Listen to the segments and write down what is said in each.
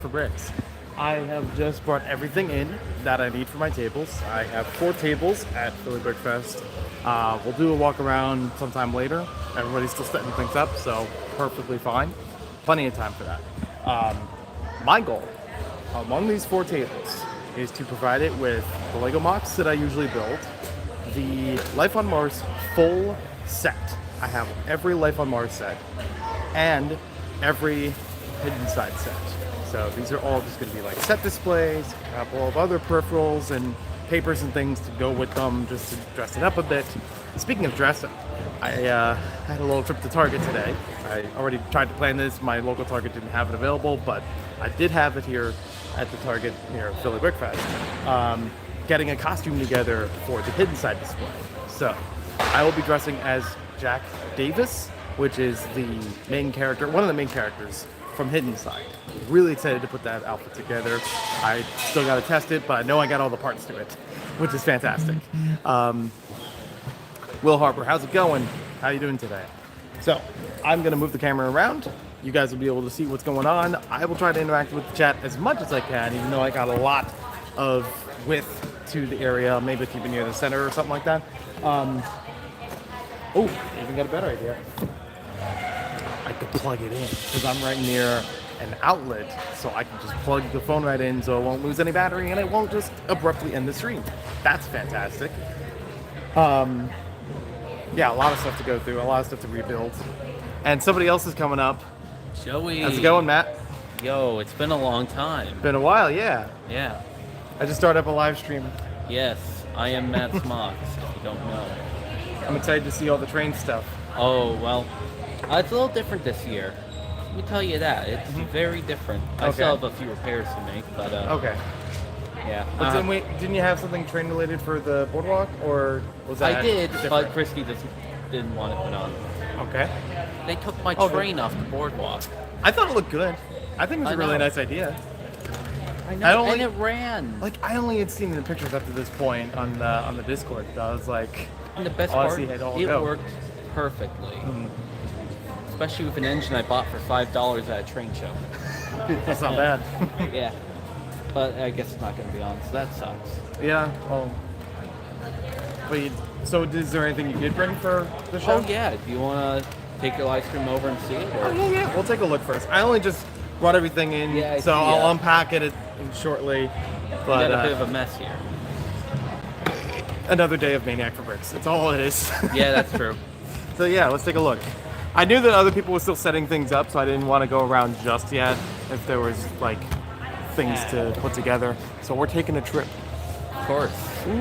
for bricks. I have just brought everything in that I need for my tables. I have 4 tables at Philly BrickFest. We'll do a walk around sometime later. Everybody's still setting things up, so perfectly fine. Plenty of time for that. My goal among these 4 tables is to provide it with the Lego MOCs that I usually build, the Life on Mars full set. I have every Life on Mars set and every Hidden Side set. So these are all just going to be like set displays, a couple of other peripherals and papers and things to go with them just to dress it up a bit. Speaking of dressing, I had a little trip to Target today. I already tried to plan this. My local Target didn't have it available, but I did have it here at the Target near Philly BrickFest. Getting a costume together for the Hidden Side display. So I will be dressing as Jack Davis, which is the main character, one of the main characters from Hidden Side. Really excited to put that outfit together. I still got to test it, but I know I got all the parts to it, which is fantastic. Will Harper, how's it going? How you doing today? So I'm going to move the camera around. You guys will be able to see what's going on. I will try to interact with the chat as much as I can, even though I got a lot of width to the area. Maybe keep it near the center or something like that. Oh, even got a better idea. I could plug it in because I'm right near an outlet, so I can just plug the phone right in so it won't lose any battery and it won't just abruptly end the stream. That's fantastic. Yeah, a lot of stuff to go through, a lot of stuff to rebuild. And somebody else is coming up. Joey. How's it going, Matt? Yo, it's been a long time. Been a while, yeah. Yeah. I just started up a live stream. Yes, I am Matt Smox, if you don't know. I'm excited to see all the train stuff. Oh, well, it's a little different this year. Let me tell you that. It's very different. I Okay. still have a few repairs to make, but Okay. yeah. But then wait, didn't you have something train related for the boardwalk, or was that I did, different? but Christy didn't want it put on. Okay. They took my Oh, good. train off the boardwalk. I thought it looked good. I think it was I a really know. nice idea. I I know, only- and it ran. I only had seen the pictures up to this point on the Discord. I was like, And the best honestly, part, it all it go. worked perfectly. Especially with an engine I bought for $5 at a train show. that's not bad. Yeah. But I guess it's not going to be on, so that sucks. Yeah. Well. So is there anything you did bring for the show? Oh, yeah. Do you want to take your live stream over and see it? Oh, Or? yeah. We'll take a look first. I only just brought everything in, Yeah, I so see, I'll yeah. unpack it shortly. We But got a bit of a mess here. another day of Maniac for Bricks. That's all it is. Yeah, that's true. So yeah, let's take a look. I knew that other people were still setting things up, so I didn't want to go around just yet if there was like things to put together. So we're taking a trip. Of course. Ooh.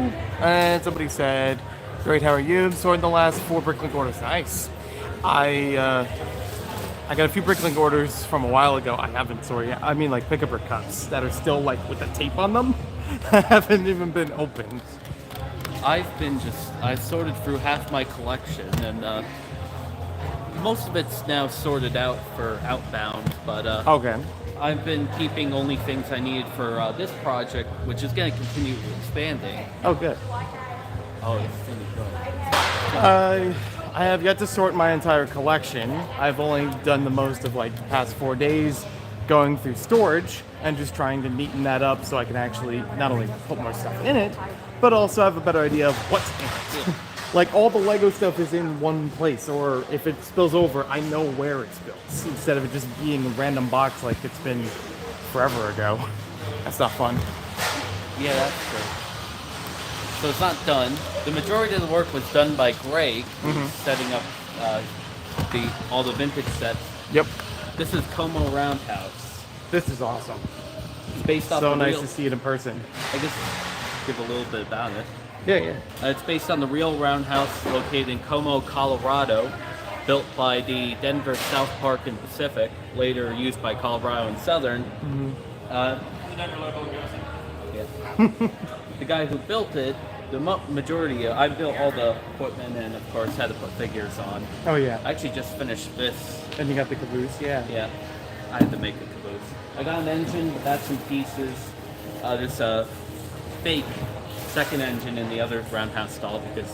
And somebody said, "Great, how are you? Sorting the last 4 Bricklink orders. Nice. I got a few Bricklink orders from a while ago. I haven't sorted yet. I mean, like pick-up cups that are still like with the tape on them. Haven't even been opened. I sorted through half my collection, and most of it's now sorted out for outbound, but Okay. I've been keeping only things I needed for this project, which is going to continue expanding. Oh, good. Oh, it's going to be good. I have yet to sort my entire collection. I've only done the most of like the past 4 days going through storage and just trying to neaten that up so I can actually not only put more stuff in it, but also have a better idea of what's in it. Like all the Lego stuff is in one place, or if it spills over, I know where it spills instead of it just being a random box like it's been forever ago. That's not fun. Yeah, that's true. So it's not done. The majority of the work was done by Greg, who's setting up all the vintage sets. Yep. This is Como Roundhouse. This is awesome. It's based off So the nice real, to see it in person. I guess give a little bit about it. Yeah. It's based on the real roundhouse located in Como, Colorado, built by the Denver South Park and Pacific, later used by Colorado and Southern. The guy who built it, the majority, I built all the equipment and of course had to put figures on. Oh yeah. I actually just finished this. And you got the caboose, yeah. Yeah, I had to make a caboose. I got an engine, but that's in pieces. There's a fake second engine in the other roundhouse stall because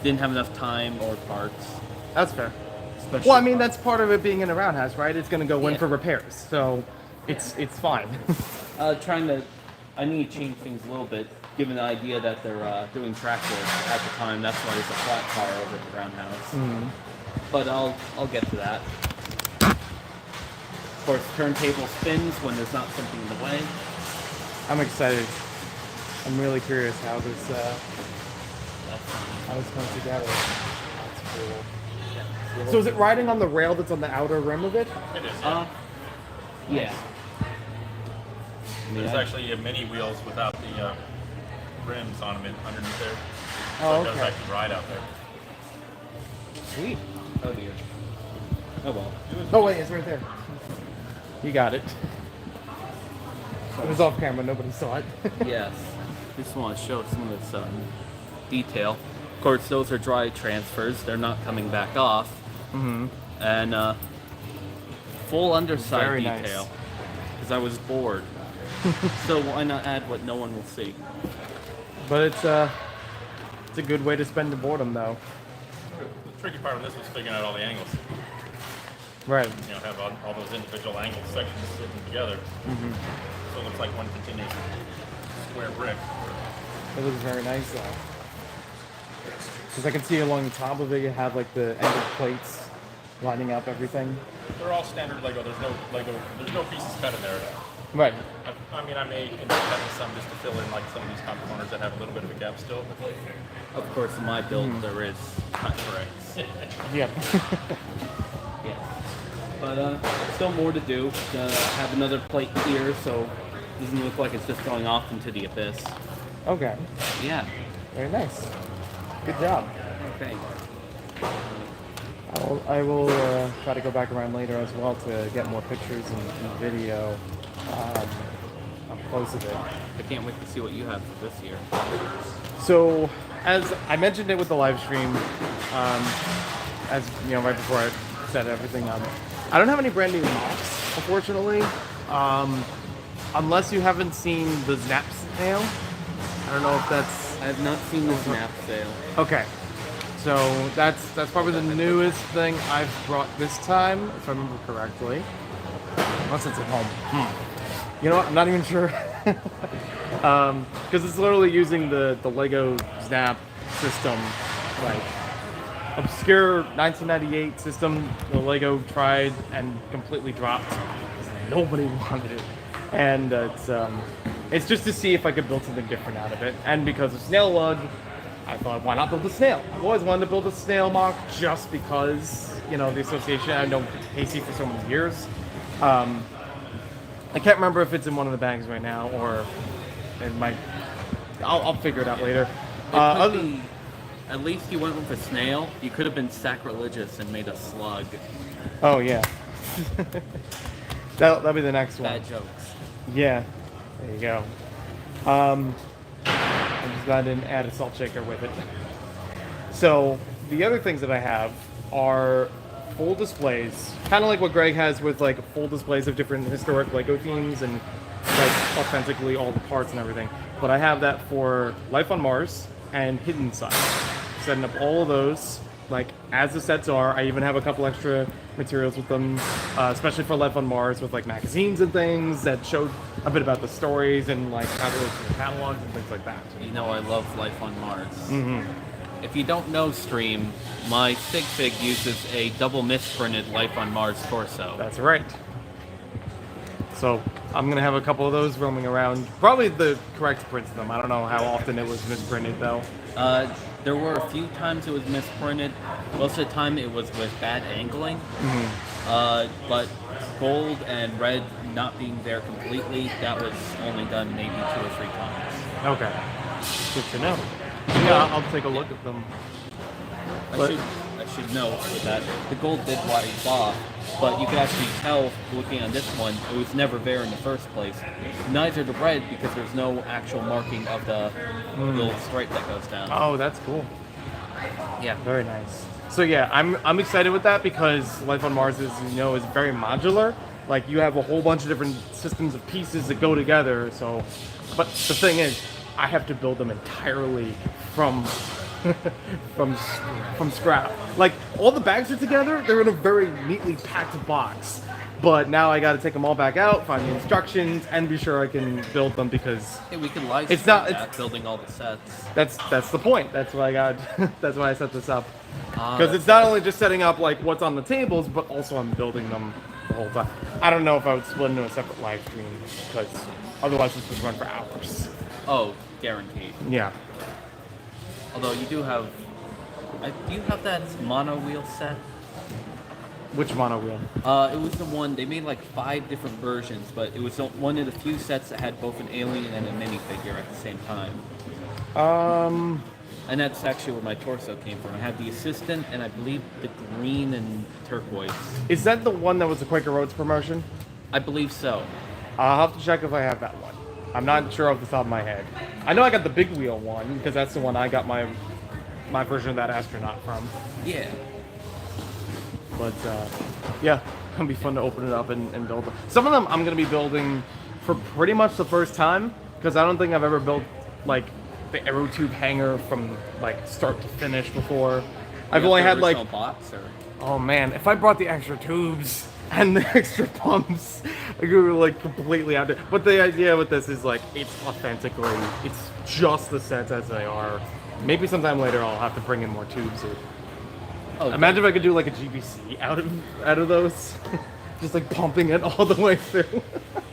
didn't have enough time or parts. That's fair. Especially Well, I mean, that's part of it being in a roundhouse, right? It's going to go in Yeah. for repairs. So it's fine. I need to change things a little bit, given the idea that they're doing track work at the time. That's why there's a flat car over at the roundhouse. But I'll get to that. Of course, turntable spins when there's not something in the way. I'm excited. I'm really curious how this comes together. That's cool. So is it riding on the rail that's on the outer rim of it? It is. Yeah. There's actually mini wheels without the rims on them underneath there. Oh, So it does okay. actually ride out there. Sweet. Oh dear. Oh well. Oh wait, it's right there. You got it. It was off camera, nobody saw it. Yes. Just want to show some of this detail. Of course, those are dry transfers. They're not coming back off. Mm-hmm. And full underside Very nice. detail. Because I was bored. So why not add what no one will see? But it's a good way to spend the boredom, though. The tricky part of this was figuring out all the angles. Right. You know, have all those individual angle sections sitting together. So it looks like one continuous square brick. It looks very nice, though. Because I can see along the top of it, you have like the angled plates lining up everything. They're all standard Lego. There's no pieces cut in there. Right. I mean, I may end up cutting some just to fill in like some of these top corners that have a little bit of a gap still. Of course, in my build, there is cut correct. Yep. Yeah. But still more to do. Have another plate here, so it doesn't look like it's just going off into the abyss. Okay. Yeah. Very nice. Good job. Okay. I will try to go back around later as well to get more pictures and video up close of it. I can't wait to see what you have for this year. So, as I mentioned it with the live stream, as you know, right before I set everything up, I don't have any brand new mocks, unfortunately. Unless you haven't seen the Snap sale. I don't know if that's... I have not seen the snap sale. Okay. So that's probably the newest thing I've brought this time, if I remember correctly. Unless it's at home. You know what? I'm not even sure. Because it's literally using the Lego Snap system, like obscure 1998 system. The Lego tried and completely dropped because nobody wanted it, and it's just to see if I could build something different out of it. And because of Snail Lug, I thought, why not build a snail? I've always wanted to build a snail mock just because, you know, the association. I know Casey for so many years. I can't remember if it's in one of the bags right now or it might. I'll figure it out later. At least you went with a snail. You could have been sacrilegious and made a slug. Oh yeah, that'll be the next one. Bad jokes. Yeah, there you go. I'm just glad I didn't add a salt shaker with it. So the other things that I have are full displays, kind of like what Greg has with like full displays of different historic Lego themes and like authentically all the parts and everything. But I have that for Life on Mars and Hidden Side. Setting up all of those like as the sets are. I even have a couple extra materials with them, especially for Life on Mars with like magazines and things that showed a bit about the stories and like how they look in the catalogs and things like that. You know I love Life on Mars. Mm-hmm. If you don't know, Stream, my Sig Fig uses a double misprinted Life on Mars torso. That's right. So I'm gonna have a couple of those roaming around. Probably the correct prints of them. I don't know how often it was misprinted though. There were a few times it was misprinted. Most of the time it was with bad angling. Mm-hmm. But gold and red not being there completely, that was only done maybe 2 or 3 times. Okay. Good to know. Yeah, I'll take a look at them. I should know with that. The gold did wipe off, but you can actually tell looking on this one, it was never there in the first place. Neither the red because there's no actual marking of the little stripe that goes down. Oh, that's cool. Yeah. Very nice. So yeah, I'm excited with that because Life on Mars is, you know, is very modular. Like you have a whole bunch of different systems of pieces that go together. So, but the thing is, I have to build them entirely from from scrap. Like all the bags are together, they're in a very neatly packed box. But now I got to take them all back out, find the instructions, and be sure I can build them because Hey, we can live It's stream not- that, building all the sets. that's the point. That's why I got. That's why I set this up. Because That's it's not only just setting up like what's on the tables, but also I'm building them the whole time. I don't know if I would split into a separate live stream because otherwise this would run for hours. Oh, guaranteed. Yeah. Although you do have, do you have that mono wheel set? Which mono wheel? It was the one they made like 5 different versions, but it was one of the few sets that had both an alien and a minifigure at the same time. And that's actually where my torso came from. I had the assistant and I believe the green and turquoise. Is that the one that was the Quaker Roads promotion? I believe so. I'll have to check if I have that one. I'm not sure off the top of my head. I know I got the big wheel one because that's the one I got my version of that astronaut from. Yeah. But yeah, it's gonna be fun to open it up and build them. Some of them I'm gonna be building for pretty much the first time because I don't think I've ever built like the aerotube hanger from like start to finish before. I've only had like, box or oh man, if I brought the extra tubes and the extra pumps, I could like completely out there. But the idea with this is like it's just the sets as they are. Maybe sometime later I'll have to bring in more tubes. Or, imagine if I could do like a GBC out of those, just like pumping it all the way through.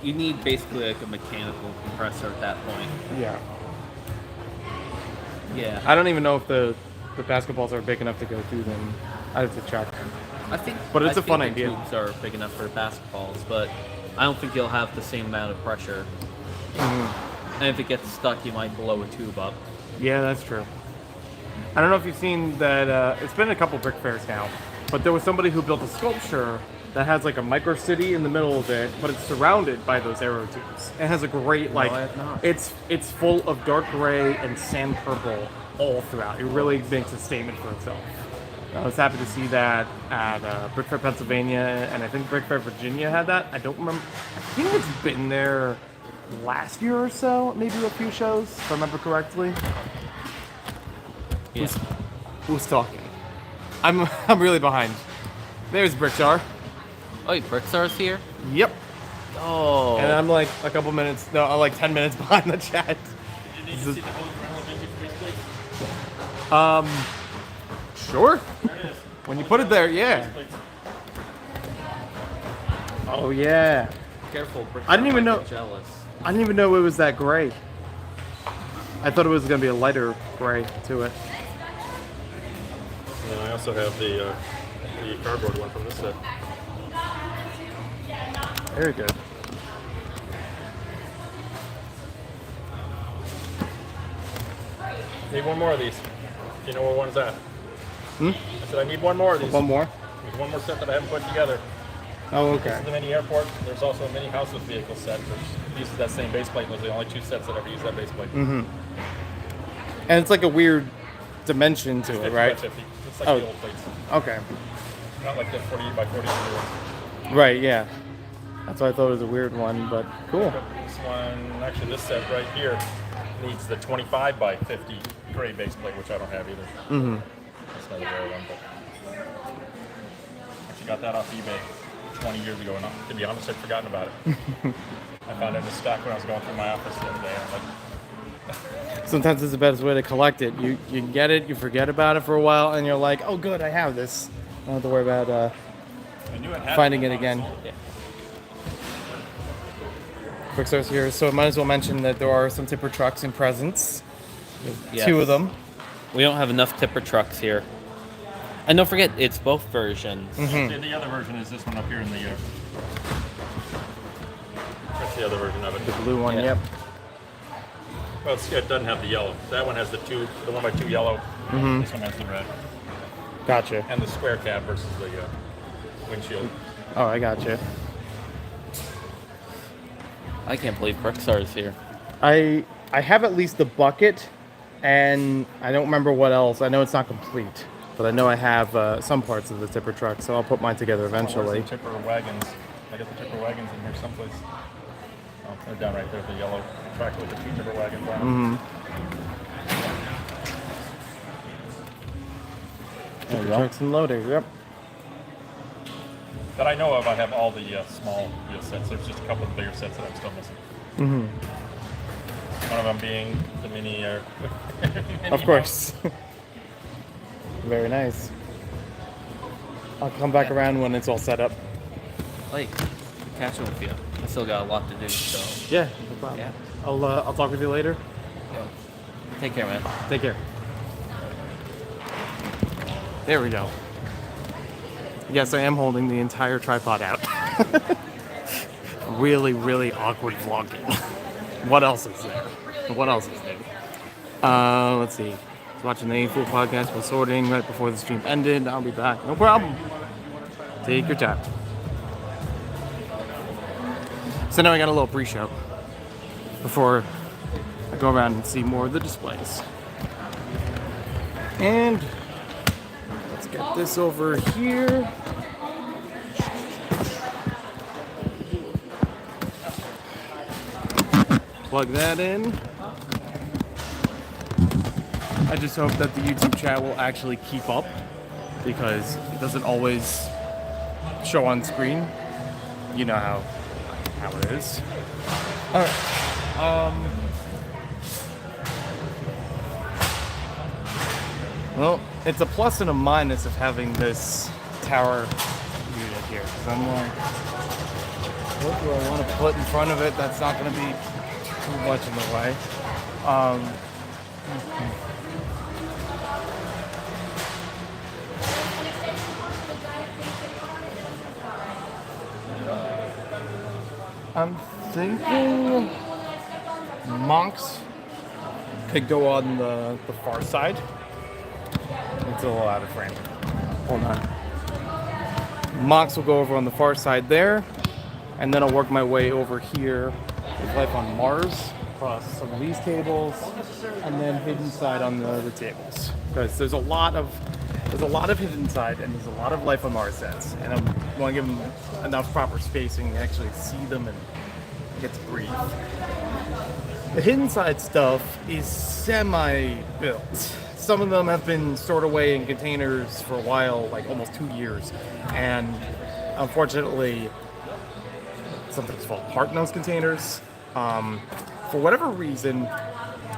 you need basically like a mechanical compressor at that point. Yeah. Yeah. I don't even know if the basketballs are big enough to go through them. I have to check. I think, But it's I a fun think the idea. tubes are big enough for basketballs, but I don't think you'll have the same amount of pressure. And if it gets stuck, you might blow a tube up. Yeah, that's true. I don't know if you've seen that. It's been a couple brick fairs now, but there was somebody who built a sculpture that has like a micro city in the middle of it, but it's surrounded by those arrow tubes. It has a great like. I have not. It's full of dark gray and sand purple all throughout. It really makes a statement for itself. I was happy to see that at BrickFest, Pennsylvania, and I think BrickFest, Virginia had that. I don't remember. I think it's been there last year or so, maybe a few shows, if I remember correctly. Yeah. Who's talking? I'm really behind. There's Brickjar. Oh, wait, Brickstar's here? Yep. Oh. And I'm like a couple minutes, no, I'm like 10 minutes behind the chat. Did you see the whole rental vintage faceplate? Sure. There it is. When you put it there, yeah. Faceplates. Oh yeah. Careful, Brickstar I didn't even might know- get jealous. I didn't even know it was that gray. I thought it was gonna be a lighter gray to it. And then I also have the cardboard one from this set. Very good. Need one more of these. Do you know where one's at? Hmm? I said I need one more of these. One more. There's one more set that I haven't put together. Oh, This okay. is the mini airport. There's also a mini house with vehicle set, which uses that same base plate. Those are the only 2 sets that ever use that base plate. And it's like a weird dimension to 50 it, by right? 50. It's like Oh. the old plates. Okay. Not like the 40 by 40 one. Right, yeah. That's why I thought it was a weird one, but cool. This one, actually this set right here, needs the 25 by 50 gray base plate, which I don't have either. That's another rare one, but actually got that off eBay 20 years ago, and to be honest, I'd forgotten about it. I found it in the stock when I was going through my office the other day. I'm like, Sometimes it's the best way to collect it. You get it, you forget about it for a while, and you're like, oh good, I have this. I don't have to worry about I knew it had finding been it on again. its own. Yeah. Quick source here, so I might as well mention that there are some tipper trucks and presents. Yes. 2 of them. We don't have enough tipper trucks here. And don't forget, it's both versions. The other version is this one up here in the. That's the other version of it. The blue one, Yeah. yep. Well, it doesn't have the yellow. That one has the 1 by 2 yellow. This one has the red. Gotcha. And the square cab versus the windshield. Oh, I gotcha. I can't believe Brickstar's here. I have at least the bucket, and I don't remember what else. I know it's not complete, but I know I have some parts of the tipper truck, so I'll put mine together eventually. Where's the tipper wagons? I got the tipper wagons in here someplace. Oh, they're down right there, the yellow tractor with the 2 tipper wagons on it. There we go. Trucks and loaders, yep. that I know of, I have all the small wheel sets. There's just a couple of the bigger sets that I'm still missing. One of them being the mini. Of course. Very nice. I'll come back around when it's all set up. Like, catching with you. I still got a lot to do, so. Yeah, no problem. Yeah. I'll talk with you later. Yeah. Take care, man. Take care. There we go. Yes, I am holding the entire tripod out. Really, really awkward vlogging. What else is there? What else is new? Let's see. I was watching the A4 podcast while sorting right before the stream ended. I'll be back. No problem. Take your time. So now I got a little pre-show before I go around and see more of the displays. And let's get this over here. Plug that in. I just hope that the YouTube chat will actually keep up because it doesn't always show on screen. You know how it is. Alright. Well, it's a plus and a minus of having this tower unit here. So I'm like, what do I want to put in front of it that's not going to be too much in the way? I'm thinking monks could go on the far side. It's a little out of frame. Hold on. Monks will go over on the far side there, and then I'll work my way over here with Life on Mars across some of these tables, and then hidden side on the tables. Because there's a lot of hidden side and there's a lot of Life on Mars sets, and I want to give them enough proper spacing to actually see them and get to breathe. The hidden side stuff is semi-built. Some of them have been stored away in containers for a while, like almost 2 years, and unfortunately, something's fallen apart in those containers. For whatever reason,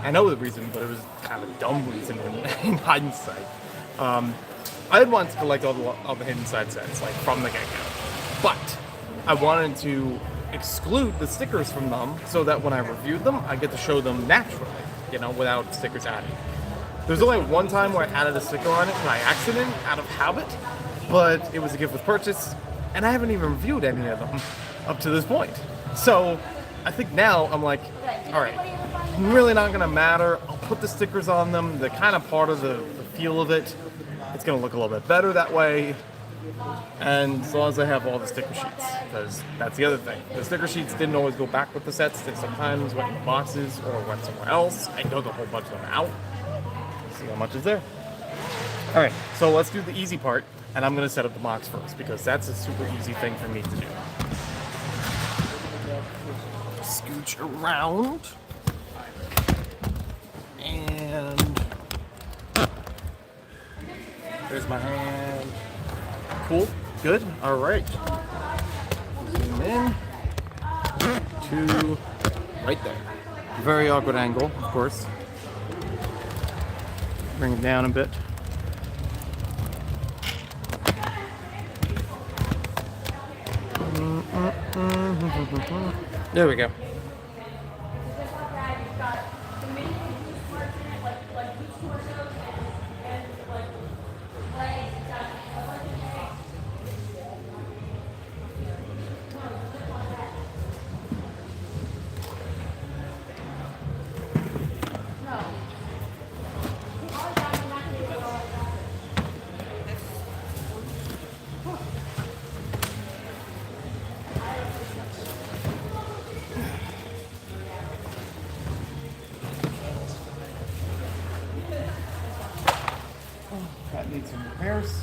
I know the reason, but it was kind of a dumb reason in hindsight. I had wanted to collect all the hidden side sets, like from the get-go, but I wanted to exclude the stickers from them so that when I reviewed them, I get to show them naturally, without stickers added. There's only one time where I added a sticker on it by accident, out of habit, but it was a gift with purchase, and I haven't even reviewed any of them up to this point. So I think now I'm like, all right, really not gonna matter. I'll put the stickers on them. They're kind of part of the feel of it. It's gonna look a little bit better that way. And as long as I have all the sticker sheets, because that's the other thing. The sticker sheets didn't always go back with the sets. They sometimes went in the boxes or went somewhere else. I dug a whole bunch of them out. See how much is there. All right, so let's do the easy part, and I'm gonna set up the box first because that's a super easy thing for me to do. Scooch around, and there's my hand. Cool, good, all right. Zoom in to right there. Very awkward angle, of course. Bring it down a bit. There we go. That needs some repairs.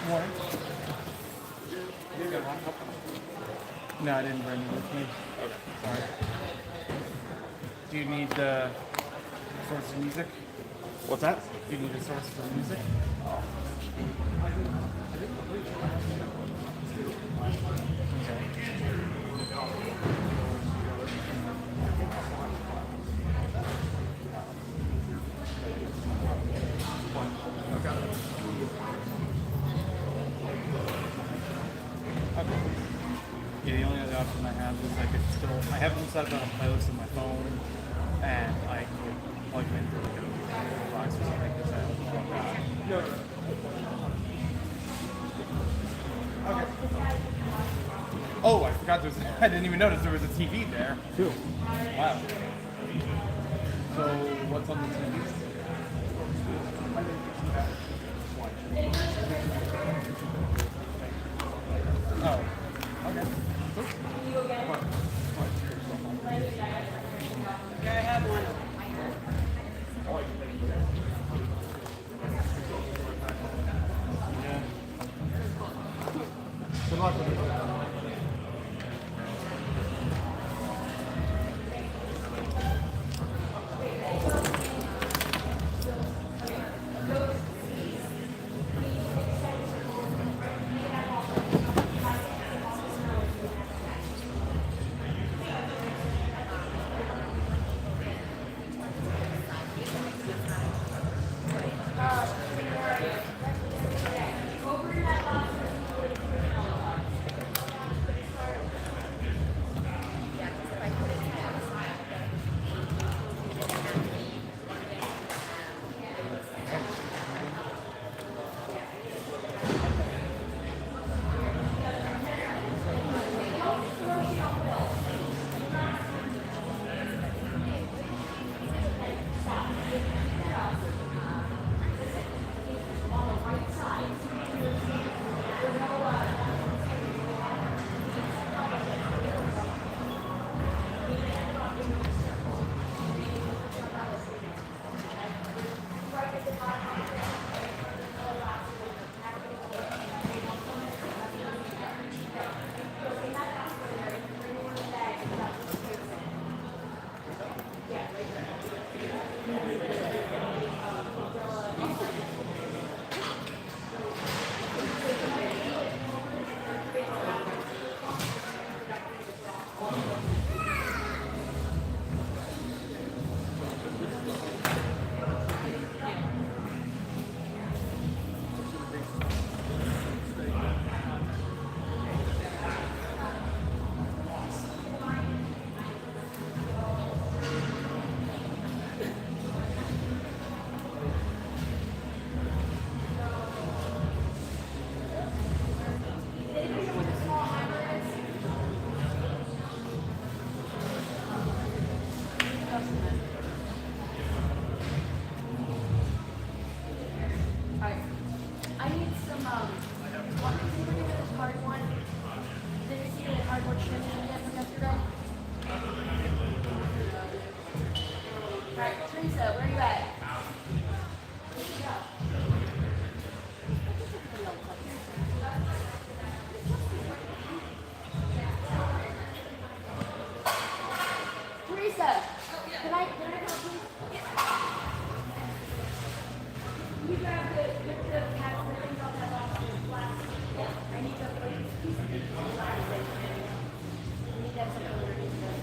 Morning. No, I didn't bring it with me. Okay. Sorry. Do you need the source of music? What's that? Do you need a source for music? Yeah, the only other option I have is I could still, I have them set up on a playlist on my phone, and I could plug them into like a box or something because I don't want that. Okay. Oh, I forgot there's, I didn't even notice there was a TV there, too. Wow. So, what's on the TV? Oh, okay. Can I have one? Yeah. Good luck with it. I need some, one cardboard. Did you see the cardboard shrimp we had from yesterday? Alright, Teresa, where are you at? Teresa, can I help you? Can you grab the cats and things off that box of glass? Yeah. I need to put these pieces of glass in. I need to have something underneath them.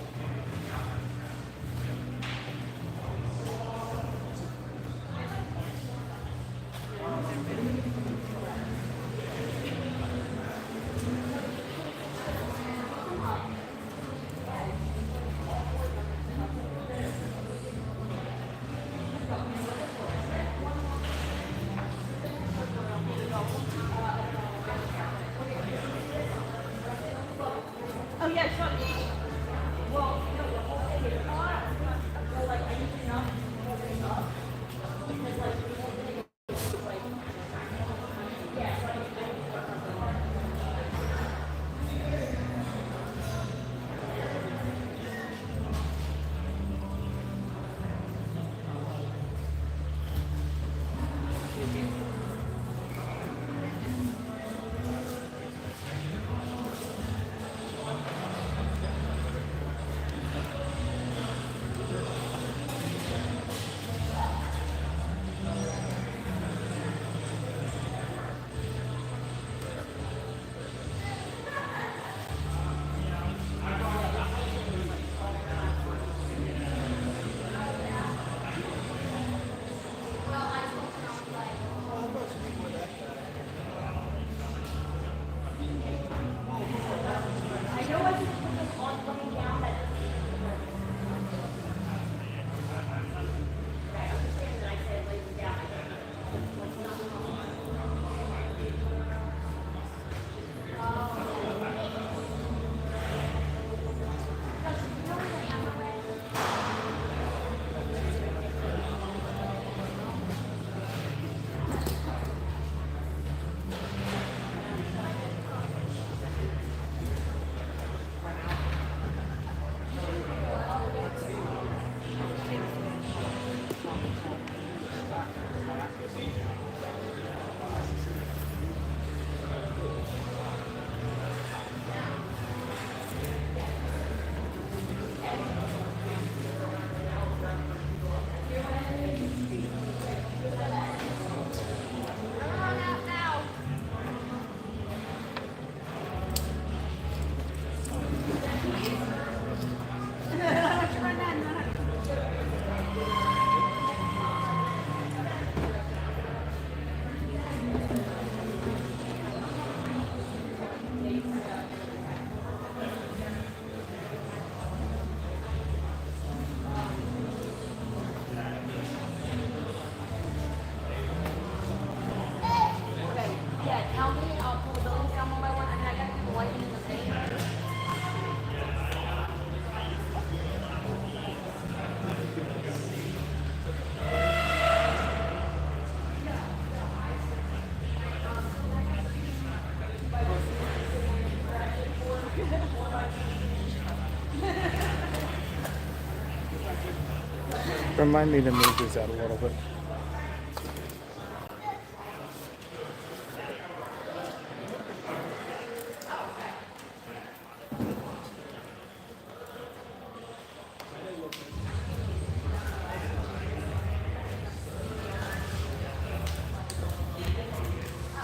Remind me to move this out a little bit.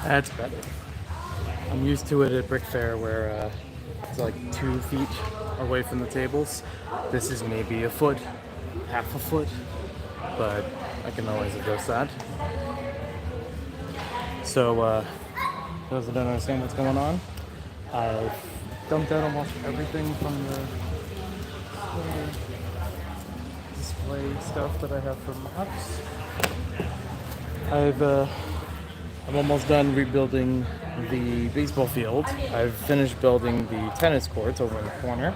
That's better. I'm used to it at Brick Fair where it's like 2 feet away from the tables. This is maybe a foot, half a foot, but I can always adjust that. So, those that don't understand what's going on, I've dumped out almost everything from the display stuff that I have from the house. I'm almost done rebuilding the baseball field. I've finished building the tennis courts over in the corner.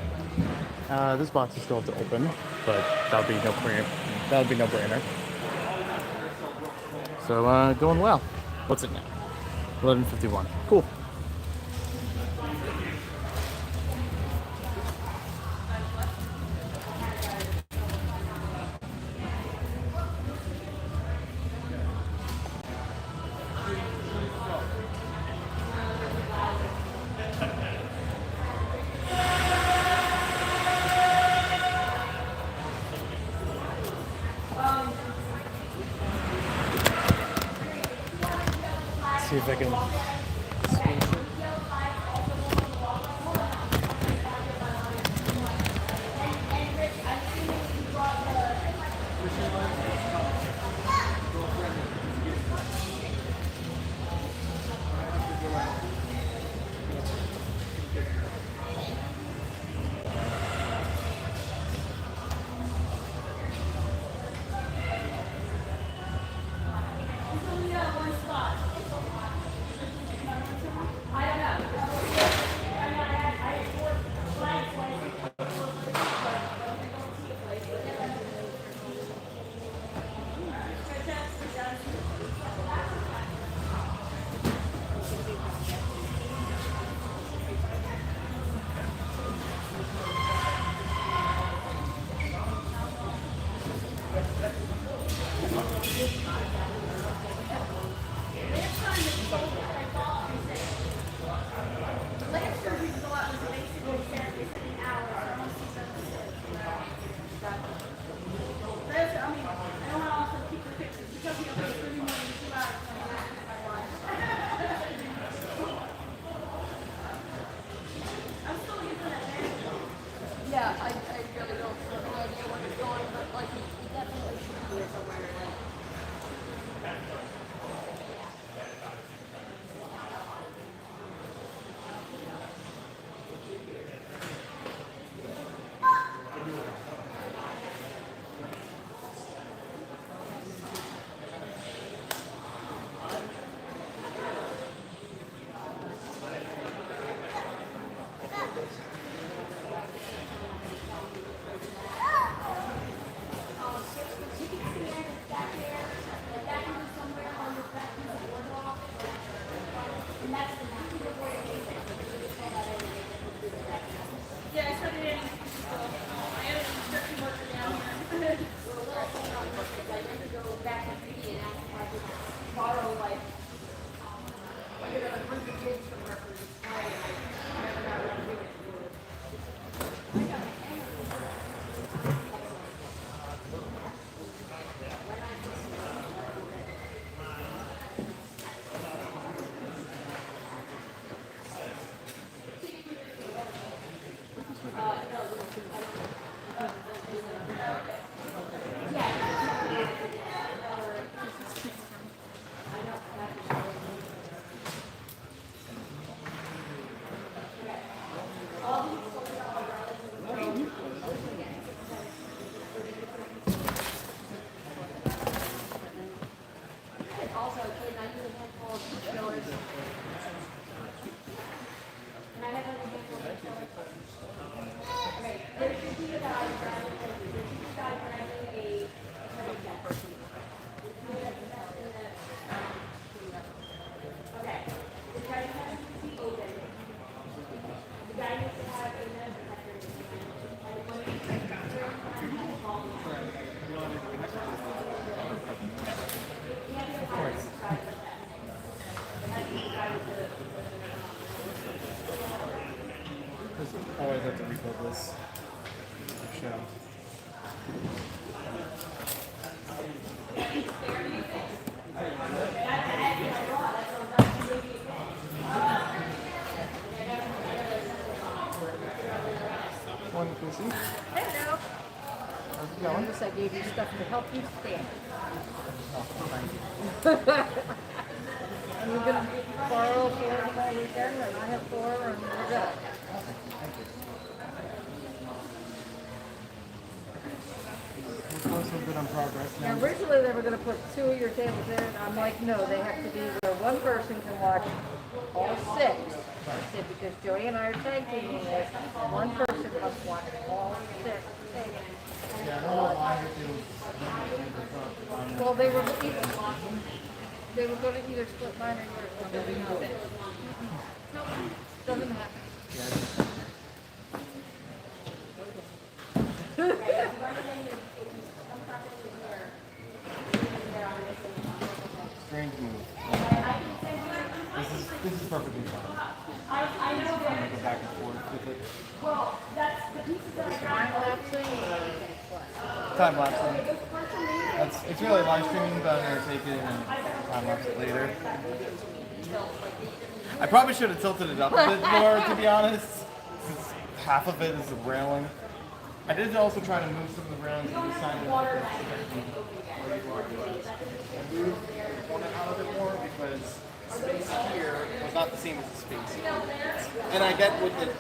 This box is still to open, but that'll be no brainer. So going well. What's it now? 11:51. Cool. See if I can. Yeah, I really don't have no idea where it's going, but like he definitely should be here somewhere. Yeah, I started getting I had a construction worker down here. I had to go back to P and ask if I could borrow like 100 gigs from her for display. I never got around to doing it. Always have to rebuild this show. Morning, Chrissy. Hello. How's it going? Notice I gave you stuff to help you stand. And you're gonna borrow 4 of them all weekend, and I have 4, and we're good. We're so good on progress Now, now. originally they were gonna put 2 of your tables there, and I'm like, no, they have to be where one person can watch all 6. I said, because Joey and I are tag teaming this, one person must watch all 6 tables. Yeah, I don't know why it was. Well, they were gonna either split mine or yours, one of the other. Nope, doesn't happen. Strange move. This is perfectly fine. I'm gonna go back and forth with it. Time lapsing or Time lapsing. It's really live streaming, but I'm gonna take it and time lapse it later. I probably should have tilted it up a bit more, to be honest, since half of it is the railing. I did also try to move some of the railings to the side of the move one out a bit more because space here was not the same as the space here. And I get with it.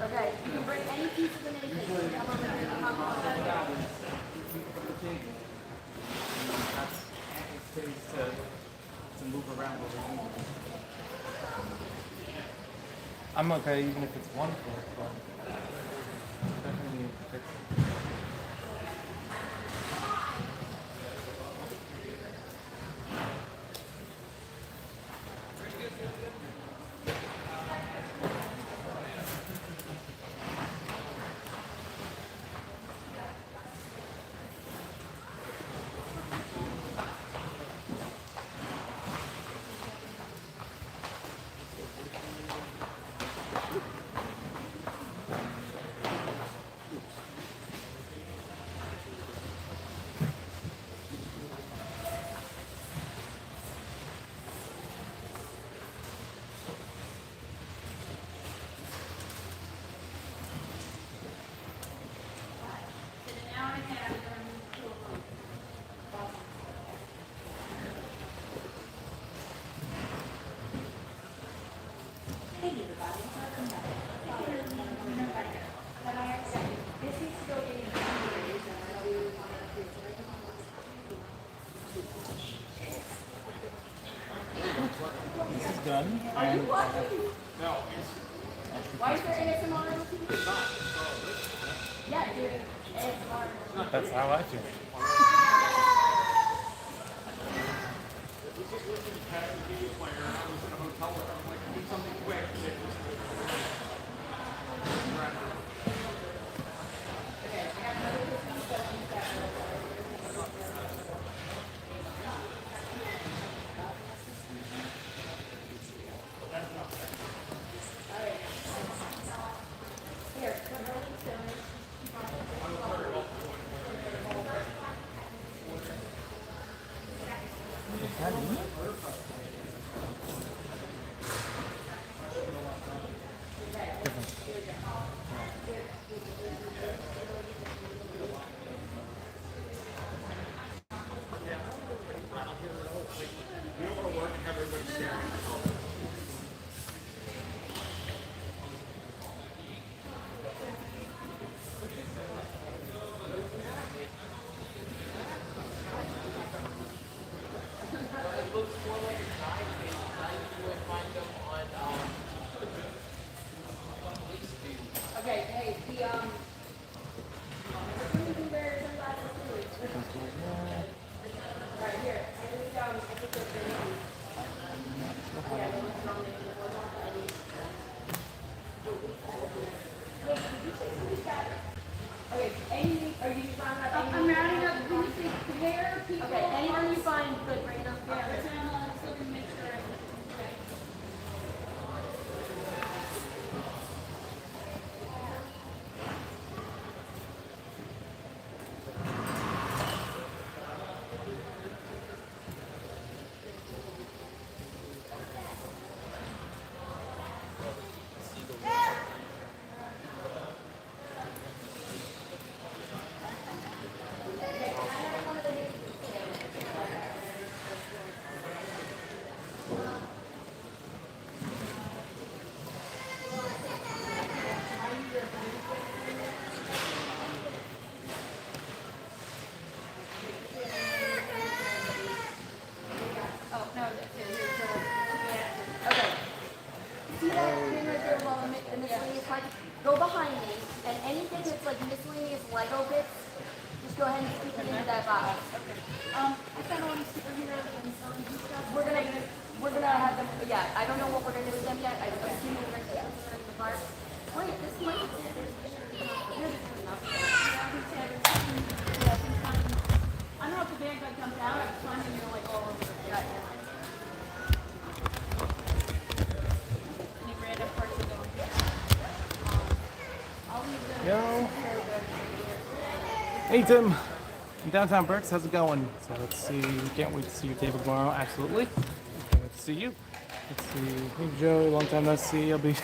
okay, you can bring any piece of the naked. To move around what we're moving. I'm okay even if it's 1 foot, but definitely need to fix it. This is done. And Why is there ASMR on TV? Yeah, dude. ASMR. that's how I feel. that bin right there below the miscellaneous part, go behind me, and anything that's like miscellaneous Lego bits, just go ahead and stick it into that box. I found all these superheroes and stuff. We're gonna have them. Yeah, I don't know what we're gonna do with them yet. I'm assuming we're gonna put them in the park. Wait, this might. I don't know if the band guy comes out. I'm finding you're like all over the place. Any random parts of them? I'll leave them. Yo. Hey Tim, Downtown Bricks, how's it going? So let's see, can't wait to see your table tomorrow, absolutely. Can't wait to see you. Let's see, hey Joe, long time no see. It'll be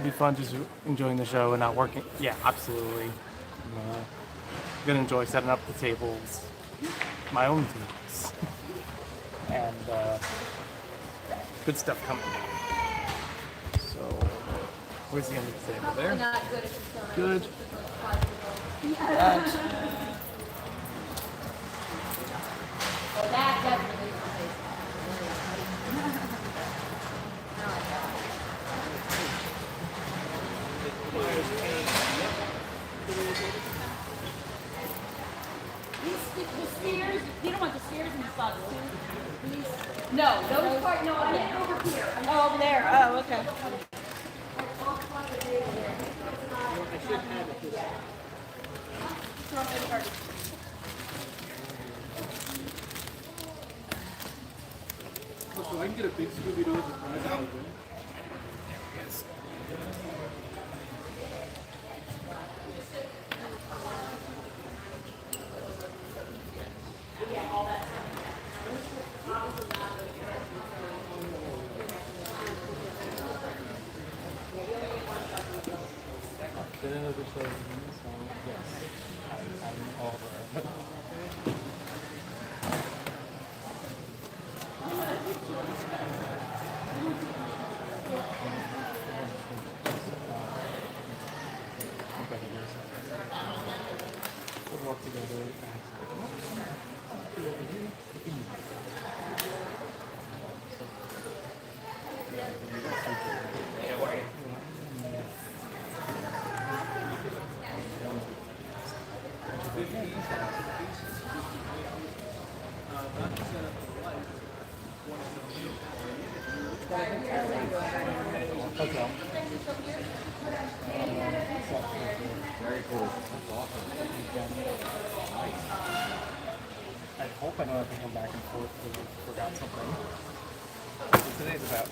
fun just enjoying the show and not working. Yeah, absolutely. I'm gonna enjoy setting up the tables, my own tables. And good stuff coming. So, where's the end of the table there? Not good if it's not. Good. Well, that definitely is the stairs, you don't want the stairs in the spots too? No, those parts, no, I meant over here. Oh, over there. Oh, okay. So I can get a big Scooby-Doo as a prize. Very cool. That's awesome. I hope I don't have to come back and forth because I forgot something. What's today's about?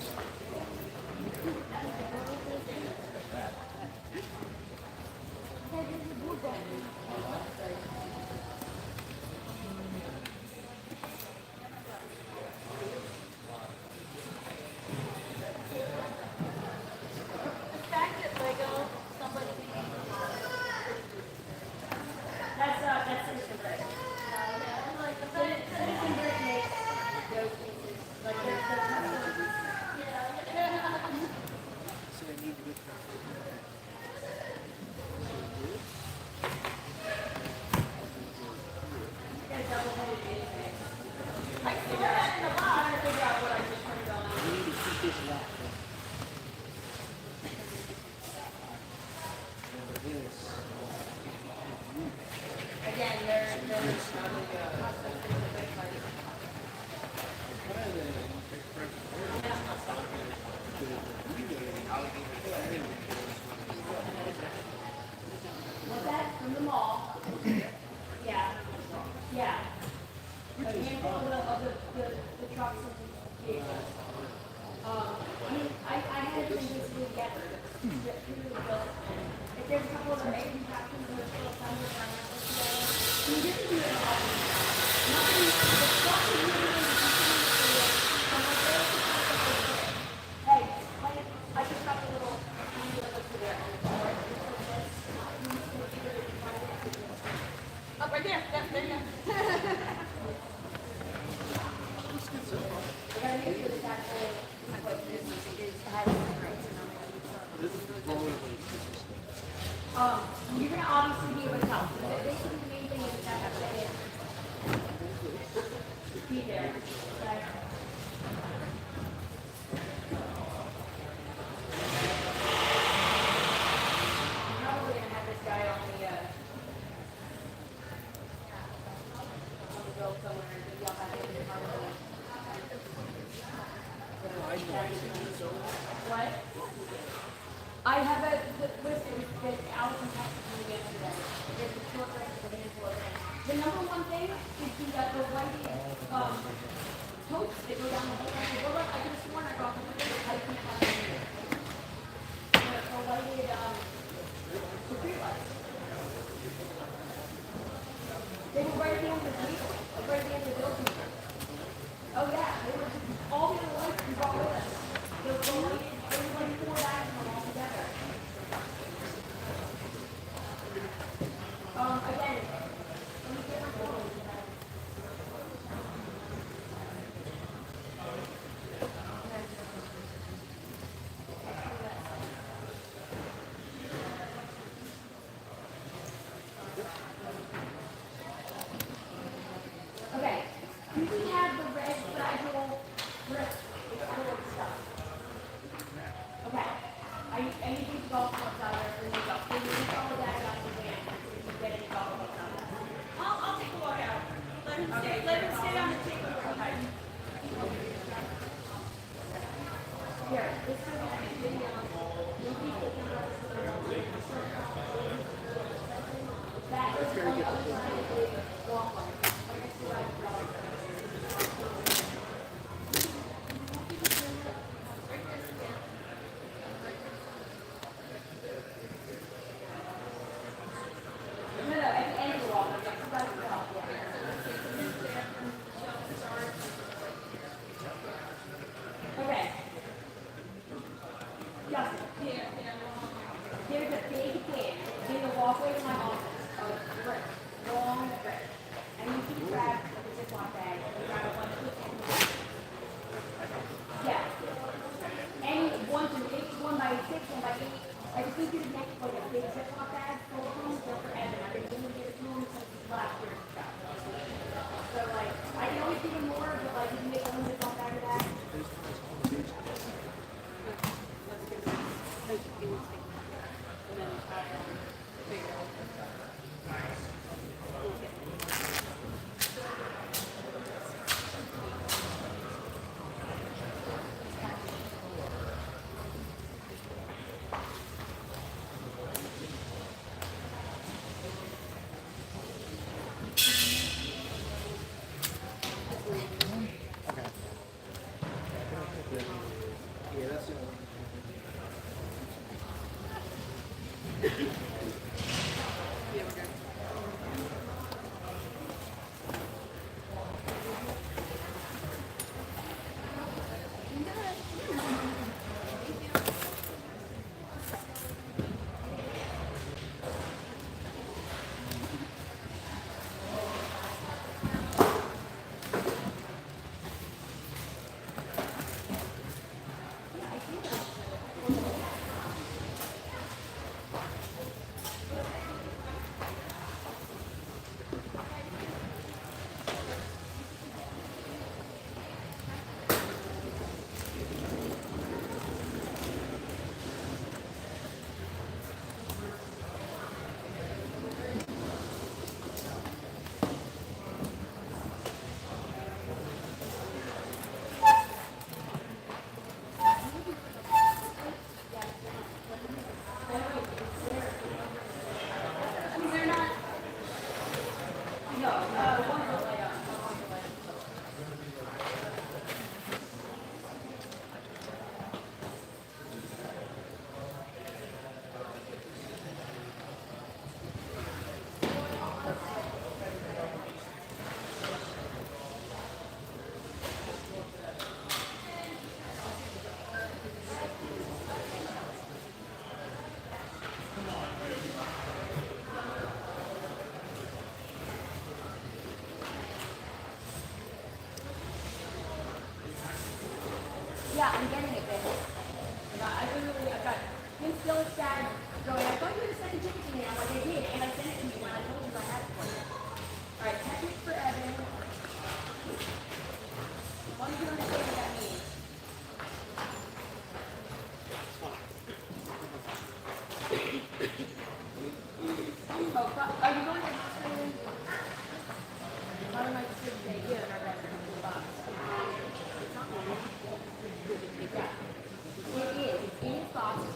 I gotta make sure the actual I have a list that Allison texted me yesterday. There's a short list of a handful of things. The number one thing is the white totes that go down the whole thing. I could have sworn I got them, but I couldn't find them. The whited the street lights. They were right at the end of the wheel, like right at the end of the building. Oh yeah, they were all the other lights we brought with us. They were lighted, there was like 4 bags of them all together. Again, let me get my phone. Okay, we have the red fragile brick stuff. Okay, I need these golf clubs out of there for you go. Can you take all of that out of the van? If you get any golf clubs out of that. I'll take a walk out. Let him stay on the table. Okay. Here, this is the video. That is on the other side of the wall. No, at the end of the wall. Okay. Justin, there's a big can in the walkway to my office of brick, long brick. And you can grab like a Ziploc bag and grab a bunch of it. Yeah. Any 1x6, 1x8. I just need you to make like a big Ziploc bag full of them. They're forever. I've been doing it to them since last year's stuff. So like, I can always give them more, but like, you can make one Ziploc bag of that.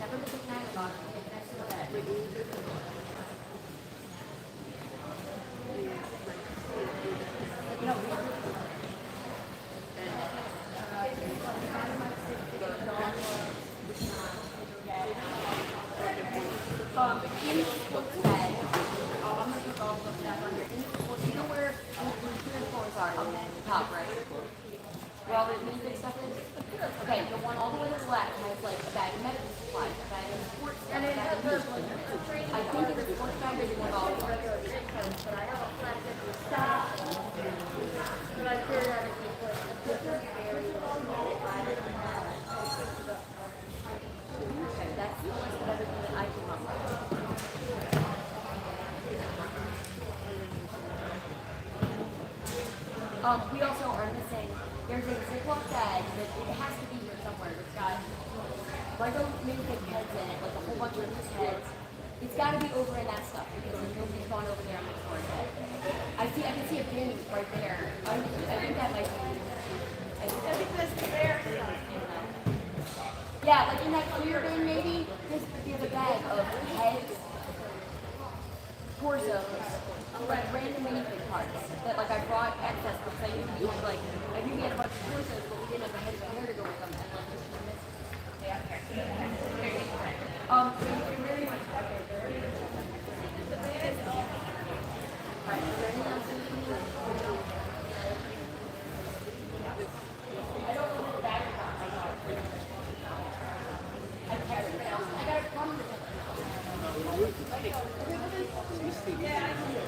Never the big nine box. Next to the bed. No. In the sports bag, I'm gonna put all of that under. You know where the floors are on the top, right? Where all the music stuff is? Okay, the one all the way to the left has like a bag of medical supplies, a bag of sports stuff, a bag of music. I think it's a sports bag or you have all of them. But I have a plastic stop. But I periodically put a different area. Okay, that's the list of everything that I came up with. We also are missing, there's a Ziploc bag that it has to be here somewhere. It's got Lego minifig heads in it, like a whole bunch of these heads. It's got to be over in that stuff because nobody's gone over there and looked for it. I can see a bin right there. I think that might be. I think that's there. Yeah, like in that clear bin maybe, there's a bag of heads, torsos, like random minifig parts that like I brought excess because I knew we had a bunch of torsos, but we didn't have the heads and hair to go with them. And like just missed. Very much. Right, is there anything else that you need? I don't know what the bag is on. I carry it out. I got a problem with it. Yeah, I can do it.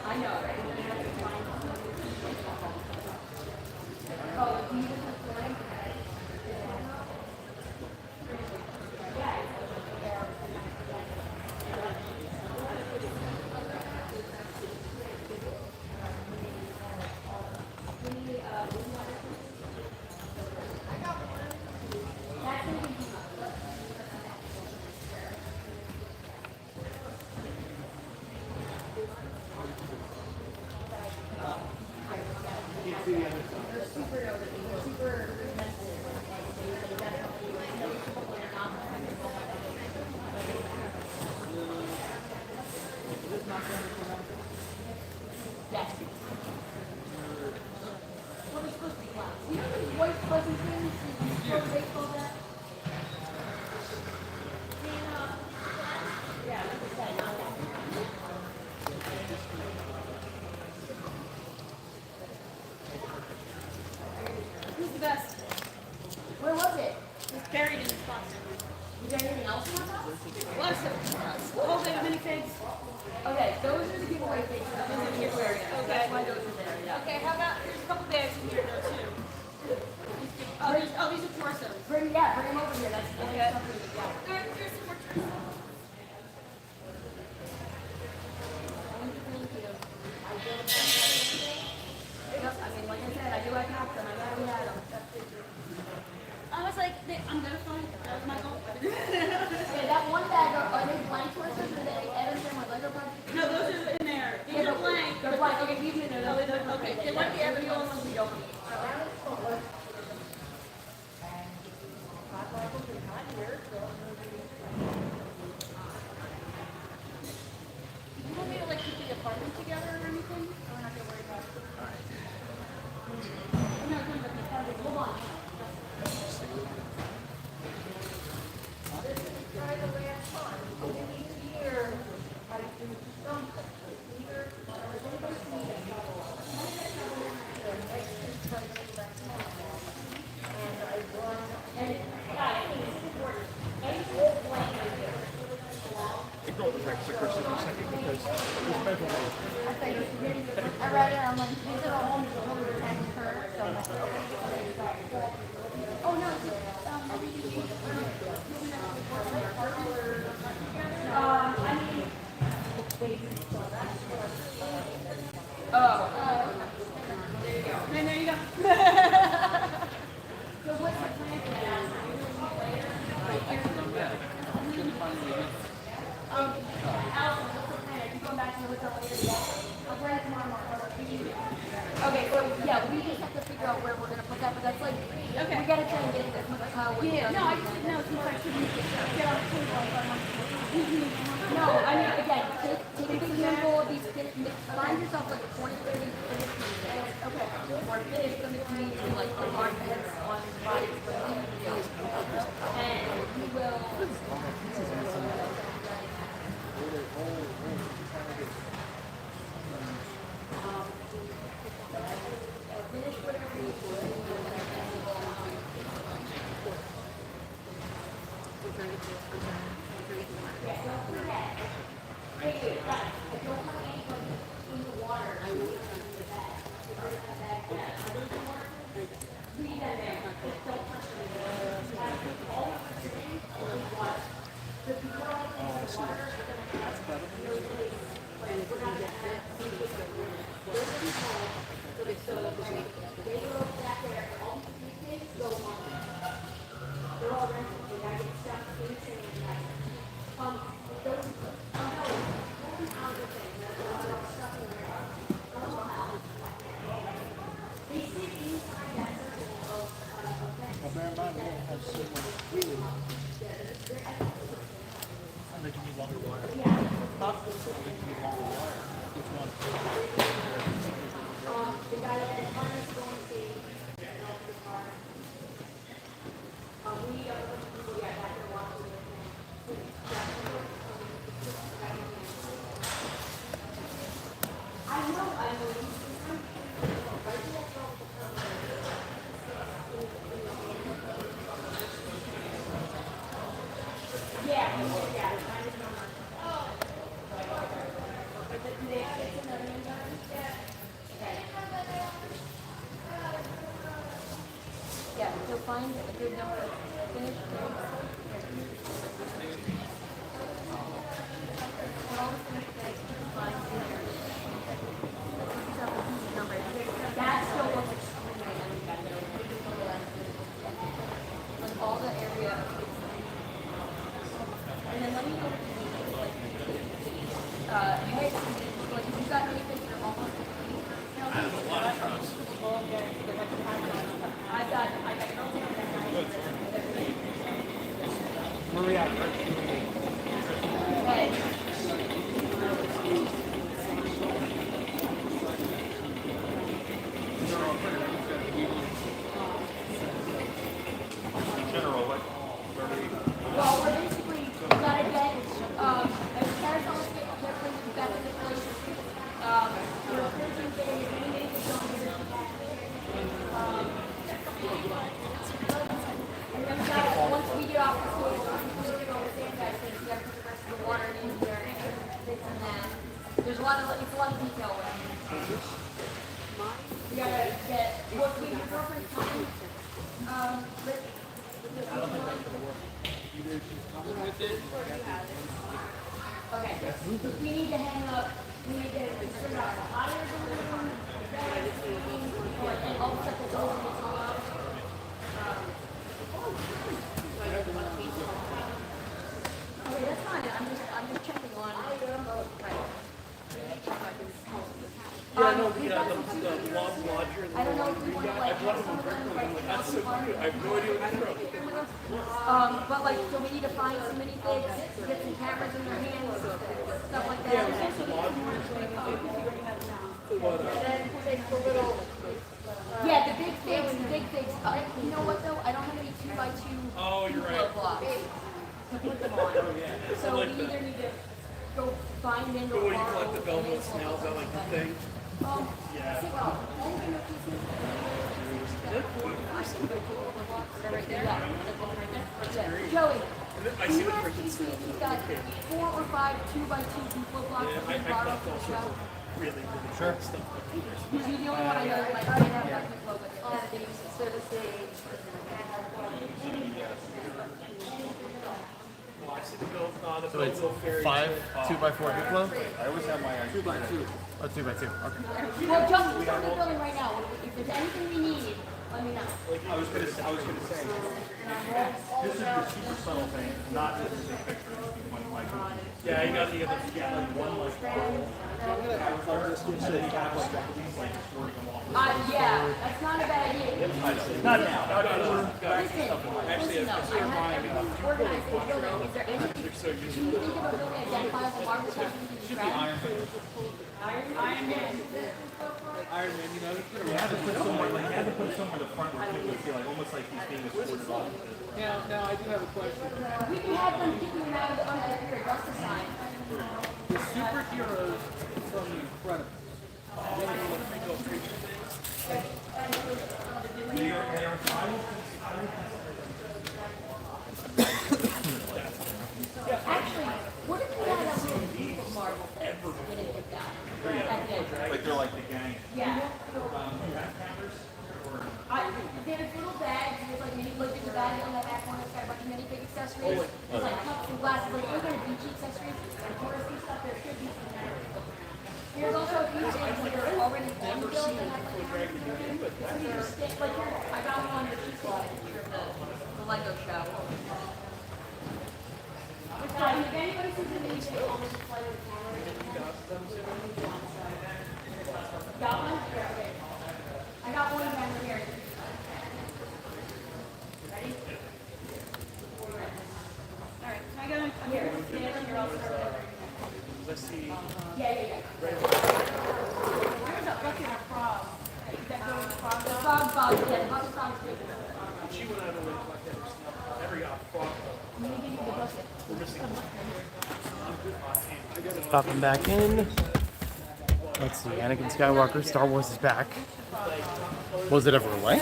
I know, right? Oh, do you just have Yes. What are supposed to be clouds? You know those white fuzzy things that you throw baseball at? Yeah, like I said, not that. Who's the best? Where was it? It's buried in this box. Was there anything else in that box? A lot of stuff. A whole bag of minifigs. Okay, those are the giveaway things. Those are the giveaway. Okay. That's why those are there, yeah. Okay, how about, there's a couple bags in here though too. These are torsos. Bring them over here. That's Okay. something to get. There's some more torsos. Thank you. Yep, I mean, like I said, I do have half them. I already had them. I was like, I'm gonna find it. That was my goal. Okay, that one bag, are they blank torsos or are they Edison with Lego parts? No, those are in there. These are blank. They're blank. Okay, leave them in there. Okay, they might be Every other one we don't need. You want me to like keep the apartment together or anything? Or we're not gonna worry about it? I'm not talking about the apartment. Hold on. This is try the last one. Each year, I do something. Either, everybody sees it. And I run, Ignore the text, of course, in a second, because there's measurement. I think it's really, read it. I'm like, these are all totally dependent her. So I'm like, okay. Oh no, it's just, I mean, There you go. And there you go. so what's the plan for that? Allison, what's the plan? Are you going back to the hotel later today? I'll bring it tomorrow morning. Okay, so yeah, we just have to figure out where we're gonna put that, but that's like, Okay. we gotta try and get it as much how we Yeah, no, I just know since I shouldn't get on the table. No, I mean, again, take a big handful of these, find yourself like 20, 30 finished pieces. Okay. Or finish them if you need to, like the hard heads on bodies, and we will. Finish whatever you Yeah, so find a good number of finished things. And all the finished things, find here. These are the decent numbers. That still looks extremely uneven. Like all the area. And then let me know if you need like hey, like if you got anything that are almost complete. I have a lot of those. I got Maria. General, like, well, we're basically gotta get as far as all the different we've got the place. We're thinking that we need to go and then we got once we get off the stage, we're going to go with guys and we have to put the rest of the water in here and this and that. There's a lot of detail with it. We gotta get what we the appropriate time. Rick, okay, we need to hang up, we need to send out flyers in the room, or all the stuff that's over the top. Okay, that's fine, I'm just checking on. Yeah, no, the lodger. I don't know if we want to like have some of them like That's so cute. I have no idea what you're from. but like so we need to find some minifigs, get some cameras in their hands, stuff like that. And then take the little yeah, the big figs, you know what though? I don't have any 2x2 Oh, you're right. blocks to put them on. So we either need to go find in But or when you borrow. collect the velvet snails, I like the thing. Yeah. Right there. Yeah. Joey, I see the cricket snails. he's got 4 or 5 2x2 flip blocks that we borrowed for the show. Sure. You're the only one I know that like didn't have that quick look with it. Yeah, they use the service stage. So it's 5 2x4 Duplo? I always have my 2x2. Oh, 2x2. Okay. Well, Justin's starting the building right now. If there's anything we need, let me know. I was gonna say, this is the super subtle thing, not just the big picture. Yeah, you got like one like. Yeah, that's not a bad idea. Not now. Listen, though, I have everything organized in the building. Is there anything, do you think of a building identifiable market that you can grab? Iron Man, you know, You had to put somewhere, like, you had to put somewhere in the front where people would feel like, almost like he's being escorted off. now I do have a question. We can have them kicking them out of the under justice sign. The superheroes from The Incredibles. Actually, what if we had a little group of Marvel things getting kicked out? Like they're like the gang. Yeah. There's little bags, there's like mini look in the bag on that back corner, it's got a bunch of mini big accessories. There's like cups and glasses, like any kind of beachy accessories, and touristy stuff, there should be some there. There's also a few things that are already on the bill that have like some of your stick, like here, I got one that she's got a picture of the Lego show. If anybody sees anything on this flight of the camera, got one? Yeah, okay. I got one camera here. Ready? Alright, can I go in here? Stand on your own. Let's see. Yeah. There's a bucket of frogs that go in the frog. The frog bug, yeah, the bug frog is big. She went out and looked like that. Never got a frog. I'm gonna give you the bucket. Popping back in. Let's see. Anakin Skywalker, Star Wars is back. Was it ever away?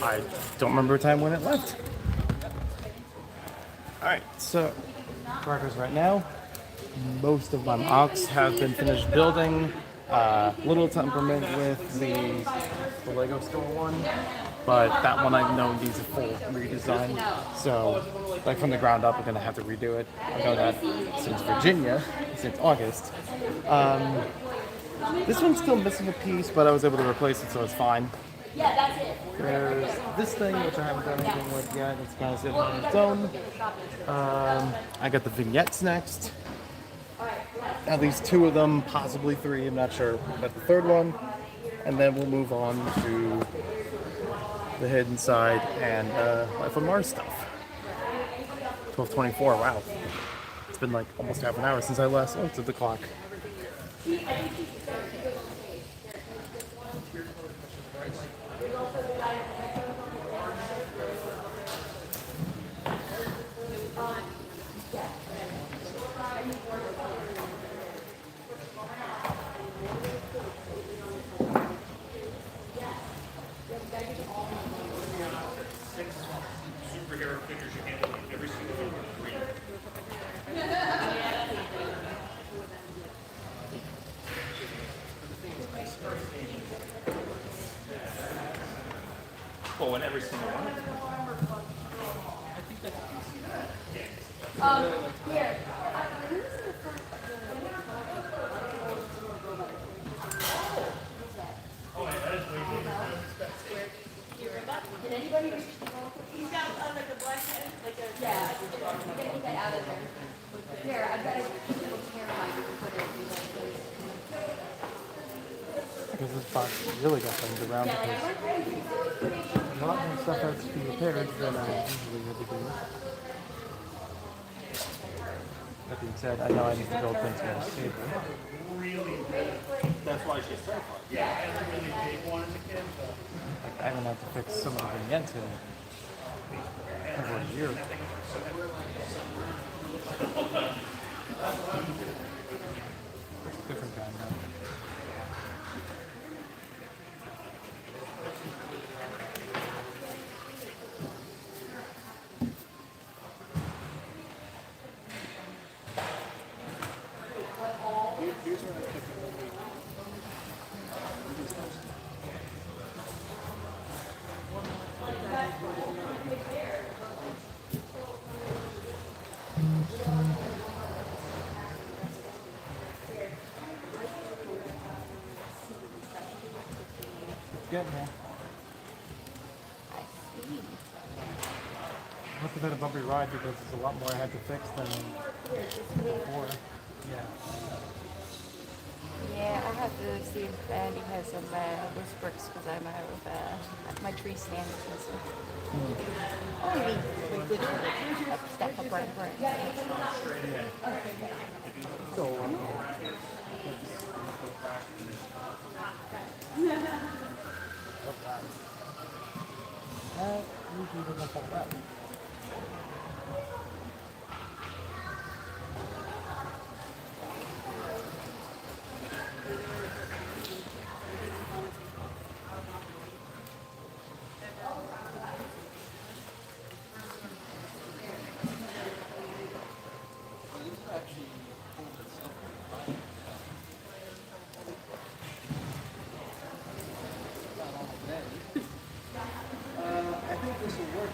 I don't remember a time when it left. Alright, so progress right now. Most of my mocks have been finished building. Little temperament with the Lego store one, but that one I know needs a full redesign. So, like from the ground up, I'm gonna have to redo it. I know that since Virginia, since August. This one's still missing a piece, but I was able to replace it, so it's fine. Yeah, that's it. There's this thing, which I haven't done anything with yet. It's kind of sitting on its own. I got the vignettes next. At least 2 of them, possibly 3, I'm not sure. But the 3rd one, and then we'll move on to the hidden side and Life on Mars stuff. 12:24, wow. It's been like almost half an hour since I last looked at the clock. Superhero figures you handle every single one. Oh, and every single one. Here. Did anybody reach the ball? He's got like a black head, like a. Yeah, I'm gonna get that out of there. Here, I've got a little camera mic you can put it in. Because this box really got things around because a lot more stuff has to be repaired than I usually had to do. That being said, I know I need to build things more stable. That's why she's certified. Like, I don't have to fix some of the vignettes in over a year. Different kind now. getting there. Must have been a bumpy ride because there's a lot more I had to fix than before. Yeah. Yeah, I have to see if Andy has some loose bricks because I'm out of my tree stand is missing. Only a stack of bright brick. So, usually doesn't fall that. I think this will work.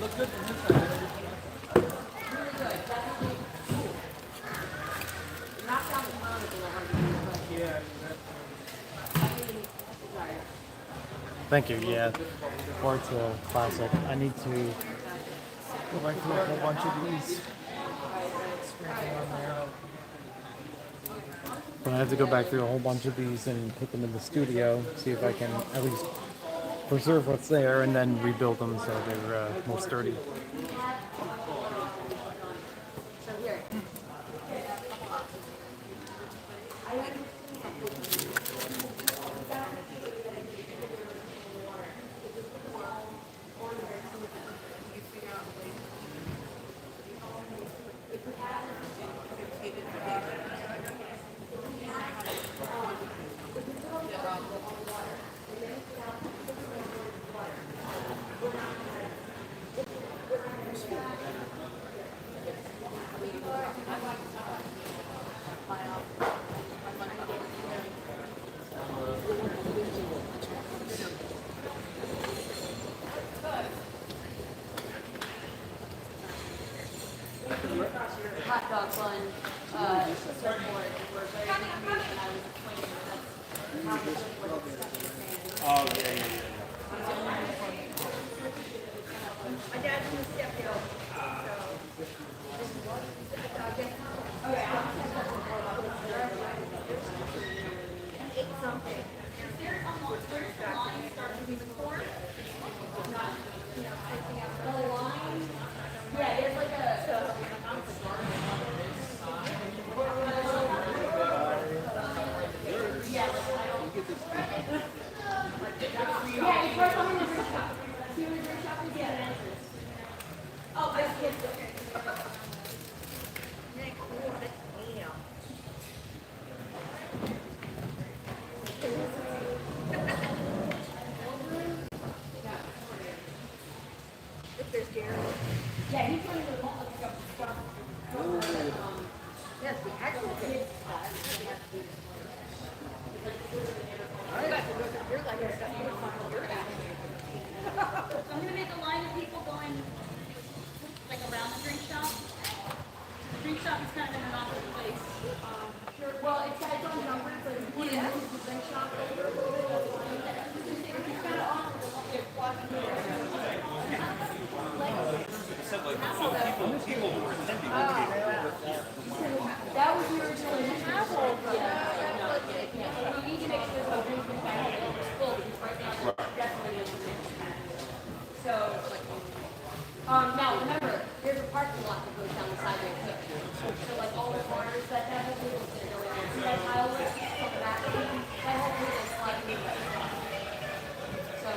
Look good from this side. Thank you, yeah. Or it's a classic. I need to go back through a whole bunch of these. But I have to go back through a whole bunch of these and put them in the studio, see if I can at least preserve what's there and then rebuild them so they're more sturdy. Hot dog bun, surfboard, were very confused when I was explaining that's how much of what it's stuff is saying. Oh, yeah, yeah, yeah. My dad's from Sheffield, so. Ate something. Yeah, there's like a. Yeah, it's right behind the drink shop. See where the drink shop is? Yeah, the entrance. Oh, that's kids. If there's Gary. Yeah, he's going to the mall. Yes, the actual kids. You're like a stuff. You're fine. You're out. I'm gonna make a line of people going like around the drink shop. The drink shop is kind of in an awkward place. Sure. Well, it's got its own numbers, so if you want to move the drink shop over a little bit, that's fine. It's kind of awkward. That was the original apple. Yeah. We need to make sure the drink is full because right now it's definitely in the So, now remember, there's a parking lot that goes down the sidewalk too. So like all the cars that have the wheels that go in there. See that tile work from the back? That whole wheel is sliding in right now. So,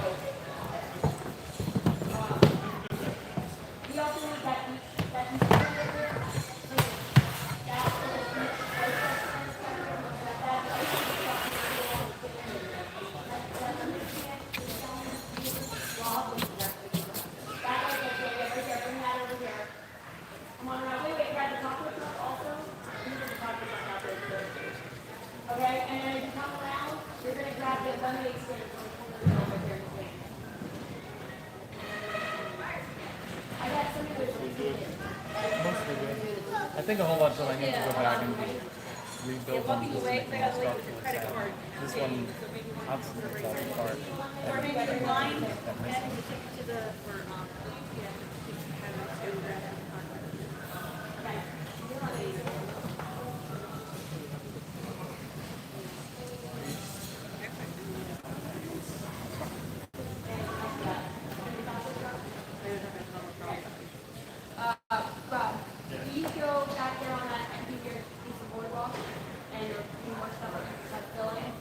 we also need that Okay, and then have the lemonade stand over there. I got somebody with Mostly good. I think a whole bunch of them I need to go back and rebuild them just to make them more structurally sound. This one constantly falls apart. Or maybe the line and to the, or, yeah, have it to that. Rob, do you go back there on that empty piece of boardwalk and do more stuff like filling?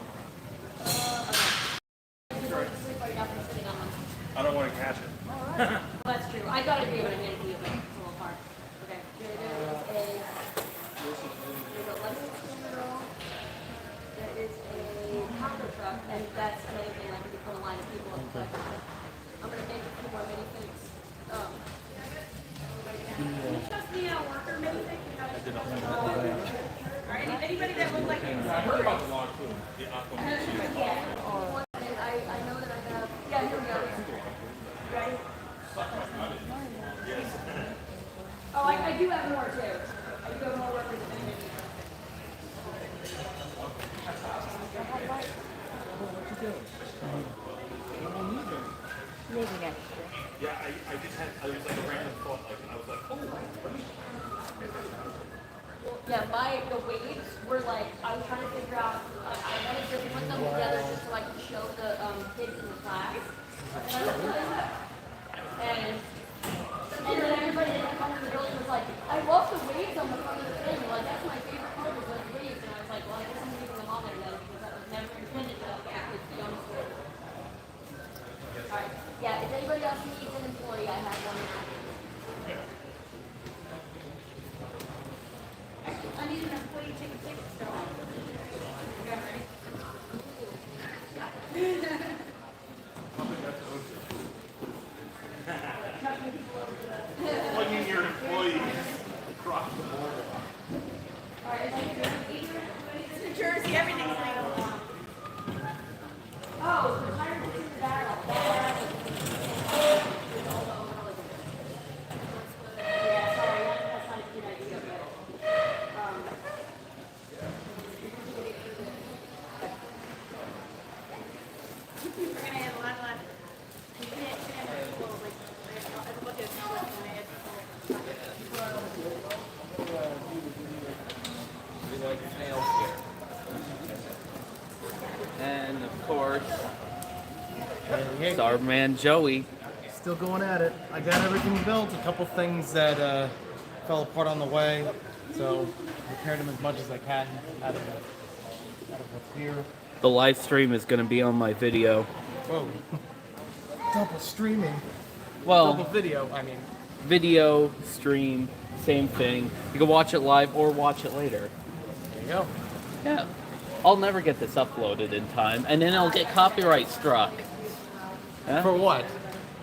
Just like sleep right up and sitting on them. I don't want to catch it. Well, that's true. I gotta agree with it to you, but it's a little hard. Okay. There is a lemonade stand roll. There is a taco truck, and that's another thing. Like if you put a line of people up there. I'm gonna make a few more mini things. Just me a worker, maybe they can have it. Alright, anybody that would like. I heard about the log too. The aqua. And I know that I have. Yeah, here we go. Ready? Oh, I do have more too. I do have more workers than anybody. Maybe next year. Yeah, I just had, I was like a random thought, like, I was like, oh, Yeah, the waves were like, I was trying to figure out, I wanted to put them together just so I could show the kids in the class. And then everybody that came to the building was like, I love the waves on the front of the thing. Like, that's my favorite part was those waves. And I was like, well, I guess I'm leaving them on there then because that was never intended to actually be on the floor. Alright, yeah, if anybody else needs an employee, I have one now. I need an employee taking tickets, so. Okay, ready? plugging your employees across the board. New Jersey, everything's legal. Oh, the tire is in the barrel. Yeah, sorry, that's not a good idea, but, We're gonna have a lot. We can't have people, like, I look at people and I We like snails here. And of course, it's our man Joey. Still going at it. I got everything built. A couple things that fell apart on the way, so repaired them as much as I can out of what's here. The live stream is going to be on my video. Whoa. Double streaming. Well, Double video, I mean. video, stream, same thing. You can watch it live or watch it later. There you go. Yeah. I'll never get this uploaded in time, and then I'll get copyright struck. Huh? For what?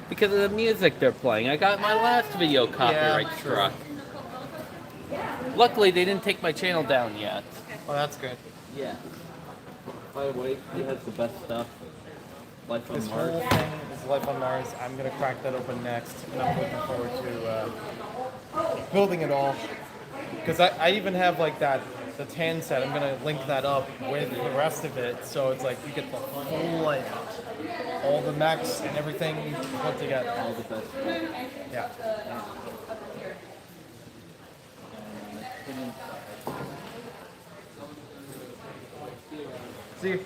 Because of the music they're playing. I got my last video copyright true. struck. Luckily, they didn't take my channel down yet. Oh, that's good. Yeah. By the way, he has the best stuff. Life on This Mars. whole thing is Life on Mars. I'm gonna crack that open next, and I'm looking forward to building it all. Because I even have like the tan set. I'm gonna link that up with the rest of it, so it's like you get the full layout, all the mechs and everything put together. All the best. Yeah. See you.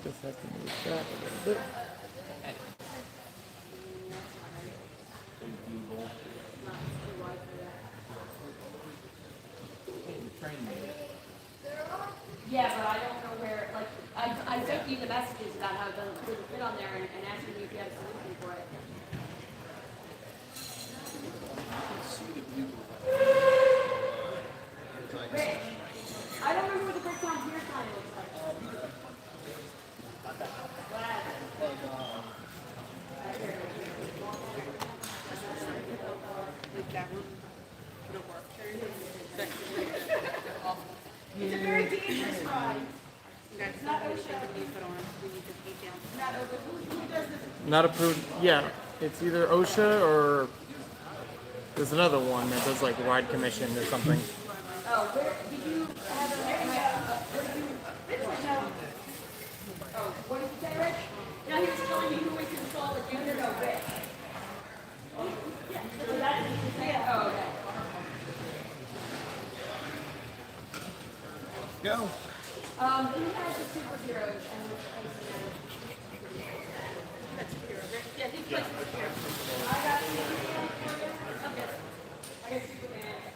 Just have to move that a little bit. Yeah, but I don't know where, like, I sent you the messages about how it doesn't fit on there and asking you if you had a solution for it. that would have worked. It's a very dangerous ride. It's not OSHA. We put on. We need to take down. Not OSHA. Who does this? Not approved. Yeah, it's either OSHA or there's another one that does like ride commission or something. Oh, where did you have where did you? Oh, what did you say, Rich? Now he was telling me who we can call the junior. No, Rich. So that's what you said. Oh, okay. Go. He has the superheroes and which Yeah, he plays with here. I got Superman for you. Okay. I got Superman.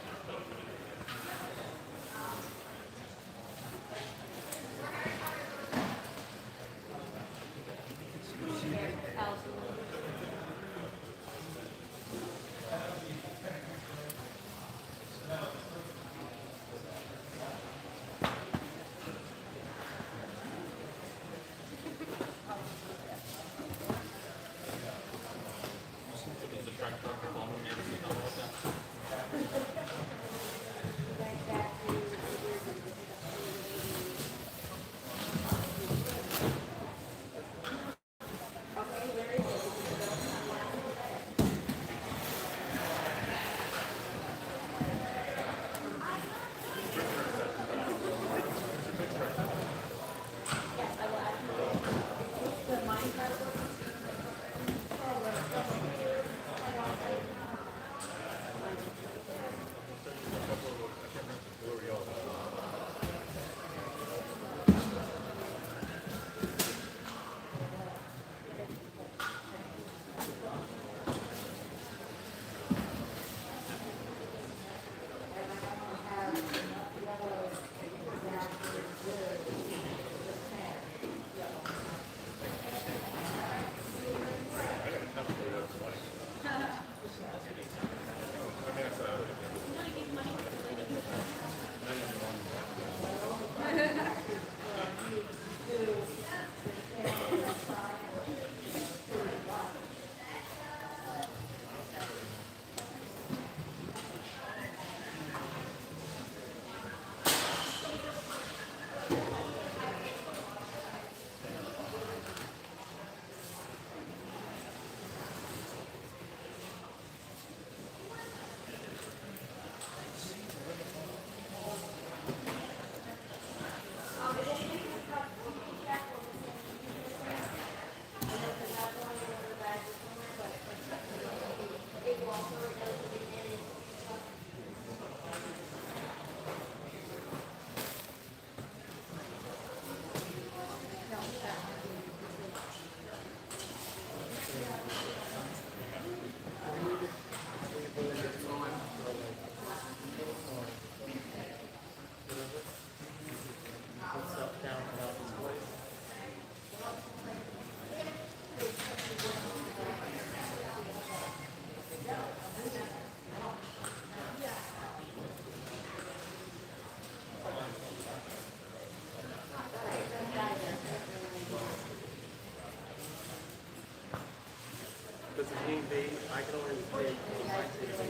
Does it mean I can only play my table?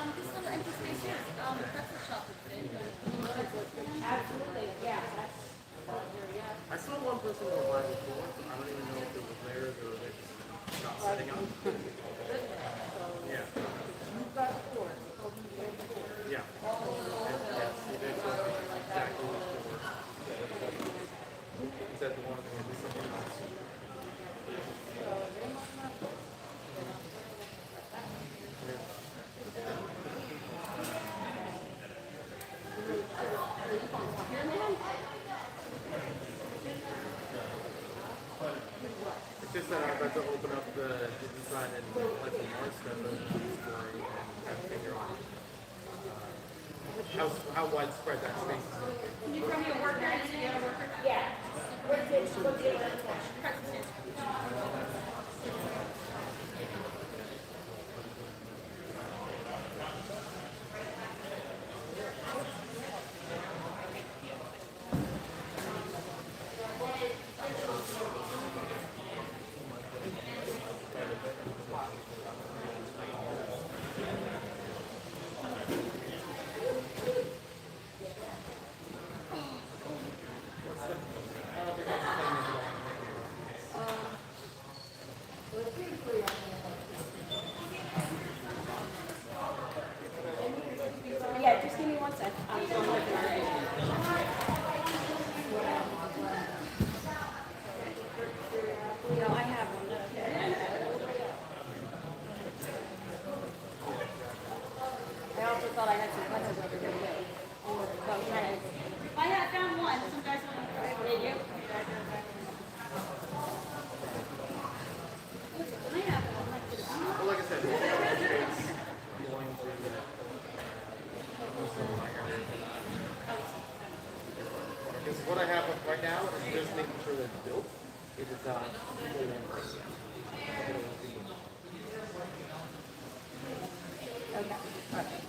This little empty space here, pretzel shop is big. Absolutely, yeah, that's, I saw one person go by before. I don't even know if it was theirs or they just not setting up. Yeah. you've got four. Yeah. Yeah. See, they told me exactly what it was. He said the one thing is something else. It's just that I'm about to open up the design and like the more stuff and kind of figure out how widespread that space is. Can you throw me a worker and the other worker? Yeah. What's it? Pretzel stand. Yeah, just give me 1 sec. I'm still working on it. No, I have one. I also thought I had some pencils over here too. So I'm trying to. I have found one. Some guys want to try it. Did you? I have one. Well, like I said, because what I have right now is just making sure that it's built. It is not. Okay. Perfect.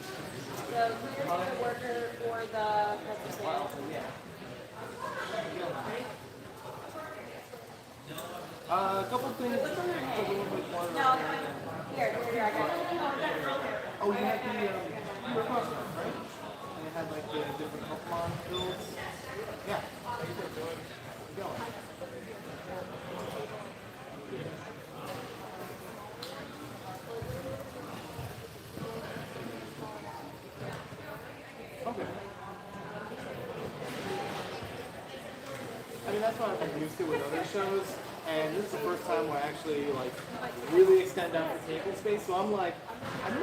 So here's the worker for the pretzel sale. A couple things. No, here, I got it. Oh, you had the you were across from us, right? And it had like the different Pokemon builds. Yeah. Keep going. Okay. I mean, that's what I've been used to with other shows, and this is the first time where I actually like really extend out the table space. So I'm like, I'm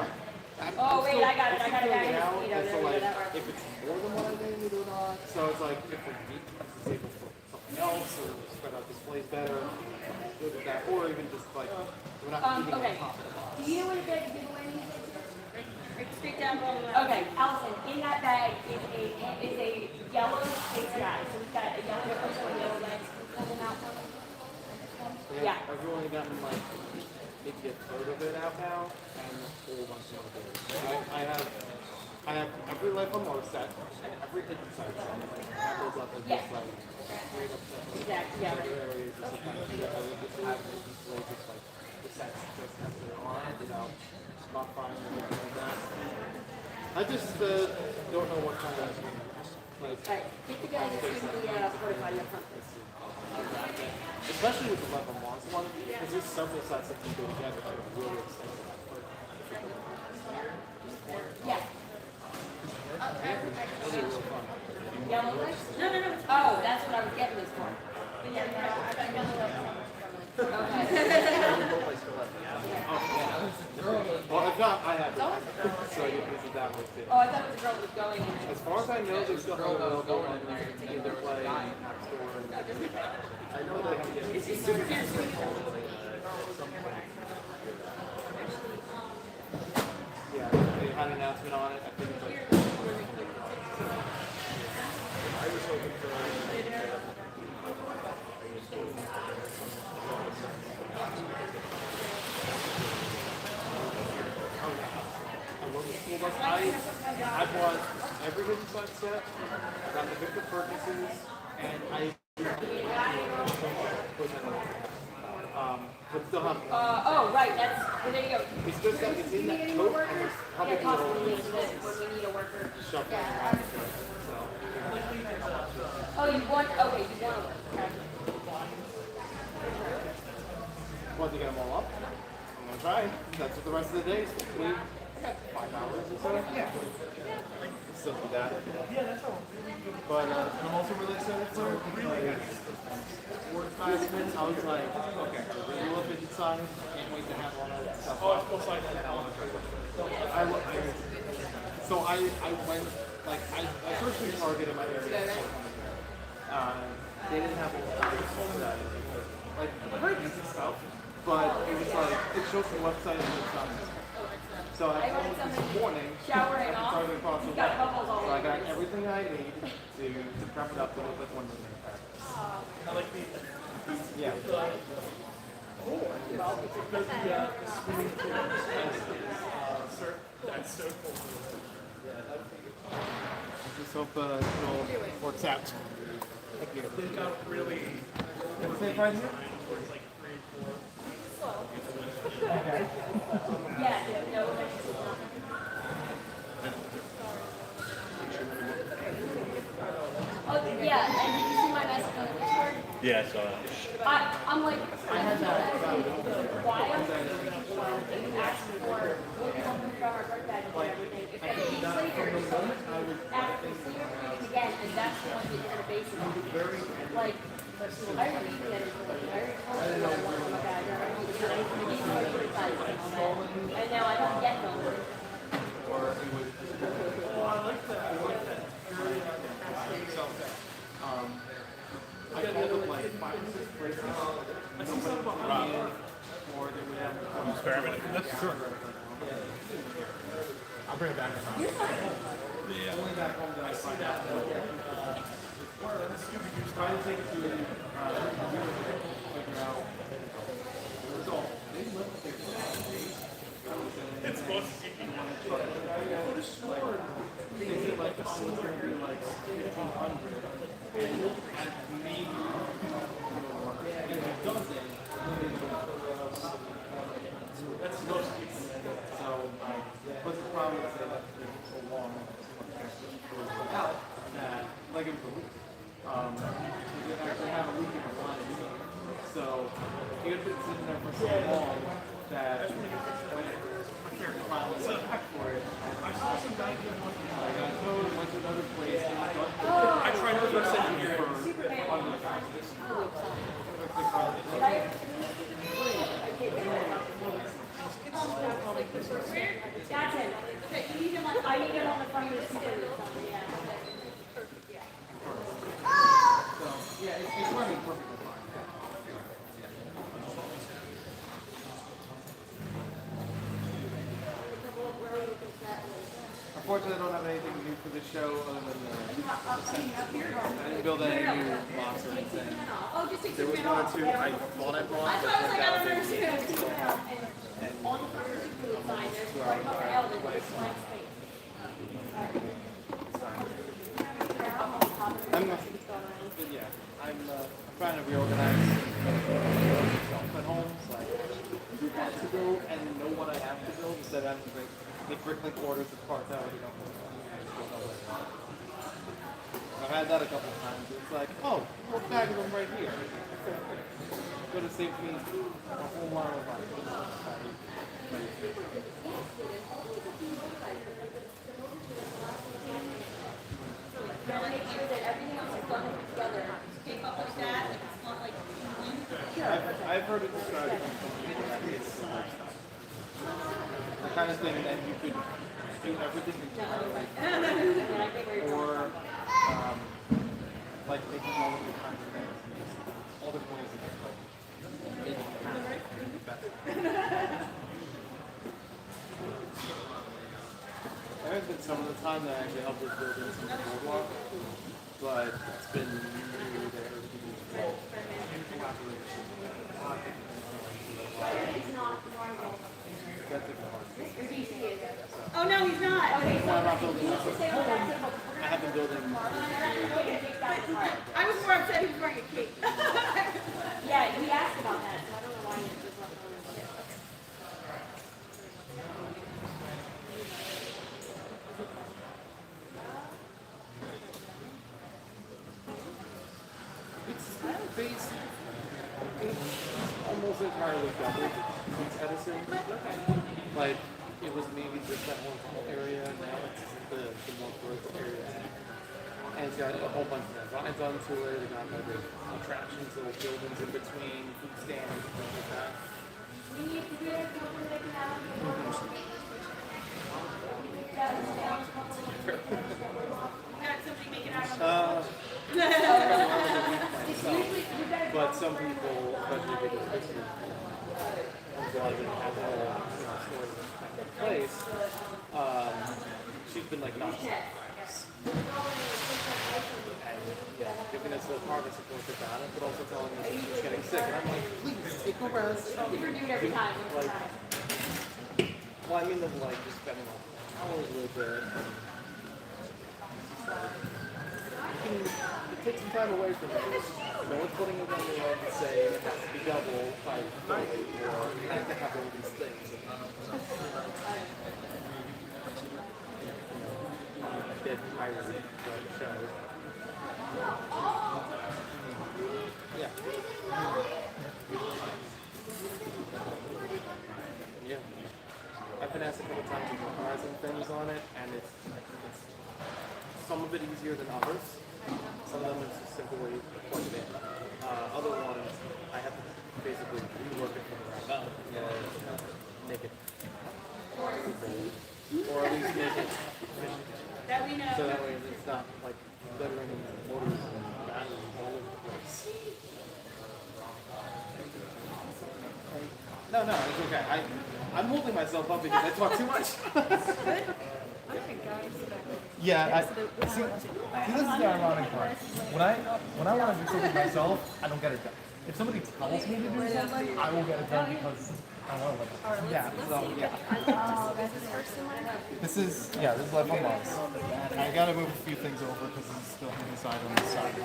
Oh, wait, still- I got it, I'm I got still it, figuring I out just, as to, there we go, like, that works. if it's more than what I need or not. So it's like if we need the table for something else or spread out displays better, good with that, or even just like we're not eating Okay. on top of the box. Do you know what a bag of giveaway means? Straight down below the Okay, Allison, in that bag is a yellow space bag. So we've got a yellow person with yellow legs. Can you pull them out for me? Yeah. I've only gotten like maybe a third of it out now, and a whole bunch of other things. I have every life on Mars set, and every hidden set. So like, that goes up as Yeah. just like straight up set. Exactly, yeah. Other areas, just like, I would just have it display just like the sets just as they're on, without not finding anything like that. I just don't know what kind of like. All right, get the guy that's in the fortified in the front, please. Especially with the level Mars one, because there's several sets that can go together that are really extensive. Yeah. Those are real fun. Yellow legs? No. Oh, that's what I was getting this for. Yeah, I got yellow legs. Okay. Well, if not, I have it. So you visit that way too. Oh, I thought it was a girl that was going in. As far as I know, they still have it available on either Play, App Store, and I know they have it. It's super Yeah, they had an announcement on it. I think it's like. I was hoping for. I love the school bus. I bought every hidden side set. I got the Victor Ferguson's, and I. But still have. Oh, right, that's, well, there you go. It's just that it's in that coat, and there's probably Yeah, possibly needs this when we need a worker. shuffling around. So. Oh, you want, okay, you want a worker. Okay. Want to get them all up? I'm gonna try. That's what the rest of the day is. I got 5 hours or so. Yeah. Still do that. Yeah, that's all. But I'm also really excited for really I was like, okay, the real fidget sign. Can't wait to have all that stuff. Oh, it's like so I went like I first went Target in my area. They didn't have all the like very easy stuff, but it was like it shows the website and the stuff. So I went this morning. Showering off. Started across the You've got web. bubbles all So I over got it. everything I need to prep it up to look like one of the I like the. Yeah. That's so cool. Just hope it all works out. Thank you. They've got really. Say right here? Yeah, no, oh, yeah, and did you see my message on the Discord? Yeah, I saw that. I'm like, why we asked for what we want from our birth bag and everything. If everything's flavors, after we see everything again, and that's the one that you're gonna base it on. Like, I already eat anything. I already told you what I want in my bag. I already eat it. I gave you my birth bag and all that. And now I don't get them. I called up like 5 or 6 places. Experiment with this? Sure. I'll bring it back. Yeah. Only back home that I find out. Try to take it to figure out the result. They live It's supposed to be. I would have sworn they did like a silver here, like 1,500. And maybe and it doesn't. That's most people. So, what's the problem is they left it so long out that, like it was a leak. You actually have a leak in the line. So, if it's sitting there for so long that when it finally went back for it, I saw some guy doing one thing. I got towed, went to another place, and I tried to reverse engineer for under this. That's it. Okay, you need him on. I need it on the front of the speaker. Yeah. So, yeah, it's running perfectly fine. Unfortunately, I don't have anything new for this show other than I didn't build any new box or anything. Oh, just take There was your one man or off. two I thought I bought, That's but why I was turned like, I out don't they understand. On the front of the speaker sign, there's right above L, there's a blank space. I'm trying to reorganize myself at home, so I have to go and know what I have to build instead of having to get BrickLink orders of parts I already don't know. I've had that a couple of times. It's like, oh, we'll bag of them right here. Could have saved me a whole lot of money. You gotta make sure that everything else is done together. Tape up like that, like it's not like. I've heard it described as the kind of thing that you could do everything entirely, or like making all of your kinds of things, all the ways that you like making it better. There has been some of the time that I actually helped with building some boardwalk, but it's been really there to be collaboration. It's not normal. That's a hard thing. Your DC is. Oh no, he's not. Okay, so I'm not building you need to stay on that table. I have been building. I was more upset he was wearing a cape. Yeah, he asked about that, so I don't know why he just left on his list. It's based. It's almost entirely doubled since Edison. Like it was maybe just that one small area. Now it's the more growth area. And it's got a whole bunch of designs onto it. They got like attractions, little buildings in between, food stands, things like that. We need to do it so they can have Got somebody making out of But some people, especially because this is a lot of them have a whole story in place, she's been like not and giving us a little progress support about it, but also telling us she's getting sick. And I'm like, please take a rest. We're doing it every time. Like, well, I mean, like just spending hours with it. It takes some time away from it. No one's putting it on the road and saying it has to be double by 30 or I have to have all these things. Dead pirate show. Yeah. Yeah. been asked a couple times to memorize some things on it, and it's some of it easier than others. Some of them is just simply plug it in. Other ones, I have to basically rework it from the ground up, make it controlled, or at least make it efficient. That we know. So that way it's not like glittering and motors and batteries all over the place. No, it's okay. I'm holding myself up because I talk too much. Yeah, see, this is the ironic part. When I want to do something myself, I don't get it done. If somebody tells me to do something, I will get it done because I know what. Yeah, so yeah. This is Life on Mars. I gotta move a few things over because it's still inside on this side.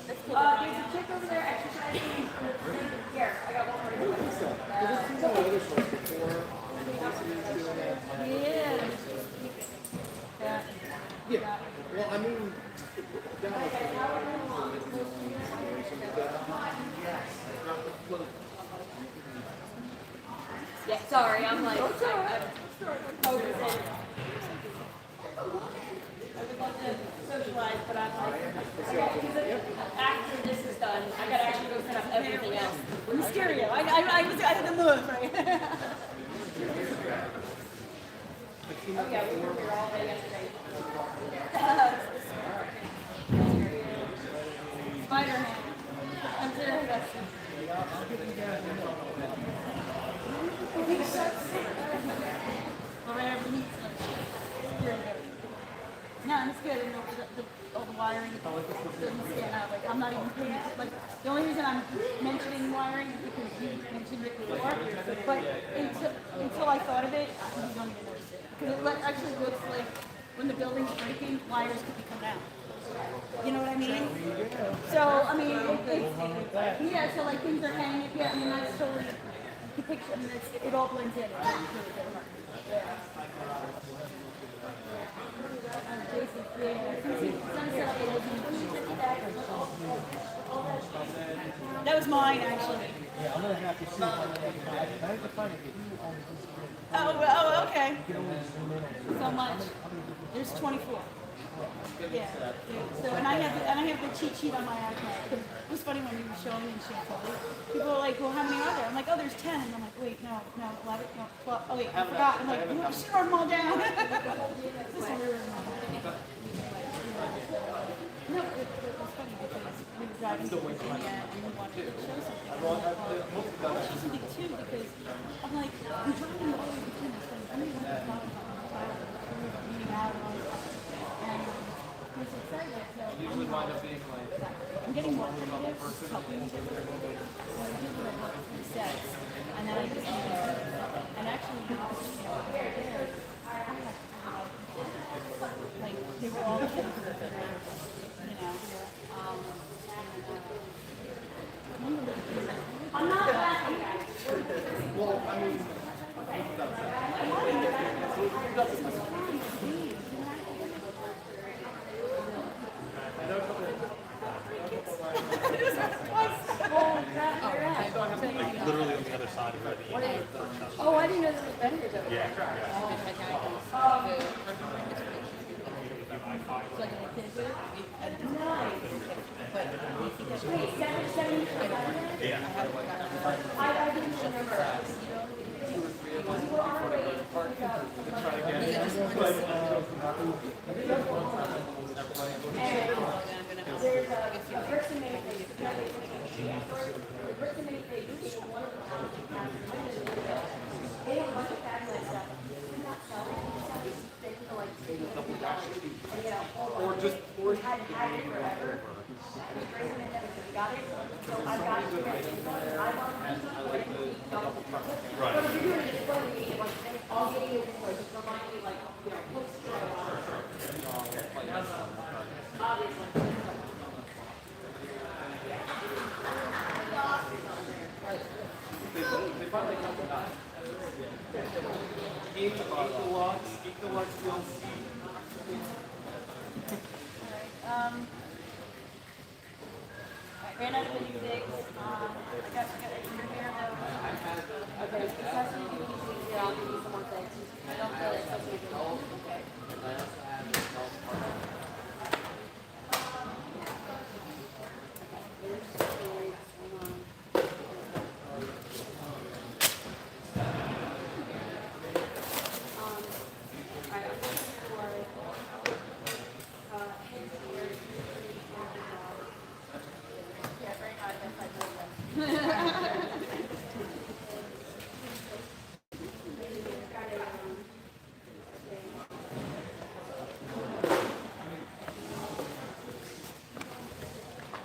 There's a chick over there exercising. Here, I got one more. Yeah. Well, I mean, Yeah, sorry, I'm like, I'm focusing. I would love to socialize, but I'm like, okay, because after this is done, I gotta actually go set up everything else. Mysterio, I had to move, right? Oh yeah, we were here all day yesterday. Spider-Man. I'm serious. No, it's good. And all the wiring doesn't stand out. Like, I'm not even paying it. Like, the only reason I'm mentioning wiring is because you mentioned it before. But until I thought of it, you don't even notice it. Because it actually looks like when the building's breaking, wires could be coming out. You know what I mean? So, I mean, yeah, so like things are hanging. Yeah, I mean, that's totally the picture. I mean, it all blends in. It's really good. That was mine, actually. yeah, I'm gonna have to see. I have to find it. Oh, okay. So much. There's 24. Yeah. So and I have the cheat sheet on my iPad. It was funny when you were showing me and shit. People were like, "Well, how many are there?" I'm like, "Oh, there's 10." And I'm like, "Wait, no, 11, no, 12. Oh wait, I forgot." I'm like, "You just wrote them all down." This is weird. No, it was funny because we were driving to Virginia and we wanted to show something. I wanted to show something too because I'm like, I'm driving all the way to Virginia, so I'm really want to talk about meeting out and all this stuff. And I was excited, so Usually wind up being like. I'm getting more creative, helping me get rid of it. Sets, and then I just and actually, there, I have like they were all kids, you know. I'm not laughing. Well, I mean. Like literally on the other side of where the Oh, I didn't know there was vendors over there. yeah. I ran out of the new digs. I got extra here though. Okay, this has to be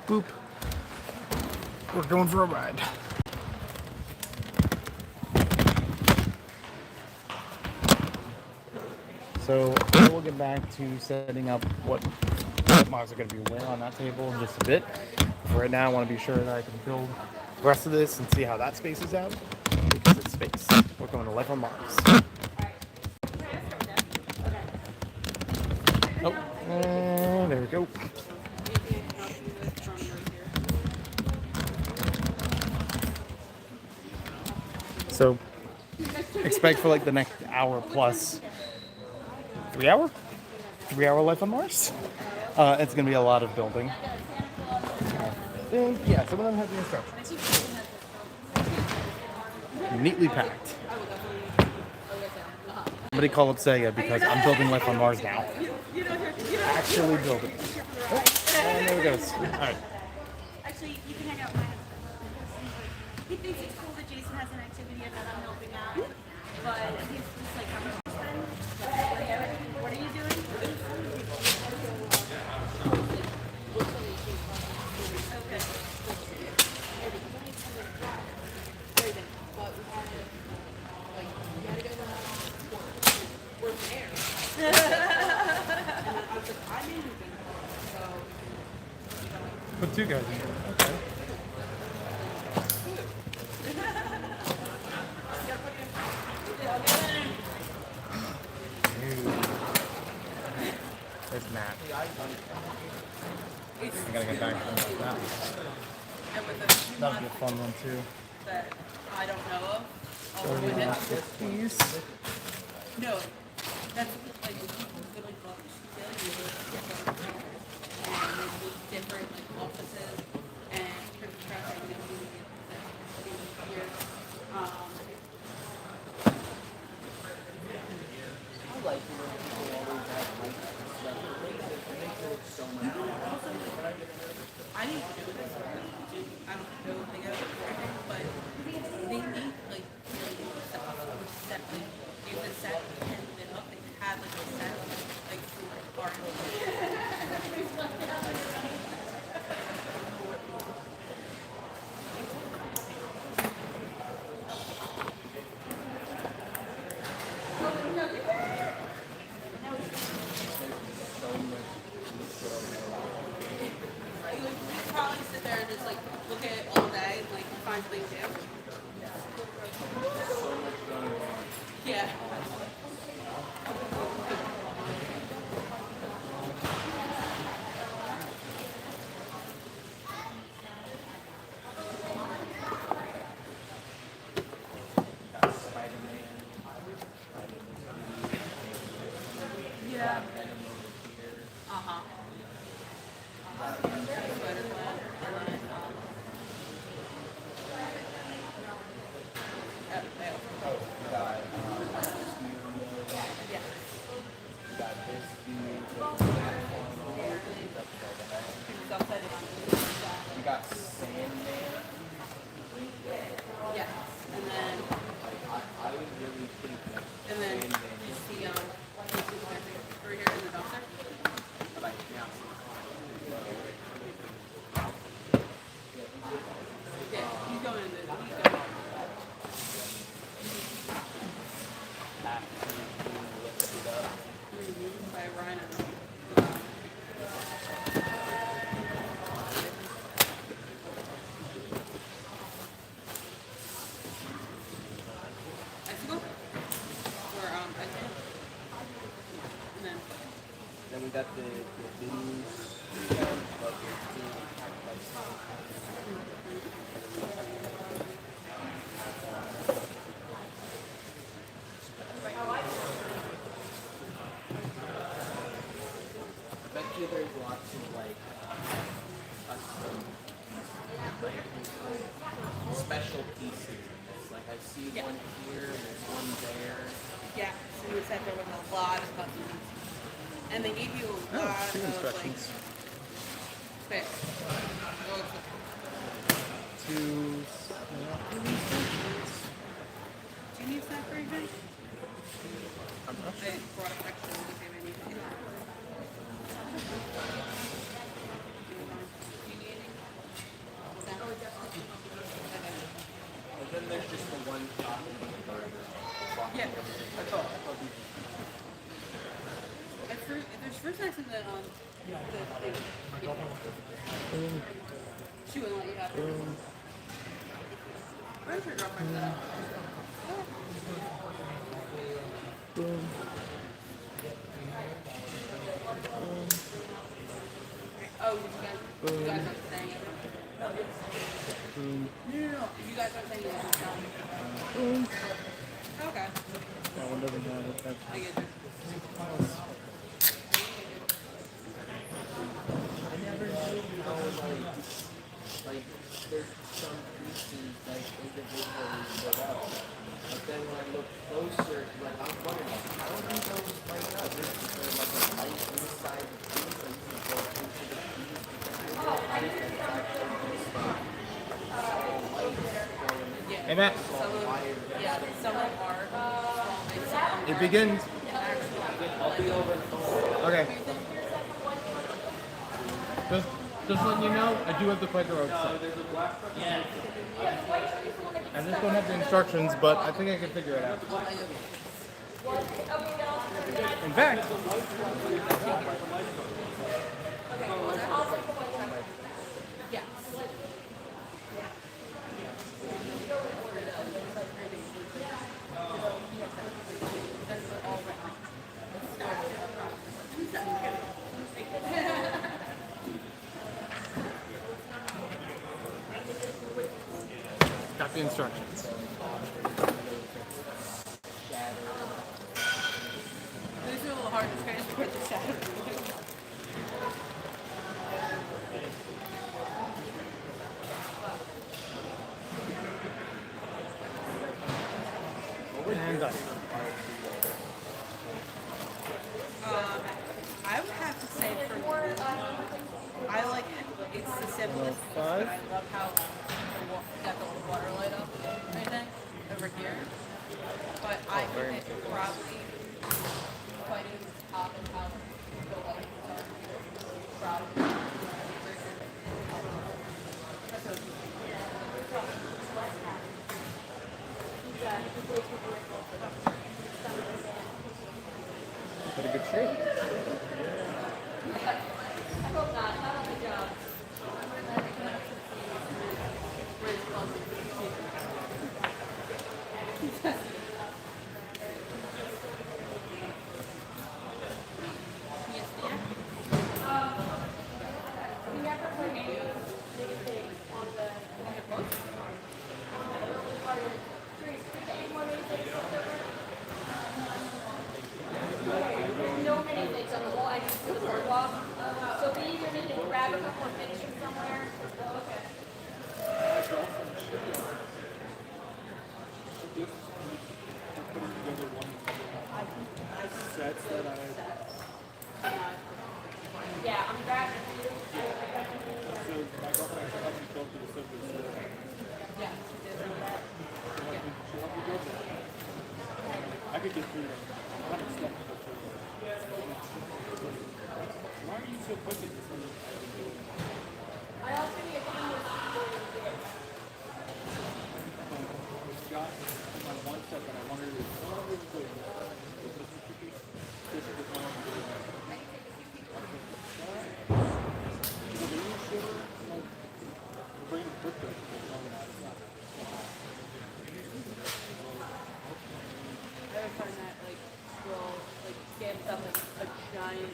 Boop. We're going for a ride. So we'll get back to setting up what marks are going to be where on that table in just a bit. For right now, I want to be sure that I can build the rest of this and see how that spaces out. Because it's space. We're going to Life on Mars. Oh, there we go. So expect for like the next hour plus 3 hour life on Mars. It's gonna be a lot of building. And yeah, some of them have the instructions. Neatly packed. Somebody call up Sega because I'm building life on Mars now. Actually building. Oh, and there it goes. Alright. Actually, you can hang out with my husband. He thinks it's cool that Jason has an activity and that I'm helping out. But he's just like, how much you spend? What are you doing? Okay. Put two guys in here. Okay. There's Matt. I gotta get back to him about that. And with a few That'll be a months fun one too. that I don't know of, I'll So go we ahead. got 50s. No, that's like little books. And different like offices and different traffic and here. I need to do this. I don't know if they have everything, but they need like set like if the set and then up they had like a set like for art. Like, we probably sit there and just like look at it all day and like find something new. Yeah. Yeah. Uh-huh. Spider-Man, and then, We got Sandman. yes, and then, I would really think that and then you see, over here in the dumpster. like now. Yeah, you go in the, you go. By Rhino. Mexico? Or, Iceland? And then, Then we got the booze. I bet you there's lots of like custom like special pieces in this. Like I see one here and there's one there. yeah, so you said there was a lot of customs. And they gave you a lot two of, instructions. like, specs. Two. Do you need that for anything? I brought a section to see if I need anything. Do you need anything? then there's just the one talking to the burger. Yeah, I thought we. At first, there's first accent that the thing. She wouldn't let you have it. Where's your girlfriend at? Oh, you guys aren't saying it. No. You guys aren't saying it. Okay. That one doesn't have it. I get it. I never knew how like there's some pieces like individually put out. But then when I look closer, like I'm wondering like how do those light up? Is there like a light inside the piece that you can go into the piece? Because I realize that it's actually just like Hey Matt, Some of are strong. it begins. I'll be over. Okay. Just letting you know, I do have to play the road set. I just don't have the instructions, but I think I can figure it out. In fact, Yeah. got the instructions. These are a little hard to transport the shadow. And done. I would have to say for me, I like it's the simplest. Five. I love how you got the water light up and everything over here. But I think it probably fighting top and how the light probably. Pretty good shape. No many things on the wall. I just put the boardwalk. So we either need to grab a couple of pictures somewhere. Okay. Yeah, I'm grabbing you. Yeah. I could get through them. I haven't slept for Why are you so quick at this? I also need a camera. Got my one step that I wanted to do. This is the one I'm doing. Bring the book to I would find that like will like stand up a giant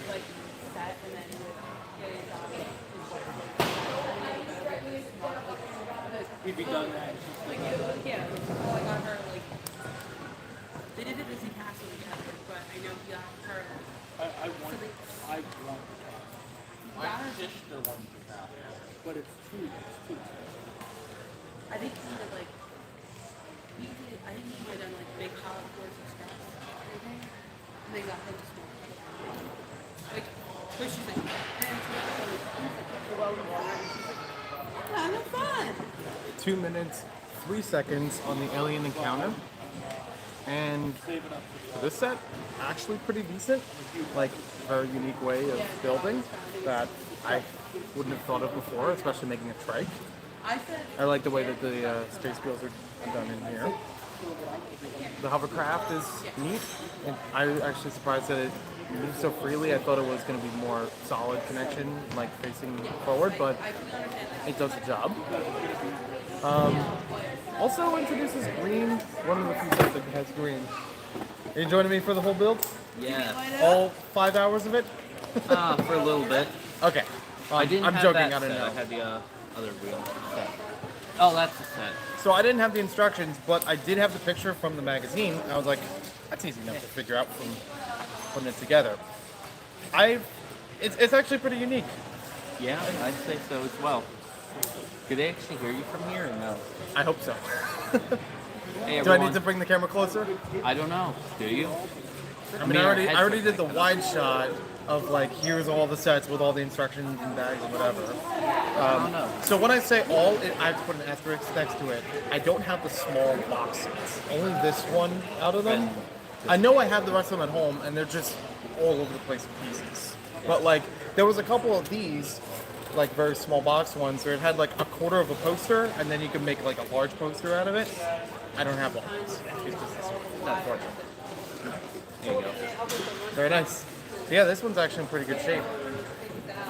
like set and then you would get it on We'd be done that. like yeah, well, I got her like they did the Disney Castle together, but I know he got her I want the cat. got her Sister wants to have. But it's too expensive. I think he did like I think he might have done like big hollow boards and stuff. And they got him small. Like but she's like kind of fun. 2 minutes, 3 seconds on the alien encounter. And for this set, actually pretty decent. Like, very unique way of building that I wouldn't have thought of before, especially making a trike. I like the way that the space wheels are done in here. The hovercraft is neat. And I was actually surprised that it moves so freely. I thought it was going to be more solid connection, like facing forward, but it does the job. Also introduces green. One of the few sets that has green. Are you joining me for the whole build? Yeah. All 5 hours of it? For a little bit. Okay. I didn't I'm have joking. that I don't set. know. I had the other wheel set. Oh, that's the set. So I didn't have the instructions, but I did have the picture from the magazine. I was like, that's easy enough to figure out from putting it together. It's actually pretty unique. Yeah, I'd say so as well. Could they actually hear you from here or no? I hope so. Hey, Do I everyone. need to bring the camera closer? I don't know. Do you? I mean, I already did the wide shot of like, here's all the sets with all the instructions and bags and whatever. I don't know. So when I say all, I have to put an asterisk next to it. I don't have the small box sets. Only this one out of them. I know I have the rest of them at home, and they're just all over the place in pieces. But like, there was a couple of these, like very small box ones, where it had like a quarter of a poster, and then you could make like a large poster out of it. I don't have one. It's just this one. Unfortunately. There you go. Very nice. Yeah, this one's actually in pretty good shape.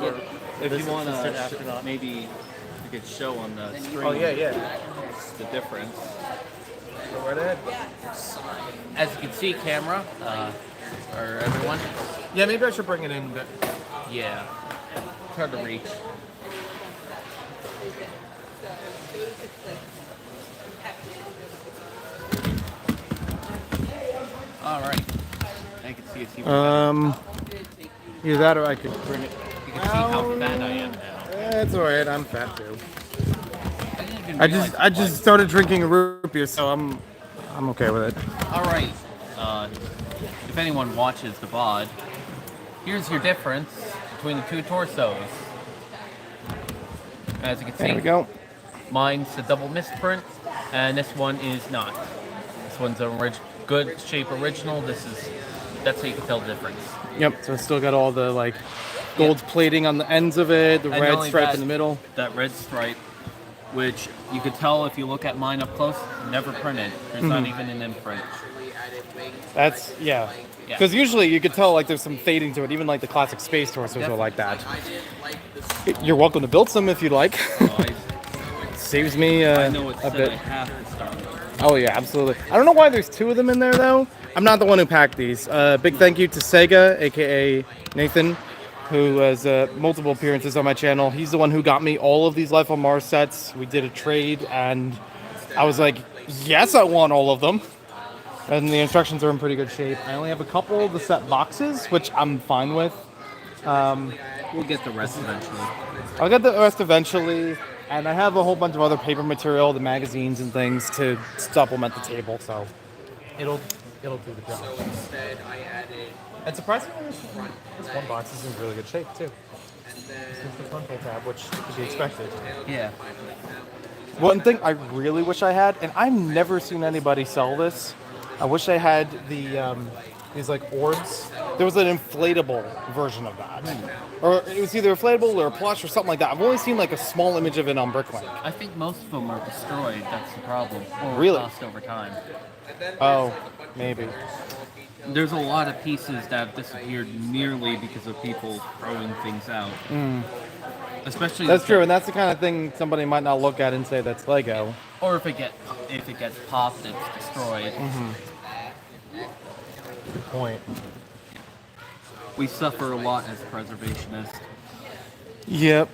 Yeah. If This you is want just an to, astronaut. maybe you could show on the screen. Oh yeah. The difference. Go right ahead. As you can see, camera, or everyone. Yeah, maybe I should bring it in, but Yeah. It's hard to reach. All right. I can see either that or I could bring it. you can see how fat I am now. It's alright, I'm fat too. I didn't even I realize just started drinking a root beer, so I'm okay with it. All right. If anyone watches the VOD, here's your difference between the two torsos. As you can see, There we go. mine's a double misprint, and this one is not. This one's a good shape original. That's how you can tell the difference. Yep, so it's still got all the like gold plating on the ends of it, the And red not only stripe that, in the middle. That red stripe, which you could tell if you look at mine up close, never printed. There's not even an imprint. That's yeah. Yeah. Because usually you could tell like there's some fading to it, even like the classic space torsos are like that. You're welcome to build some if you'd like. Saves me I know a it's said bit. I have to start with. Oh yeah, absolutely. I don't know why there's two of them in there though. I'm not the one who packed these. Big thank you to Sega, aka Nathan, who has multiple appearances on my channel. He's the one who got me all of these Life on Mars sets. We did a trade, and I was like, yes, I want all of them. And the instructions are in pretty good shape. I only have a couple of the set boxes, which I'm fine with. We'll get the rest eventually. I'll get the rest eventually, and I have a whole bunch of other paper material, the magazines and things to supplement the table, so it'll do the job. So instead, I added, And surprisingly, this one box is in really good shape too. and then This is the front pull tab, which could be expected. Yeah. One thing I really wish I had, and I've never seen anybody sell this. I wish I had these like orbs. There was an inflatable version of that, or it was either inflatable or a plush or something like that. I've only seen like a small image of it on BrickLink. I think most of them are destroyed. That's the problem. Or Really? lost over time. Oh, maybe. There's a lot of pieces that have disappeared merely because of people throwing things out. Especially That's true, and that's the kind of thing somebody might not look at and say that's Lego. Or if it gets popped, it's destroyed. Good point. We suffer a lot as preservationists. Yep.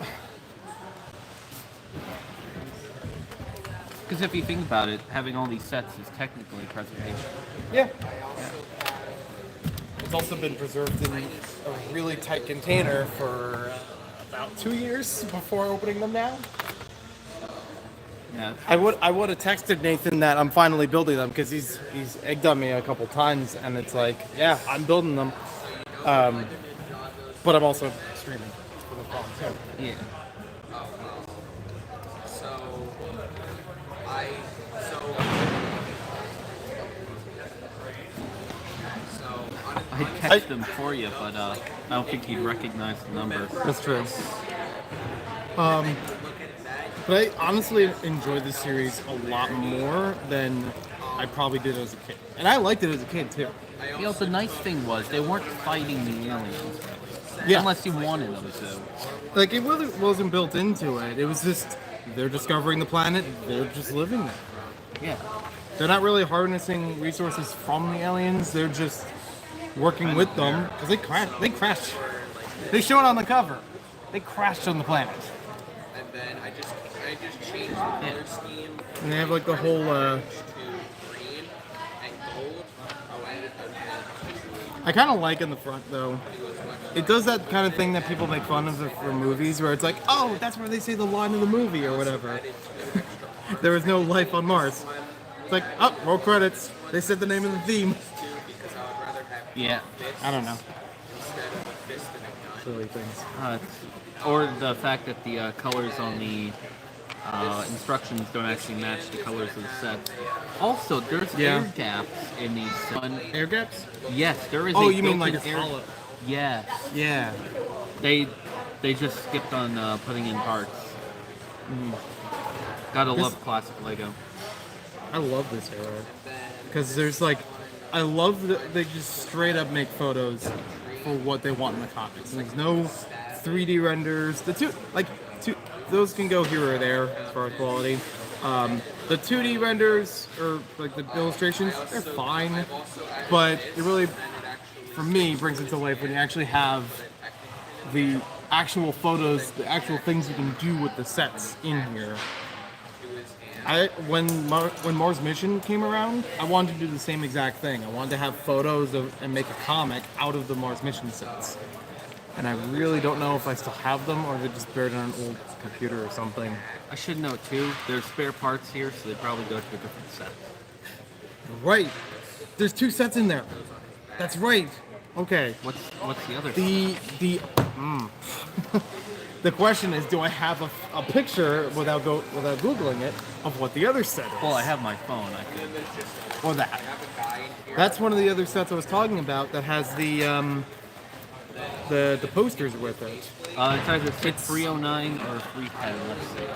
Because if you think about it, having all these sets is technically preservation. Yeah. It's also been preserved in a really tight container for about 2 years before opening them now. Yeah. I would have texted Nathan that I'm finally building them because he's egged on me a couple times, and it's like, yeah, I'm building them, but I'm also streaming for the phone too. Yeah. I'd catch them for you, but I don't think you'd recognize the number. That's true. But I honestly enjoyed this series a lot more than I probably did as a kid. And I liked it as a kid too. You know, the nice thing was they weren't fighting the aliens, Yeah. unless you wanted them to. Like, it really wasn't built into it. It was just, they're discovering the planet, they're just living there. Yeah. They're not really harnessing resources from the aliens, they're just working with them. Because they crashed. They show it on the cover. They crashed on the planet. And then I just changed the color scheme And they have like the whole, to green and gold. Oh, and I kind of like in the front though. It does that kind of thing that people make fun of for movies, where it's like, oh, that's where they say the line of the movie or whatever. There was no life on Mars. It's like, oh, roll credits. They said the name of the theme. because I would rather have Yeah. I don't know. instead of a fist and a gun. Silly things. Or the fact that the colors on the instructions don't actually match the colors of the set. Also, there's Yeah. air gaps in these. Air gaps? Yes, there is. Oh, a you mean like built-in it's hollow? Yes. Yeah. They just skipped on putting in parts. Gotta This- love classic Lego. I love this era. Because there's like, I love that they just straight up make photos for what they want in the comics. There's no 3D renders. Those can go here or there as far as quality. The 2D renders or like the illustrations, they're fine. But it really, for me, brings it to life when you actually have the actual photos, the actual things you can do with the sets in here. When Mars Mission came around, I wanted to do the same exact thing. I wanted to have photos and make a comic out of the Mars Mission sets. And I really don't know if I still have them or they're just buried on an old computer or something. I should note too, there's spare parts here, so they probably go to a different set. Right. There's 2 sets in there. That's right. Okay. What's the other? The question is, do I have a picture without googling it of what the other set is? Well, I have my phone. I can. Or that. That's one of the other sets I was talking about that has the posters with it. It's either 309 or 310. Let's see.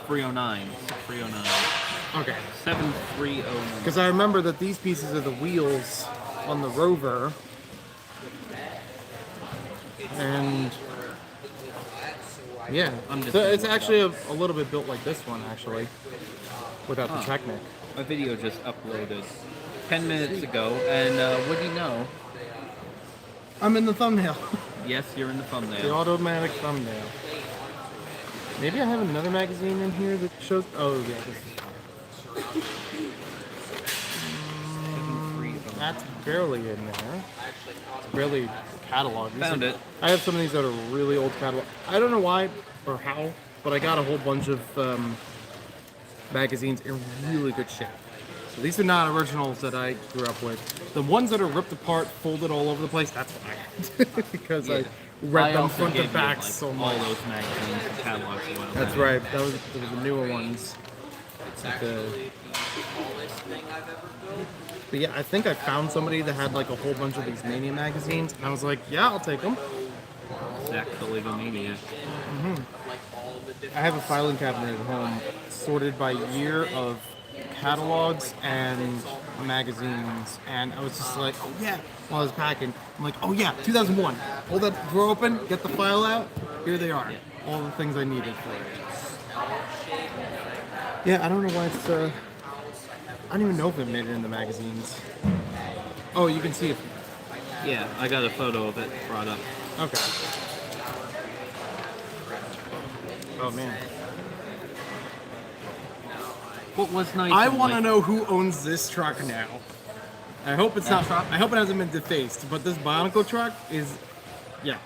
309. 309. Okay. 7309. Because I remember that these pieces are the wheels on the rover. And yeah, so it's actually a little bit built like this one actually, without the Technic. A video just uploaded 10 minutes ago, and what do you know? I'm in the thumbnail. Yes, you're in the The thumbnail. automatic thumbnail. Maybe I have another magazine in here that shows. Oh yeah, this is. That's barely in there. It's barely catalog. Found it. I have some of these that are really old catalog. I don't know why or how, but I got a whole bunch of magazines in really good shape. So these are not originals that I grew up with. The ones that are ripped apart, folded all over the place, that's what I had. Because I read them also front to gave you, back like, so all much. those magazines and catalogs. a while That's back. right. Those were the newer ones. Like but yeah, I think I found somebody that had like a whole bunch of these Mania magazines, and I was like, yeah, I'll take them. Zach the Lego Maniac. I have a filing cabinet at home sorted by year of catalogs and magazines, and I was just like, oh yeah, while I was packing, I'm like, oh yeah, 2001. Pull that drawer open, get the file out, here they are. All the things I needed for it. Yeah, I don't know why it's, I don't even know if it made it in the magazines. Oh, you can see it. Yeah, I got a photo of it brought up. Okay. Oh man. What was nice? I and, want to like, know who owns this truck now. I hope it's That not. truck? I hope it hasn't been defaced. But this Bionicle truck is, yeah.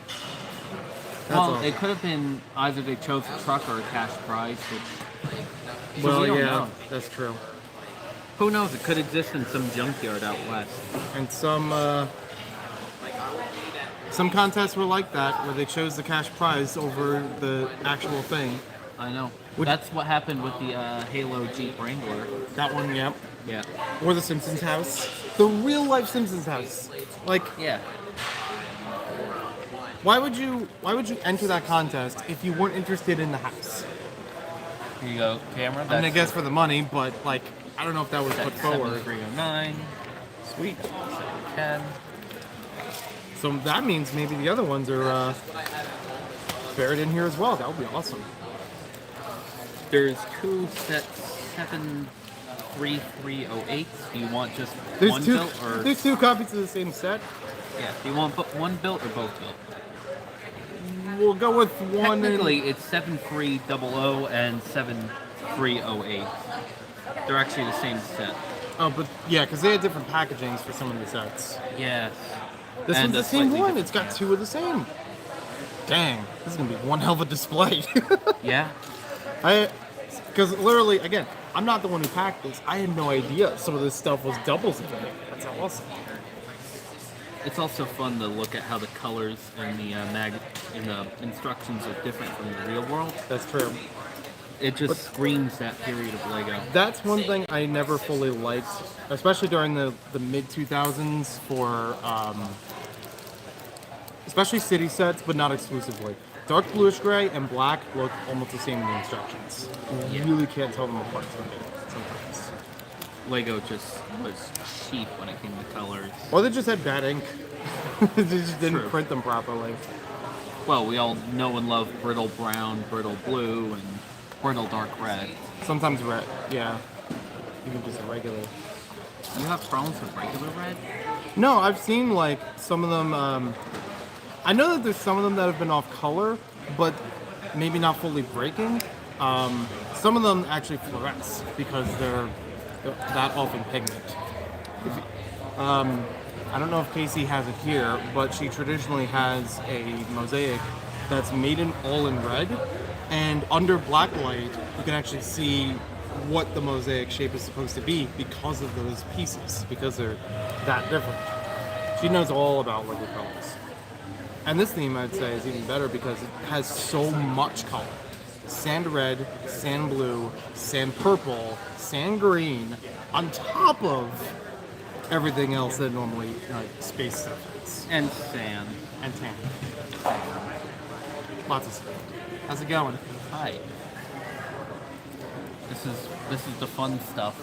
That's Well, awesome. it could have been either they chose a truck or a cash prize, which. Well, we don't yeah, know. that's true. Who knows? It could exist in some junkyard out west. And some contests were like that, where they chose the cash prize over the actual thing. I know. Would- That's what happened with the Halo Jeep Wrangler. That one, yep. Yeah. Or the Simpsons house. The real life Simpsons house. Like, Yeah. Why would you enter that contest if you weren't interested in the house? Here you go, camera. I mean, I guess for the money, but like, I don't know if that was put forward. 7309. Sweet. 710. So that means maybe the other ones are buried in here as well. That would be awesome. There's two sets 73308. Do you want just There's one two. built or There's two copies of the same set. yeah? Do you want one built or both built? We'll go with one. Technically, it's 7300 and 7308. They're actually the same set. Oh, but yeah, because they had different packagings for some of the sets. Yes. This And one's the a same slightly one. It's got two of the same. Dang, this is gonna be one hell of a display. Yeah. Because literally, again, I'm not the one who packed this. I had no idea some of this stuff was doubles in it. That's awesome. It's also fun to look at how the colors and the instructions are different from the real world. That's true. It just screams that period of Lego. That's one thing I never fully liked, especially during the mid 2000s for especially city sets, but not exclusively. Dark bluish gray and black look almost the same in the instructions. You really can't tell them apart sometimes. Lego just was cheap when it came to colors. Or they just had bad ink. They just didn't True. print them properly. Well, we all know and love brittle brown, brittle blue, and brittle dark red. Sometimes red, yeah. Even just regular. You have problems with regular red? No, I've seen like some of them. I know that there's some of them that have been off color, but maybe not fully breaking. Some of them actually fluoresce because they're that off in pigment. I don't know if Casey has it here, but she traditionally has a mosaic that's made in all in red, and under black light you can actually see what the mosaic shape is supposed to be because of those pieces, because they're that different. She knows all about Lego colors. And this theme, I'd say, is even better because it has so much color. Sand red, sand blue, sand purple, sand green, on top of everything else that normally space stuff is. And sand. And tan. Lots of stuff. How's it going? Hi. This is the fun stuff.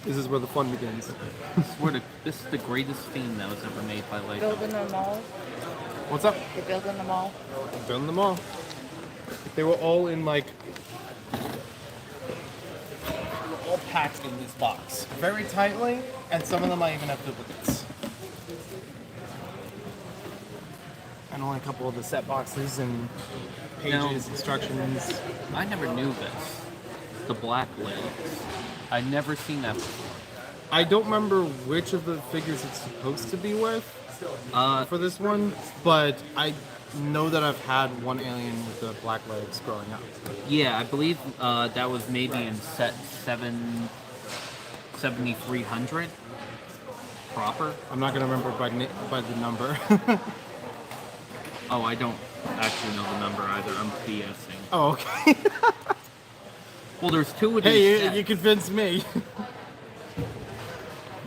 This is where the fun begins. This is the greatest theme that was ever made by Lego. Building them all. What's up? They're building them all. Building them all. They were all in like... all packed in this box. Very tightly, and some of them I even have duplicates. And only a couple of the set boxes and pages, instructions. I never knew this. The black legs. I'd never seen that before. I don't remember which of the figures it's supposed to be with for this one, but I know that I've had one alien with the black legs growing up. Yeah, I believe that was maybe in set 7300 proper. I'm not going to remember by the number. Oh, I don't actually know the number either. I'm BSing. Oh, okay. Well, there's two of these Hey, sets. you convinced me.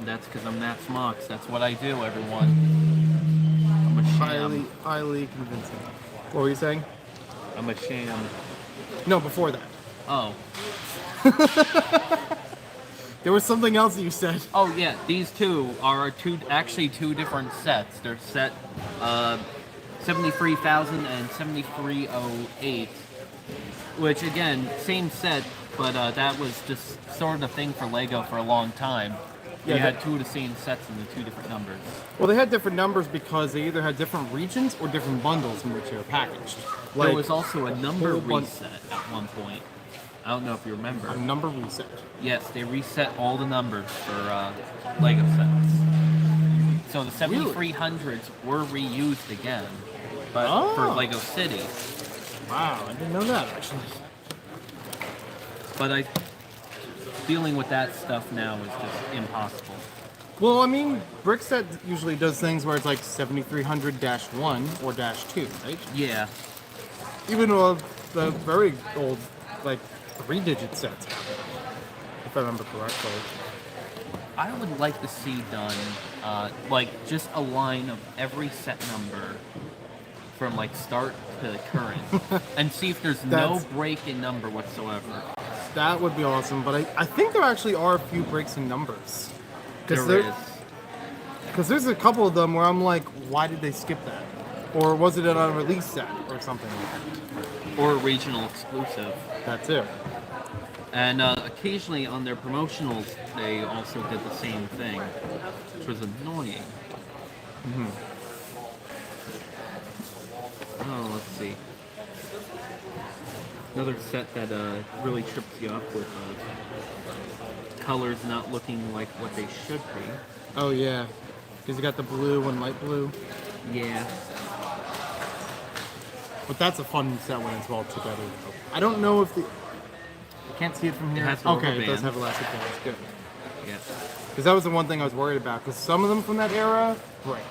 That's because I'm Nats Mox. That's what I do, everyone. I'm a sham. Highly convincing. What were you saying? I'm a sham. No, before that. Oh. There was something else that you said. Oh, yeah. These two are actually two different sets. They're set 73,000 and 7308. Which, again, same set, but that was just sort of a thing for Lego for a long time. Yeah, You had two of the same sets and the two different numbers. Well, they had different numbers because they either had different regions or different bundles in which they were packaged. There was also a number whole bun- reset at one point. I don't know if you remember. a number reset. Yes, they reset all the numbers for Lego sets. So the 7300s were reused again, but for Oh. Lego City. Wow, I didn't know that actually. But dealing with that stuff now is just impossible. Well, I mean, BrickFest usually does things where it's like 7300-1 or -2, right? Yeah. Even the very old, like 3-digit sets, if I remember correctly. I would like to see done like just a line of every set number from like start to current, and see if there's no That's- break in number whatsoever. That would be awesome, but I think there actually are a few breaks in numbers. There is. Because there's a couple of them where I'm like, why did they skip that? Or was it an unreleased set or something like that? Or a regional exclusive. That too. And occasionally on their promotionals, they also did the same thing, which was annoying. Oh, let's see. Another set that really trips you up with colors not looking like what they should be. Oh yeah, because you got the blue and light blue. Yeah. But that's a fun set when it's all together. Though. I don't know if the... I can't see it from here. has rubber Okay, it does bands. have elastic bands. Good. Yeah. Because that was the one thing I was worried about. Because some of them from that era break.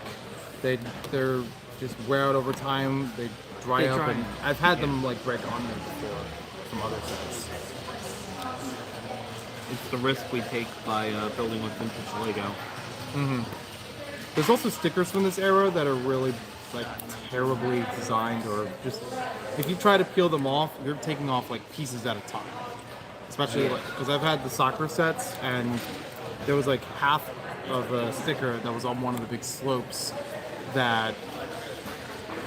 They're just wear out over time. They dry They up, dry. and I've had them like break on me before from other sets. It's the risk we take by building with vintage Lego. There's also stickers from this era that are really like terribly designed, or just if you try to peel them off, you're taking off like pieces at a time. Especially because I've had the soccer sets, and there was like half of a sticker that was on one of the big slopes that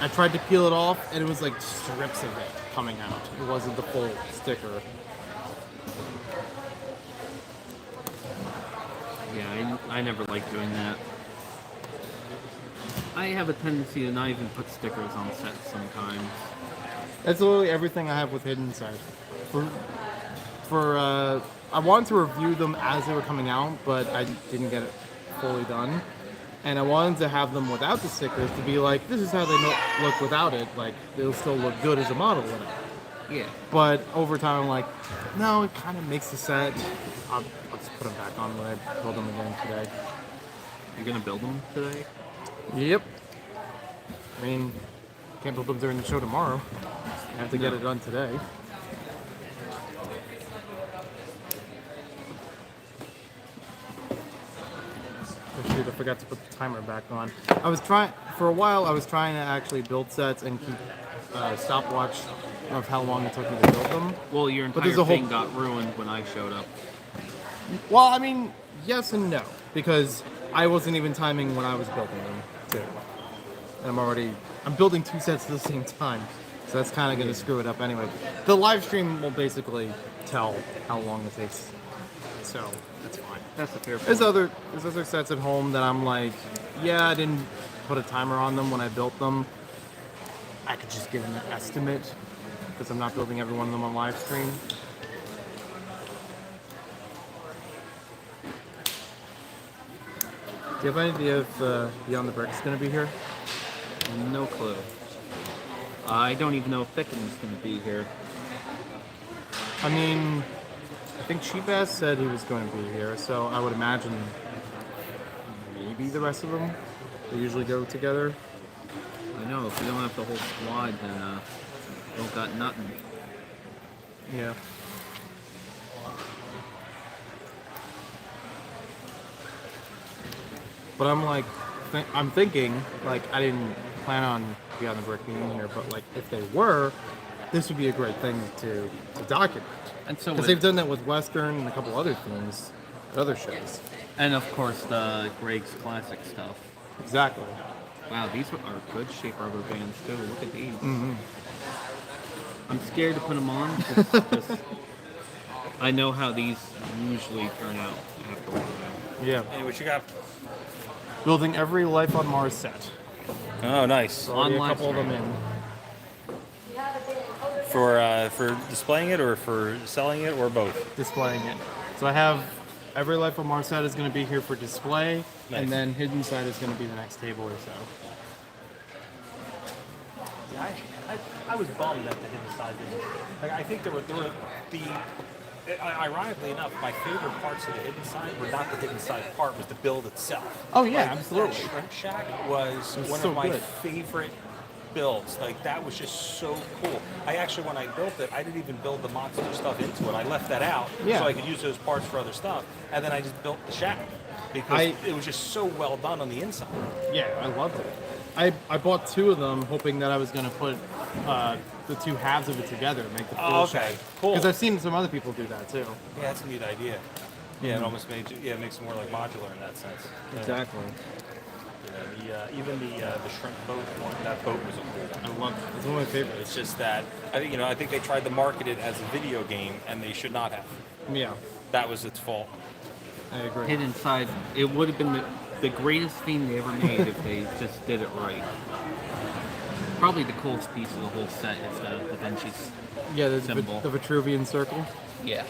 I tried to peel it off, and it was like strips of it coming out. It wasn't the full sticker. Yeah, I never like doing that. I have a tendency to not even put stickers on sets sometimes. That's literally everything I have with Hidden Side. I wanted to review them as they were coming out, but I didn't get it fully done. And I wanted to have them without the stickers to be like, this is how they look without it. Like, they'll still look good as a model with it. Yeah. But over time, I'm like, no, it kind of makes the set. I'll just put them back on when I build them again today. You're gonna build them today? Yep. I mean, can't build them during the show tomorrow. I have to get it done today. Oh shoot, I forgot to put the timer back on. For a while, I was trying to actually build sets and keep a stopwatch of how long it took me to build them. Well, your But entire there's a whole- thing got ruined when I showed up. Well, I mean, yes and no, because I wasn't even timing when I was building them, too. And I'm building two sets at the same time, so that's kind of going to screw it up anyway. The live stream will basically tell how long it takes, so that's fine. That's a fair point. There's other sets at home that I'm like, yeah, I didn't put a timer on them when I built them. I could just give an estimate, because I'm not building every one of them on live stream. Do you have any idea if Beyond the Brick is going to be here? No clue. I don't even know if Thicken's gonna be here. I mean, I think Cheap Ass said he was going to be here, so I would imagine maybe the rest of them. They usually go together. I know, if we don't have the whole squad, then we don't got nothing. Yeah. But I'm like, I'm thinking, like, I didn't plan on Beyond the Brick being here, but like, if they were, this would be a great thing to document. And so, Because they've done that with Western and a couple other things at other shows. and of course the Greg's Classic stuff. Exactly. Wow, these are good shape rubber bands too. Look at these. Mm-hmm. I'm scared to put them on because I know how these usually turn out afterwards. Yeah. Hey, what you got? Building every Life on Mars set. Oh, nice. So already a Online couple of them in. For displaying it, or for selling it, or both? Displaying it. So I have every Life on Mars set is going to be here for display, Nice. and then Hidden Side is going to be the next table or so. Yeah, I was bummed that the hidden side didn't. Like, I think there were ironically enough, my favorite parts of the hidden side were not the hidden side part, was the build itself. Oh, yeah, Like, absolutely. That Shrimp Shack was It was one so of my good. favorite builds. Like, that was just so cool. I actually, when I built it, I didn't even build the monster stuff into it. I left that out Yeah. so I could use those parts for other stuff, and then I just built the shack. because it was just so well done on the inside. Yeah, I loved it. I bought 2 of them, hoping that I was gonna put the 2 halves of it together and make the full Oh, okay, shed. cool. Because I've seen some other people do that too. Yeah, that's a neat idea. Yeah, it almost made it makes it more like modular in that sense. Exactly. Yeah, even the shrimp boat one, that boat was a cool one. I love it. It's one of my favorites. It's just that I think they tried to market it as a video game, and they should not have. Yeah, That was its fault. I agree. Hidden inside, it would have been the greatest theme they ever made if they just did it right. Probably the coolest piece of the whole set is the Da Vinci's Yeah, the symbol. the Vitruvian circle. Yeah.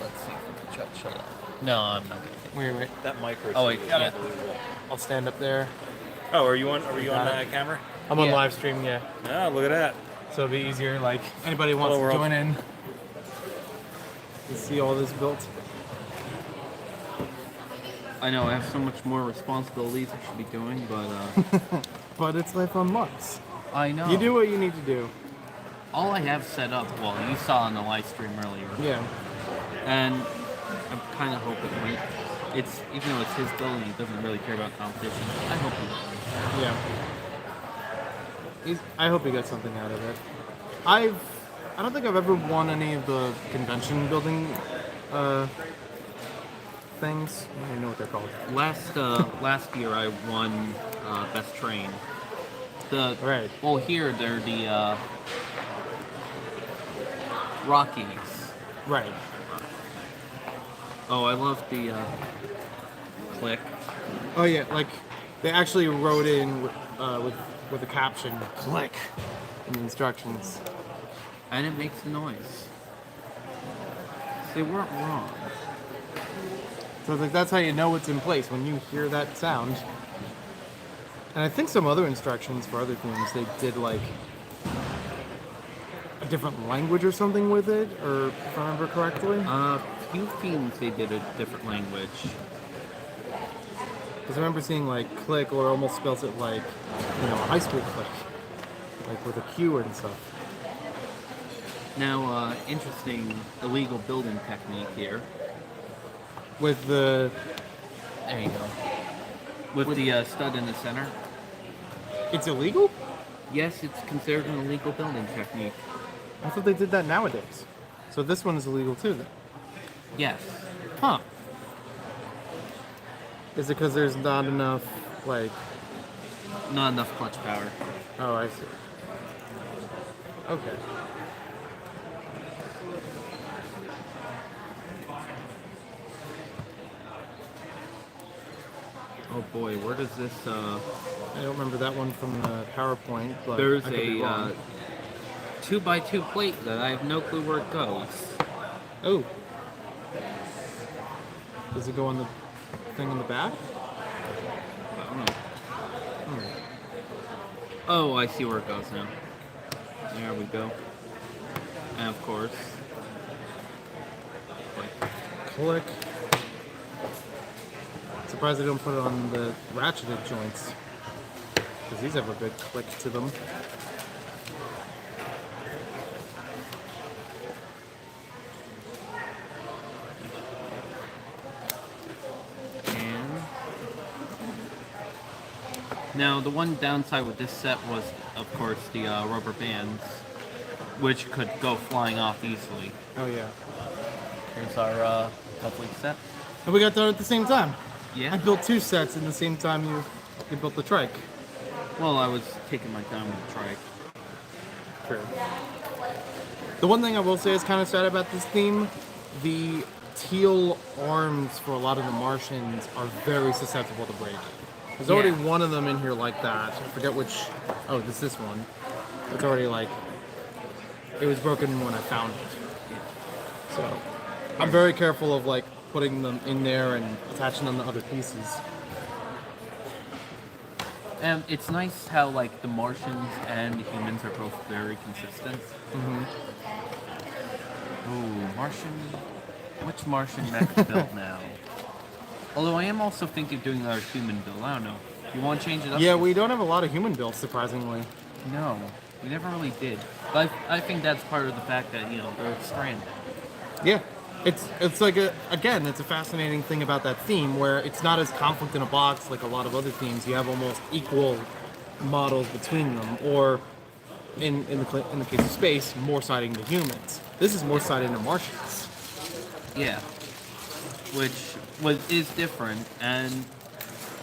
Let's see if we can shut up. No, I'm not gonna. Wait. That micro. Oh, wait, is yeah. unbelievable. I'll stand up there. Oh, are you on camera? I'm on Yeah. live stream, yeah. Oh, look at that. So it'll be easier, like, anybody wants Hello, to world. join in. You see all this built. I know I have so much more responsibilities I should be doing, but But it's life on Mars. I know. You do what you need to do. All I have set up. Well, you saw on the live stream earlier, Yeah. and I'm kind of hoping it's even though it's his building, he doesn't really care about competition. I hope he. Yeah. I hope he gets something out of it. I don't think I've ever won any of the convention building things. I don't even know what they're called. Last year I won best train. Right. Well, here they're the Rockies. Right. Oh, I love the click. Oh yeah, like they actually wrote in with a caption "click" in the instructions. And it makes a noise. They weren't wrong. So like that's how you know it's in place when you hear that sound. And I think some other instructions for other themes they did like a different language or something with it, or if I remember correctly. Few themes they did a different language. Because I remember seeing like click or almost spells it like, you know, a high school click. Like with a Q and stuff. Now, interesting illegal building technique here. With the There you go. With the stud in the center. it's illegal? Yes, it's considered an illegal building technique. I thought they did that nowadays. So this one is illegal too then. Yes. Huh. Is it because there's not enough like Not enough clutch power. oh I see. Okay. Oh boy, where does this I don't remember that one from the PowerPoint, but there's I could be a wrong. 2x2 plate that I have no clue where it goes. Oh. Does it go on the thing in the back? I don't know. Oh, I see where it goes now. There we go. And of course. Click. Surprised they don't put it on the ratcheted joints. Because these have a good click to them. And now the one downside with this set was, of course, the rubber bands, which could go flying off easily. Oh yeah. Here's our lovely set. And we got done at the same time. Yeah. I built 2 sets in the same time you built the trike. Well, I was taking my time with the trike. True. The one thing I will say is kind of sad about this theme, the teal arms for a lot of the Martians are very susceptible to break. There's already Yeah. one of them in here like that. I forget which. Oh, this one. It's already like it was broken when I found it. So I'm very careful of like putting them in there and attaching them to other pieces. And it's nice how like the Martians and the humans are both very consistent. Ooh, Martian. Which Martian mech to build now? Although I am also thinking of doing another human build. I don't know. You want to change it up? Yeah, we don't have a lot of human builds, surprisingly. No, we never really did. But I think that's part of the fact that they're stranded. Yeah. It's like again, it's a fascinating thing about that theme where it's not as conflict in a box like a lot of other themes. You have almost equal models between them, or in the case of space, more siding to humans. This is more siding to Martians. Yeah, which is different, and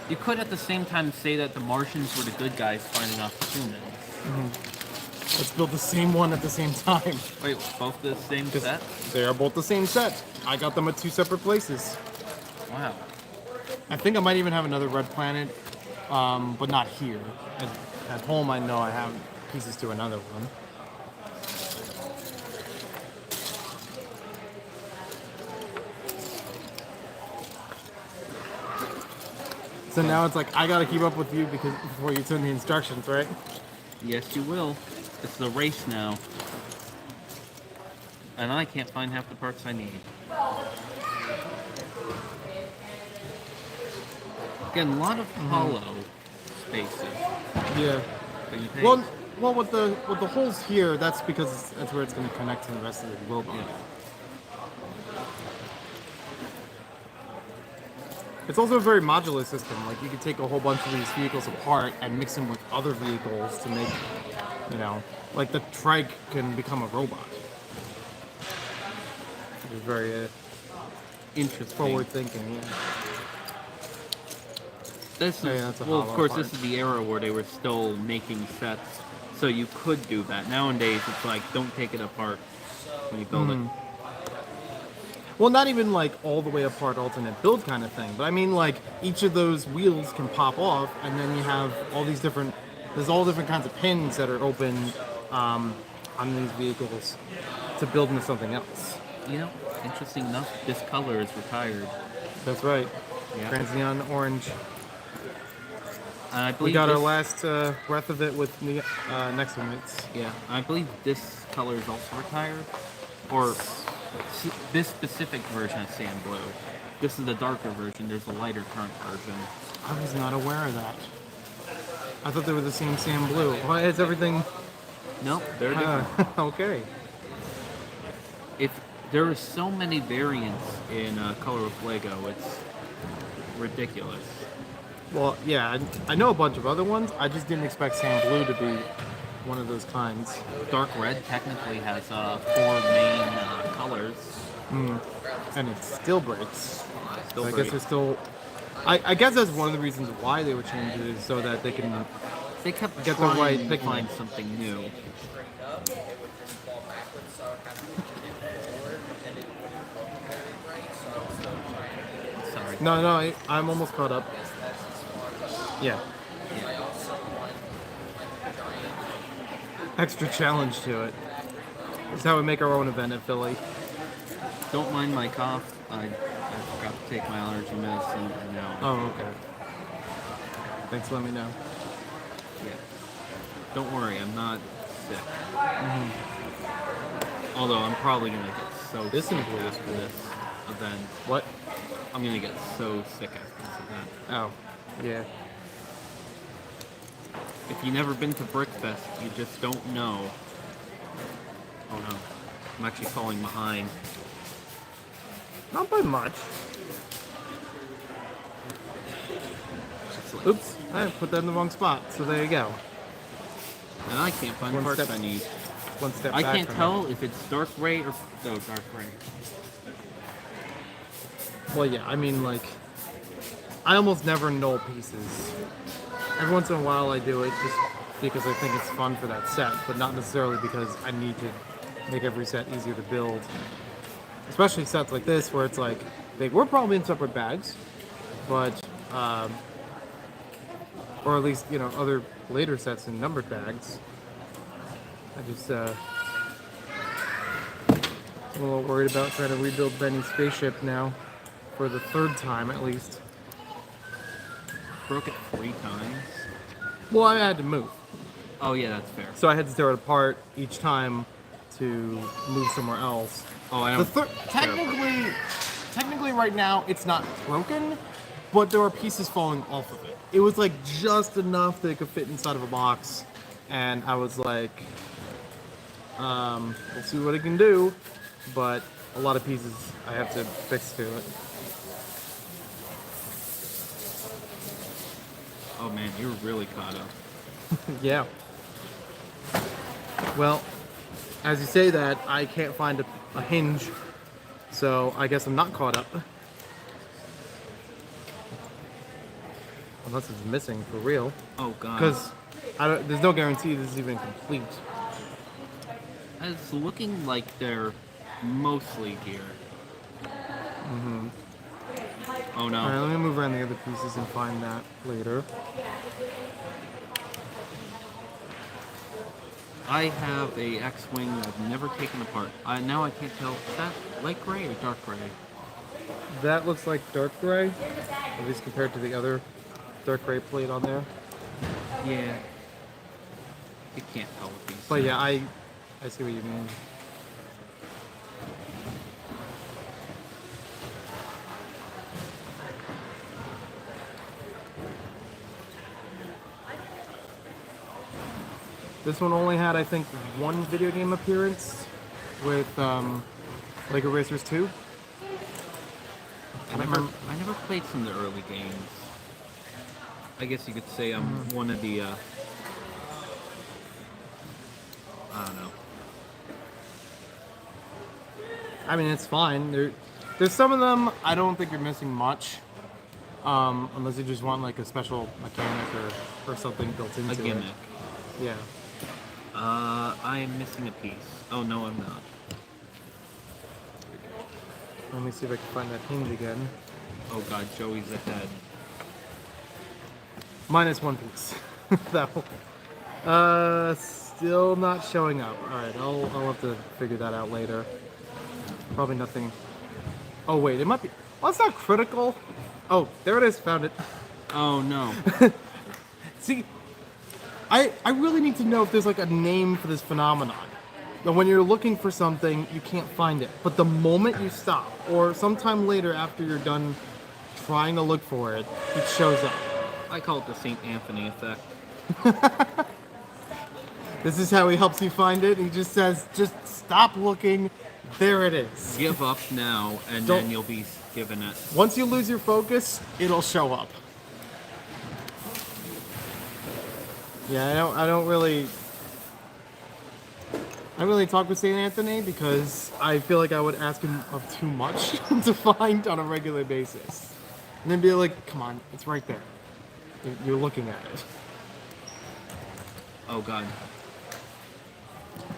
you could at the same time say that the Martians were the good guys fighting off the humans. Let's build the same one at the same time. Wait, both the same 'Cause set? they are both the same set. I got them at 2 separate places. Wow. I think I might even have another red planet, but not here. At home, I know I have pieces to another one. So now it's like I gotta keep up with you because before you send the instructions, right? Yes, you will. It's the race now. And I can't find half the parts I need. Again, a lot of hollow spaces. Yeah. But you pay- Well, with the holes here, that's because that's where it's going to connect to the rest of the robot. Yeah. It's also a very modular system. Like you could take a whole bunch of these vehicles apart and mix them with other vehicles to make, like the trike can become a robot. It's very Interesting. forward thinking. Yeah. This Yeah, is, that's a well, of hollow course, part. this is the era where they were still making sets, so you could do that. Nowadays, it's like, don't take it apart when you build it. Well, not even like all the way apart alternate build kind of thing, but I mean like each of those wheels can pop off, and then you have all these different. There's all different kinds of pins that are open on these vehicles to build into something else. You know, interesting enough, this color is retired. That's right. Yeah. Transneon orange. I We believe got our this- last breath of it with the next one. Yeah, I believe this color is also retired, or this specific version of sand blue. This is the darker version. There's a lighter current version. I was not aware of that. I thought they were the same sand blue. Why is everything? Nope, they're different. Okay. There are so many variants in Color with Lego. It's ridiculous. Well, yeah, I know a bunch of other ones. I just didn't expect sand blue to be one of those kinds. Dark red technically has 4 main colors. And it still breaks. Still I guess breaks. it's still. I guess that's one of the reasons why they would change it is so that they can. They kept Get the trying right to pigment. find something new. Sorry. No, I'm almost caught up. Yeah. Extra challenge to it. This is how we make our own event at Philly. Don't mind my cough. I forgot to take my allergy medicine, and now, Oh, okay. Thanks for letting me know. yeah. Don't worry, I'm not sick. Although I'm probably gonna get so This sick includes after this event. What? I'm gonna get so sick after this event. Oh, yeah. If you've never been to BrickFest, you just don't know. Oh no, I'm actually falling behind. Not by much. Oops, I put that in the wrong spot. So there you go. And I can't find the One parts step I need. One step I back can't from tell if it's dark gray or dark gray. it. Well, yeah, I mean, like, I almost never null pieces. Every once in a while I do it just because I think it's fun for that set, but not necessarily because I need to make every set easier to build. Especially sets like this where it's like, they were probably in separate bags, but, or at least, other later sets in numbered bags. I just, I'm a little worried about trying to rebuild Benny's spaceship now, for the 3rd time at least. Broke it 3 times. Well, I had to move. Oh yeah, that's fair. So I had to tear it apart each time to move somewhere else. Oh, I The don't. technically, right now it's not broken, but there are pieces falling off of it. It was like just enough that it could fit inside of a box, and I was like, we'll see what it can do. But a lot of pieces I have to fix to it. Oh man, you're really caught up. Yeah. Well, as you say that, I can't find a hinge, so I guess I'm not caught up. Unless it's missing for real. Oh god. Because there's no guarantee this is even complete. It's looking like they're mostly here. Oh no. Alright, let me move around the other pieces and find that later. I have a X-Wing I've never taken apart. Now I can't tell, is that light gray or dark gray? That looks like dark gray, at least compared to the other dark gray plate on there. Yeah. You can't tell with these. But yeah, I see what you mean. This one only had, I think, one video game appearance with Lego Racers 2. I never played some of the early games. I guess you could say I'm one of the, I don't know. I mean, it's fine. There's some of them I don't think you're missing much, unless you just want like a special mechanic or something built into it. A gimmick. Yeah. I'm missing a piece. Oh no, I'm not. Let me see if I can find that hinge again. Oh god, Joey's ahead. Minus one piece. That one. Still not showing up. Alright, I'll have to figure that out later. Probably nothing. Oh wait, it might be. Well, it's not critical. Oh, there it is. Found it. Oh no. See, I really need to know if there's like a name for this phenomenon. That when you're looking for something, you can't find it. But the moment you stop, or sometime later after you're done trying to look for it, it shows up. I call it the St. Anthony effect. This is how he helps you find it. He just says, just stop looking. There it is. Give up now, and Don't- then you'll be given it. Once you lose your focus, it'll show up. Yeah, I don't really talk with St. Anthony because I feel like I would ask him of too much to find on a regular basis. And then be like, come on, it's right there. You're looking at it. Oh god.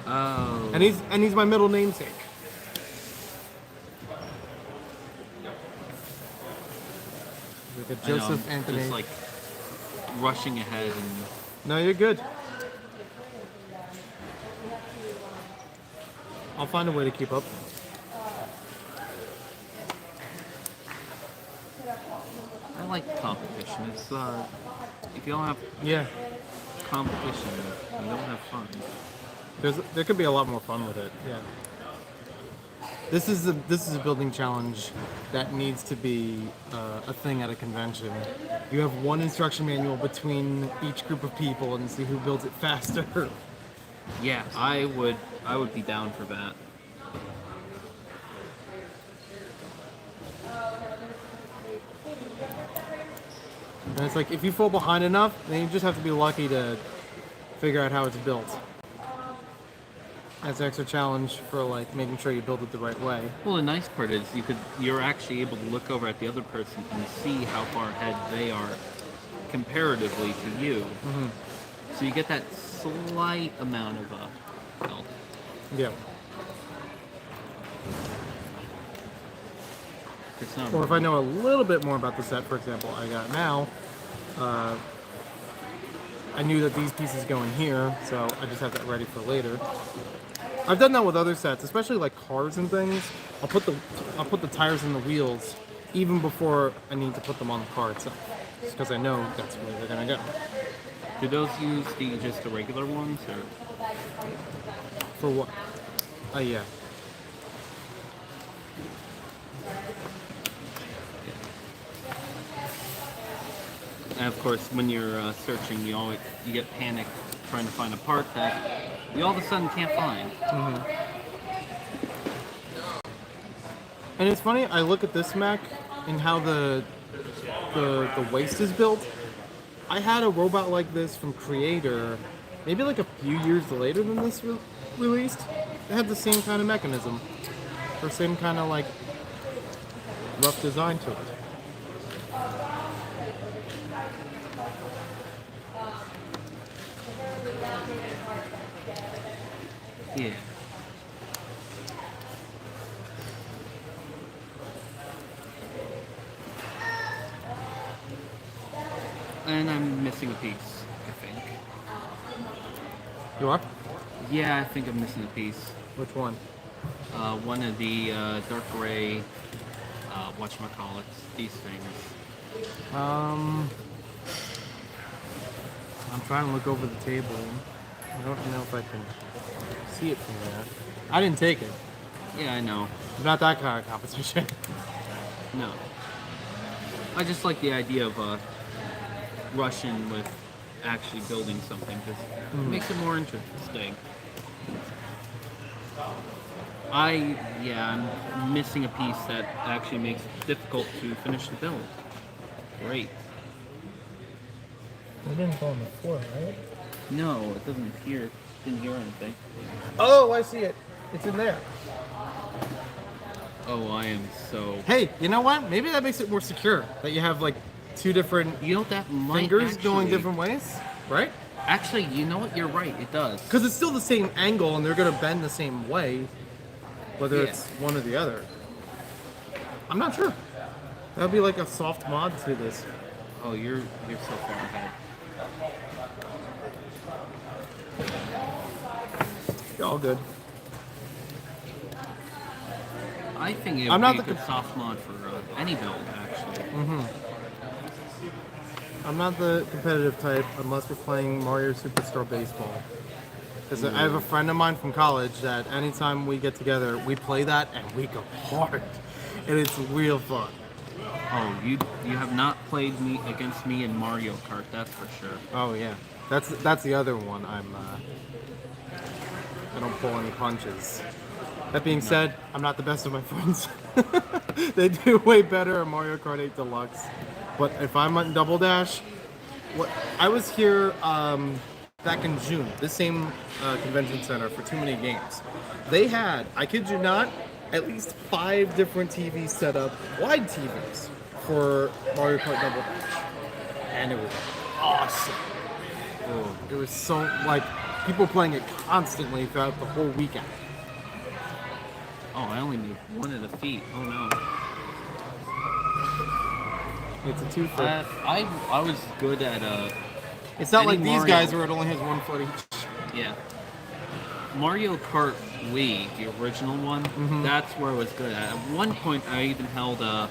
Oh. And he's my middle namesake. Like a I know, Joseph I'm Anthony. just like rushing ahead and No, you're good. I'll find a way to keep up. I like competition. It's if you don't have Yeah. competition, you don't have fun. There could be a lot more fun with it. Yeah. This is a building challenge that needs to be a thing at a convention. You have one instruction manual between each group of people and see who builds it faster. Yeah, I would be down for that. And it's like if you fall behind enough, then you just have to be lucky to figure out how it's built. That's an extra challenge for like making sure you build it the right way. Well, the nice part is you're actually able to look over at the other person and see how far ahead they are comparatively to you. Mm-hmm. So you get that slight amount of help. Yeah. It's not Or if I know a little bit more about the set, for example, I got now, I knew that these pieces go in here, so I just have that ready for later. I've done that with other sets, especially like cars and things. I'll put the tires and the wheels even before I need to put them on the car itself, just because I know that's where they're gonna go. Do those use just the regular ones, or? For what? Oh yeah. And of course, when you're searching, you get panicked trying to find a part that you all of a sudden can't find. And it's funny, I look at this mech and how the waist is built. I had a robot like this from Creator, maybe like a few years later than this released. It had the same kind of mechanism, or same kind of like rough design to it. Yeah. And I'm missing a piece, I think. You are? Yeah, I think I'm missing a piece. Which one? One of the dark gray, whatchamacallits, these things. I'm trying to look over the table. I don't know if I can see it from there. I didn't take it. Yeah, I know. I'm not that kind of competition. No. I just like the idea of rushing with actually building something because it makes it more interesting. I'm missing a piece that actually makes it difficult to finish the build. Great. It didn't fall on the floor, right? No, it doesn't appear. Didn't hear anything. Oh, I see it. It's in there. Oh, I am so. Hey, you know what? Maybe that makes it more secure. That you have like two different You know that might fingers going actually- different ways, right? Actually, you know what? You're right. It does. Because it's still the same angle and they're going to bend the same way, whether Yeah. it's one or the other. I'm not sure. That would be like a soft mod to this. Oh, you're so far ahead. All good. I think it would I'm be not a the good soft mod for any build, actually. I'm not the competitive type unless we're playing Mario Superstar Baseball. Because I have a friend of mine from college that anytime we get together, we play that and we go hard. And it's real fun. Oh, you have not played against me in Mario Kart, that's for sure. Oh yeah, that's the other one. I don't pull any punches. That being said, I'm not the best of my friends. They do way better at Mario Kart 8 Deluxe. But if I'm on Double Dash, I was here back in June, this same convention center for Too Many Games. They had, I kid you not, at least 5 different TVs set up, wide TVs, for Mario Kart Double Dash. And it was awesome. Oh, it was so, like, people playing it constantly throughout the whole weekend. Oh, I only need one of the feet. Oh no. It's a 2-foot. I was good at It's not any like these Mario- guys where it only has 1 foot each. Yeah. Mario Kart Wii, the original one, that's where I was good at. At one point, I even held a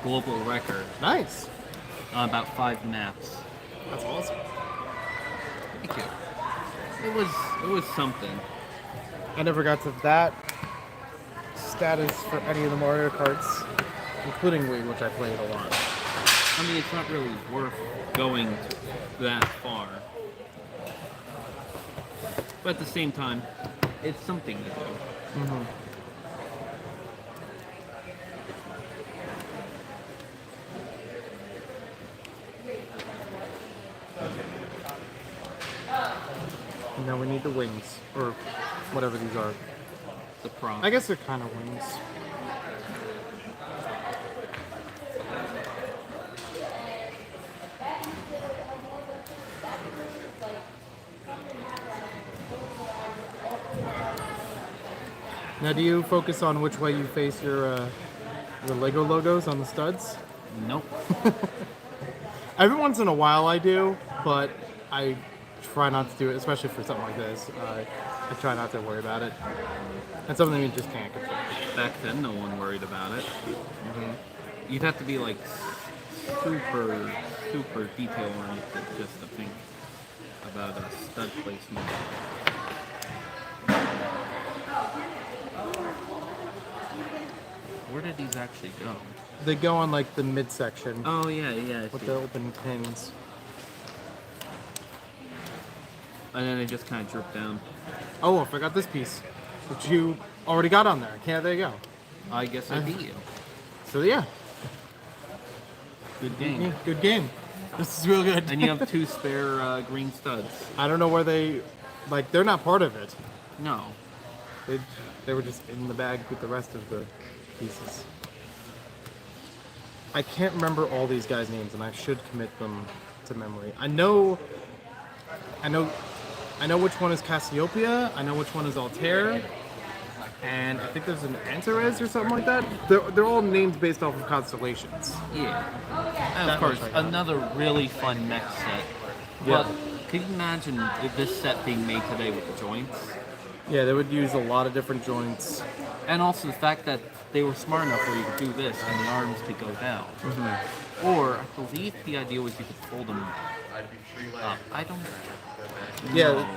global record. Nice. About 5 maps. That's awesome. Thank you. It was something. I never got to that status for any of the Mario Karts, including Wii, which I played a lot. I mean, it's not really worth going that far. But at the same time, it's something to do. And now we need the wings, or whatever these are. The prop. I guess they're kind of wings. Now, do you focus on which way you face your Lego logos on the studs? Nope. Every once in a while I do, but I try not to do it, especially for something like this. I try not to worry about it. It's something you just can't control. Back then, no one worried about it. You'd have to be like super detail oriented just to think about a stud placement. Where did these actually go? They go on like the midsection Oh yeah, I with see. the open pins. And then they just kind of drip down. Oh, I forgot this piece, which you already got on there. Yeah, there you go. I guess I beat you. So yeah, Good game. good game. This is real good. And you have 2 spare green studs. I don't know where they, like, they're not part of it. No. They were just in the bag with the rest of the pieces. I can't remember all these guys' names, and I should commit them to memory. I know which one is Cassiopeia. I know which one is Altair, and I think there's an Antares or something like that. They're all named based off of constellations. Yeah. And That of course, much I got. another really fun mech set. Yeah. But could you imagine this set being made today with the joints? Yeah, they would use a lot of different joints. And also the fact that they were smart enough where you could do this and the arms could go down. Or, I believe the idea was you could fold them up. I don't Yeah, know.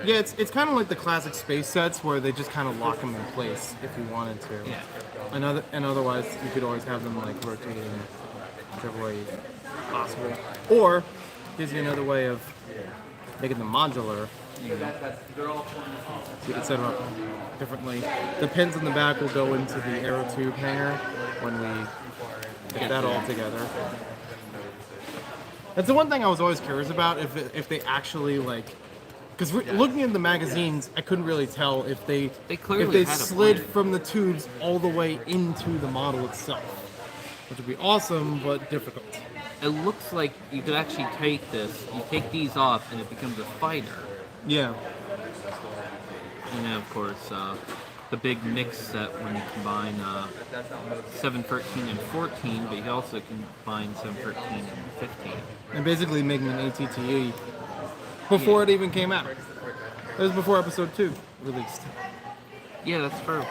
yeah, it's kind of like the classic space sets where they just kind of lock them in place if you wanted to. Yeah. And otherwise, you could always have them like rotating whichever way possible. Or gives you another way of making them modular. You can set them up differently. The pins in the back will go into the aero tube hanger when we get that all together. That's the one thing I was always curious about, if they actually like, because looking at the magazines, I couldn't really tell if they clearly had a slid plan. from the tubes all the way into the model itself, which would be awesome but difficult. It looks like you could actually take this, you take these off, and it becomes a fighter. Yeah. And then, of course, the big mix set when you combine 713 and 14, but you also combine 713 and 15. And basically making an ATTE before it even came out. It was before episode 2 released, Yeah, that's true.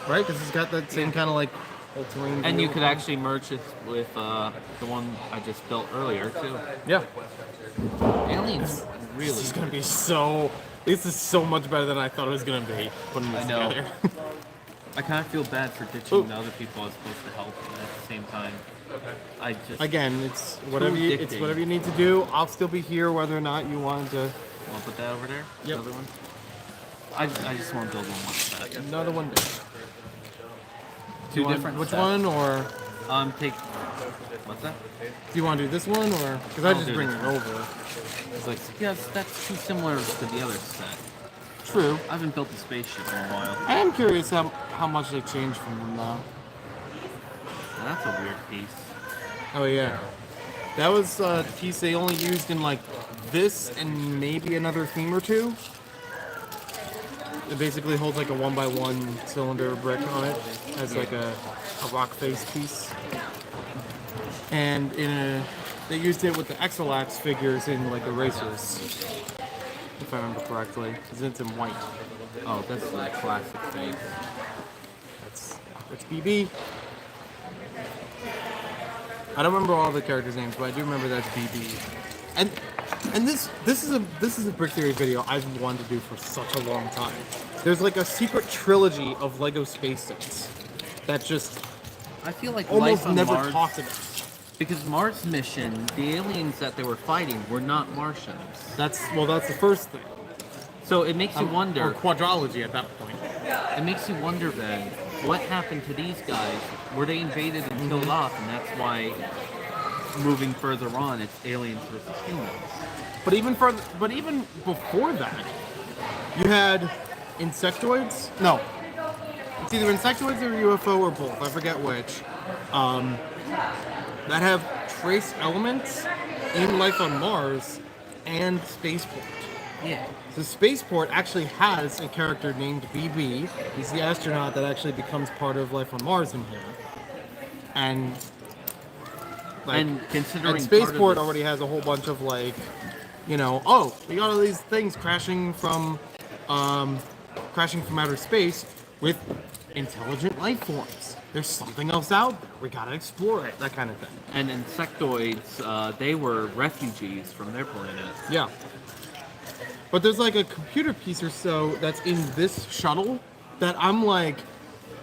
right? Because it's got that same kind of like all-terrain. And you deal. could actually merge it with the one I just built earlier, too. Yeah. Aliens, really. This is gonna be so. This is so much better than I thought it was gonna be putting this I know. together. I kind of feel bad for ditching Ooh. the other people I was supposed to help, and at the same time, I just Again, it's whatever you need to do. I'll still be here whether or not you want to. want to put that over there. Yep. Another one. I just want to build one more set. Another one. Two different. Which sets. one, or Take. What's that? do you want to do this one, or because I I'll just do bring this it one. over? It's like, yes, that's too similar to the other set. True. I haven't built a spaceship in a while. I am curious how much they changed from them though. That's a weird piece. Oh yeah, that was a piece they only used in like this and maybe another theme or two. It basically holds like a 1x1 cylinder brick on it as like a rock face piece. And they used it with the Exolax figures in like Erasers, if I remember correctly, because it's in white. Oh, that's a classic face. That's BB. I don't remember all the characters' names, but I do remember that's BB. And this is a Brick Theory video I've wanted to do for such a long time. There's like a secret trilogy of Lego space sets that just I feel like almost life on never Mars, talked about. because Mars mission, the aliens that they were fighting were not Martians. That's the first thing. So it makes you Or wonder. quadrology at that point. It makes you wonder then, what happened to these guys? Were they invaded and killed off, and that's why moving further on, it's aliens versus humans. But even before that, you had insectoids. No, it's either insectoids or UFO or both. I forget which. That have trace elements in life on Mars and Spaceport. Yeah. So Spaceport actually has a character named BB. He's the astronaut that actually becomes part of life on Mars in here. And And considering and part of Spaceport this- already has a whole bunch of like, we got all these things crashing from outer space with intelligent life forms. There's something else out there. We gotta explore it. That kind of thing. And insectoids, they were refugees from their planet. Yeah. But there's like a computer piece or so that's in this shuttle that I'm like,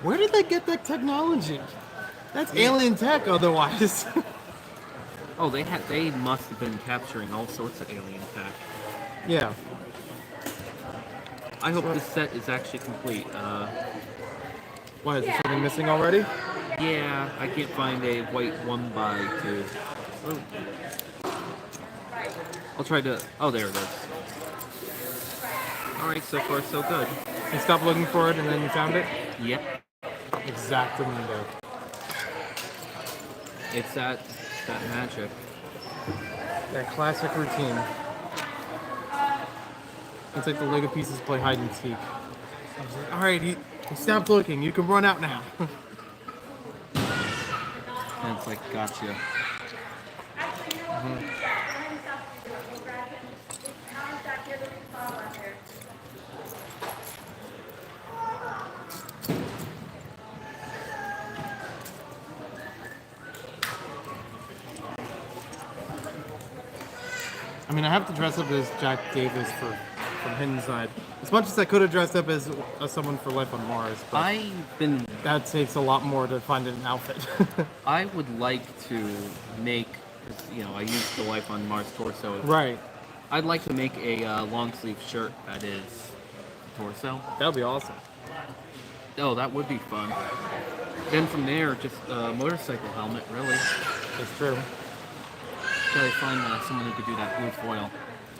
where did they get that technology? That's alien tech otherwise. Oh, they must have been capturing all sorts of alien tech. Yeah. I hope this set is actually complete. Why, is there something missing already? Yeah, I can't find a white 1x2. Oh. I'll try to. Oh, there it is. All right, so far so good. You stopped looking for it and then you found it? Yep, Exactamundo. it's that magic. That classic routine. It's like the Lego pieces play hide and seek. I was like, alright, he stopped looking. You can run out now. And it's like, gotcha. I mean, I have to dress up as Jack Davis from Hidden Side. As much as I could have dressed up as someone for Life on Mars, but I've been. that takes a lot more to find an outfit. I would like to make. You know, I used the Life on Mars torso. Right. I'd like to make a long sleeve shirt that is torso. That would be awesome. Oh, that would be fun. Then from there, just a motorcycle helmet, really. It's true. Gotta find someone who could do that blue foil.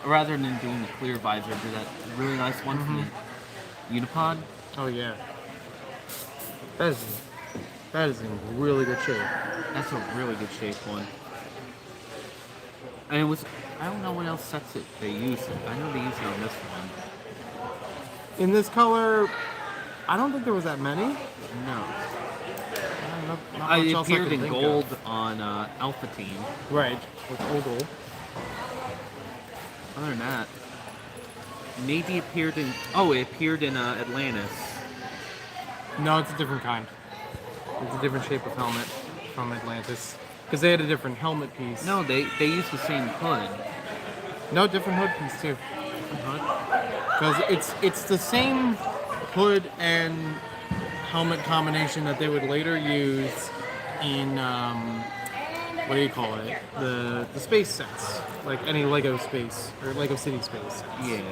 Rather than doing the clear visor, do that really nice one from the Unipod. Oh yeah. That is in really good shape. That's a really good shape one. And it was, I don't know what else sets it they use it. I know they use it on this one. In this color, I don't think there was that many. No. Not much It else appeared can in think gold of. on Alpha Team. Right, with Ogle. Other than that, maybe appeared in, oh, it appeared in Atlantis. No, it's a different kind. It's a different shape of helmet from Atlantis. Because they had a different helmet piece. No, they used the same hood. No, different hood piece too. Hood? Because it's the same hood and helmet combination that they would later use in what do you call it? The space sets, like any Lego space or Lego City space sets. Yeah.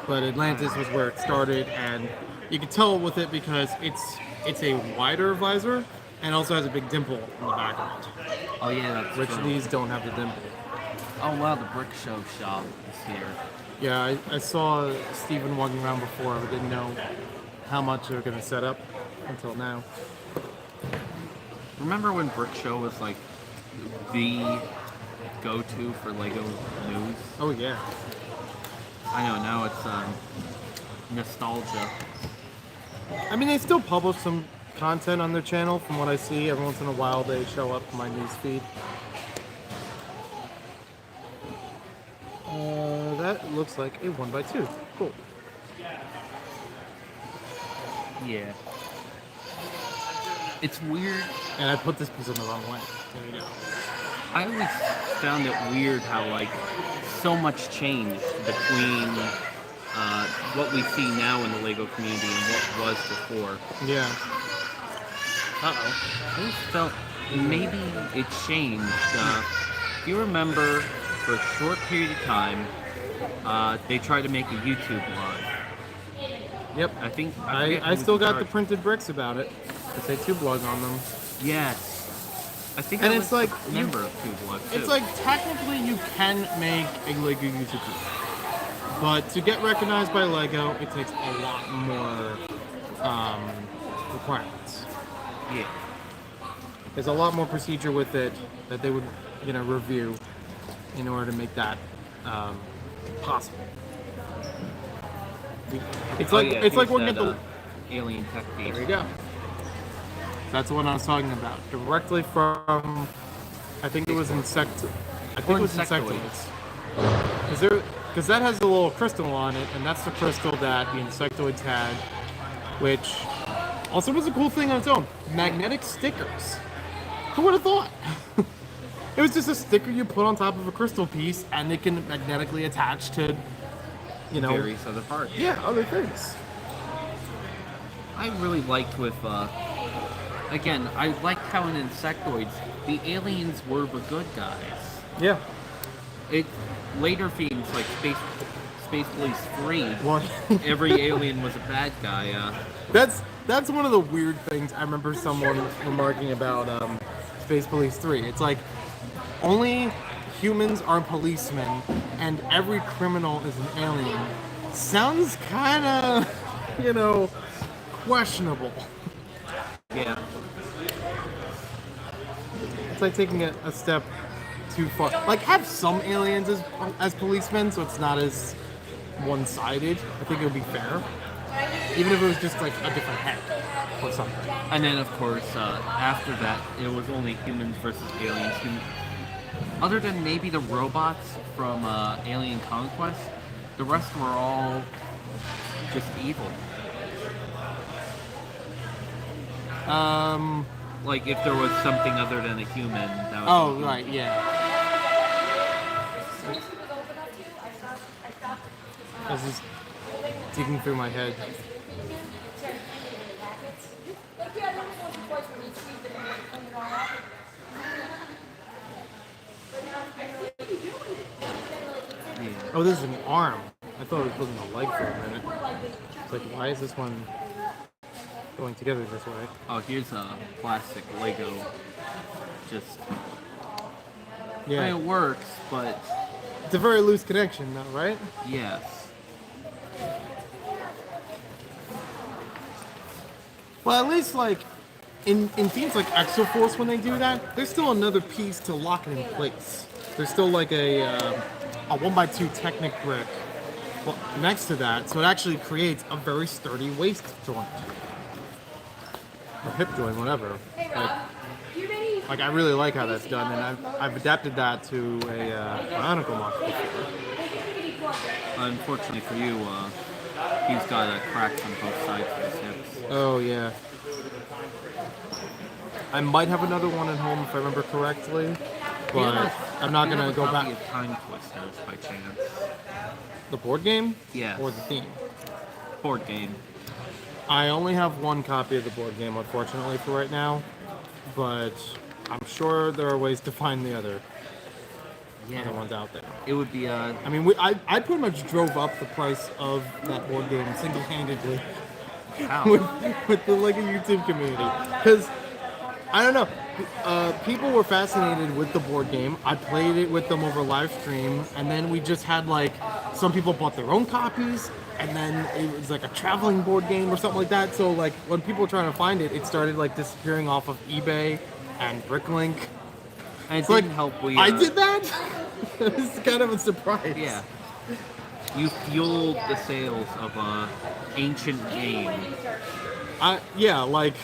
But Atlantis was where it started, and you can tell with it because it's a wider visor and also has a big dimple in the back of it, Oh yeah, that's which true. these don't have the dimple. Oh wow, the brick show shop is here. Yeah, I saw Steven walking around before, but didn't know how much they were going to set up until now. Remember when Brick Show was like the go-to for Lego news? Oh yeah. I know, now it's nostalgia. I mean, they still publish some content on their channel from what I see. Every once in a while they show up in my news feed. That looks like a 1x2. Cool. Yeah. It's weird. And I put this piece in the wrong way. There you go. I always found it weird how like so much changed between what we see now in the Lego community and what was before. Yeah. I always felt maybe it changed. If you remember, for a short period of time, they tried to make a YouTube blog. Yep. I think I still got the printed bricks about it. They say two blog on them. Yes. I think And I it's was like a member of Two Blog too. It's like technically you can make a Lego YouTube video, but to get recognized by Lego, it takes a lot more requirements. Yeah. There's a lot more procedure with it that they would, review in order to make that possible. It's like yeah, it's like here's looking at that, the. alien tech piece. There you go. That's what I was talking about. Directly from, I think it was Insectoids. Because that has a little crystal on it, and that's the crystal that the Insectoids had, which also was a cool thing on its own. Magnetic stickers. Who would have thought? It was just a sticker you put on top of a crystal piece, and it can magnetically attach to, Various other parts. yeah, other things. I really liked with, again, I liked how in Insectoids, the aliens were the good guys. Yeah. It later themes like Space Police 3, One. every alien was a bad guy. That's one of the weird things I remember someone remarking about Space Police 3. It's like only humans are policemen and every criminal is an alien. Sounds kind of, questionable. Yeah. It's like taking it a step too far. Like, have some aliens as policemen, so it's not as one-sided. I think it would be fair, even if it was just like a different head or something. And then, of course, after that, it was only humans versus aliens. Other than maybe the robots from Alien Conquest, the rest were all just evil. Like if there was something other than a human, that was. Oh, right, yeah. I was just digging through my head. Oh, this is an arm. I thought it was looking a leg for a minute. It's like, why is this one going together this way? Oh, here's a plastic Lego. Just. Yeah. I mean, it works, but. It's a very loose connection, though, right? Yes. Well, at least, like, in themes like Exoforce, when they do that, there's still another piece to lock it in place. There's still, like, a 1x2 Technic brick next to that, so it actually creates a very sturdy waist joint. Or hip joint, whatever. Like I really like how that's done, and I've adapted that to a Bionicle model before. Unfortunately for you, he's got cracks on both sides of his hips. Oh, yeah. I might have another one at home if I remember correctly, but I'm not going to go back. Of Time Twisters by chance. The board game? Yes. Or the theme? Board game. I only have one copy of the board game, unfortunately, for right now, but I'm sure there are ways to find the other ones out there. It would be I mean, I pretty much drove up the price of that board game single-handedly with the Lego YouTube community, because I don't know, people were fascinated with the board game. I played it with them over live stream, and then we just had like some people bought their own copies, and then it was like a traveling board game or something like that. So like when people were trying to find it, it started like disappearing off of eBay and BrickLink. And it It's didn't help. I did that. It's kind of a surprise. Yeah. You fueled the sales of ancient game. Yeah, like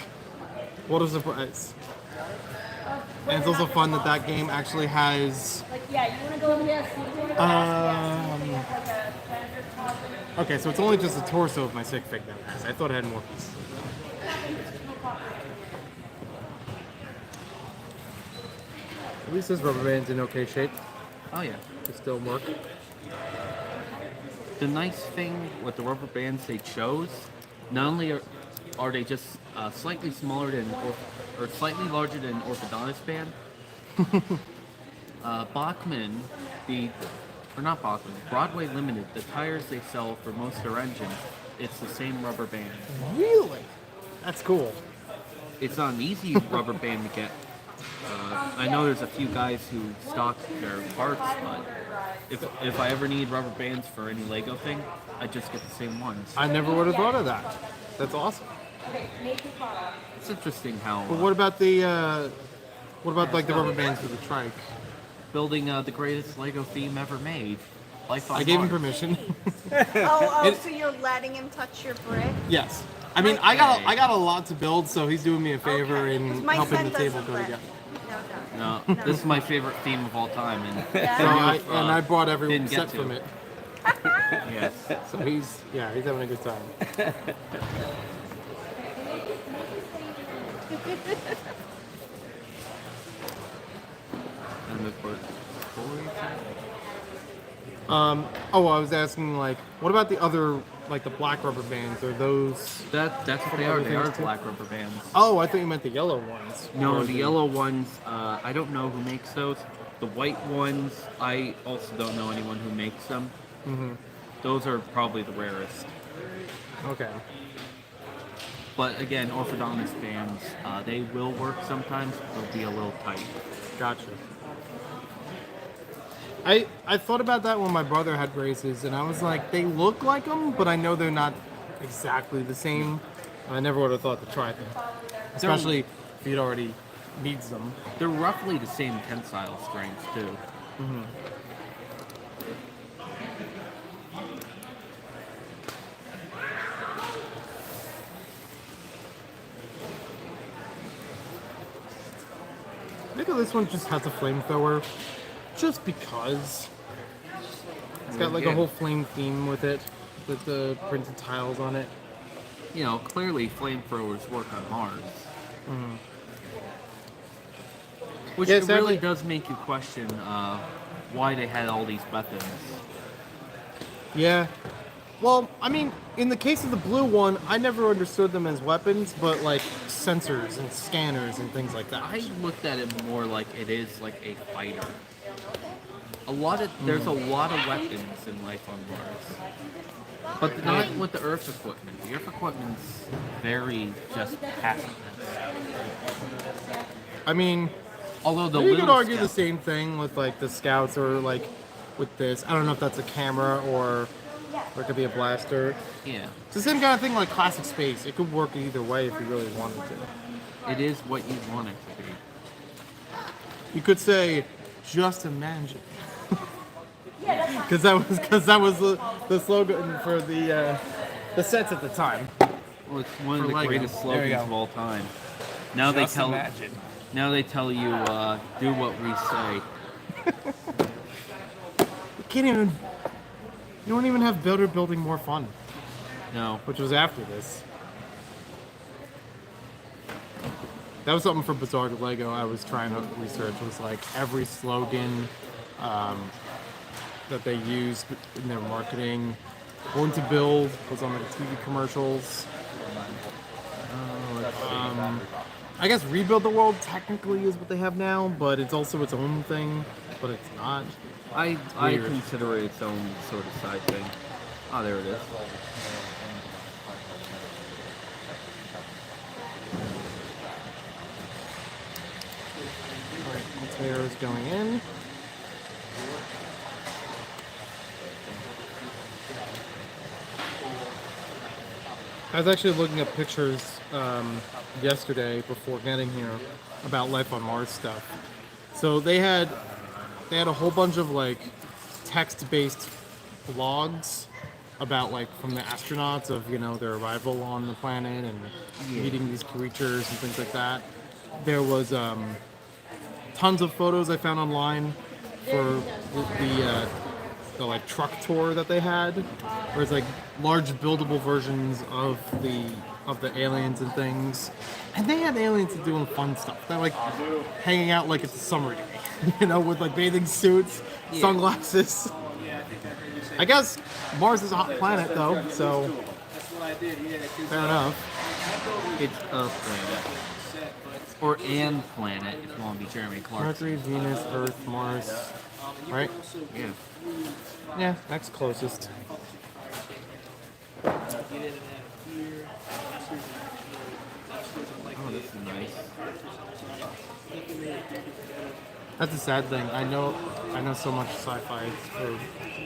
what a surprise. And it's also fun that that game actually has. Okay, so it's only just the torso of my stick fig that has. I thought it had more pieces. At least this rubber band's in okay shape. Oh yeah. It still work. The nice thing with the rubber bands they chose, not only are they just slightly smaller than or slightly larger than an orthodontist band. Bachmann, not Bachmann, Broadway Limited, the tires they sell for most of their engines, it's the same rubber band. Really? That's cool. It's not an easy rubber band to get. I know there's a few guys who stock their parts, but if I ever need rubber bands for any Lego thing, I just get the same ones. I never would have thought of that. That's awesome. It's interesting how But what about the like the rubber bands for the trike? building the greatest Lego theme ever made. Life on I gave him Mars. permission. So you're letting him touch your brick? Yes. I mean, I got a lot to build, so he's doing me a favor in My helping son the table doesn't go let together. me. No, this is my favorite theme of all time, and So I brought every didn't set get to. from it. yes. So he's having a good time. And the toys. Oh, I was asking like, what about the other like the black rubber bands? Are those? That's what they are. They are black rubber bands. Oh, I thought you meant the yellow ones. No, Or the yellow ones, I don't know who makes those. The white ones, I also don't know anyone who makes them. Mm-hmm. Those are probably the rarest. Okay. But again, orthodontist bands, they will work sometimes. They'll be a little tight. Gotcha. I thought about that when my brother had braces, and I was like, they look like them, but I know they're not exactly the same. I never would have thought to try them, especially if he'd already needs them. They're roughly the same tensile strength too. I think this one just has a flamethrower, just because. It's got like a whole flame theme with it, with the printed tiles on it. You know, clearly flamethrowers work on Mars. Which Yeah, it really sadly- does make you question why they had all these weapons. Yeah. Well, I mean, in the case of the blue one, I never understood them as weapons, but like sensors and scanners and things like that. I looked at it more like it is like a fighter. There's a lot of weapons in life on Mars. But not with the Earth equipment. The Earth equipment's very just passive. I mean, Although the you could little argue the stuff- same thing with like the scouts or like with this. I don't know if that's a camera or it could be a blaster. Yeah. It's the same kind of thing like classic space. It could work either way if you really wanted to. It is what you want it to be. You could say, just imagine. Because that was the slogan for the sets at the time. Well, it's one of For the Lego. greatest There you slogans go. of all time. Now Just they tell imagine. Now they tell you do what we say. You can't even. You don't even have builder building more fun, No. which was after this. That was something for Bizarre to Lego I was trying to research, was like every slogan that they used in their marketing. Born to Build was on the TV commercials. I guess Rebuild the World technically is what they have now, but it's also its own thing, but it's not. I weird. consider it its own sort of side thing. Oh, there it is. Alright, potatoes going in. I was actually looking at pictures yesterday before getting here about life on Mars stuff. So they had a whole bunch of like text-based blogs about like from the astronauts of their arrival on the planet and meeting these creatures and things like that. There was tons of photos I found online for the like truck tour that they had, where it's like large buildable versions of the aliens and things, and they had aliens doing fun stuff. They're like hanging out like it's a summer day, with like bathing suits, sunglasses. I guess Mars is a hot planet though, so fair enough. It's a planet. Or an planet, if you want to be Jeremy Clarkson. Mercury, Venus, Earth, Mars, right? Yeah. Yeah, next closest. Oh, this is nice. That's a sad thing. I know so much sci-fi for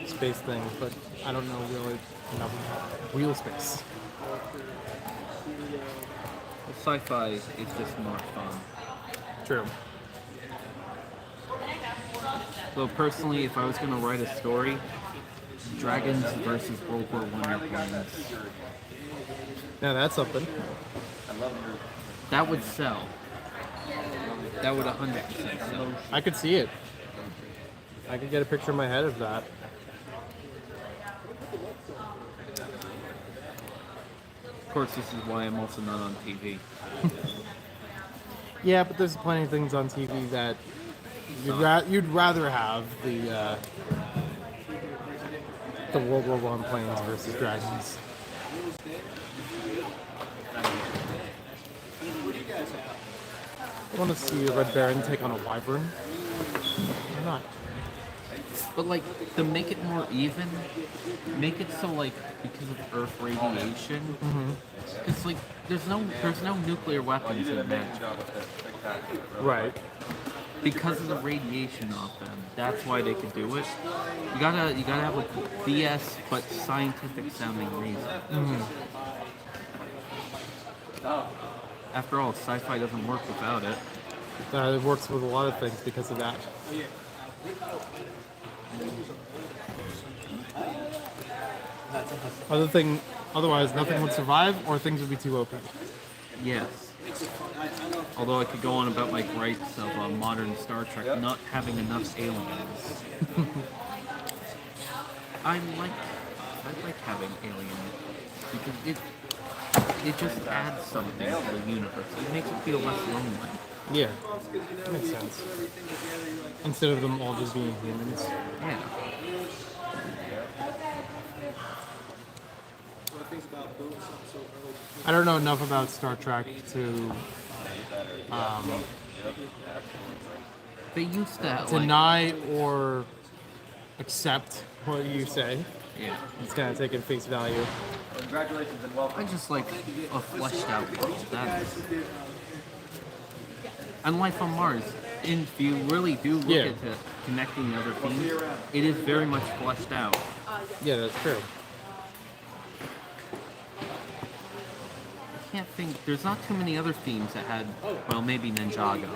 space things, but I don't know really enough about real space. Well, sci-fi is just more fun. True. So personally, if I was going to write a story, dragons versus World War I airplanes, Yeah, that's something. that would sell. That would 100% sell. I could see it. I could get a picture in my head of that. Of course, this is why I'm also not on TV. Yeah, but there's plenty of things on TV that you'd rather have the World War I planes versus dragons. I want to see a Red Baron take on a Wyvern. Why not? But like to make it more even, make it so like because of Earth radiation, it's like there's no nuclear weapons in there. Right. Because of the radiation off them. That's why they could do it. You gotta have like BS but scientific sounding reason. After all, sci-fi doesn't work without it. It works with a lot of things because of that. Otherwise, nothing would survive, or things would be too open. Yes. Although I could go on about my gripes of modern Star Trek not having enough aliens. I like having aliens because it just adds something to the universe. It makes it feel less lonely. Yeah, makes sense. Instead of them all just being humans. Yeah. I don't know enough about Star Trek to They used to like, deny or accept what you say. yeah. It's kind of taking face value. Congratulations and welcome. I just like a fleshed out world. That's and life on Mars. And if you really do look Yeah. into connecting the other themes, it is very much fleshed out. Yeah, that's true. I can't think. There's not too many other themes that had. Well, maybe Ninjago.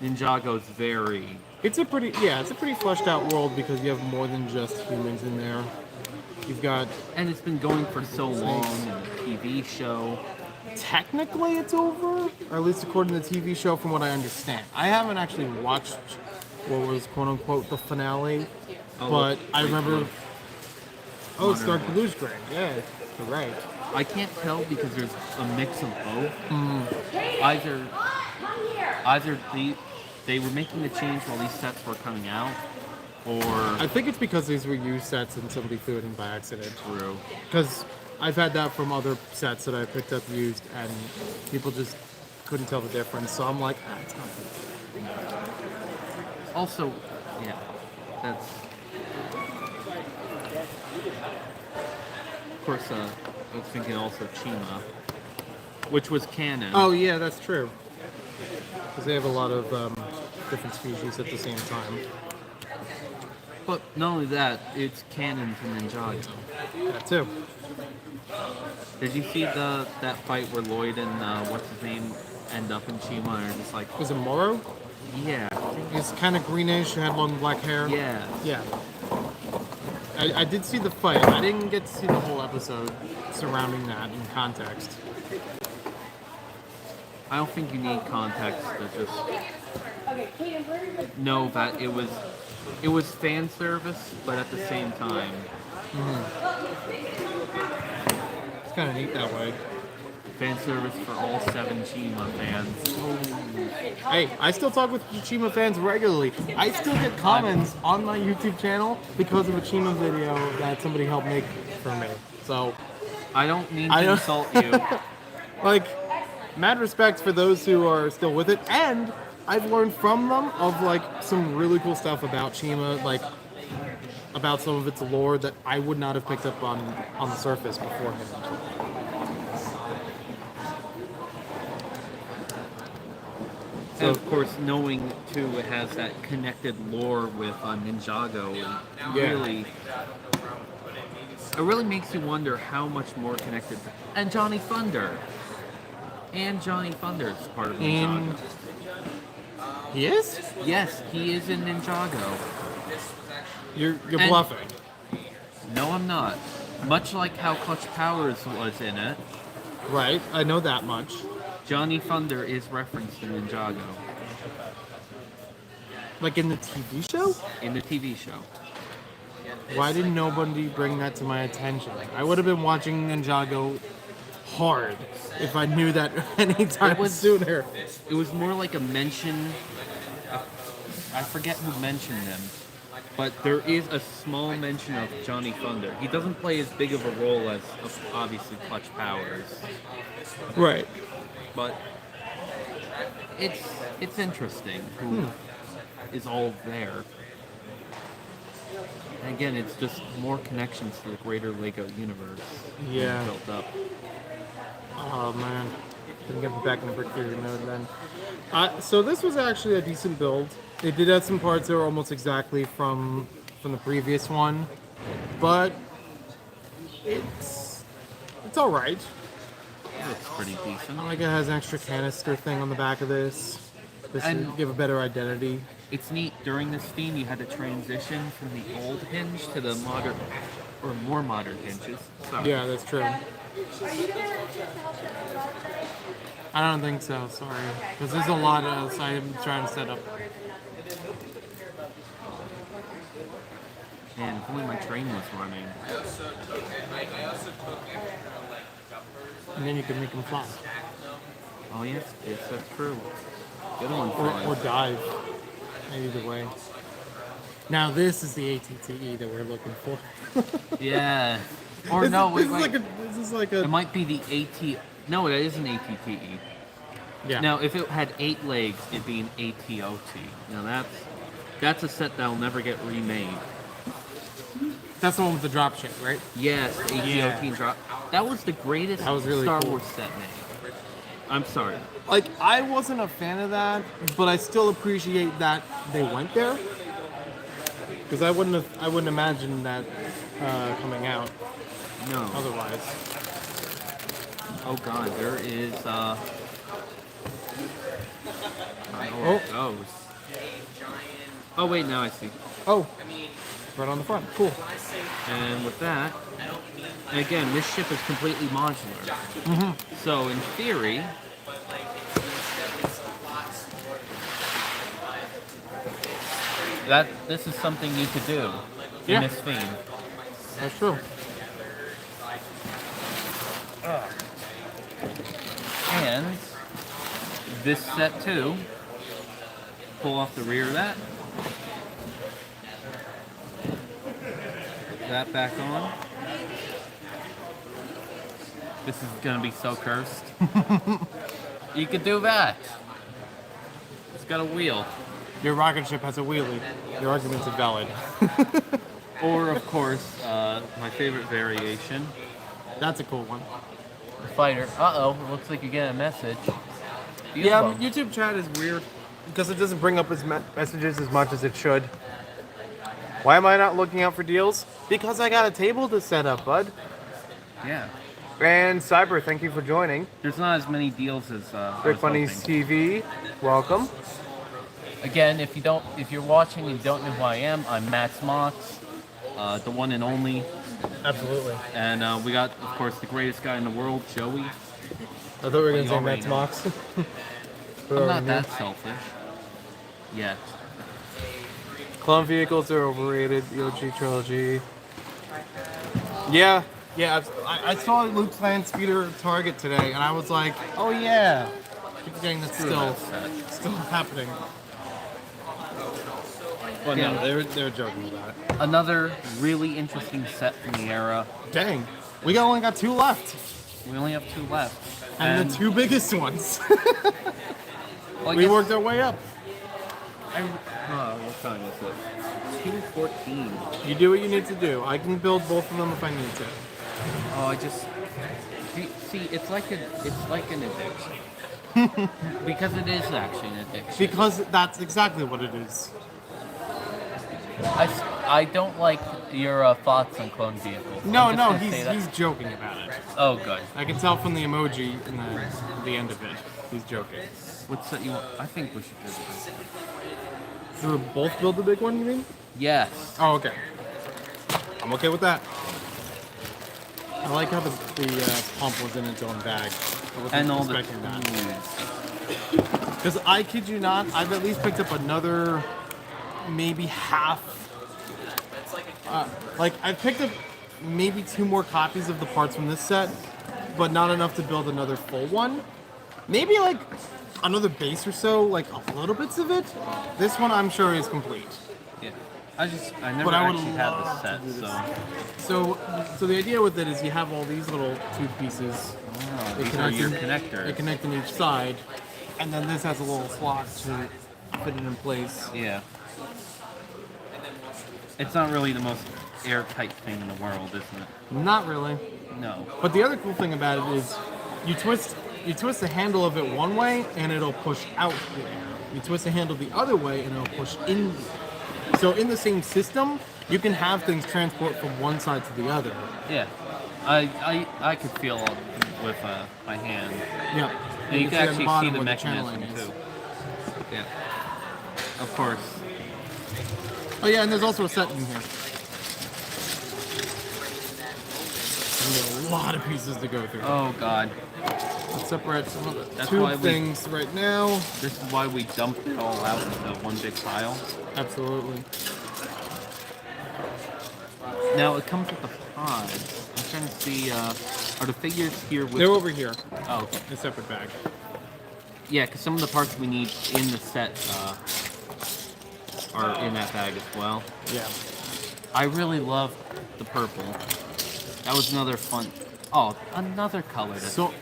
Ninjago's very. It's a pretty fleshed out world because you have more than just humans in there. You've got And it's been going for so long. And the TV show. technically it's over, or at least according to the TV show, from what I understand. I haven't actually watched what was quote unquote the finale, but I remember. Oh, it's Dark Blues Grade. Yeah, you're right. I can't tell because there's a mix of both. Either they were making the change while these sets were coming out, or I think it's because these were used sets and somebody threw it in by accident. True. Because I've had that from other sets that I picked up used, and people just couldn't tell the difference. So I'm like, it's not good. Also, yeah, that's. Of course, I was thinking also Chima, which was canon. Oh yeah, that's true. Because they have a lot of different species at the same time. But not only that, it's canon to Ninjago. That too. Did you see that fight where Lloyd and what's his name end up in Chima and just like Was it Moro? yeah, He's kind of greenish, had long black hair. yeah. Yeah. I did see the fight. I didn't get to see the whole episode surrounding that in context. I don't think you need context to just know that it was fan service, but at the same time, It's kind of neat that way. fan service for all 7 Chima fans. Hey, I still talk with Chima fans regularly. I still get comments on my YouTube channel because of a Chima video that somebody helped make for me. So, I don't mean I to don't- insult you. like, mad respect for those who are still with it, and I've learned from them of like some really cool stuff about Chima, like about some of its lore that I would not have picked up on the surface beforehand. And of course, knowing too it has that connected lore with Ninjago, and it really makes you wonder how much more connected. And Johnny Thunder. And Johnny Thunder is part of Ninjago. He is? Yes, he is in Ninjago. You're And- bluffing. No, I'm not. Much like how Clutch Powers was in it, Right, I know that much. Johnny Thunder is referenced in Ninjago. Like in the TV show? In the TV show. Why didn't nobody bring that to my attention? I would have been watching Ninjago hard if I knew that anytime sooner. It was more like a mention. I forget who mentioned them, but there is a small mention of Johnny Thunder. He doesn't play as big of a role as obviously Clutch Powers, Right. but it's interesting who is all there. And again, it's just more connections to the greater Lego universe being Yeah. built up. Oh man, didn't get back in the brick theory mode then. So this was actually a decent build. They did have some parts that were almost exactly from the previous one, but it's all right. It looks pretty decent. Like it has an extra canister thing on the back of this. This And- should give a better identity. It's neat, during this theme you had to transition from the old hinge to the modern, or more modern hinges. Sorry. Yeah, that's true. I don't think so, sorry. Because there's a lot else I'm trying to set up. Man, if only my train was running. And then you can make them fly. Oh yes, yes, that's true. The other one Or flies. dive. Either way. Now this is the ATTE that we're looking for. Yeah. Or no, wait, wait. This is like It a... might be the AT. No, it is an ATTE. Yeah. Now, if it had 8 legs, it'd be an ATOT. Now that's a set that'll never get remade. That's the one with the drop ship, right? Yes, ATOT Yeah. drop. That was the greatest That was really Star cool. Wars set made. I'm sorry. Like, I wasn't a fan of that, but I still appreciate that they went there. Because I wouldn't imagine that coming out No. otherwise. Oh god, there is I don't know where it goes. Oh wait, now I see. Oh, right on the front. Cool. And with that, and again, this ship is completely modular. So in theory, this is something you could do Yeah. in this theme. That's true. And this set too, pull off the rear of that. That back on. This is gonna be so cursed. You could do that. It's got a wheel. Your rocket ship has a wheelie. Your arguments are valid. Or, of course, my favorite variation, That's a cool one. the fighter. Uh-oh, it looks like you get a message. Yeah, Beautiful. YouTube chat is weird because it doesn't bring up its messages as much as it should. Why am I not looking out for deals? Because I got a table to set up, bud. Yeah. And Cyber, thank you for joining. There's not as many deals as Big Funnies TV, welcome. Again, if you're watching and you don't know who I am, I'm Max Mox, the one and only. Absolutely. And we got, of course, the greatest guy in the world, Joey. I thought we were going to say already Max know. Mox. I'm not that selfish. Yet. Clone vehicles are overrated. The OG trilogy. Yeah, I saw Luke's land speeder target today, and I was like, oh yeah. Keep getting that's still happening. Well, Yeah. no, they're joking about it. Another really interesting set from the era. Dang, we only got 2 left, We only have 2 left. and the 2 biggest ones. Well, I We guess- worked our way up. what time is it? 2:14. You do what you need to do. I can build both of them if I need to. Oh, I just see. It's like an addiction. Because it is actually an addiction. Because that's exactly what it is. I don't like your thoughts on clone vehicles. No, I'm just no, gonna say that. he's joking about it. Oh, good. I can tell from the emoji and the end of it. He's joking. What set you want? I think we should do this. So we both build the big one, you mean? Yes. Oh, okay. I'm okay with that. I like how the pump was in its own bag. I wasn't And all the expecting that. tools. Because I kid you not, I've at least picked up another maybe half. Like I've picked up maybe 2 more copies of the parts from this set, but not enough to build another full one. Maybe like another base or so, like a little bits of it. This one I'm sure is complete. Yeah. I never But I would actually had love this to do set, this. so. So the idea with it is you have all these little tube pieces. Oh, They these are your They connectors. connect on each side, and then this has a little slot to fit it in place. Yeah. It's not really the most airtight thing in the world, isn't it? Not really. No. But the other cool thing about it is you twist the handle of it one way and it'll push out the air. You twist the handle the other way and it'll push in the air. So in the same system, you can have things transport from one side to the other. Yeah. I could feel it with my hand. Yeah. And you can at the actually see bottom the where mechanism channeling is. too. Yeah. Of course. Oh yeah, and there's also a set in here. And a lot of pieces to go through. Oh god. Let's separate some of the That's tube why we- things right now. This is why we dumped it all out into one big pile. Absolutely. Now it comes with the pods. I'm trying to see, are the figures here with... They're over here. Oh, okay. In a separate bag. Yeah, because some of the parts we need in the set are in that bag as well. Yeah. I really love the purple. That was another fun... Oh, another color. So,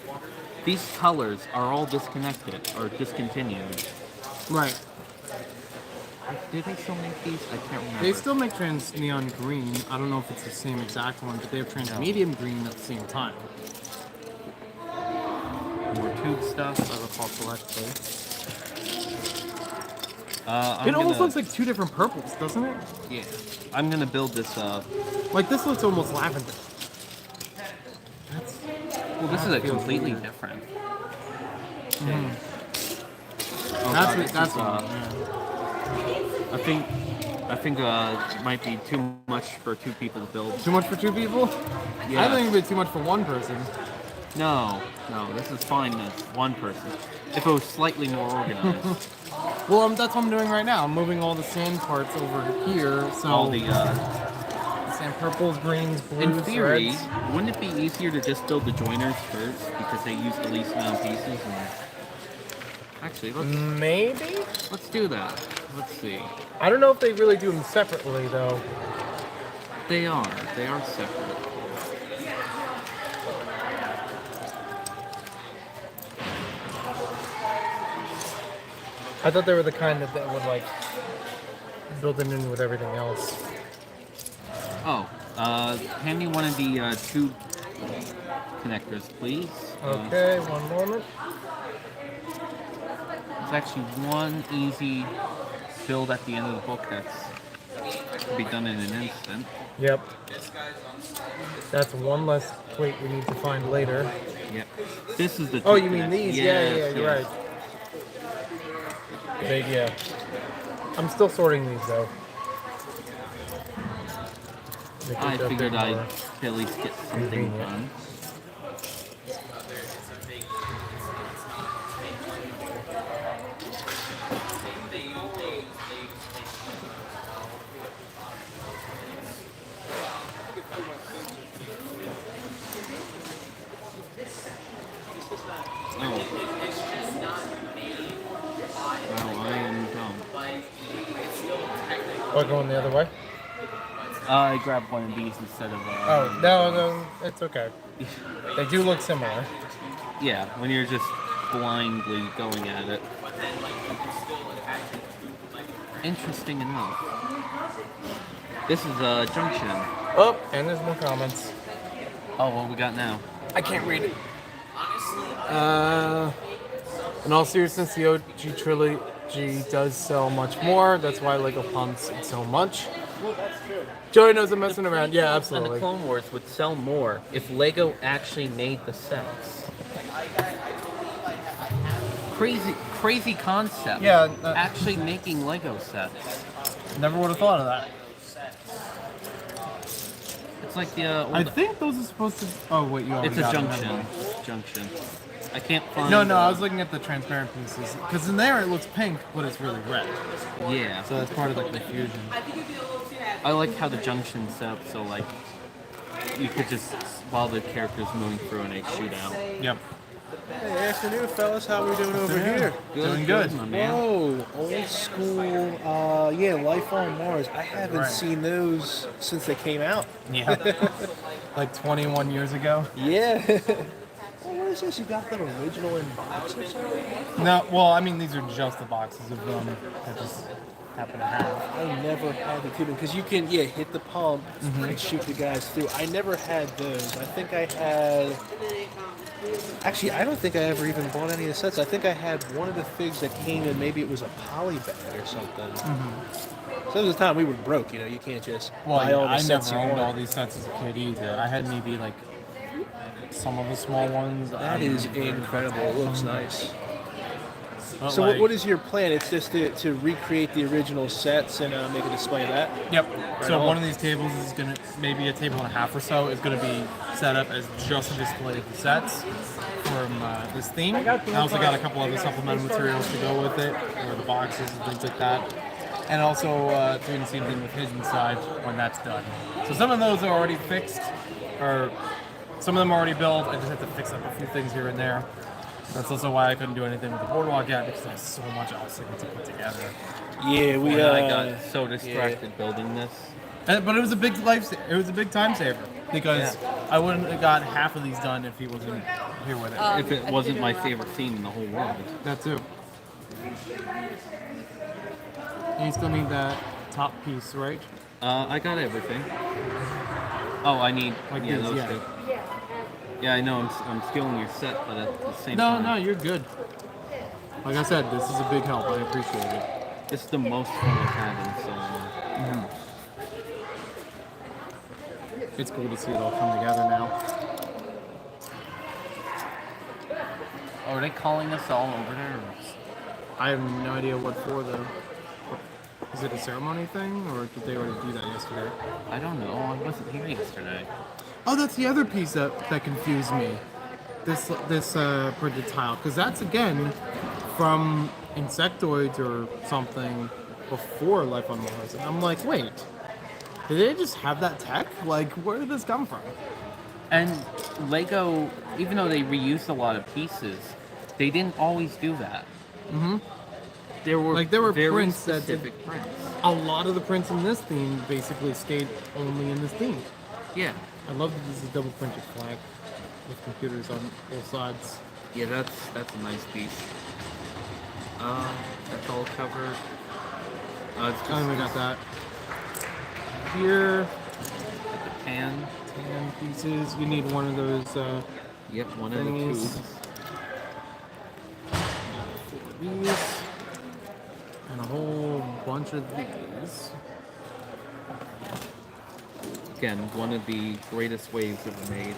these colors are all disconnected or discontinued. right. Did they still make these? I can't remember. They still make trans neon green. I don't know if it's the same exact one, but they have trans medium green at the same time. More tube stuff. I recall correctly. It almost looks like two different purples, doesn't it? Yeah. I'm gonna build this. Like this looks almost lavender. Well, this is a feels completely weird. different. Mhm. Oh, That's God, what. this That's is, what. I think it might be too much for two people to build. Too much for two people? Yeah. I think it'd be too much for one person. No, this is fine as one person. If it was slightly more organized. Well, that's what I'm doing right now. I'm moving all the sand parts over here. So All the sand purples, greens, blues, in theory, reds. wouldn't it be easier to just build the joiners first because they use the least amount of pieces? And... Actually, Maybe? let's do that. Let's see. I don't know if they really do them separately though. They are separate. I thought they were the kind that would like build it in with everything else. Oh, hand me one of the tube connectors, please. Okay, one moment. There's actually one easy build at the end of the book that can be done in an instant. Yep. That's one less plate we need to find later. Yep. This is the. Oh, tube you mean connector. these? Yes, Yeah, you're yes. right. Yeah. I'm still sorting these though. I figured I'd at least get something convenient. done. Wow, I am dumb. Or going the other way? I grabbed one of these instead of. Oh, no, it's okay. They do look similar. Yeah, when you're just blindly going at it. Interesting enough. This is a junction. Oh, and there's more comments. Oh, what we got now? I can't read it. In all seriousness, the OG trilogy does sell much more. That's why Lego pumps it so much. Well, that's true. Joey knows I'm messing around. Yeah, And absolutely. the Clone Wars would sell more if Lego actually made the sets. Crazy concept. Yeah, actually making Lego sets. Never would have thought of that. It's like the. I think those are supposed to. Oh wait, you already It's a got them, junction. never mind. Junction. I can't find. No, I was looking at the transparent pieces because in there it looks pink, but it's really red. Yeah. So that's part of the confusion. I like how the junction's set up so like you could just while the character's moving through and they shoot out. Yep. Hey, afternoon, fellas. How we doing over here? Doing good. My man. Whoa, old school. Yeah, Life on Mars. I haven't Right. seen those since they came out. Yeah. Like 21 years ago. Yeah. Well, what is this? You got that original in box or something? No, well, I mean these are just the boxes of them. I just happen to have. I never had the tubing because you can hit the pump and shoot the guys through. I never had those. I think I had. Actually, I don't think I ever even bought any of the sets. I think I had one of the figs that came in. Maybe it was a poly bag or something. So there was a time we were broke. You can't just buy all the I sets never you owned want. all these sets as a kid either. I had maybe like some of the small ones. That is incredible. It looks nice. But So like, what is your plan? It's just to recreate the original sets and make a display of that? Yep. So on. one of these tables is gonna, maybe a table and a half or so, is gonna be set up as just a display of the sets from this theme. I also got a couple other supplemental materials to go with it, or the boxes and things like that. And also doing the same thing with his inside when that's done. So some of those are already fixed, or some of them are already built. I just have to fix up a few things here and there. That's also why I couldn't do anything with the boardwalk yet, because there's so much else I need to put together. Yeah, we I got so distracted building this. But it was a big it was a big time saver, because I wouldn't have got half of these done if he wasn't here with it. If it wasn't my favorite theme in the whole world. That too. And you still need that top piece, right? I got everything. Oh, I need Like those these, two. Yeah, I know. I'm stealing your set, but at the same No, time. no, you're good. Like I said, this is a big help. I appreciate it. It's the most fun I've had in so long. It's cool to see it all come together now. Oh, are they calling us all over there? I have no idea what for though. Is it a ceremony thing, or did they already do that yesterday? I don't know. I wasn't here yesterday. Oh, that's the other piece that confused me. This printed tile, because that's again from insectoids or something before Life on Mars, and I'm like, wait, did they just have that tech? Like, where did this come from? And Lego, even though they reused a lot of pieces, they didn't always do that. There were very prints that specific prints. A lot of the prints in this theme basically stayed only in this theme. Yeah. I love that this is a double printed flag with computers on both sides. Yeah, that's a nice piece. That's all covered. It's just We got that. Here, tan pieces. You need one of those. Yep, one of the thingies. tubes. These. And a whole bunch of these. Again, one of the greatest waves ever made.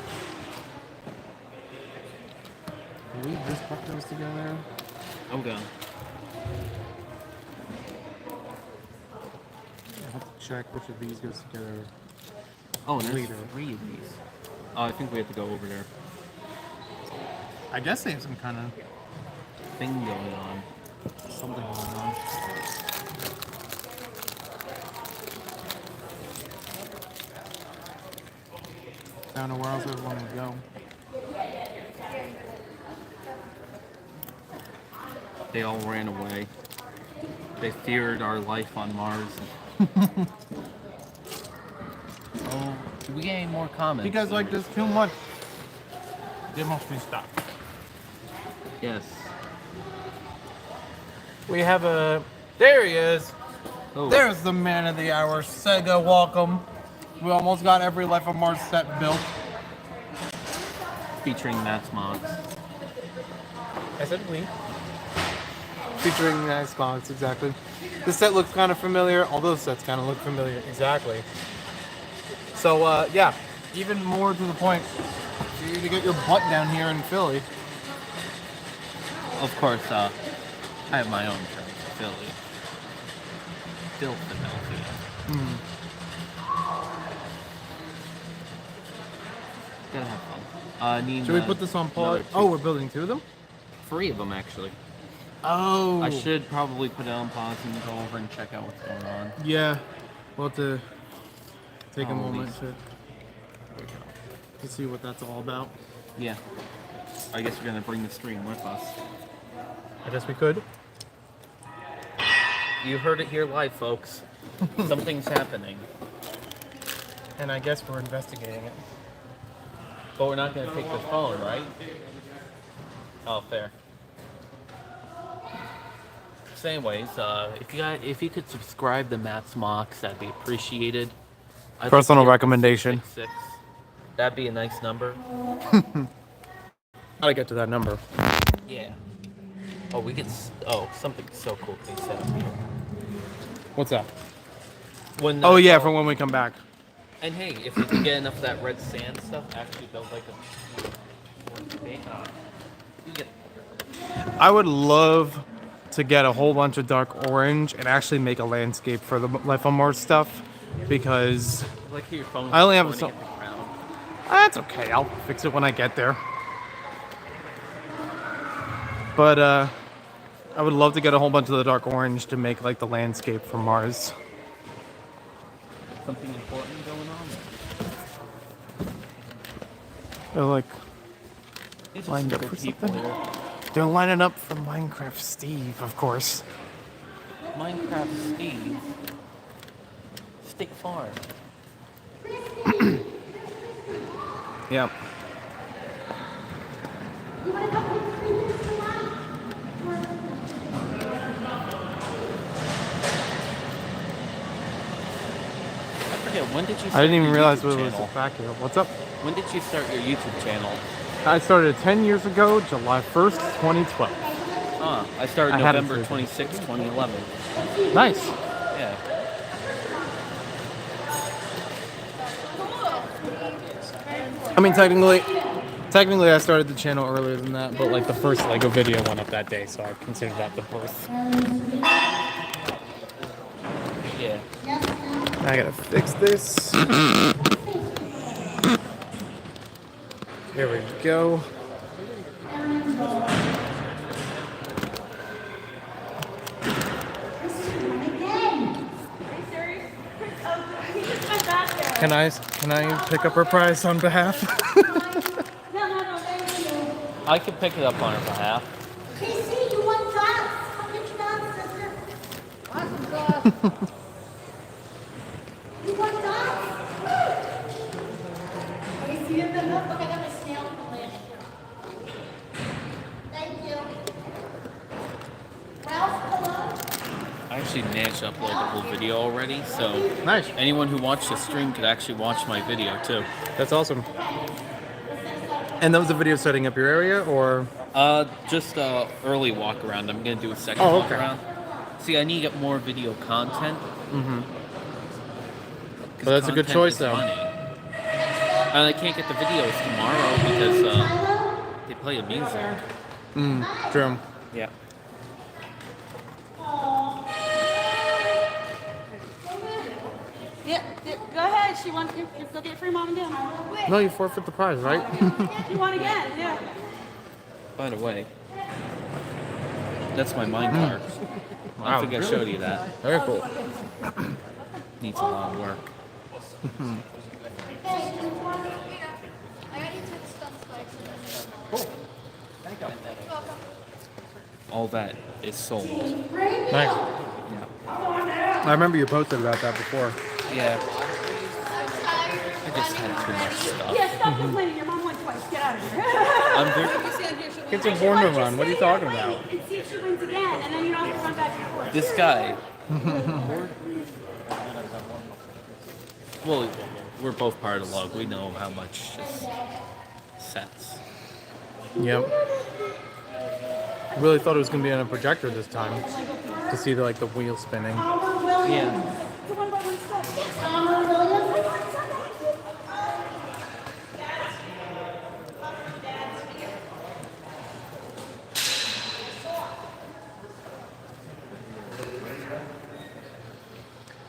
Can we just put those together? I'm done. I have to check which of these goes together. Oh, and there's later. 3 of these. Oh, I think we have to go over there. I guess they have some kind of Thing going on. something going on. I don't know where else everyone would go. They all ran away. They feared our life on Mars. Oh, do we get any more comments? Because like there's too much. There must be stuff. Yes. We have a. There he is. Oh. There's the man of the hour. Sega, welcome. We almost got every Life on Mars set built. Featuring Matt's mods. I said we. Featuring nice mods, exactly. This set looks kind of familiar. All those sets kind of look familiar. Exactly. So, yeah. Even more to the point, you need to get your butt down here in Philly. Of course, I have my own term for Philly. Philadelphia. Gotta have fun. Need, Should we put this on pause? another Oh, we're building 2 of them? 3 of them, actually. Oh. I should probably put it on pause and go over and check out what's going on. Yeah. We'll have to take a Oh, moment these- to see what that's all about. Yeah. I guess we're gonna bring the stream with us. I guess we could. You heard it here live, folks. Something's happening. And I guess we're investigating it. But we're not gonna take the phone, right? Oh, fair. So anyways, if you could subscribe to Matt's Mocks, that'd be appreciated. I'd like to Personal get recommendation. 666. That'd be a nice number. How to get to that number? Yeah. Oh, we get. Oh, something so cool they set up here. What's that? When Oh yeah, from when we come back. And hey, if you can get enough of that red sand stuff, actually build like a. You get. I would love to get a whole bunch of dark orange and actually make a landscape for the Life on Mars stuff, because Like your phone. I only have pointing some. at the ground. That's okay. I'll fix it when I get there. But I would love to get a whole bunch of the dark orange to make like the landscape for Mars. Something important going on. They're like These are lined some up good for people something. here. They're lining up for Minecraft Steve, of course. Minecraft Steve. Stick Farm. Yep. I forget, when did you start I didn't even your realize YouTube what was channel? back here. What's up? When did you start your YouTube channel? I started 10 years ago, July 1st, 2012. I started I had it November for- 26, 2011. Nice. Yeah. I mean, technically I started the channel earlier than that, but like the first Lego video went up that day, so I consider that the birth. Yeah. I gotta fix this. There we go. Can I pick up her prize on behalf? I can pick it up on her behalf. Casey, you want dots? Come get your dots, sister. You want dots? Casey, in the notebook, I got my snail from last year. Thank you. Ralph, hello? I actually managed to upload the whole video already, so Nice. anyone who watched the stream could actually watch my video too. That's awesome. And that was a video setting up your area, or? Just early walk around. I'm gonna do a second Oh, walk okay. around. See, I need to get more video content. Mm-hmm. 'Cause Well, that's a good content choice, is though. money. And I can't get the videos tomorrow because they play the music. True. Yeah. Yeah, go ahead. She wants you. Go get it for your mom and dad. No, you forfeit the prize, right? You want again? Yeah. By the way, that's my mine car. I don't think I showed you that. Very cool. Needs a lot of work. All that is sold. Nice. I remember you posted about that before. Yeah. I just had too much stuff. Yeah, stop complaining. Your mom went twice. Get out of here. I'm very, Kids are born to run. What are you talking about? And see if she wins again, and then you don't have to run back and forth. this guy. Well, we're both part of the log. We know how much just sets. Yep. I really thought it was gonna be on a projector this time to see like the wheel spinning. Yeah.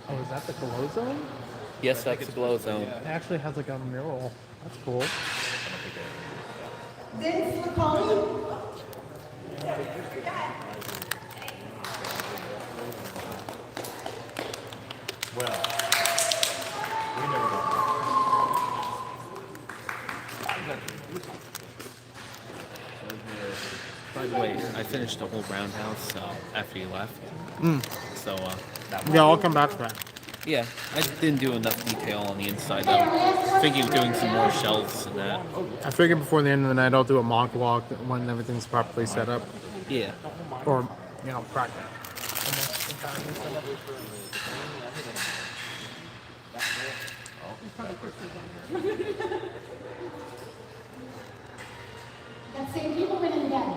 Oh, is that the glow zone? Yes, that's the glow zone. It actually has like a mural. That's cool. Vince McCauley? Well, we never go. By the way, I finished the whole roundhouse after you left. So, that Yeah, I'll come back to that. yeah, I didn't do enough detail on the inside though. Thinking of doing some more shelves and that. I figured before the end of the night I'll do a mock walk when everything's properly set up. Yeah. Or, you know, practice. That same people winning again.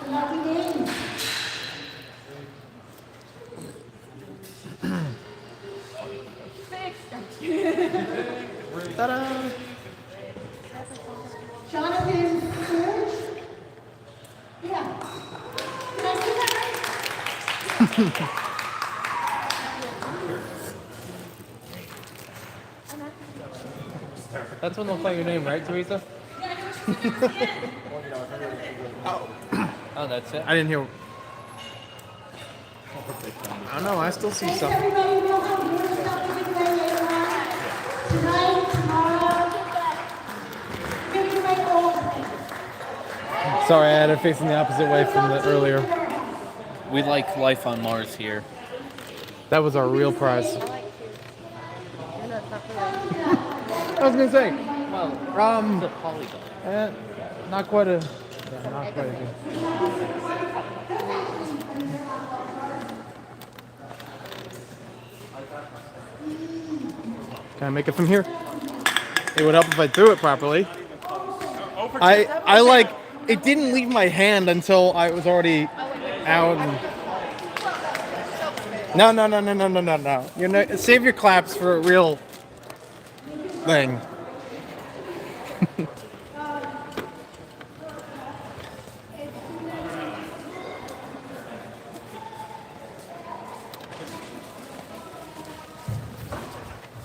Lucky games. Ta-da! Jonathan Surge. Yeah. Did I say that right? That's what looks like your name, right, Teresa? Oh, that's it. I didn't hear. I don't know. I still see Thanks, something. everybody. We'll have more stuff to give away later on. Tonight, tomorrow. We're gonna give away all the things. Sorry, I had it facing the opposite way from the earlier. We like life on Mars here. That was our real prize. I was gonna say, It's a polygon. not quite a. Yeah, not quite a good. Can I make it from here? It would help if I threw it properly. I like it didn't leave my hand until I was already out. And... No. You know, save your claps for a real thing.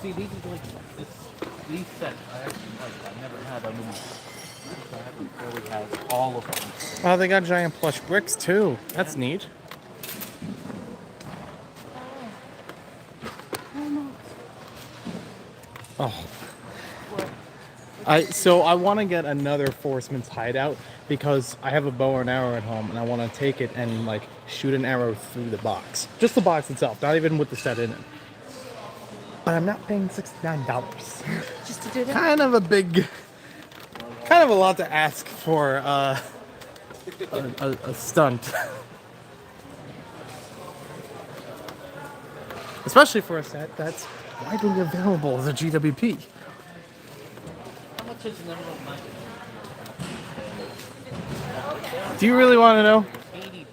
See, these are like these sets. I actually like. I never had them. I haven't really had all of them. Oh, they got giant plush bricks too. That's neat. Oh. I want to get another Forceman's hideout because I have a bow and arrow at home and I want to take it and like shoot an arrow through the box. Just the box itself, not even with the set in it. But I'm not paying $69. Just to do that? Kind of a lot to ask for a stunt. Especially for a set that's widely available as a GWP. How much is an Emerald Knight? Do you really want to know? 80.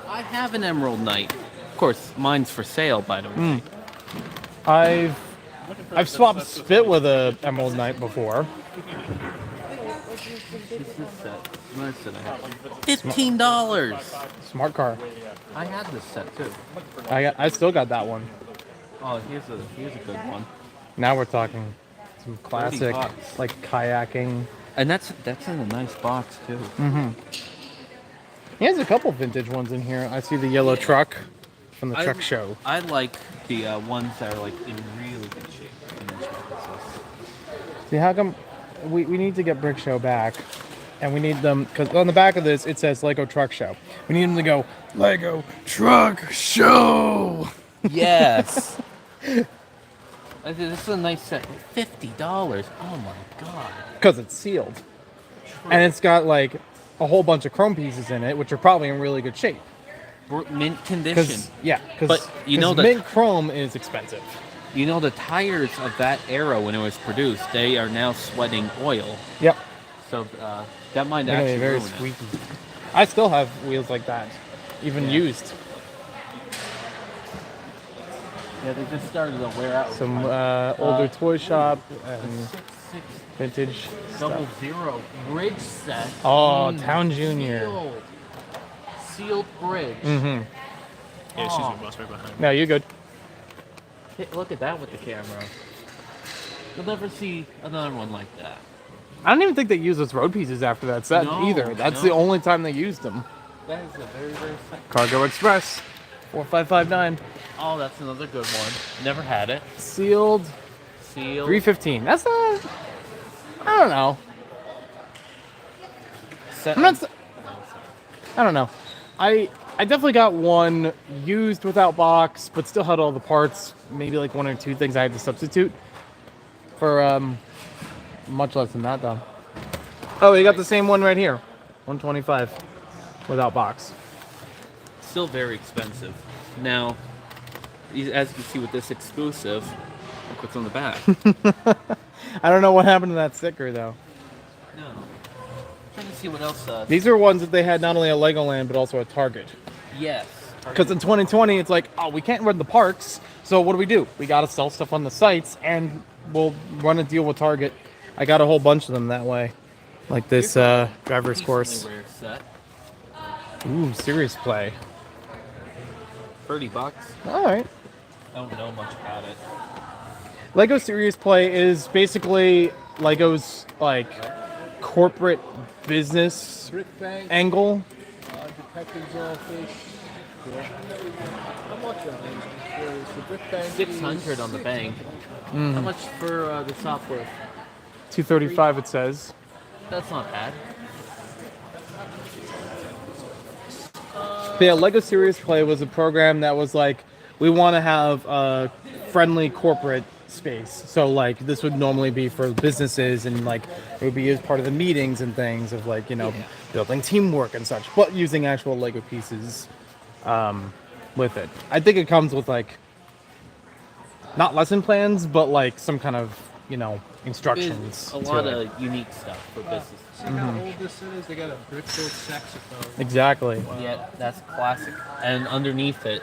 I have an Emerald Knight. Of course, mine's for sale, by the way. I've swapped spit with a Emerald Knight before. $15. Smart car. I had this set too. I still got that one. Oh, here's a good one. Now we're talking some classic $30. like kayaking. And that's in a nice box too. Mm-hmm. He has a couple vintage ones in here. I see the yellow truck from the truck show. I like the ones that are like in really good shape. See, how come we need to get Brick Show back, and we need them because on the back of this it says Lego Truck Show. We need them to go Lego Truck Show. Yes. This is a nice set. $50. Oh my god. Because it's sealed, and it's got like a whole bunch of chrome pieces in it, which are probably in really good shape. Mint condition. Because you know mint chrome is expensive. You know the tires of that era when it was produced, they are now sweating oil. Yep. So that might They're gonna actually be very ruin squeaky. I still have wheels like that, even used. Yeah, they just started to wear out. Some older toy shop and vintage Double stuff. Zero bridge set. Oh, Town Junior. Sealed bridge. Mm-hmm. Yeah, she's the bus right behind me. No, you're good. Hey, look at that with the camera. You'll never see another one like that. I don't even think they used those road pieces after that set No, either. That's no. the only time they used them. That is a very rare set. Cargo Express, 4559. Oh, that's another good one. Never had it. Sealed, Sealed. 315. That's not. I don't know. Set I'm not. I don't know. I definitely got one used without box, but still had all the parts. Maybe like one or two things I had to substitute for much less than that though. Oh, you got the same one right here, 125, without box. Still very expensive. Now, as you can see with this exclusive, look what's on the back. I don't know what happened to that sticker though. No. Trying to see what else. These are ones that they had not only at Legoland but also at Target. Yes. Because in 2020, it's like, oh, we can't run the parks, so what do? We got to sell stuff on the sites, and we'll run a deal with Target. I got a whole bunch of them that way, like this driver's course. Rare set. Ooh, Serious Play. $30. All right. I don't know much about it. Lego Serious Play is basically Lego's like corporate business Brick Bank, angle. detective's office. How much on these? The Brick Bank 600 on the bank. How much for the software? $235 it says. That's not bad. But yeah, Lego Serious Play was a program that was like, we want to have a friendly corporate space. So like this would normally be for businesses, and like it would be as part of the meetings and things of like, you know, building teamwork and such, but using actual Lego pieces with it. I think it comes with like, not lesson plans, but like some kind of, you know, instructions. A lot of unique stuff for business. See how old this is? They got a brick-built saxophone. Exactly. Yeah, that's classic. And underneath it,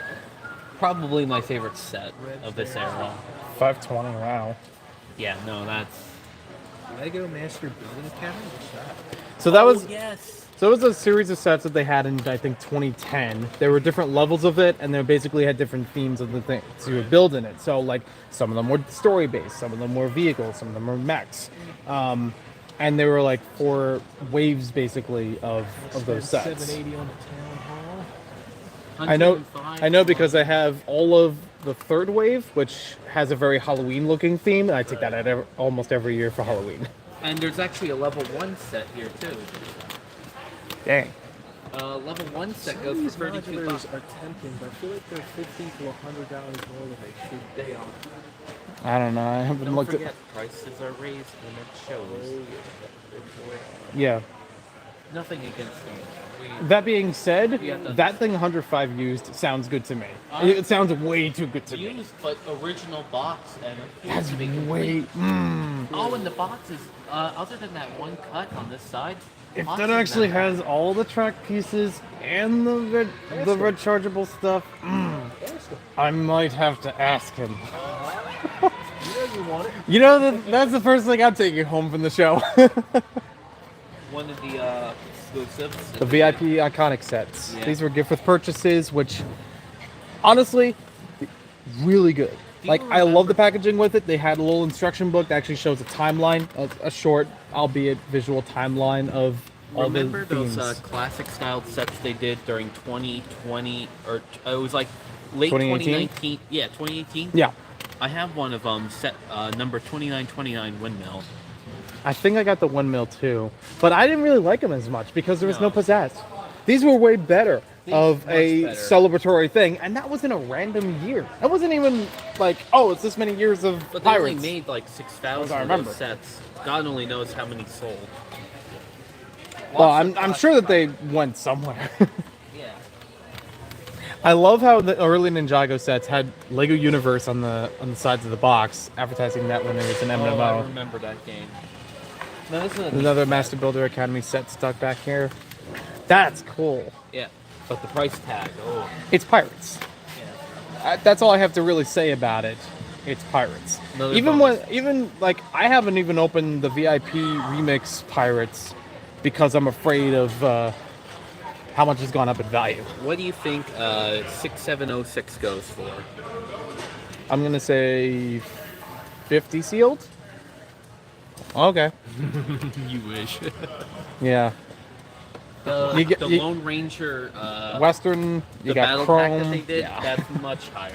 probably my favorite set of this era. 520, wow. Yeah, no, that's... Lego Master Building Academy? What's that? So that was... yes. So it was a series of sets that they had in, I think, 2010. There were different levels of it, and they basically had different themes of the things you would build in it. So, like, some of them were story-based, some of them were vehicles, some of them were mechs. And there were, like, 4 waves, basically, of those sets. 780 on the town hall. I know because I have all of the 3rd wave, which has a very Halloween-looking theme, and I take that out almost every year for Halloween. And there's actually a level 1 set here, too. Dang. Level 1 set Some goes of these for $32. modulars are tempting, but I feel like they're $50 to $100 more than they should. They are. I don't know. I haven't Don't looked forget, at... prices are raised when it shows. Yeah. Nothing against them. That being said, We have to- that thing 105 used sounds good to me. It sounds way too good to me. Used, but original box, and That's make it way... complete. Oh, and the boxes, other than that one cut on this side, If boxes that actually now- has all the track pieces and the rechargeable stuff, I might have to ask him. You want it? You know, that's the first thing I'm taking home from the show. One of the exclusives. The VIP iconic sets. Yeah. These were gift with purchases, which honestly, really good. Do Like, you I love remember- the packaging with it. They had a little instruction book that actually shows a timeline, a short, albeit visual timeline of all Remember the those themes. classic styled sets they did during 2020, or it was like late 2018? 2019? Yeah, 2018. Yeah. I have one of them, set number 2929 windmill. I think I got the 1 mil too, but I didn't really like them as much because there was no No. pizzazz. These were way better of much a better. celebratory thing, and that was in a random year. That wasn't even like, oh, it's this many years of But they pirates. only made like As 6,000 I of remember. those sets. God only knows how many sold. Well, I'm sure that they went somewhere. Yeah. I love how the early Ninjago sets had Lego Universe on the sides of the box, advertising that when there was an Oh, I MMO. remember that game. No, this is a Another Master Builder Academy set stuck back here. That's cool. Yeah, but the price tag. Oh, It's pirates. yeah. That's all I have to really say about it. It's pirates. Another Even bonus. even like I haven't even opened the VIP remix pirates because I'm afraid of how much has gone up in value. What do you think 6706 goes for? I'm gonna say 50 sealed. Okay. You wish. Yeah. The, You get- the you- Lone Ranger Western. You the got battle Chrome. pack that they did, Yeah. that's much higher.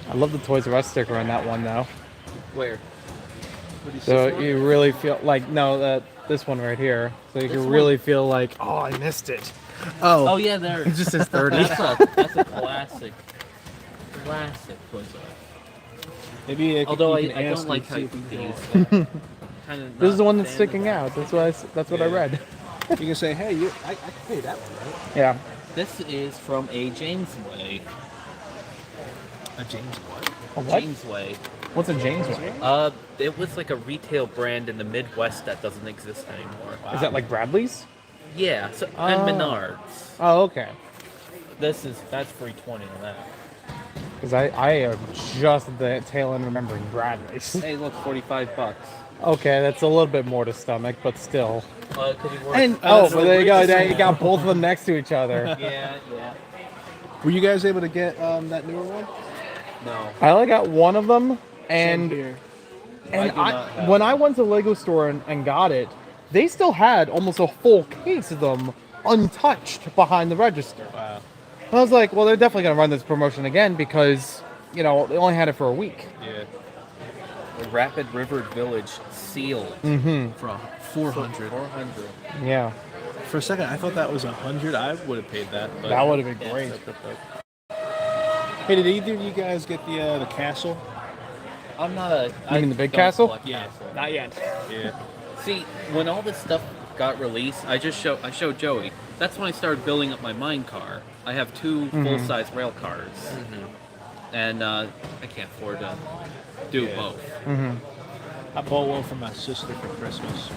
I love the Toys R Us sticker on that one though. Where? So you really feel like this one right here. So you This can one? really feel like, oh, I missed it. Oh. Oh yeah, there. It just says 30. That's a classic. Classic Toys R Us. Maybe Although you I can ask don't like and how see you if we put can these. help. This is the one that's sticking out. That's what I read. You can say, hey, I can pay that one, right? Yeah. This is from A. Jamesway. A James what? A what? Jamesway. What's a Jamesway? It was like a retail brand in the Midwest that doesn't exist anymore. Is that like Bradley's? Yeah, and Menards. Oh, okay. That's $3.20 on that. Because I am just at the tail end remembering Bradley's. Hey, look, $45. Okay, that's a little bit more to stomach, but still. It could be worse. And well, there you go. There you got both of them next to each other. Yeah. Were you guys able to get that newer one? No. I only got one of them, and Same here. and I do not have when I went to the Lego store and got it, they still had almost a full case of them untouched behind the register. Wow. And I was like, well, they're definitely going to run this promotion again because, you know, they only had it for a week. Yeah. The Rapid River Village sealed For 400. 400. Yeah, For a second, I thought that was 100. I would have paid that. But that would have been great. Hey, did either of you guys get the castle? I'm not a. You mean the big castle? Yeah. Not yet. Yeah. See, when all this stuff got released, I showed Joey. That's when I started building up my mine car. I have 2 full-size rail cars, and I can't afford to do both. I bought one for my sister for Christmas.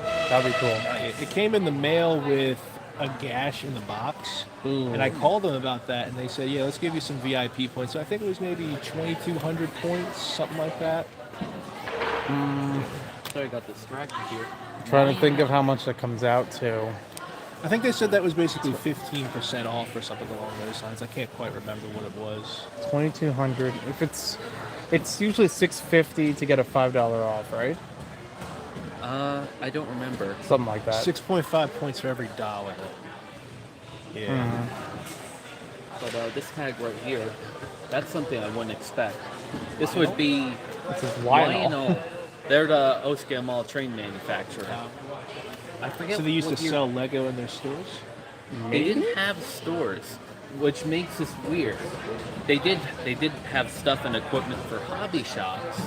That'd be cool. It came in the mail with a gash in the box, and I called them about that, and they said, "Yeah, let's give you some VIP points." So I think it was maybe 2,200 points, something like that. Sorry, I got distracted here. Trying to think of how much that comes out to. I think they said that was basically 15% off or something along those lines. I can't quite remember what it was. 2,200. If it's usually $6.50 to get a $5 off, right? I don't remember. Something like that. 6.5 points for every dollar. Yeah. But this tag right here, that's something I wouldn't expect. This would be This is Lionel. They're the Oscar Mall train manufacturer. I forget. So they used what to year- sell Lego in their stores? They didn't have stores, which makes this weird. They did have stuff and equipment for hobby shops.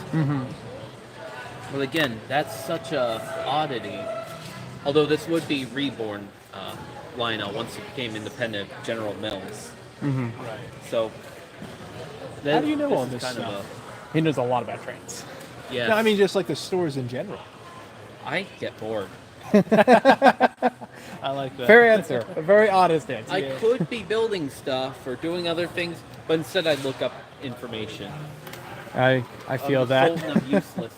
But again, that's such a oddity. Although this would be reborn Lionel once it became independent of General Mills. Right. So How do you know all is this kind of stuff? He knows a lot about trains. Yeah, No, I mean just like the stores in general. I get bored. I like that. Fair answer. A very honest answer. I could be building stuff or doing other things, but instead I'd look up information. I feel I'm that. told I'm useless.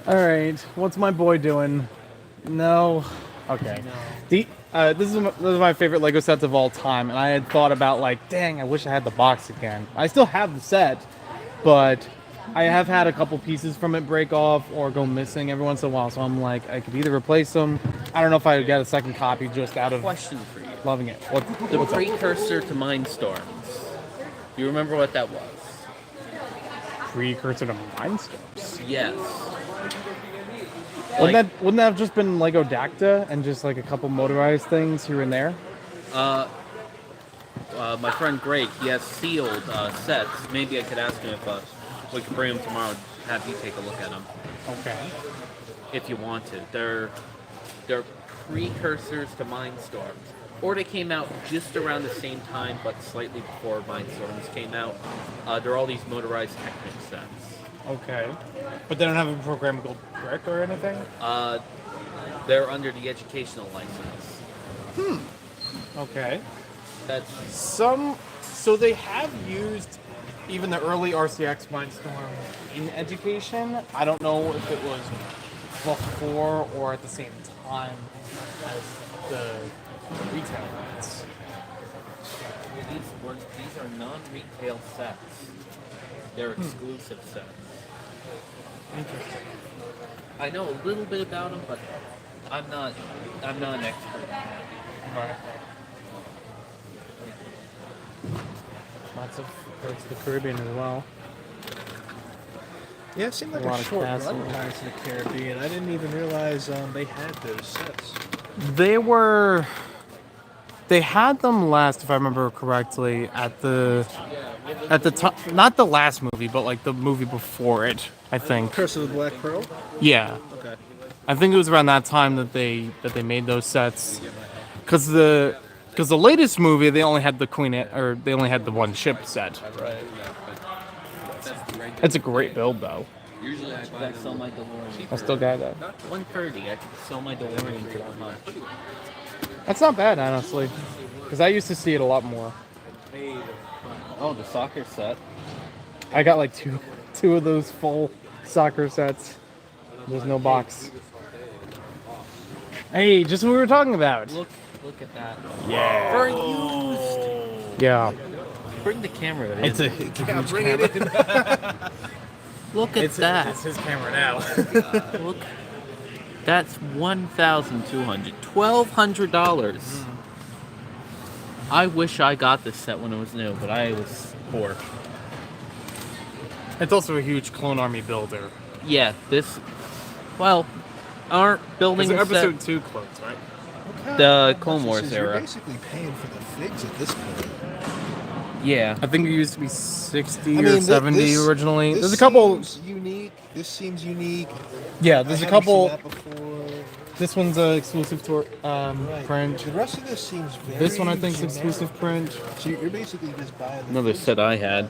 All right, what's my boy doing? No. Okay. This is my favorite Lego sets of all time, and I had thought about like, dang, I wish I had the box again. I still have the set, but I have had a couple pieces from it break off or go missing every once in a while. So I'm like, I could either replace them. I don't know if I would get a second copy just out of Question for you. loving it. The What's up? precursor to Mindstorms. You remember what that was? Precursor to Mindstorms. Yes. Wouldn't that have just been Lego Dacta and just like a couple motorized things here and there? My friend Greg, he has sealed sets. Maybe I could ask him if we could bring them tomorrow and have you take a look at them. Okay. If you want to. They're precursors to Mindstorms. Or they came out just around the same time, but slightly before Mindstorms came out. They're all these motorized Technic sets. Okay. But they don't have a programmable brick or anything? They're under the educational license. Okay. That's So they have used even the early RCX Mindstorm in education. I don't know if it was before or at the same time as the retail ones. These are non-retail sets. They're exclusive sets. Interesting. I know a little bit about them, but I'm not an expert. Right. Lots of Pirates of the Caribbean as well. Yeah, it seemed like A lot a of short castles. run Pirates of the Caribbean. I didn't even realize they had those sets. They had them last, if I remember correctly, at the time, not the last movie, but like the movie before it, I think. Curse of the Black Pearl? Yeah. Okay. I think it was around that time that they made those sets, because the Because the latest movie, they only had the they only had the one ship set. Right. It's a great build, though. Usually I buy sell my DeLorean. I still got that. 130. I could sell my DeLorean for that much. That's not bad, honestly. Because I used to see it a lot more. Oh, the soccer set. I got like two of those full soccer sets. There's no box. Hey, just what we were talking about. Look at that. Yeah. For used. Yeah. Bring the camera in. It's a huge camera. Look at that. It's his camera now. Look. That's $1,200. $1,200. I wish I got this set when it was new, but I was poor. It's also a huge Clone Army builder. Yeah, this. Well, aren't building It's set- episode 2 clones, right? The Clone Wars You're era. basically paying for the figs at this point. Yeah. I think it used to be 60 I or mean, 70 originally. This There's a couple. seems unique. This seems unique. Yeah, there's I a haven't couple. seen that before. This one's an exclusive to Right. print. The rest of this seems very This one I think is generic. exclusive print. So you're basically just buying the Another figs. set I had.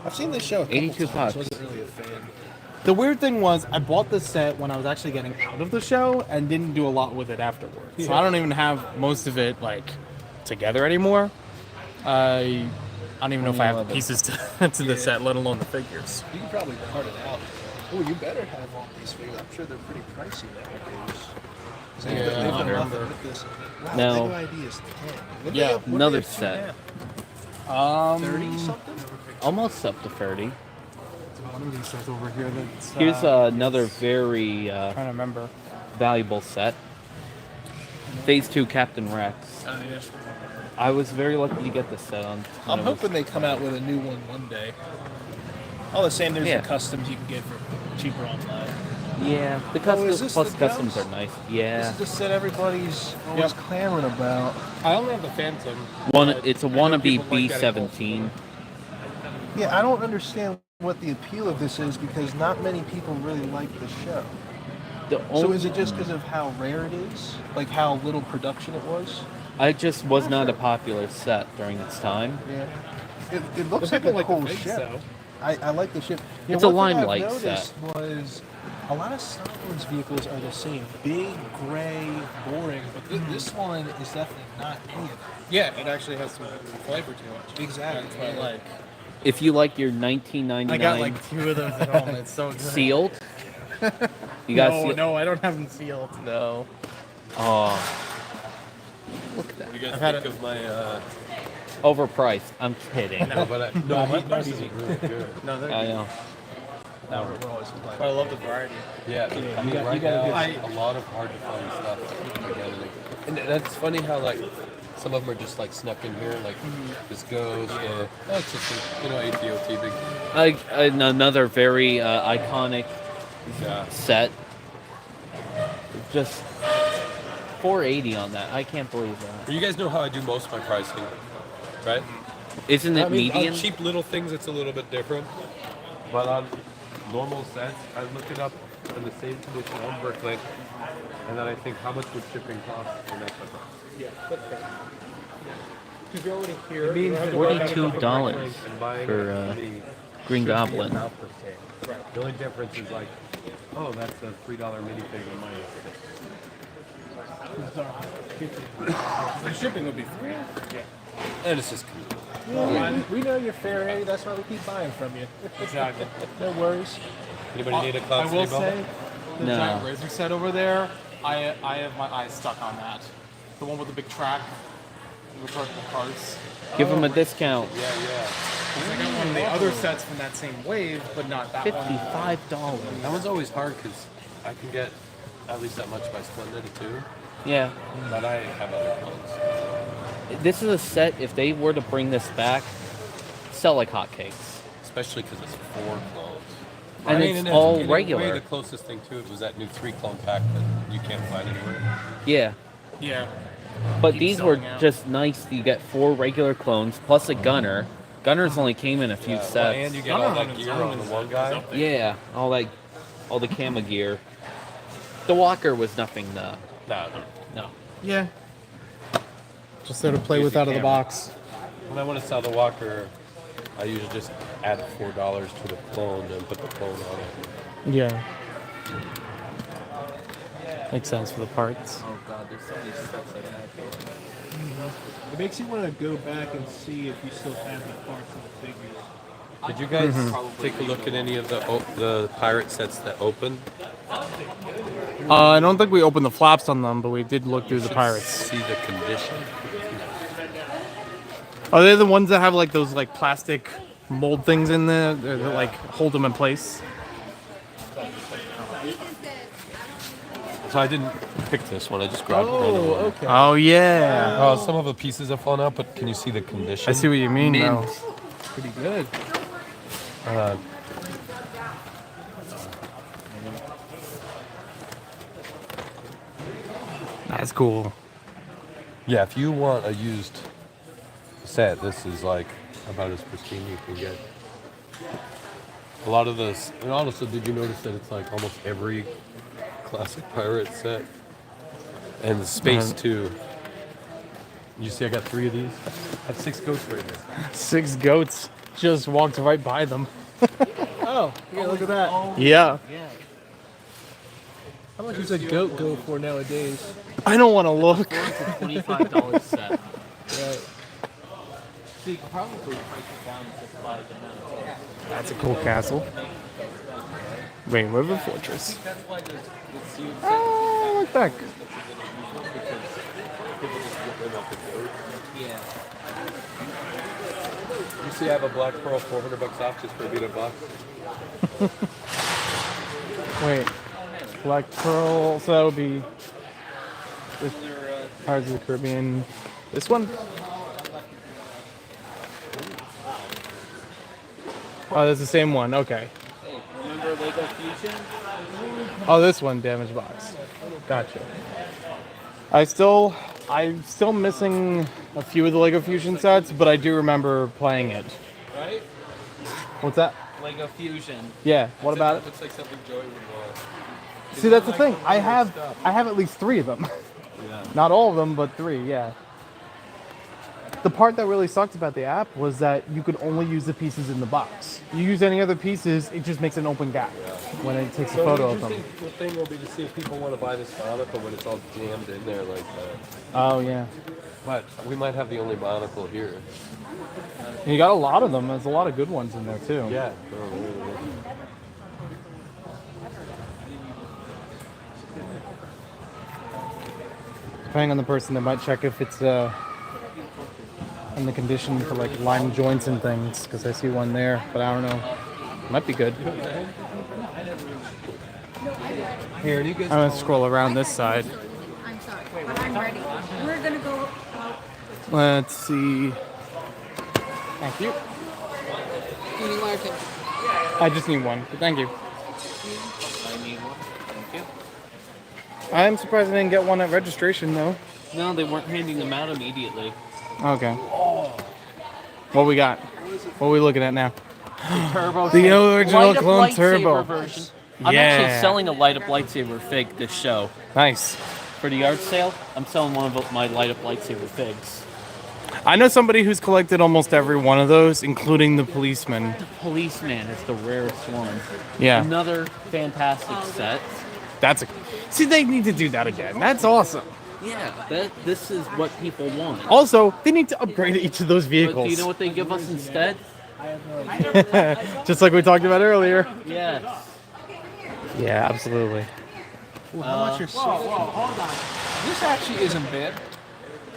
I've seen this show a couple 82 times. bucks. Wasn't really a fan. The weird thing was, I bought this set when I was actually getting out of the show and didn't do a lot with it afterwards. So I don't even have most of it like together anymore. I don't even know if I have the pieces to the set, let alone the figures. You can probably part it out. Oh, you better have all these figures. I'm sure they're pretty pricey nowadays. So they've done nothing with this. Wow, No. Lego ID is 10. What do Yeah, they have- what do Another they have set. now? 30 something? Almost up to 30. One of these sets over here that's. Here's another very trying to remember. valuable set. Phase 2 Captain Rex. Oh, yeah. I was very lucky to get this set on. I'm hoping they come out with a new one day. All the same, there's Yeah. the customs you can get for cheaper online. Yeah, the Oh, customs is this plus the customs Ghost? are nice. This Yeah. is the set everybody's always clamoring about. I only have the Phantom. It's a I know wannabe people like getting B-17. Yeah, I don't understand what the appeal of this is because not many people really like the show. The So only, is it just because of how rare it is? Like how little production it was? I just was not a popular set during its time. Yeah. It looks like people a like the cool figs, ship. though. I like the ship. Yeah, It's a one thing limelight I've set. noticed was a lot of Star Wars vehicles are the same. Big, gray, boring. But this one is definitely not any of that. Yeah, it actually has some flavor to it. Exactly. That's what I like. If you like your 1999 I got like 2 of those at home. It's so good. sealed, you got No, sealed. no, I don't have them sealed. No. Oh, look at that. What do you guys I've had think of my? Overpriced. I'm kidding. No, but my prices are really good. No, they're I good. know. But I love the variety. Yeah, I mean, right now, a lot of hard to find stuff again. And that's funny how like some of them are just like snuck in here, like this Ghost or that's just a, big. Another very iconic set. Just 480 on that. I can't believe that. You guys know how I do most of my pricing, right? Isn't it I mean, median? on cheap little things, it's a little bit different. But on normal sets, I look it up in the same condition on BrickLink, and then I think how much would shipping cost, and that's my price. Yeah, that's fair. Because you're already here. It means that $42 and buying for the Green should be Goblin. about the same. Right. The only difference is like, oh, that's a $3 minifig in my The shipping would be free. Yeah. and it's just cool. We know you're fair, Eddie. That's why we keep buying from you. Exactly. No worries. Anybody need a Cloud I will City say, the No. giant razor set over there, I have my eyes stuck on that. The one with the big track, the vertical cars. Give them a discount. Yeah. Because I got one of the other sets from that same wave, but not that one. $55. That one's always hard because I can get at least that much by splitting it too, Yeah. but I have other clones. This is a set, if they were to bring this back, sell like hotcakes. Especially because it's 4 clones. And it's all in a way, regular. the closest thing to it was that new 3 clone pack that you can't find anywhere. Yeah. Yeah. But Keep these were selling out. just nice. You get 4 regular clones plus a gunner. Gunners only came in a few sets. Well, and you get all that gear on the one guy. Yeah, all the camo gear. The walker was nothing. No. No. Yeah. just sort of play Use with the out of the camera. box. When I want to sell the walker, I usually just add $4 to the clone and put the clone on it. Yeah. Makes sense for the parts. Oh god, there's so many sets I have. It makes you want to go back and see if you still have the parts of the figures. Did you guys take a look at any of the pirate sets that open? I don't think we opened the flaps on them, but we did look through the pirates. See the condition. Are they the ones that have like those like plastic mold things in there that like hold them in place? So I didn't pick this one. I just grabbed one. okay. Oh yeah. Some of the pieces have fallen out, but can you see the condition? I see what you mean now. Pretty good. That's cool. Yeah, if you want a used set, this is like about as pristine you can get. A lot of this, and also, did you notice that it's like almost every classic pirate set? And the space too. You see I got 3 of these? I have 6 ghost raiders. 6 goats just walked right by them. Oh, yeah, look at that. Yeah. How much does a goat go for nowadays? I don't want to look. $25 set. Right. So you can probably break it down just by the amount. That's a cool castle. Rain River Fortress. That's why there's huge Oh, look back. Yeah. You see I have a Black Pearl $400 off just for being a box. Wait. Black Pearl, so that would be this Pirates of the Caribbean. This one? Oh, that's the same one. Okay. Hey, remember Lego Fusion? Oh, this one, damage box. Gotcha. I'm still missing a few of the Lego Fusion sets, but I do remember playing it. Right? What's that? Lego Fusion. Yeah. What about it? Looks like something Joey would want. See, that's the thing. I have at least 3 of them. Yeah. Not all of them, but 3. Yeah. The part that really sucked about the app was that you could only use the pieces in the box. You use any other pieces, it just makes an open gap when it takes a photo of them. The thing will be to see if people want to buy this Bionicle when it's all jammed in there like that. Oh yeah. But we might have the only Bionicle here. And you got a lot of them. There's a lot of good ones in there too. Yeah. Depending on the person, they might check if it's in the condition for like line joints and things. Because I see one there, but I don't know. Might be good. Here, you guys. I'm gonna scroll around this side. I'm sorry, but I'm ready. We're gonna go out. Let's see. Thank you. I just need one, but thank you. I need one. Thank you. I'm surprised I didn't get one at registration though. No, they weren't handing them out immediately. Okay. What we got? What are we looking at now? Turbo. The original light-up clone lightsaber turbo. version. I'm Yeah. actually selling a light up lightsaber fig this show. Nice. For the yard sale, I'm selling one of my light up lightsaber figs. I know somebody who's collected almost every one of those, including the policeman. Policeman is the rarest one. Yeah. Another fantastic set. That's a. See, they need to do that again. That's awesome. Yeah, this is what people want. Also, they need to upgrade each of those But vehicles. do you know what they give us instead? Just like we talked about earlier. Yes. Yeah, absolutely. Well, how much are hold on. This actually isn't bad.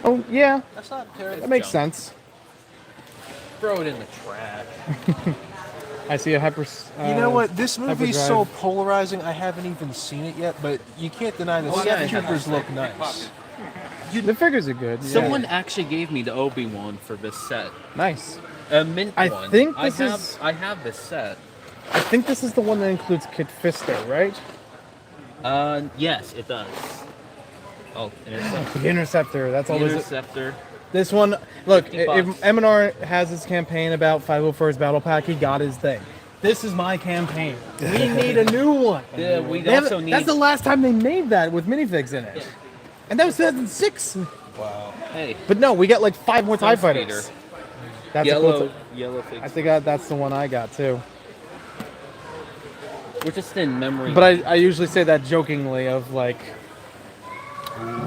Oh, yeah. That's not terrible. That makes sense. Throw it in the trash. I see a hyper. You know what? This movie's hyperdrive. so polarizing. I haven't even seen it yet, but you can't deny the set troopers look nice. The figures are good. Someone actually gave me the Obi-Wan for this set. Nice. A mint I one. think this is- I have this set. I think this is the one that includes Kit Fisto, right? Yes, it does. Oh, Interceptor. The Interceptor. That's all. Interceptor. This one, look, 50 if bucks. M&R has his campaign about 501st Battle Pack, he got his thing. This is my campaign. We need a new one. Yeah, we They also haven't- need. That's the last time they made that with minifigs in it. And that was 2006. Wow. Hey, But no, we get like 5 more TIE Snowspeeder. fighters. That's a cool Yellow fix. I think that's the one I got too. We're just in memory. But I usually say that jokingly of like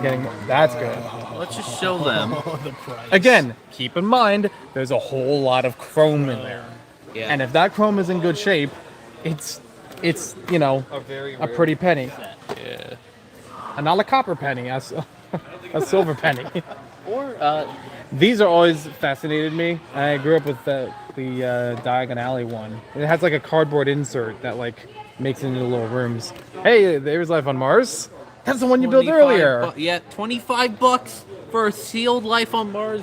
getting that's good. Let's just show them. The price. Again, keep in mind there's a whole lot of chrome in there. Yeah. And if that chrome is in good shape, it's you know a pretty penny. Yeah. And not a copper penny, a silver penny. Or These are always fascinated me. I grew up with the Diagon Alley one. It has like a cardboard insert that like makes it into little rooms. Hey, there's life on Mars. That's the one you built 25 earlier. yeah, $25 for a sealed Life on Mars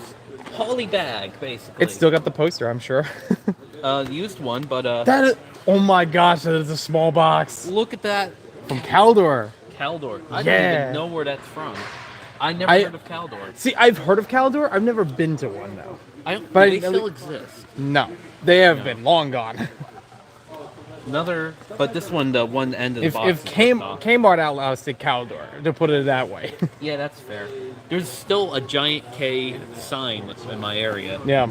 holly bag, basically. It's still got the poster, I'm sure. Used one, but That is, oh my gosh, that is a small box look at that from Caldor. Caldor. I don't Yeah. even know where that's from. I never heard of Caldor. See, I've heard of Caldor. I've never been to one though. Do they still exist? No, they have been long gone. But this one, the one end of the box. If Kmart outlaws to Caldor, to put it that way. Yeah, that's fair. There's still a giant K sign in my area. Yeah.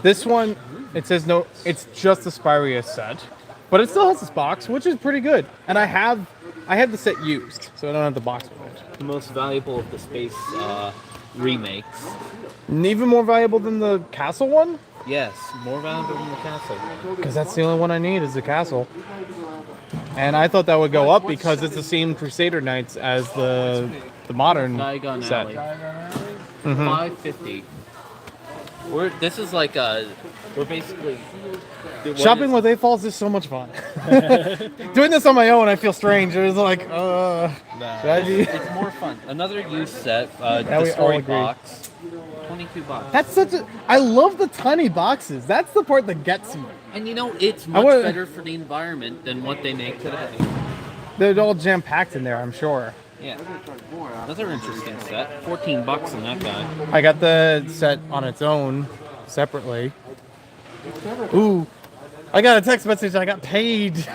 This one, it says no. It's just the Spyria set, but it still has this box, which is pretty good. And I have the set used, so I don't have the box with it. The most valuable of the space remakes. And even more valuable than the castle one, Yes, more valuable than the castle. because that's the only one I need is the castle. And I thought that would go up because it's the same Crusader Knights as the modern Diagon set. Alley. Mhm. $550. This is like we're basically Shopping with A Falls is so much fun. Doing this on my own, I feel strange. It was like, should I be? It's more fun. Another used set, we all destroyed agree. box, $22. That's such a. I love the tiny boxes. That's the part that gets me. And you know, it's much better for the environment than what they make today. They're all jam packed in there, I'm sure. Yeah. Another interesting set. $14 on that guy. I got the set on its own, separately. Ooh, I got a text message. I got paid.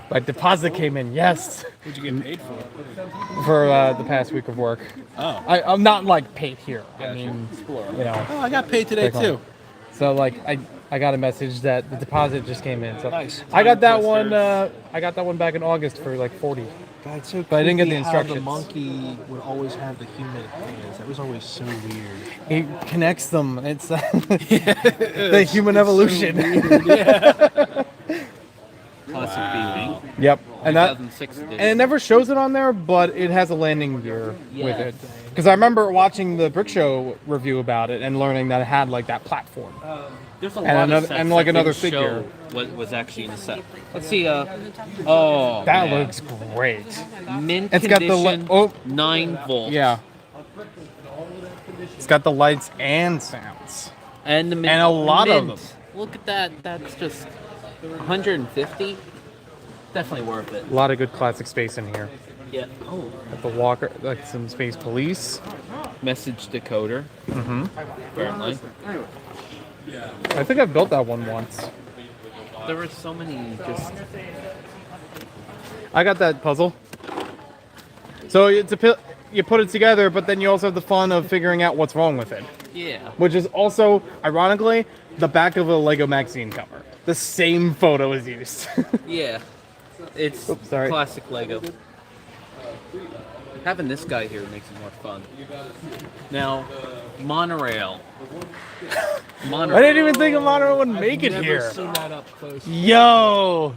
My deposit came in. Yes. What'd you get paid for? For the past week of work. Oh. I'm not like paid here. I Gotcha. mean, you know. Oh, I got paid today take too. home. So like I got a message that the deposit just came in. So Nice. I got that one. I got that one back in August for like 40. God, it's so But I didn't get the creepy how instructions. The monkey would always have the human hands. That was always so weird. It connects them. It's the human evolution. Classic BB. Yep, and that 2006 edition. and it never shows it on there, but it has a landing gear with it. Because I remember watching the Brick Show review about it and learning that it had like that platform. There's a And lot another- of sets and, like, that another didn't show figure. what was actually in the set. Let's see. Oh, That man. looks great. Mint It's got the condition, 9 volts. Yeah. It's got the lights and sounds. And the mint, And a lot of mint. them. Look at that. That's just 150. Definitely worth it. A lot of good classic space in here. Yeah. Oh. Got the Walker, like some Space Police. Message decoder. Mm-hmm. Apparently. I think I've built that one once. There were so many just. I got that puzzle. So it's you put it together, but then you also have the fun of figuring out what's wrong with it. Yeah. Which is also, ironically, the back of a Lego magazine cover. The same photo is used. Yeah. It's sorry. classic Lego. Having this guy here makes it more fun. Now, monorail. I didn't even think a monorail would make it Never here. seen that up close. Yo!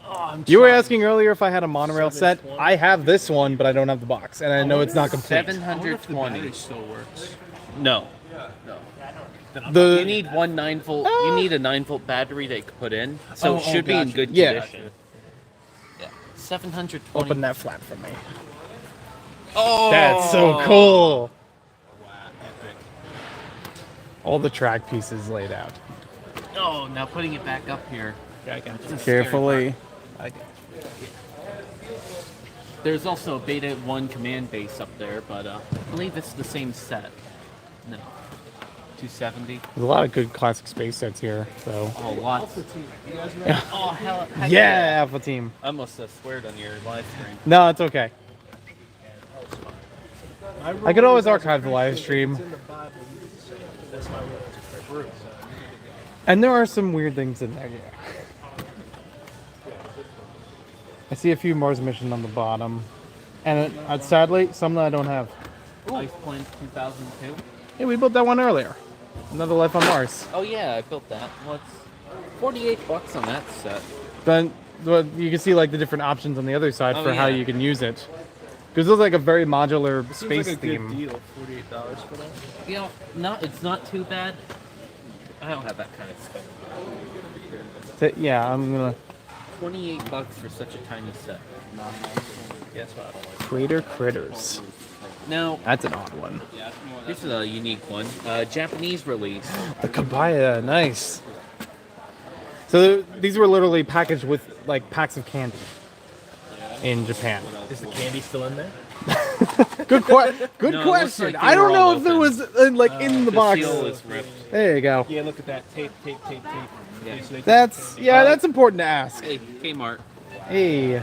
Oh, You were asking earlier if I had a monorail set. I have this one, but I don't have the box, and I know it's not complete. 720. Still works. No. The You need one 9-volt. You need a 9-volt battery they could put in, so Oh, it should be in gotcha. good Yeah. condition. Yeah. 720. open that flap for me. Oh, That's so cool. All the track pieces laid out. Oh, now putting it back up here. Yeah, I can. It's a scary Carefully. part. There's also a Beta 1 command base up there, but I believe it's the same set. No. 270. There's a lot of good classic space sets here. So. Oh, lots. Yeah. Oh, hell. heck Yeah, Alpha Team. I must have sweared on your live stream. No, it's okay. I could always archive the live stream. It's in the Bible. You can say it, but that's not what it's for. And there are some weird things in there, yeah. I see a few Mars missions on the bottom. And sadly, some that I don't have. Ice Plant 2002. Hey, we built that one earlier. Another Life on Mars. Oh yeah, I built that. What's $48 on that set? Then you can see like the different options on the other side for how yeah. you can use it. Because it looks like a very modular Seems space like a theme. good deal, $48 for that. You know, it's not too bad. I don't have that kind of stuff. Yeah, I'm gonna. $28 for such a tiny set. Yes, what I don't like. Crater Critters. Now That's an odd one. this is a unique one. Japanese release. The kabaya, nice. So these were literally packaged with like packs of candy in Japan. Is the candy still in there? Good good No, it looks question. like they I don't were know all if there open. was like in the box. seal is ripped. There you go. Yeah, look at that. Tape. Yeah. So they can- That's that's important to ask. Hey, Kmart. Hey,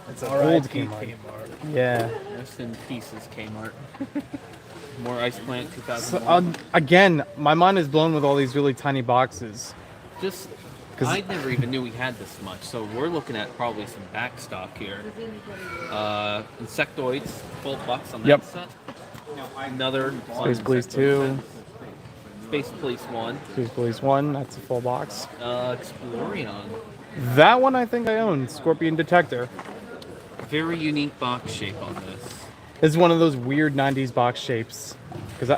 It's an R.I.P. old Kmart. Yeah. Rest in pieces, Kmart. More Ice Plant So, 2001. again, my mind is blown with all these really tiny boxes. Just, 'Cause- I never even knew we had this much. So we're looking at probably some back stock here. Insectoids, $12 on that Yep. set. Another Space Police 2, Space Police 1. Space Police 1, that's a full box. Explorion. That one I think I own, Scorpion Detector. Very unique box shape on this. This is one of those weird 90s box shapes. Because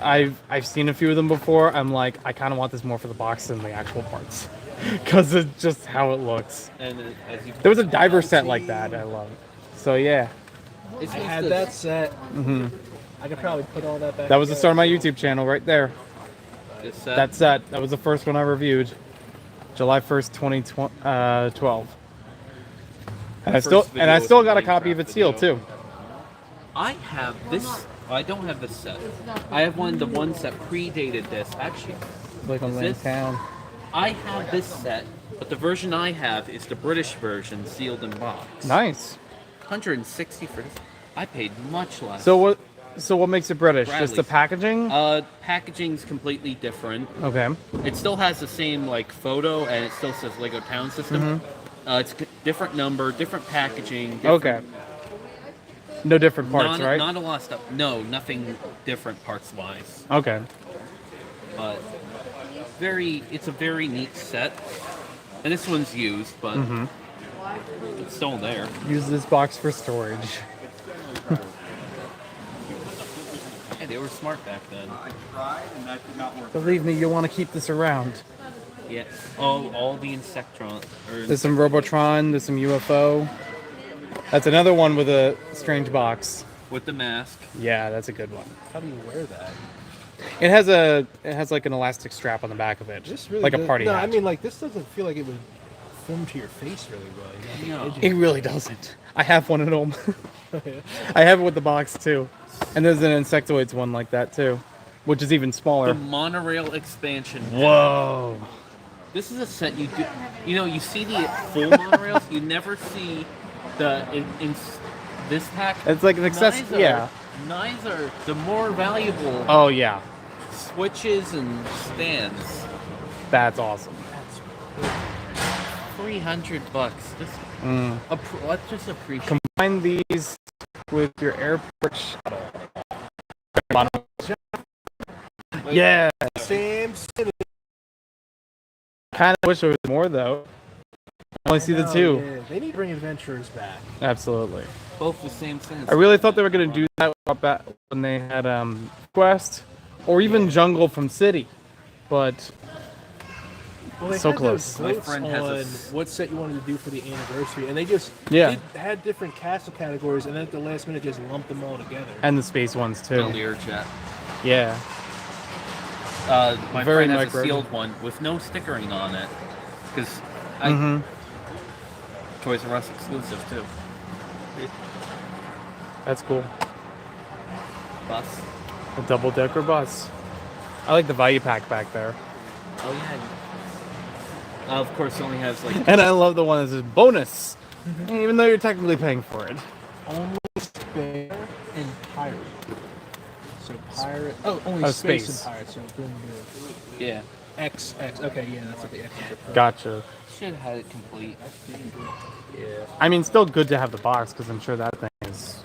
I've seen a few of them before. I'm like, I kind of want this more for the box than the actual parts. Because it's just how it looks. And as you There was a diver set like that I love. So yeah, I had that set. I could probably put all that back. that was the start of my YouTube channel right there. This set. That set, that was the first one I reviewed. July 1st, 2012. And I still got a copy of it sealed too. I have this. I don't have this set. I have the ones that predated this. Actually, Like on Is Lane this- Town. I have this set, but the version I have is the British version, sealed in box. Nice. 160 for this. I paid much less. So what makes it British? Just the Bradley's. packaging? Packaging's completely different. Okay. It still has the same like photo, and it still says Lego Town System. It's different number, different packaging. Different, Okay. No different parts, not, right? Not a lot of stuff. No, nothing different parts wise. Okay. But it's a very neat set. And this one's used, but it's still there. Use this box for storage. Hey, they were smart back then. I tried and that did not work. Believe me, you'll want to keep this around. Yeah. Oh, all the Insectron. There's some Robotron, there's some UFO. That's another one with a strange box. With the mask. Yeah, that's a good one. How do you wear that? It has like an elastic strap on the back of it. This really like a does- party No, hat. I mean like this doesn't feel like it would form to your face really well. You know, the No. It really doesn't. I have one at home. I have it with the box too. And there's an Insectoids one like that too, which is even The smaller. monorail expansion. Whoa. This is a set you do. You know, you see the full monorails. You never see the in this pack. It's like an accessory. Yeah. Knives are the more valuable Oh yeah. switches and stands. That's awesome. $300. Just let's just appreciate. Combine these with your airport shuttle. Yeah. Sam City. Kind of wish there was more though. I only see the two. Yeah, they need to bring adventurers back. Absolutely. Both the same thing. I really thought they were going to do that back when they had Quest or even Jungle from City, but Well, they so had close. those My votes friend has a on s- what set you wanted to do for the anniversary, and they just Yeah. had different castle categories, and then at the last minute just lumped them all together. and the space ones The too. Learjet. Yeah. My Very friend has micro. a sealed one with no stickering on it, because Toys R Us exclusive too. That's cool. Bus. A double-decker bus. I like the value pack back there. Oh yeah. Of course, it only has like. And I love the one that says bonus, even though you're technically paying for it. Only spare and pirate. So pirate. Oh, only Oh, space, space. and pirate. So boom, boom. Yeah. X. Okay, yeah, that's what the X is. Gotcha. Should have had it complete. Yeah. I mean, still good to have the box because I'm sure that thing is.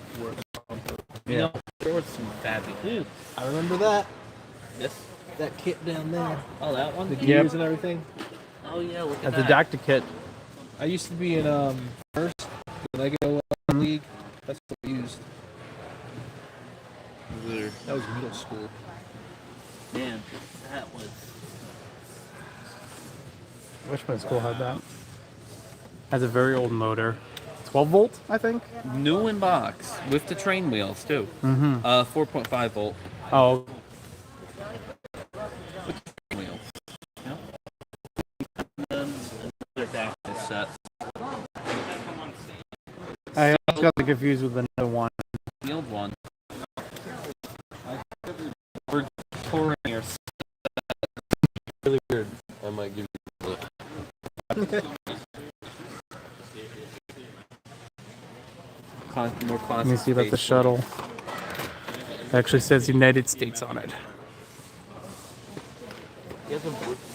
You know, there was some fabulous. I remember that. This? That kit down there. Oh, that one? The gears and everything. Oh, yeah, look at At the that. Doctor kit. I used to be in first the Lego league. That's what we used. That was middle school. Man, that was... Which school had that? Has a very old motor. 12 volt, I think. New in box with the train wheels too. 4.5 volt Oh, wheels. Yep. Another back set. I also got confused with another one. The old one. We're touring your Really weird. I might give you more classic. Let me see about the space. shuttle. It actually says United States on it.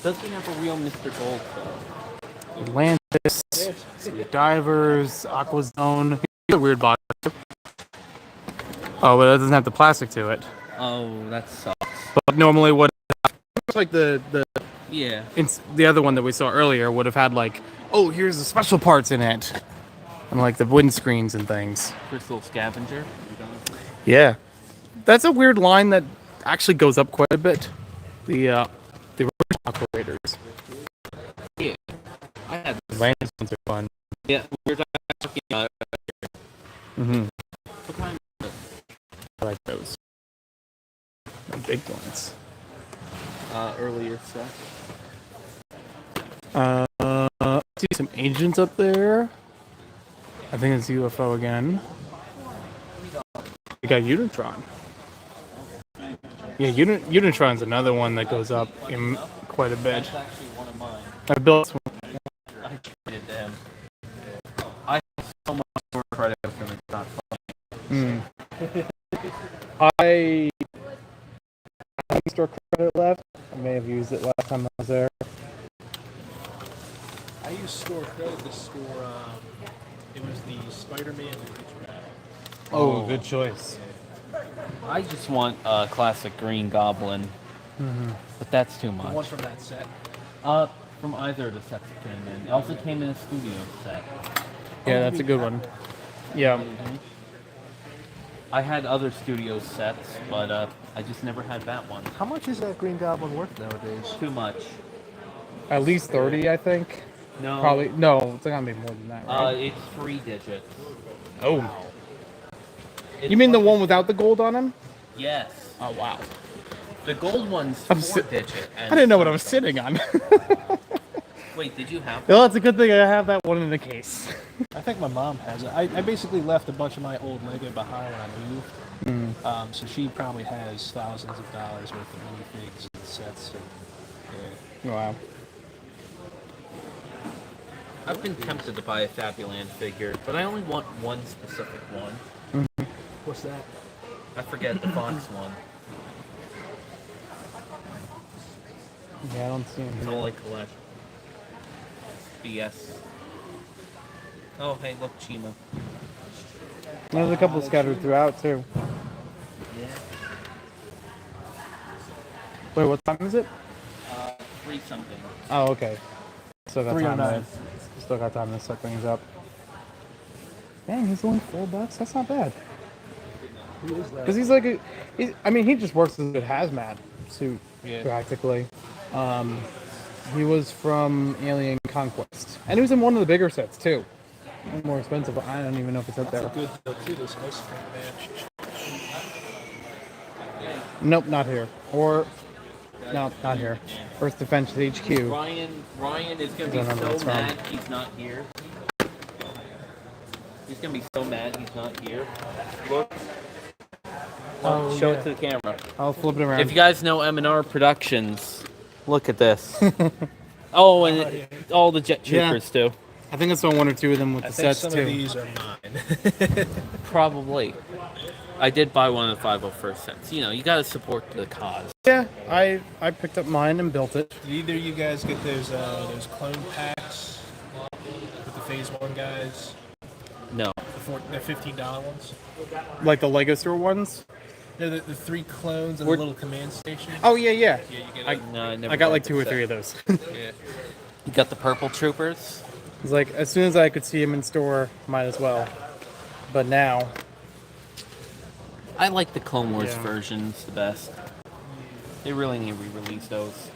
Doesn't have a real Mr. Gold though. Atlantis, Sea of Divers, Aqua Zone. Here's a weird box. Oh, but it doesn't have the plastic to it. Oh, that sucks. But normally, what like the Yeah. the other one that we saw earlier would have had like, oh, here's the special parts in it, and like the windscreens and things. Crystal Scavenger. Yeah, that's a weird line that actually goes up quite a bit. The original operators. Yeah. I had The Atlantis ones are fun. Yeah, we were talking about Mm-hmm. what kind of I like those. The big ones. earlier stuff. See some agents up there. I think it's UFO again. We got Unitron. Yeah, Unitron's another one that goes up in quite a bit. That's actually one of mine. I built one. I traded to him. I have so much more credit for him. It's not funny. I have store credit left. I may have used it last time I was there. I used store credit to score. It was the Spider-Man movie. Oh, good choice. I just want a classic Green Goblin, but that's too The one much. from that set. From either of the sets that came in. It also came in a studio set. Yeah, that's a good one. Yeah. I had other studio sets, but I just never had that one. How much is that Green Goblin worth nowadays? Too much. At least 30, I think. No. Probably. No, it's gonna be more than that, right? It's 3 digits. Oh. It's You mean the like- one without the gold on him? Yes. Oh, wow. The gold one's I'm 4 digit. I didn't know what I was sitting on. Wait, did you have Well, it's a good thing I have that one in the case. I think my mom has it. I basically left a bunch of my old Lego behind when I moved. So she probably has thousands of dollars worth of minifigs and sets. And, Wow. I've been tempted to buy a Fabuland figure, but I only want one specific one. What's that? I forget the Fox one. Yeah, I don't see him. It's all I collect. BS. Oh, hey, look, Chima. There's a couple scattered throughout, too. Yeah. Wait, what time is it? 3 something. Oh, okay. Still got time 3:09. to, still got time to set things up. Dang, he's only $4. That's not bad. Who is that? Because he's like he just works as a good hazmat suit, Yeah. practically. He was from Alien Conquest. And he was in one of the bigger sets, too. More expensive, but I don't even know if it's up there. Good though, too. This ice cream man. Nope, not here. Or, no, not here. First Defense HQ. Ryan is going to I don't know be where so it's from. mad he's not here. He's going to be so mad he's not here. Look. Oh, Show yeah. it to the camera. I'll flip it around. If you guys know M&R Productions, look at this. Oh, and all the jet Yeah. troopers too. I think I saw one or two of them with I the think sets, some too. of these are mine. Probably. I did buy one of the 501st sets. You know, you gotta support the cause. Yeah, I picked up mine and built it. Did either of you guys get those clone packs with the Phase 1 guys? No. The $15 ones? Like the Lego store ones? No, the 3 clones and the little command station. Oh yeah. Yeah, you get it. No, I got like 2 or 3 of those. Yeah. You got the purple troopers? It's like as soon as I could see them in store, might as well. But now, I like the Clone Wars Yeah. versions the best. They really need to re-release those.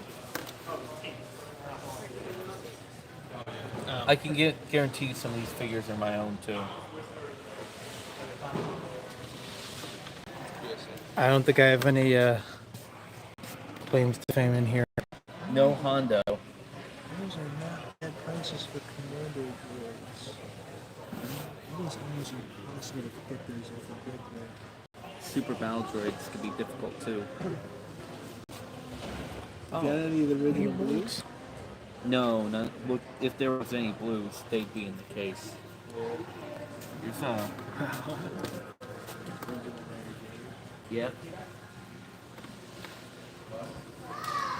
I can guarantee some of these figures are my own too. I don't think I have any claims to fame in here. No Hondo. Those are not bad prices for commando droids. It is almost impossible to get those off of BrickFest. Super Battle Droids can be difficult too. Got any of the original blues? No, not, look, if there was any blues, they'd be in the case. Here's Yep.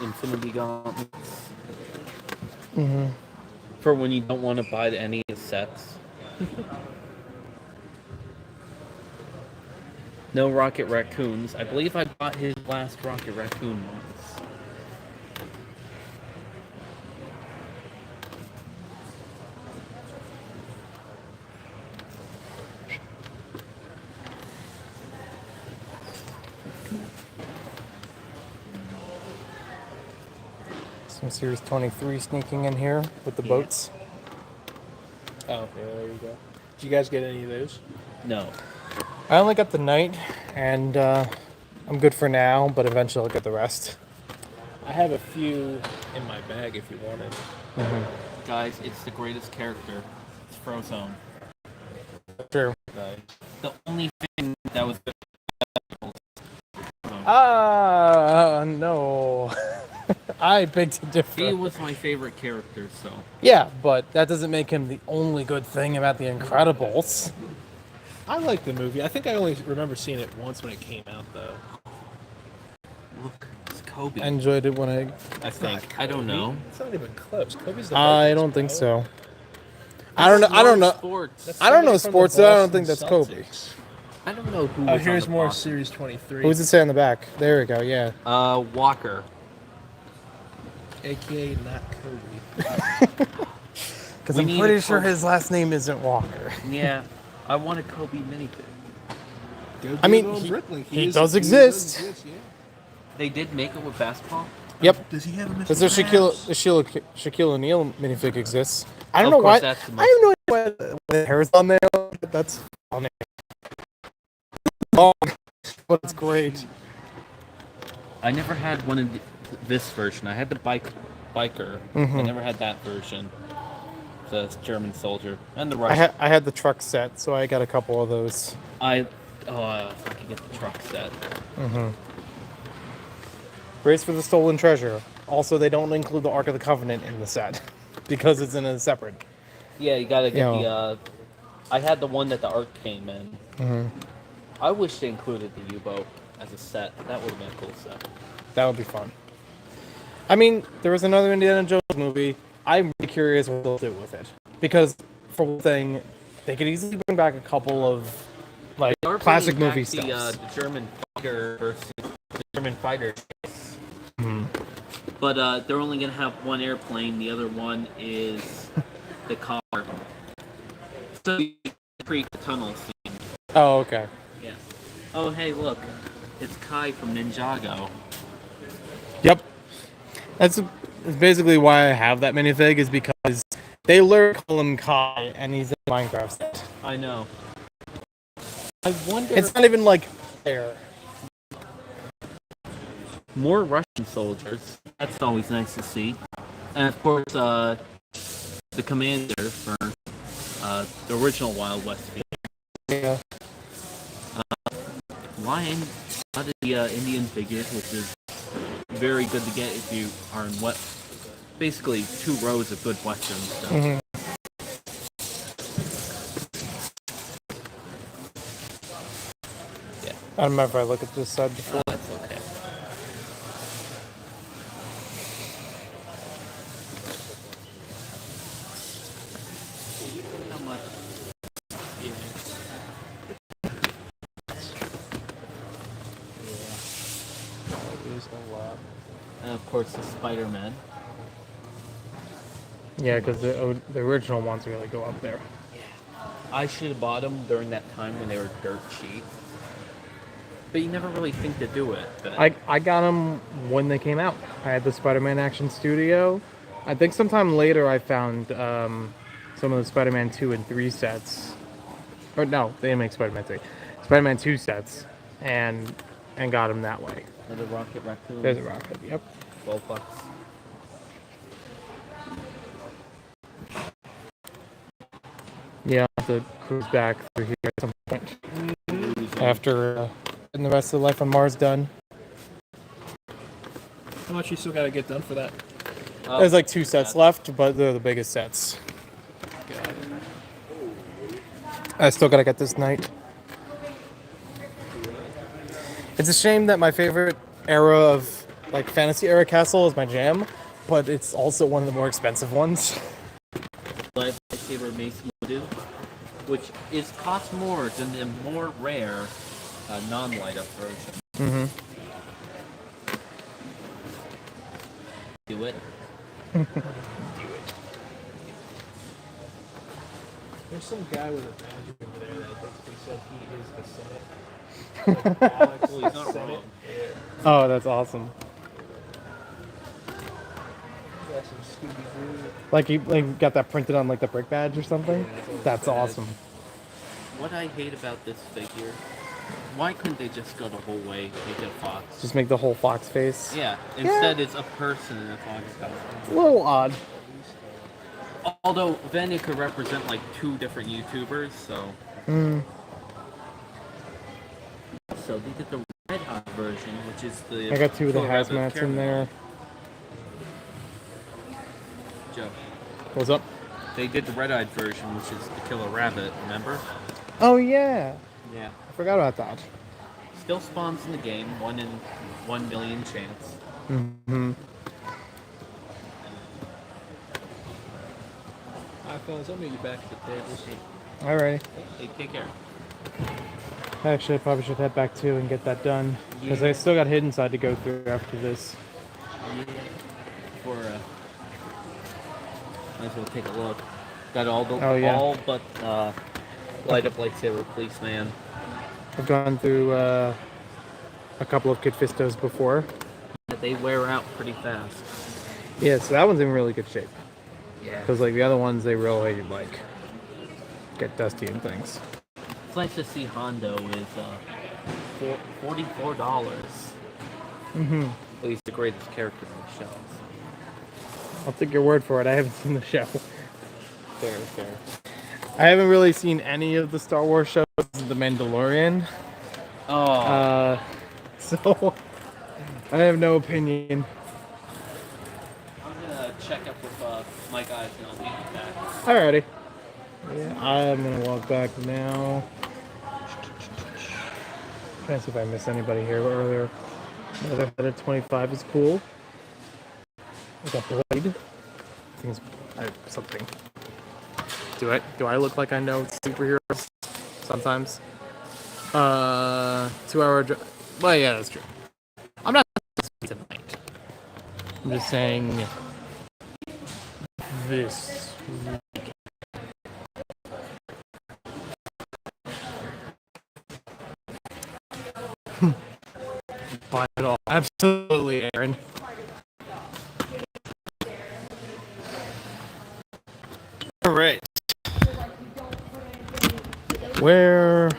Infinity Gauntlets. Mm-hmm. For when you don't want to buy any of the sets. No Rocket Raccoons. I believe I bought his last Rocket Raccoon once. Some Series 23 sneaking in here with the boats. Oh, yeah, there you go. Did you guys get any of those? No. I only got the Knight, and I'm good for now, but eventually I'll get the rest. I have a few in my bag if you wanted. Mm-hmm. Guys, it's the greatest character. It's Frozone. True. Nice. The only thing that was No. I picked a different. He was my favorite character, so. Yeah, but that doesn't make him the only good thing about The Incredibles. I like the movie. I think I only remember seeing it once when it came out, though. Look, it's Kobe. I enjoyed it when I think. I don't know. It's not even close. Kobe's the I don't think so. I don't know. I don't know. Sports. I don't know Somebody from sports, the so I don't Boston think that's Kobe. Celtics. I don't know who. Oh, was here's on the more Boston. Series 23. Who does it say on the back? There we go. Yeah. Walker. AKA not Kobe. Because We I'm need pretty a sure Kobe. his last name isn't Walker. Yeah, I want a Kobe minifig. Go I mean, do it on he- Bricklink. he is- does he exist. yeah. They did make it with basketball. Yep. Does he have a Because Mr. the Shaquille O'Neal minifig exists. I don't Of know course, why. that's the I have no idea why the hair's on there. But that's funny. Long, but it's great. I never had one of this version. I had the biker. I Mhm. never had that version. The German soldier and the I Russian. had the truck set, so I got a couple of those. If I could get the truck set. Mm-hmm. Race for the Stolen Treasure. Also, they don't include the Ark of the Covenant in the set because it's in a separate. Yeah, you gotta get You know. the. I had the one that the Ark came in. Mm-hmm. I wish they included the U-boat as a set. That would have been a cool set. That would be fun. I mean, there was another Indiana Jones movie. I'm really curious what they'll do with it. Because, for one thing, they could easily bring back a couple of, like, They are classic bringing movie back stuff. the German fighter versus the German fighter. Mhm. But they're only gonna have one airplane. The other one is the car. So you can create the tunnel scene. Oh, okay. Yeah. Oh, hey, look, it's Kai from Ninjago. Yep. That's basically why I have that minifig, is because they literally call him Kai, and he's in Minecraft set. I know. I wonder. It's not even, like, there. More Russian soldiers. That's always nice to see. And of course, the commander for the original Wild West. Yeah. Lion, a lot of the Indian figures, which is very good to get if you are in what, basically 2 rows of good Western stuff. Mhm. Yeah. don't remember if I looked at this side before. That's okay. How much? Yeah. It is a lot. And of course, the Spider-Man. Yeah, because the original ones really go up there. I should have bought them during that time when they were dirt cheap. But you never really think to do it. But I got them when they came out. I had the Spider-Man Action Studio. I think sometime later I found some of the Spider-Man 2 and 3 sets. Or no, they didn't make Spider-Man 3. Spider-Man 2 sets, and got them that way. the Rocket Raccoon. There's a rocket, yep. $12. Yeah, I'll have to cruise back through here at some point. After getting the rest of Life on Mars done. How much you still got to get done for that? There's like 2 sets left, but they're the biggest sets. I still gotta get this night. It's a shame that my favorite era of like fantasy era castle is my jam, but it's also one of the more expensive ones. Lightsaber Mace Windu, which costs more than the more rare non-light up version. Mm-hmm. Do it. There's some guy with a badge over there that basically said he is the Senate. Like Alex, Well, he's not Senate. wrong. Oh, that's awesome. Got some Scooby-Doo. Like you got that printed on like the brick badge or something? That's awesome. What I hate about this figure, why couldn't they just go the whole way, make it a fox? Just make the whole fox face. Yeah, instead it's a person in a fox costume. A little odd. Although then it could represent like 2 different YouTubers, so. So they did the red hot version, which is the. I got 2 of the Killer Rabbit hazmats in caramel. there. Joe. What's up? They did the red-eyed version, which is the Killer Rabbit. Remember? Oh yeah. Yeah. I forgot about that. Still spawns in the game, 1 in 1 million chance. Mm-hmm. Alright, fellas, I'll meet you back at the tables. Alrighty. Hey, take care. Actually, I probably should head back too and get that done. Because I still got Hidden Side to go through after this. Yeah. For might as well take a look. Got all the all but light up lightsaber policeman. I've gone through a couple of Kid Fistos before. They wear out pretty fast. Yeah, so that one's in really good shape. Yeah. Because like the other ones, they really like get dusty and things. It's nice to see Hondo is $44. Mm-hmm. Well, he's the greatest character in the show. I'll take your word for it. I haven't seen the show. Fair. I haven't really seen any of the Star Wars shows. The Mandalorian. Oh. So I have no opinion. I'm gonna check up with my guys and I'll be back. Alrighty. Yeah, I'm gonna walk back now. Trying to see if I missed anybody here earlier. Another head at 25 is cool. Like a blade. Things something. Do I look like I know superheroes? Sometimes. 2-hour drive. Well, yeah, that's true. I'm not tonight. I'm just saying this. Buy it all. Absolutely, Aaron. All right. Where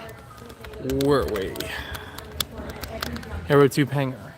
were we? Arrow Tube Hangar.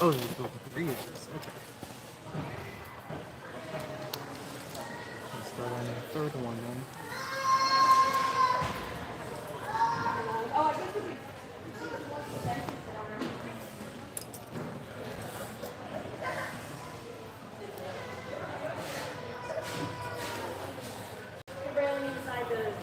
Oh, you built 3 of this. Okay. Let's start on the third one then. Railing inside the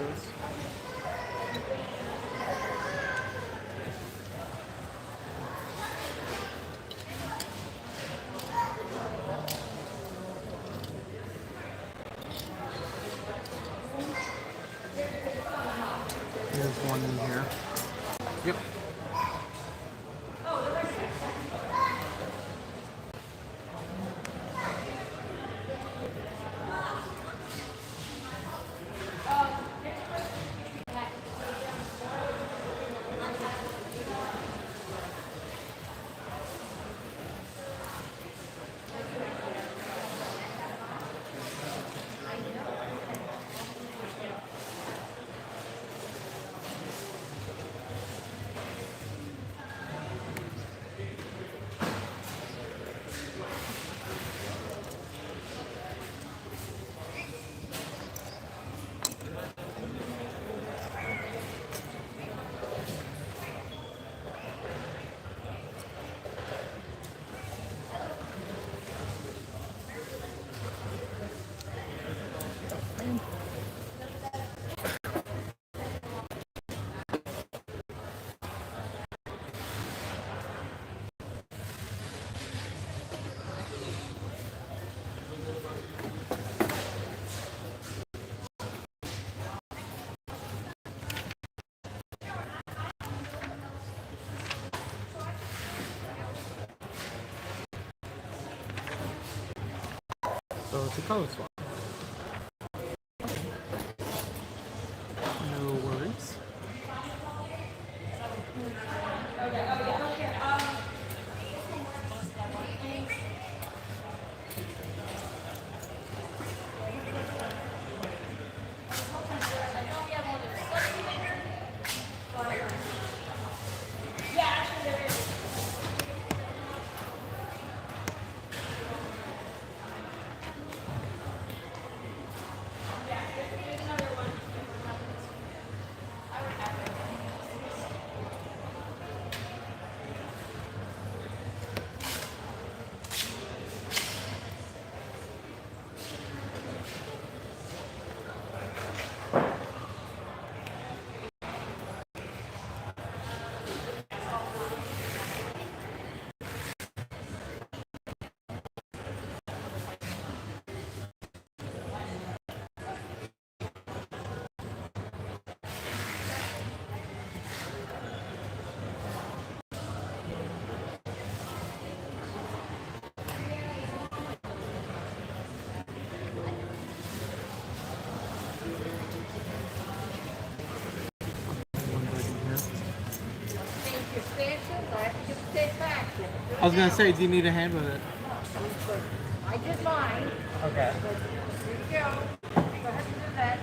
those. There's one in here. Yep. So it's a color swap. No worries. I was gonna say, do you need a hand with it? I did mine. Okay. Here you go. Go ahead and do that.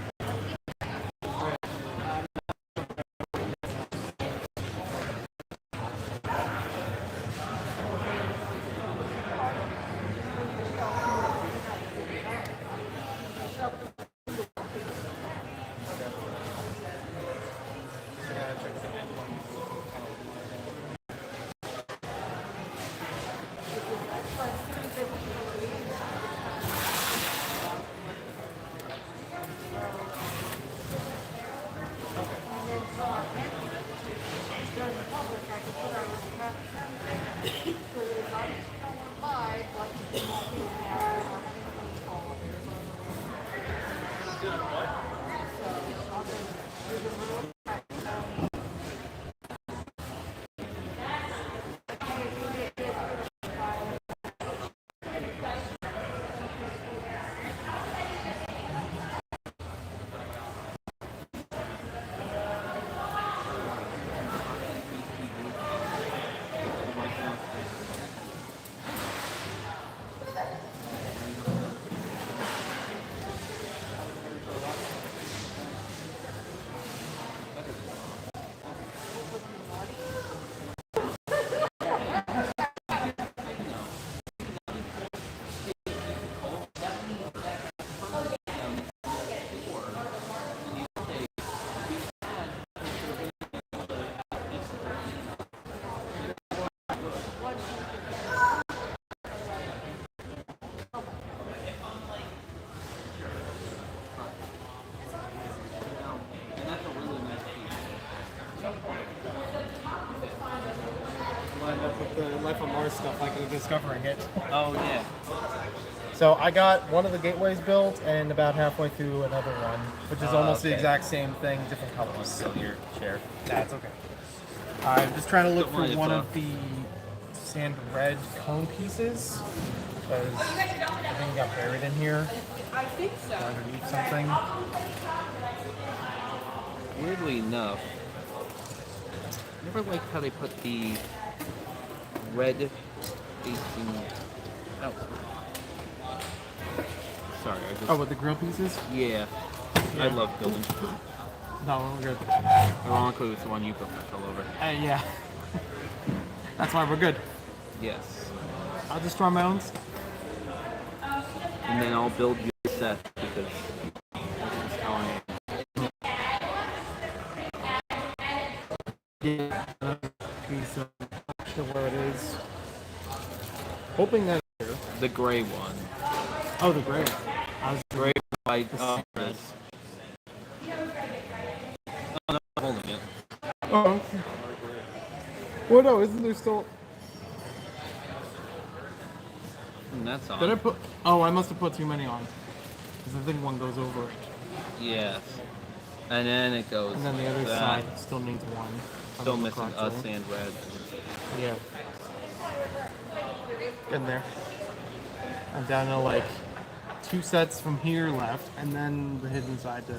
the Life on Mars stuff, like the discovering it. Oh yeah. So I got one of the gateways built, and about halfway through another one, which is almost the okay. exact same thing, different colors. So your chair. That's okay. I'm just trying to look Don't for worry, one it's, of the sand red cone pieces, because I think it got buried in here. I think so. Underneath something. Weirdly enough, I never liked how they put the red facing out. Sorry, I just. Oh, with the grill pieces? Yeah. I love building. No, we're good. Ironically, it's the one you built that fell over. Yeah. That's why we're good. Yes. I'll just draw my own. And then I'll build your set because this is how I am. Yeah. Piece of not sure where it is. Hoping that here. The gray one. Oh, the gray one. I was Gray, white, red. Oh, no, I'm holding it. Oh. Well, no, isn't there still? That's on. Did I put? Oh, I must have put too many on. Because I think one goes over it. Yes. And then it goes. And then the other that. side still needs one. Still missing a sand red. Yeah. Getting there. I'm down to like 2 sets from here left, and then the hidden side to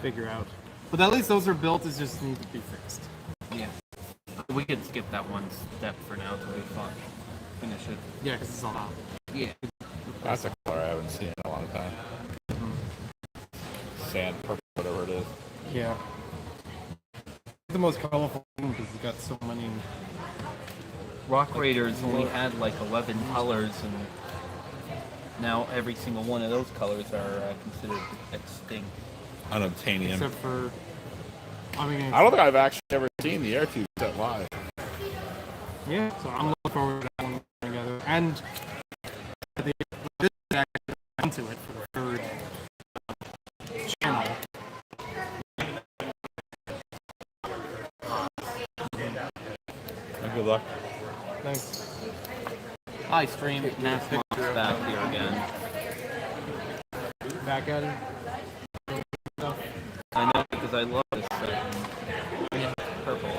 figure out. But at least those are built, it just need to be fixed. Yeah. We could skip that one step for now till we finish it. Yeah, because it's all out. Yeah. That's a color I haven't seen in a long time. Sand purple, whatever it is. Yeah. The most colorful thing because it's got so many. Rock Raiders only had like 11 colors, and now every single one of those colors are considered extinct. Unobtainium. Except for. I mean, I don't think I've actually ever seen the air tube set live. Yeah, so I'm looking forward to that one together. And this is actually into it for the third channel. Good luck. Thanks. Hi, stream. NASMA's back here again. Back at it. I know because I love this set. Purple.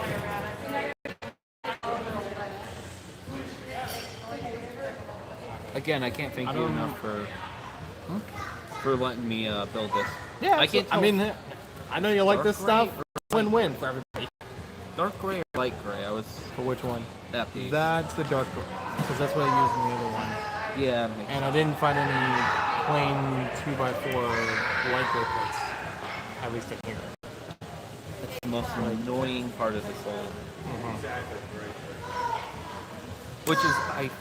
Again, I can't thank you enough for letting me build this. Yeah, I can't. I mean, I know you like this Dark stuff. Win-win for everybody. Dark gray or light gray? I was. For which one? That piece. That's the dark gray, because that's what I used in the other one. Yeah. And I didn't find any plain 2x4 light gray plates. At least in here. That's the most annoying part of this whole. Which is, I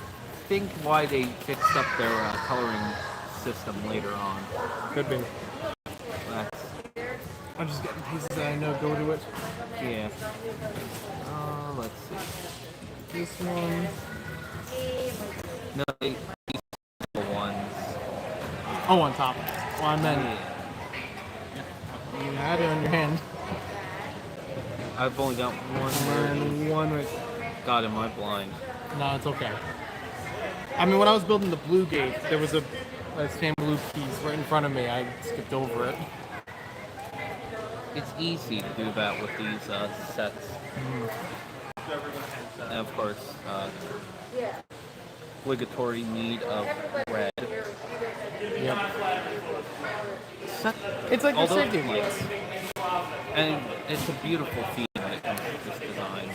think, why they fixed up their coloring system later on. Could be. That's, I'm just getting pieces that I know go to it. yeah. Let's see. This one. No, these ones. Oh, on top. Well, I meant. Yeah. You had it on your hand. I've only got one. And one right. God, am I blind? No, it's okay. I mean, when I was building the blue gate, there was a same blue piece right in front of me. I skipped over it. It's easy to do that with these sets. And of course, obligatory need of red. Yep. Set, It's like a although, safety like, piece. and it's a beautiful feat when it comes to this design.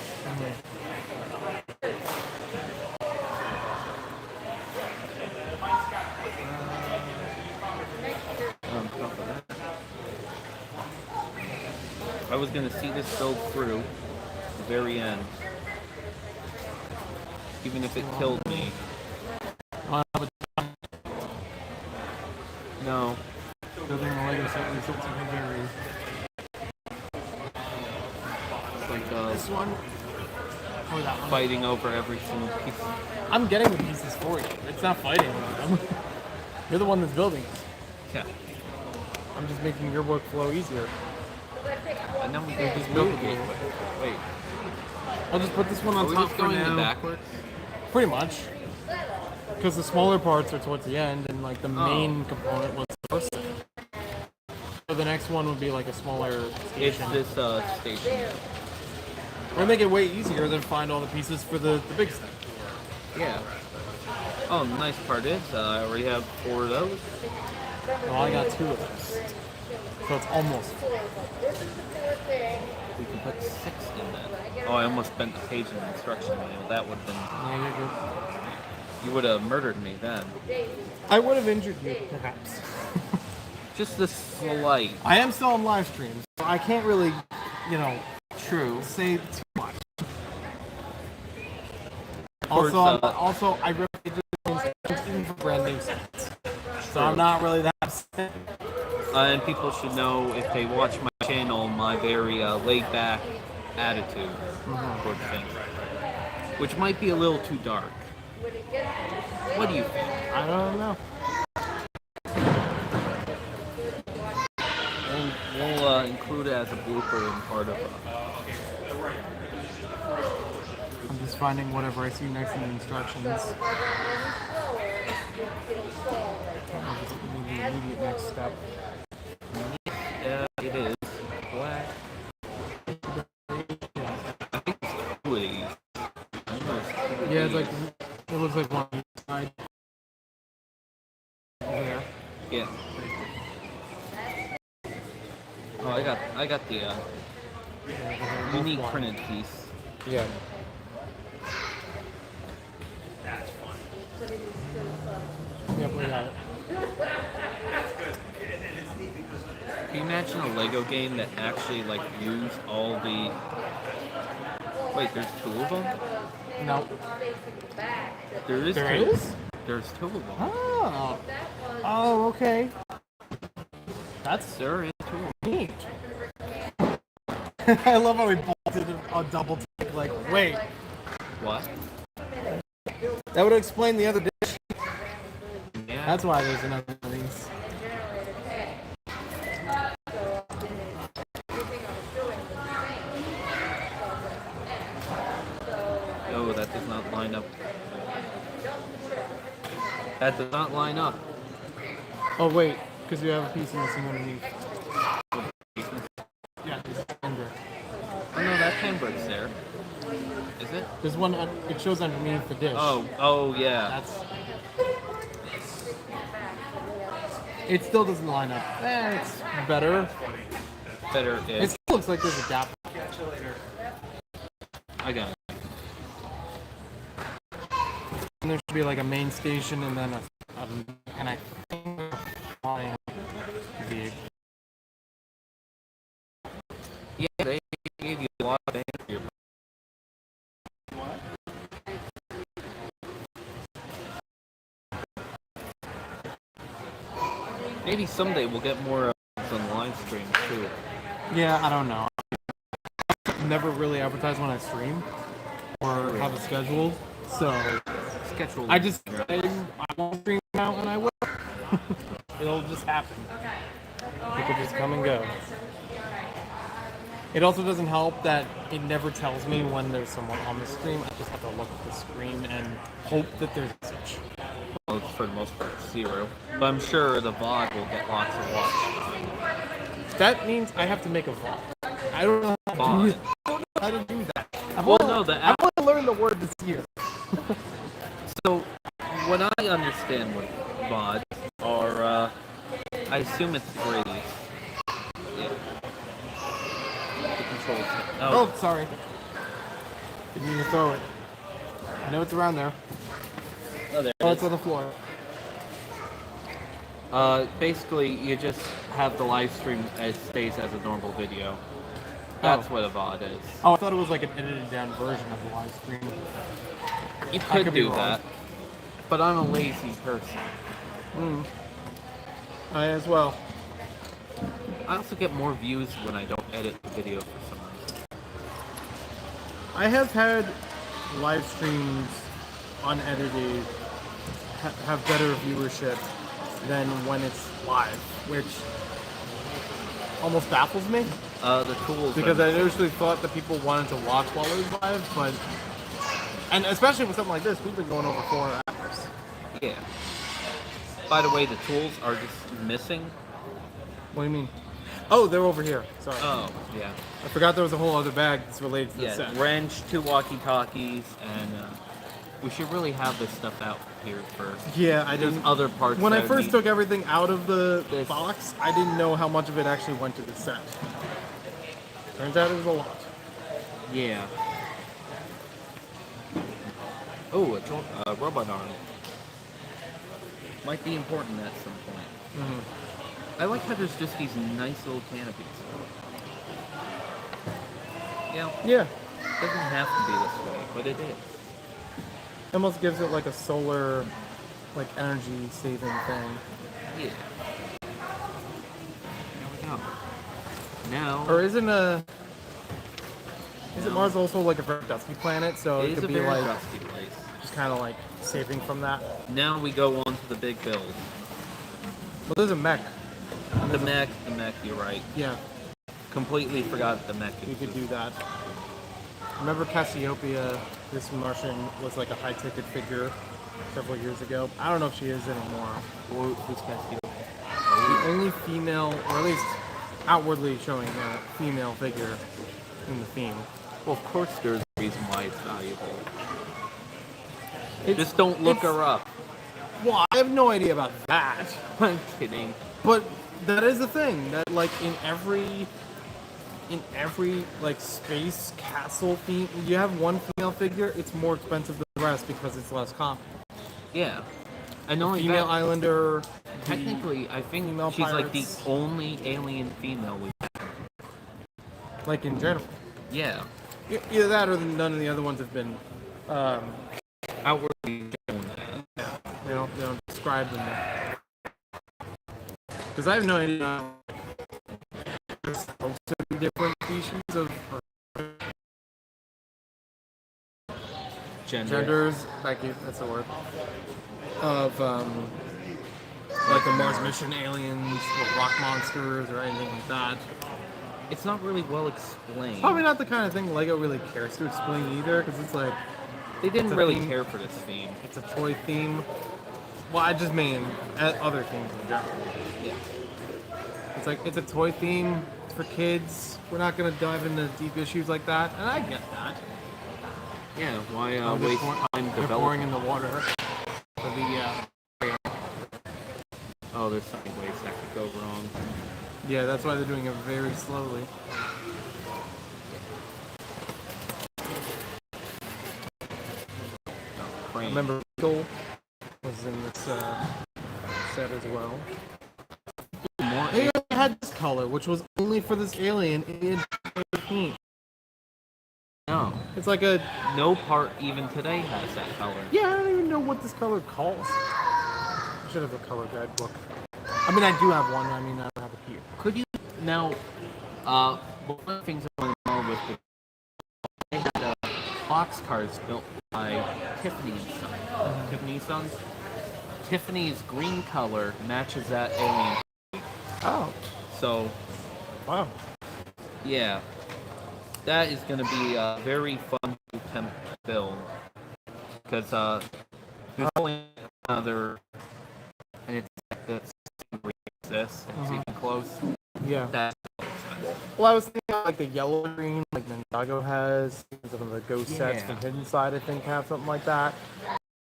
I was gonna see this build through the very end, even if it killed me. No. Building the Lego set results in very. It's like This one. Or that one. Fighting over every single piece. I'm getting the pieces for you. It's not fighting over them. You're the one that's building it. Yeah. I'm just making your workflow easier. And then we can just build the gateway. Wait. I'll just put this one on Are we top just for going now. backwards? Pretty much. Because the smaller parts are towards the end, and like the Oh. main component was the first. So the next one would be like a smaller It's station. this station. Or make it way easier than find all the pieces for the big stuff. Yeah. Oh, the nice part is I already have 4 of those. Well, I got 2 of those. So it's almost full. We can put 6 in that. Oh, I almost bent the page in the instruction manual. That would have been. Yeah, you're good. You would have murdered me then. I would have injured you, perhaps. Just a slight. I am still on live stream, so I can't really, True. say too much. course, Also, I really just even for brand new sets. So I'm not really that upset. And people should know if they watch my channel, my very laid back attitude towards things, which might be a little too dark. What do you think? I don't know. We'll include it as a blooper in part of. I'm just finding whatever I see next in the instructions. The immediate next step. Yeah, it is black. I think it's 2 of these. Yeah, it's like it looks like one side. There. Yeah. Oh, I got the unique printed piece. Yeah. Yep, we got it. Can you imagine a Lego game that actually like used all the? Wait, there's 2 of them. No. There is. There 2. is? There's 2 of them. Oh. Oh, okay. There is 2 of them. Neat. I love how we bolted a double take. Like, wait. What? That would explain the other dish. Yeah. That's why there's another one of these. Oh, that does not line up. That does not line up. Oh, wait. Because you have a piece missing underneath. Yeah, there's a handbrick. Oh no, that handbrick's there. Is it? There's one, it shows underneath the dish. Oh yeah. It still doesn't line up. It's better. Better It is. still looks like there's a gap. I got it. And there should be like a main station and then and I think flying the. Yeah, they gave you a lot of answer. Maybe someday we'll get more on live stream too. Yeah, I don't know. I never really advertise when I stream or have a schedule, so Schedule. I won't stream now and I will. It'll just happen. People just come and go. It also doesn't help that it never tells me when there's someone on the stream. I just have to look at the screen and hope that there's a message. Well, for the most part, 0. But I'm sure the VOD will get lots of watch. That means I have to make a VOD. I don't know how to do that. Well, no, the I want to learn the word this year. So, what I understand with VODs are, I assume it's 3. Yeah. The controls. Oh, sorry. Didn't mean to throw it. I know it's around there. Oh, there Oh, it it's is. on the floor. Basically, you just have the live stream as stays as a normal video. That's what a VOD is. Oh, I thought it was like an edited down version of the live stream. You I could be do wrong. that, but I'm a lazy person. I as well. I also get more views when I don't edit the video for some reason. I have had live streams unedited have better viewership than when it's live, which almost baffles me. The tools. Because are I initially thought that people wanted to watch while it was live, but and especially with something like this, we've been going over 4 hours. Yeah. By the way, the tools are just missing. What do you mean? Oh, they're over here. Sorry. Oh, yeah. I forgot there was a whole other bag that's related to the Yeah, set. wrench, 2 walkie-talkies, and we should really have this stuff out here first. Yeah, I There's didn't. other parts. When I that first need- took everything out of the box, I didn't know how much of it actually went to the set. Turns out it was a lot. Yeah. Oh, a robot arm. Might be important at some point. Mm-hmm. I like how there's just these nice little canopies. Yeah. Doesn't have to be this way, but it is. Almost gives it like a solar, like energy saving thing. Yeah. There we go. Now. Or isn't Mars also like a very dusty planet? So It it is could a be very like dusty place. just kind of like saving from that. Now we go on to the big build. Well, there's a mech. The mech, you're right. Yeah. Completely forgot the mech. You could do that. Remember Cassiopeia, this Martian, was like a high-ticket figure several years ago. I don't know if she is anymore. Who's Cassiopeia? The only female, or at least outwardly showing a female figure in the theme. Well, of course there's a reason why it's valuable. It's- Just don't look it's- her up. Well, I have no idea about that. I'm kidding. But that is the thing, that like in every like space castle theme, you have one female figure, it's more expensive than the rest because it's less common. Yeah. And only Female that, Islander. technically, I think female she's like the pirates. only alien female we have. Like in general. Yeah. Either that or none of the other ones have been Outwardly shown that. they don't describe them. Because I have no idea. There's supposed to be different species of genders. Thank you. That's the word. Of like the Mars mission aliens or rock monsters or anything like that. It's not really well explained. Probably not the kind of thing Lego really cares to explain either, because it's like They didn't it's a really theme. care for this theme. It's a toy theme. Well, I just mean other themes in general. Yeah. It's like it's a toy theme for kids. We're not gonna dive into deep issues like that, and I get that. Yeah, why They're waste pour- time They're pouring developing? in the water for the. Oh, there's so many ways that could go wrong. Yeah, that's why they're doing it very slowly. Crane. Remember, Eagle was in this set as well. More They had this color, which was only for this alien in 2013. No. It's like a. No part even today has that color. Yeah, I don't even know what this color calls. I should have a color guidebook. I mean, I do have one. I mean, I don't have it here. Could you now? One of the things I want to know with they had box cars built by Tiffany and Sons. Tiffany Sons. Tiffany's green color matches that alien. Oh. So. Wow. Yeah. That is going to be a very fun to attempt to build. Because there's only another. And it's that's this. So you can close. Yeah. That. Well, I was thinking like the yellow and green, like Ninjago has. Some of the ghost sets Yeah. from Hidden Side, I think, have something like that.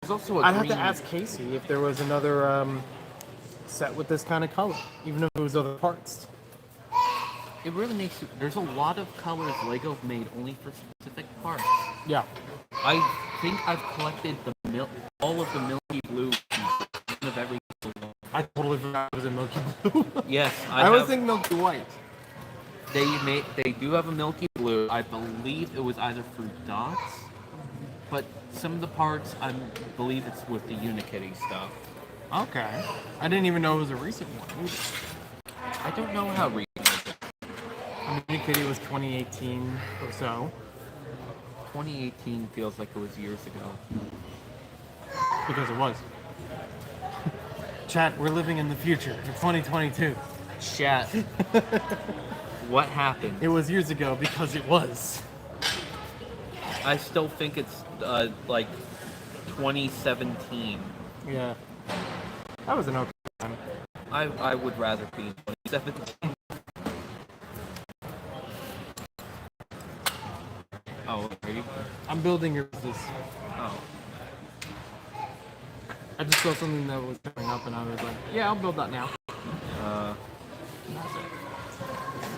There's also a I'd have to green- ask Casey if there was another set with this kind of color, even if it was other parts. It really makes you. There's a lot of colors Lego made only for specific parts. Yeah. I think I've collected all of the Milky Blue of every. I totally forgot it was a Milky Blue. Yes, I always have- think Milky White. They do have a Milky Blue. I believe it was either through dots, but some of the parts I believe it's with the Unikitty stuff. Okay. I didn't even know it was a recent one. I don't know how recent it is. Unikitty was 2018 or so. 2018 feels like it was years ago. Because it was. Chat, we're living in the future. It's 2022. Chat. What happened? It was years ago because it was. I still think it's like 2017. Yeah. That was an okay time. I would rather be 2017. Oh, are you? I'm building your business. Oh. I just saw something that was coming up and I was like, yeah, I'll build that now.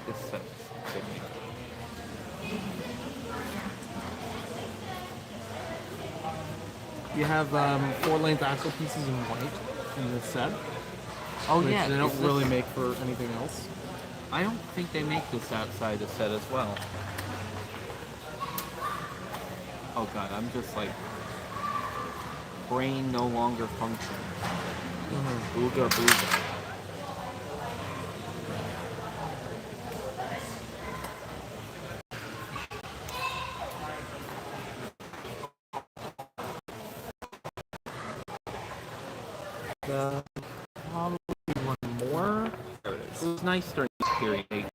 This set. You have 4-length axle pieces in white in this set. Oh which yeah, they don't is really this- make for anything else. I don't think they make this outside the set as well. Oh god, I'm just like brain no longer functioning. Booga booga. Probably one more. There it is. It was nice during this period. They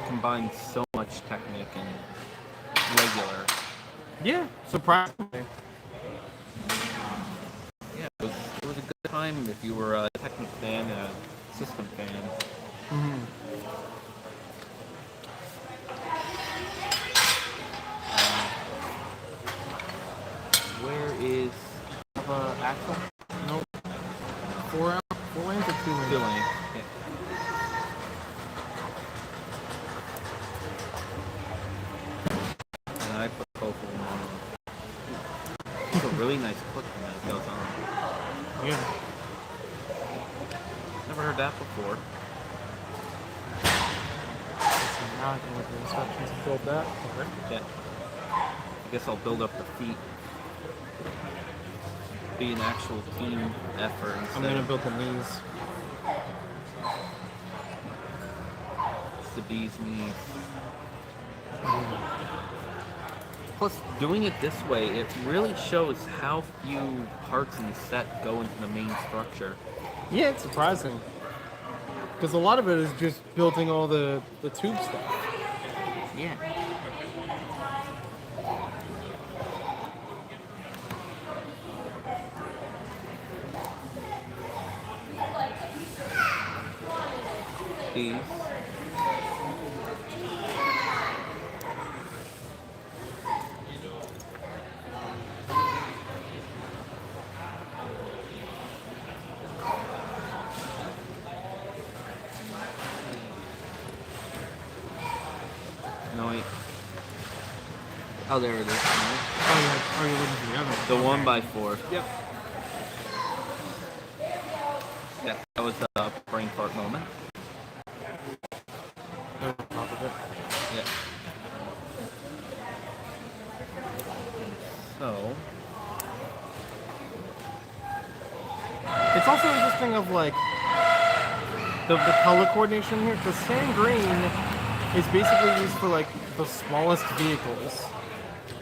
combined so much technique and regular. Yeah, surprisingly. Yeah, it was a good time if you were a Technic fan and a system fan. Where is Axel? Nope. 4 lanes or 2 lanes? 2 lanes. Yeah. And I put both of them on. It's a really nice click when that goes on. Yeah. Never heard that before. So now I can look at the instructions and build that. Okay. Yeah. I guess I'll build up the feet. Be an actual team effort. I'm gonna build the knees. It's the bee's knees. Plus, doing it this way, it really shows how few parts in the set go into the main structure. Yeah, it's surprising. Because a lot of it is just building all the tube stuff. Yeah. These. No, wait. Oh, there it is. Oh, you're looking for the other one. The 1x4. Yep. Yeah, that was a brain fart moment. On top of it. Yeah. So, It's also interesting of like the color coordination here. Because sand green is basically used for like the smallest vehicles,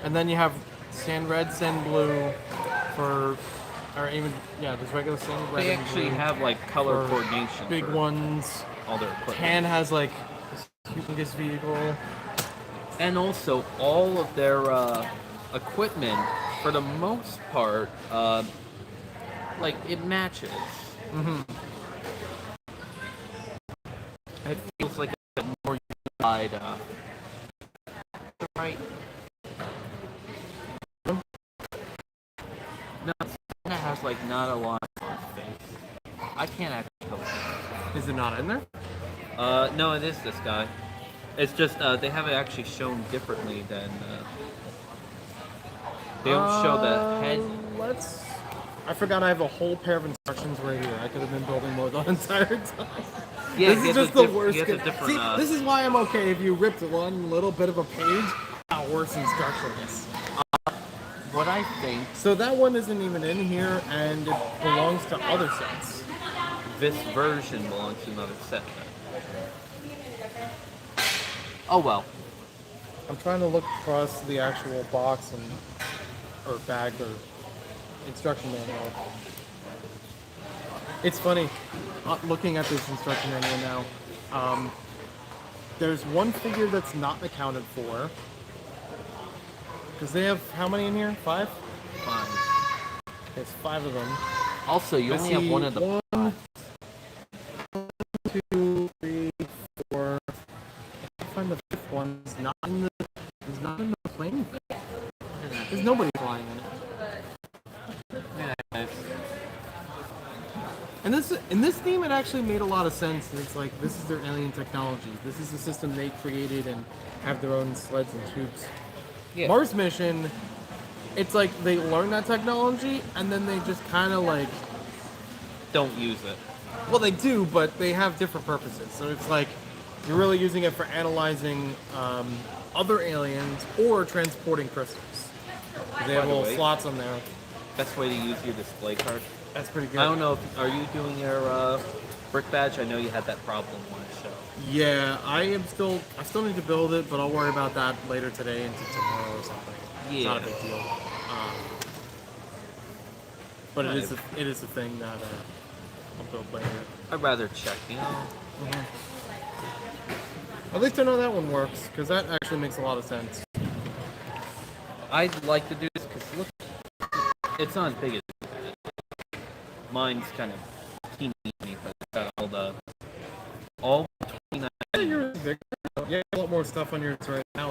and then you have sand red, sand blue for, or even there's regular sand red. they and actually blue have like color for coordination. big for ones. all their equipment. Tan has like humongous vehicle. And also, all of their equipment, for the most part, like, it matches. It feels like a more unified, right? No, it has, like, not a lot of space. I can't actually tell. Is it not in there? No, it is this guy. It's just they have it actually shown differently than they don't show the head. I forgot I have a whole pair of instructions right here. I could have been building more the entire time. Yeah, this he is has just a the worst. he has a See, different, this is why I'm okay if you ripped one little bit of a page. Worse instructions. What I think. So that one isn't even in here, and it belongs to other sets. This version belongs to another set. Oh well. I'm trying to look across the actual box and or bag or instruction manual. It's funny looking at this instruction manual now. there's one figure that's not accounted for. Because they have how many in here? 5? 5. There's 5 of them. Also, you I only have see one of the 1, 2, 3, 4. I find the 5th one is not in the. Is not in the plane. There's nobody flying in it. Yeah, And this in this theme, it actually made a lot of sense. It's like this is their alien technology. This is the system they created and have their own sleds and tubes. Yeah. Mars mission, it's like they learn that technology and then they just kind of like don't use it. Well, they do, but they have different purposes. So it's like you're really using it for analyzing other aliens or transporting crystals. They have By the little way, slots on there. Best way to use your display card. That's pretty good. I don't know. Are you doing your brick badge? I know you had that problem when it showed. Yeah, I still need to build it, but I'll worry about that later today into tomorrow or something. Yeah. It's not a big deal. But it is a thing that I'll build later. I'd rather check, you know. Mm-hmm. At least I know that one works, because that actually makes a lot of sense. I'd like to do this because look, it's not as big as mine's kind of teeny, but it's got all 29. Yeah, yours is bigger. You have a lot more stuff on yours right now.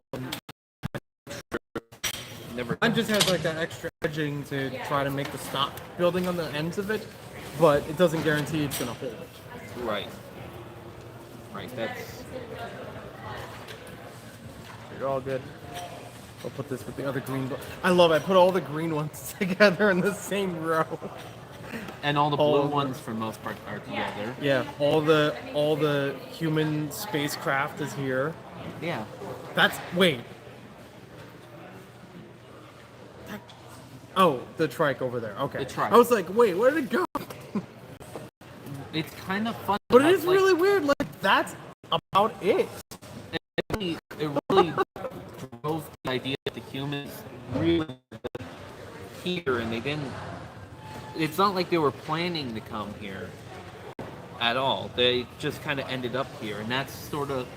Mine just has like that extra edging to try to make the stop building on the ends of it, but it doesn't guarantee it's gonna hold. Right. Right. That's. You're all good. I'll put this with the other green. I love it. I put all the green ones together in the same row. And all the blue ones, for the most part, are together. Yeah, all the human spacecraft is here. Yeah. Wait. Oh, the trike over there. Okay. The trike. I was like, wait, where did it go? It's kind of fun. But it is really weird. Like that's about it. It really drove the idea that the humans really here, and they didn't. It's not like they were planning to come here at all. They just kind of ended up here, and that's sort of.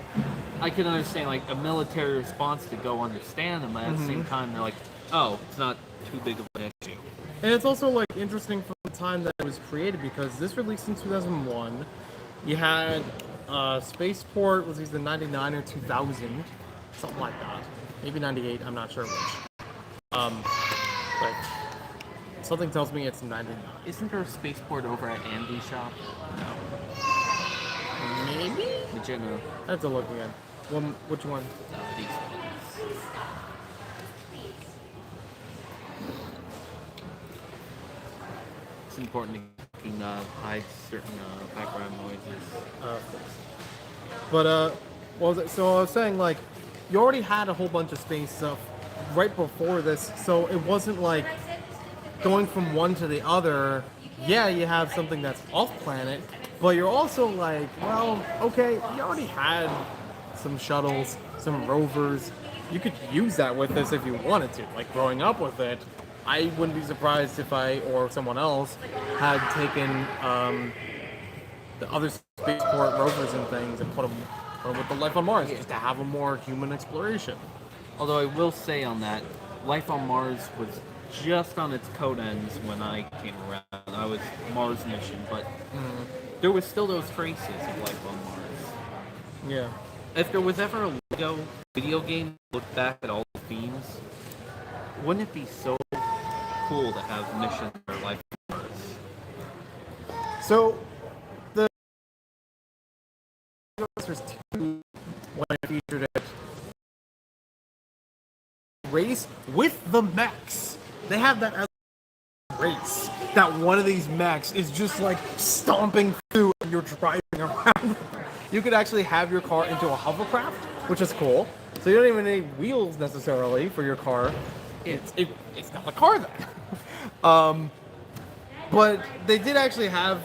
I can understand like a military response to go understand them, but at the same time they're like, oh, it's not too big of an issue. And it's also like interesting from the time that it was created because this released in 2001. You had Spaceport was either 99 or 2000, something like that. Maybe 98. I'm not sure which. But something tells me it's 99. Isn't there a spaceport over at Andy Shop? No. Maybe. Did you know? I have to look again. Which one? These ones. It's important to hide certain background noises. But what was it? So I was saying like, you already had a whole bunch of space stuff right before this, so it wasn't like going from one to the other. Yeah, you have something that's off planet, but you're also like, well, okay, you already had some shuttles, some rovers. You could use that with this if you wanted to. Like growing up with it, I wouldn't be surprised if I or someone else had taken the other spaceport rovers and things and put them with the life on Mars, just to have a more human exploration. Although I will say on that, life on Mars was just on its code ends when I came around. I was Mars mission, but there was still those traces of life on Mars. Yeah. If there was ever a Lego video game that looked back at all the themes, wouldn't it be so cool to have missions for life on Mars? So, the Ghostbusters 2, when it featured it, race with the mechs. They have that as a race. That one of these mechs is just like stomping through and you're driving around. You could actually have your car into a hovercraft, which is cool. So you don't even need wheels necessarily for your car. It's not a car then. But they did actually have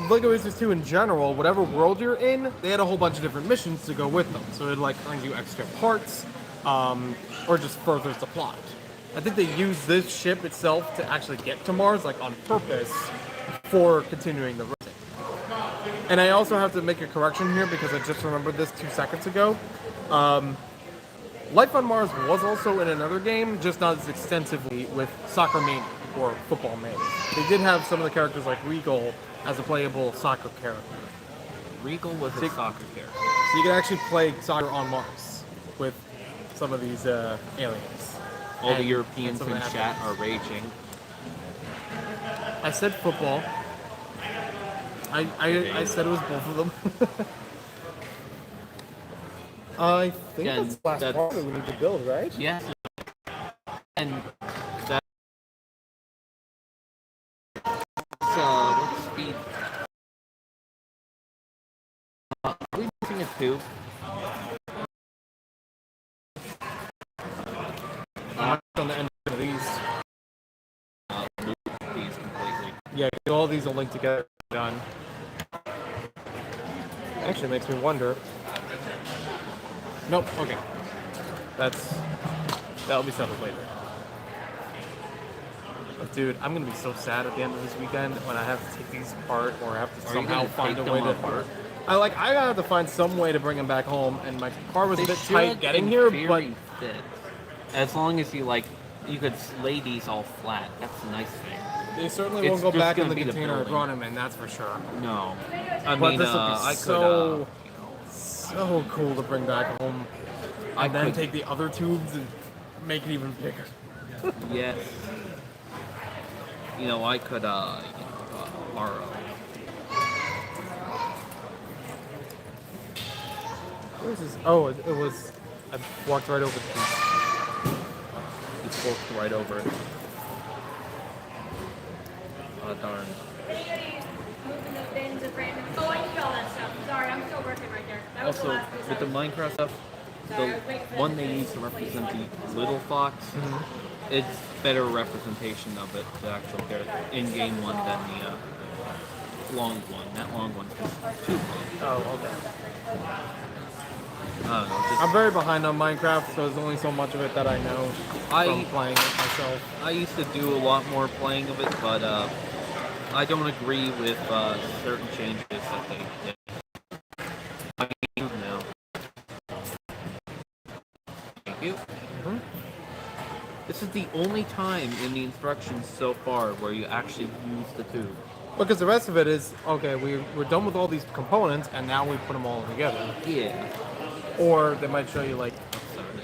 Lego Business 2 in general, whatever world you're in, they had a whole bunch of different missions to go with them. So it like earns you extra parts, or just furthers the plot. I think they use this ship itself to actually get to Mars, like on purpose, for continuing the race. And I also have to make a correction here because I just remembered this 2 seconds ago. Life on Mars was also in another game, just not as extensively with Soccer Mania or Football Mania. They did have some of the characters like Regal as a playable soccer character. Regal was a soccer character. So you can actually play soccer on Mars with some of these aliens. All the And Europeans some in of the chat Africans. are raging. I said football. I said it was both of them. I think Again, that's the last part that we need to build, right? Yes. And that's what's speed? Are we missing a tube? On the end of these. These completely. Yeah, all these will link together. Done. Actually makes me wonder. Nope. Okay. That'll be settled later. But dude, I'm gonna be so sad at the end of this weekend when I have to take these apart or I have to Are you somehow gonna find a take way them to. apart? I gotta have to find some way to bring them back home, and my car was a They bit tight should, getting in here, theory, but fit. As long as you could lay these all flat. That's the nice thing. they certainly It's won't go just back in gonna the be the container I building. brought them in. That's for sure. No, I But mean, this will be I so could. so cool to bring back home, I and then could- take the other tubes and make it even bigger. Yes. I could borrow. Where is this? Oh, it was. I walked right over the piece. You forked right over it. Oh, darn. Moving the bins of random. Oh, I need all that stuff. Sorry, I'm still working right there. That was the Also, last piece with the I was- Minecraft stuff, Sorry, I the was waiting for one that they to use to finish. represent the little fox, it's better representation of it, the actual character, in-game one than the long one. That long one is too long. Oh, okay. I don't know. Just, I'm very behind on Minecraft, so there's only so much of it that I know from playing it myself. I used to do a lot more playing of it, but I don't agree with certain changes that they did. I do now. Thank you. This is the only time in the instructions so far where you actually use the tube. Because the rest of it is, okay, we're done with all these components, and now we put them all together. Yeah. Or they might show you, like,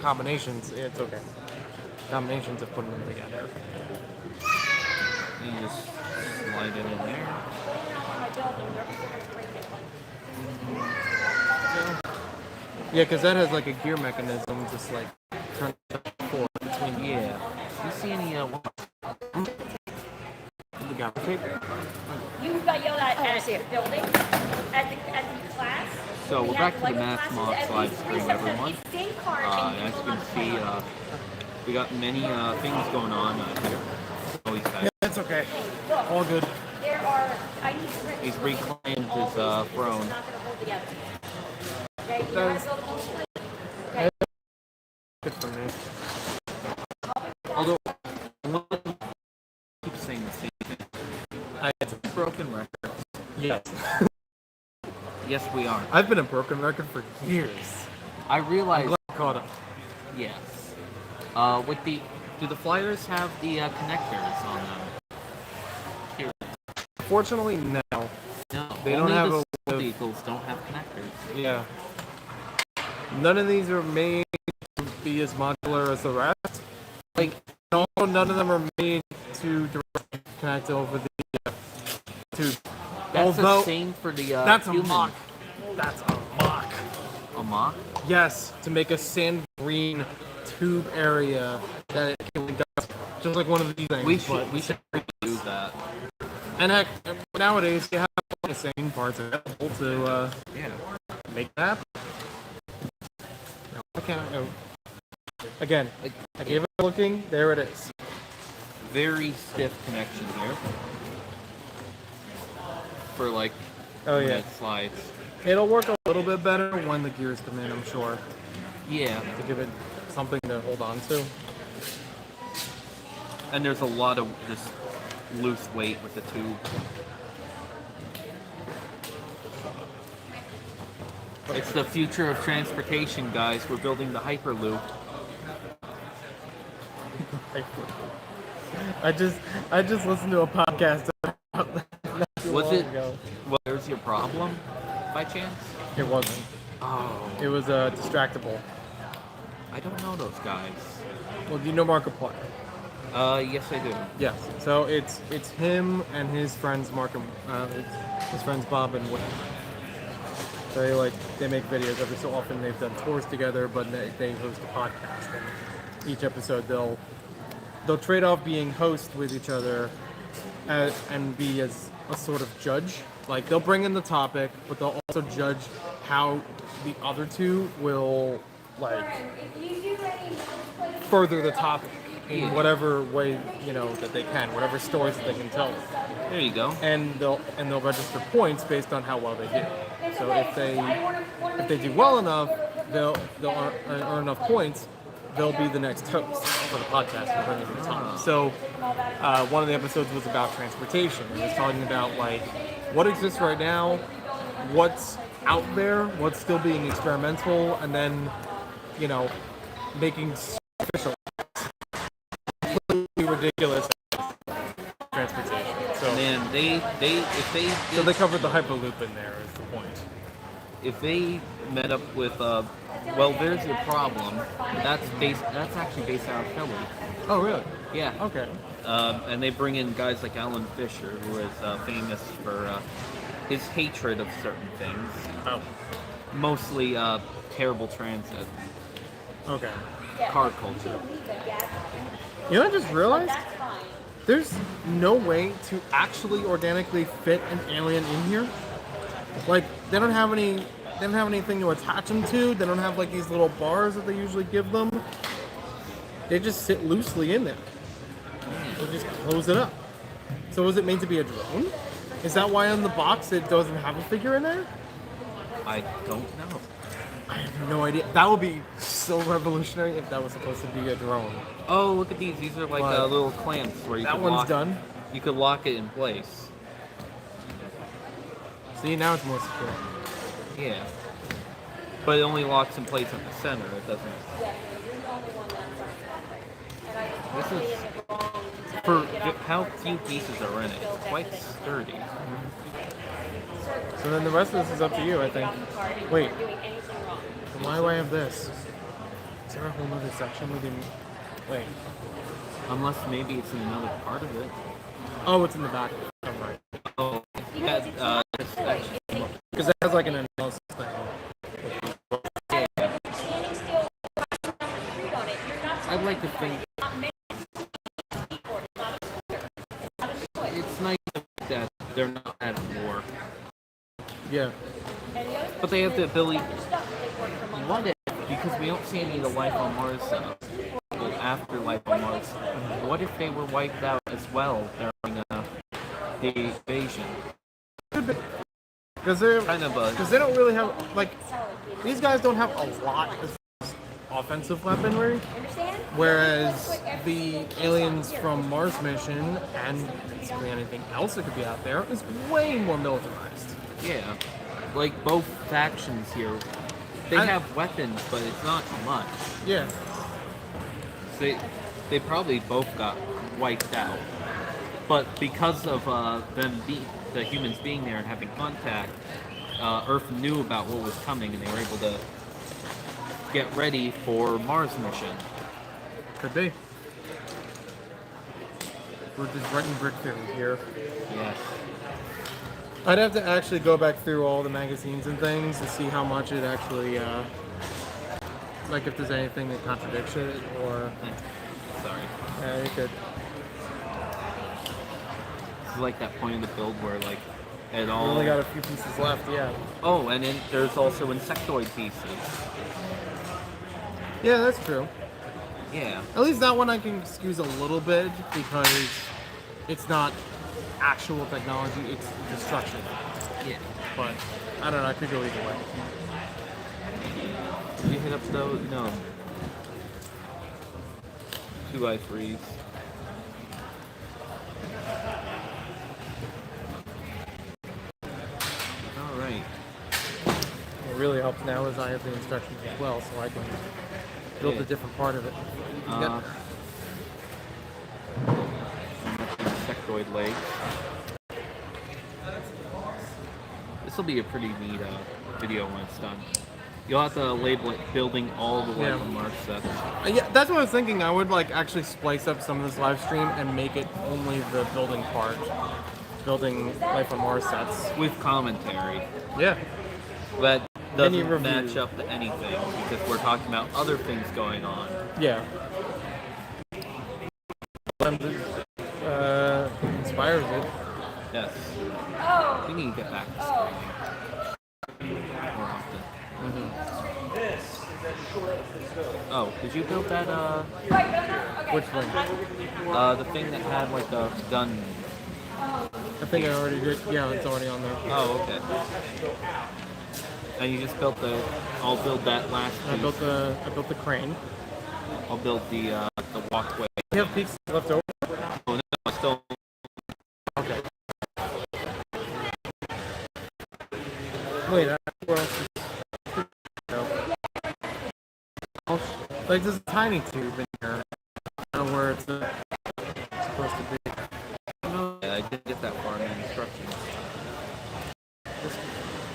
combinations. It's okay. Combinations of putting them together. You just slide it in there. Yeah, because that has, like, a gear mechanism, just, like, turn forward between. Yeah. You see any We got tape. You got yelled at the building, at the class. So we're We back had, to the like, Math classes Mod every slide 3 screen, seconds. everyone. It's same card and As you people can love see, it. we got many things going on here. Oh, he's back. Yeah, that's okay. All good. There are, I need to He's reclaimed his throne. not going to hold together. Okay, you know how to build a motion? Okay. Good for me. Although, one keeps saying the same thing. It's a broken record. Yes. Yes, we are. I've been a broken record for years. I realize. I'm glad I caught up. Yes. Do the flyers have the connectors on them? Here. Fortunately, no. No. They only don't have the a. vehicles don't have connectors. Yeah. None of these are made to be as modular as the rest. Like, also none of them are made to directly connect over the tube. That's the same for the that's human. a mock. That's a mock. A mock? Yes, to make a sand green tube area that it can link up, just like one of these things. We but should do that. And heck, nowadays they have the same parts available to make that. No, I can't. Again, I gave it a looking. There it is. Very stiff connection here. For like, Oh when yeah, it slides. it'll work a little bit better when the gears come in. I'm sure. Yeah. To give it something to hold on to. And there's a lot of just loose weight with the tube. It's the future of transportation, guys. We're building the Hyperloop. I just listened to a podcast about that not too Was long it? ago. Well, there's your problem, by chance? It wasn't. Oh. It was a distractible. I don't know those guys. Well, do you know Markiplier? Yes, I do. Yes. So it's him and his friends Mark and his friends Bob and Will. They make videos every so often. They've done tours together, but they host a podcast. And each episode they'll trade off being host with each other and be as a sort of judge. Like they'll bring in the topic, but they'll also judge how the other two will further the topic in whatever way that they can, whatever stories that they can tell. There you go. And they'll register points based on how well they do. So if they do well enough, they'll earn enough points. They'll be the next host for the podcast and bring it to the top. So one of the episodes was about transportation. It was talking about what exists right now, what's out there, what's still being experimental, and then making official completely ridiculous transportation. So Man, so they covered the Hyperloop in there. Is the point? If they met up with well, there's your problem. That's actually based out of Philly. Oh, really? Yeah. Okay. And they bring in guys like Alan Fisher, who is famous for his hatred of certain things. Oh. Mostly terrible transit. Okay. Car culture. You know, I just realized there's no way to actually organically fit an alien in here. Like they don't have anything to attach them to. They don't have these little bars that they usually give them. They just sit loosely in there. They just close it up. So is it made to be a drone? Is that why on the box it doesn't have a figure in there? I don't know. I have no idea. That would be so revolutionary if that was supposed to be a drone. Oh, look at these. These are like little clamps where you that could one's lock, done. You could lock it in place. See, now it's more secure. Yeah. But it only locks in place at the center. It doesn't. This is for how few pieces are in it. It's quite sturdy. So then the rest of this is up to you, I think. Wait. Why do I have this? Is there a whole other section within? Wait. Unless maybe it's in another part of it. Oh, it's in the back. I'm right. Oh, yeah. Because it has an analysis thing. I'd like to think it's nice that they're not at war. Yeah. But they have the ability. What if, because we don't see any of the life on Mars, well, after life on Mars, what if they were wiped out as well during the invasion? Because they're kind of because they don't really have these guys don't have a lot of offensive weaponry, whereas the aliens from Mars mission and basically anything else that could be out there is way more militarized. Yeah, like both factions here, they have weapons, but it's not much. Yeah. So they probably both got wiped out, but because of the humans being there and having contact, Earth knew about what was coming, and they were able to get ready for Mars mission. Could be. We're just writing brick theory here. Yes. I'd have to actually go back through all the magazines and things to see how much it actually, if there's anything that contradicts it, or... Sorry. Yeah, you could. This is like that point in the build where, it We all... only got a few pieces left, yeah. Oh, and then there's also insectoid pieces. Yeah, that's true. Yeah. At least that one I can excuse a little bit, because it's not actual technology, it's destruction. Yeah. But, I don't know, I could go either way. Did you hit up those? No. 2x3s. It really helps now is I have the instructions as well, so I can build a different part of it. Sectoid legs. This will be a pretty neat video when it's done. You'll have to label it building all the Life on Mars sets. Yeah, that's what I was thinking. I would like actually splice up some of this live stream and make it only the building part. Building Life on Mars sets. With commentary. Yeah. But doesn't match up to anything because we're talking about other things going on. Yeah. Inspires it. Yes. We need to get back to streaming more often. Oh, did you build that? Which thing? The thing that had like a gun. I think I already did. Yeah, it's already on there. Oh, okay. And you just built the. I'll build that last piece. I built the crane. I'll build the walkway. You have pieces left over? Oh no, I still. Okay. Wait, where else is... Like, there's a tiny tube in here. I don't know where it's supposed to be. Yeah, I did get that far in the instructions.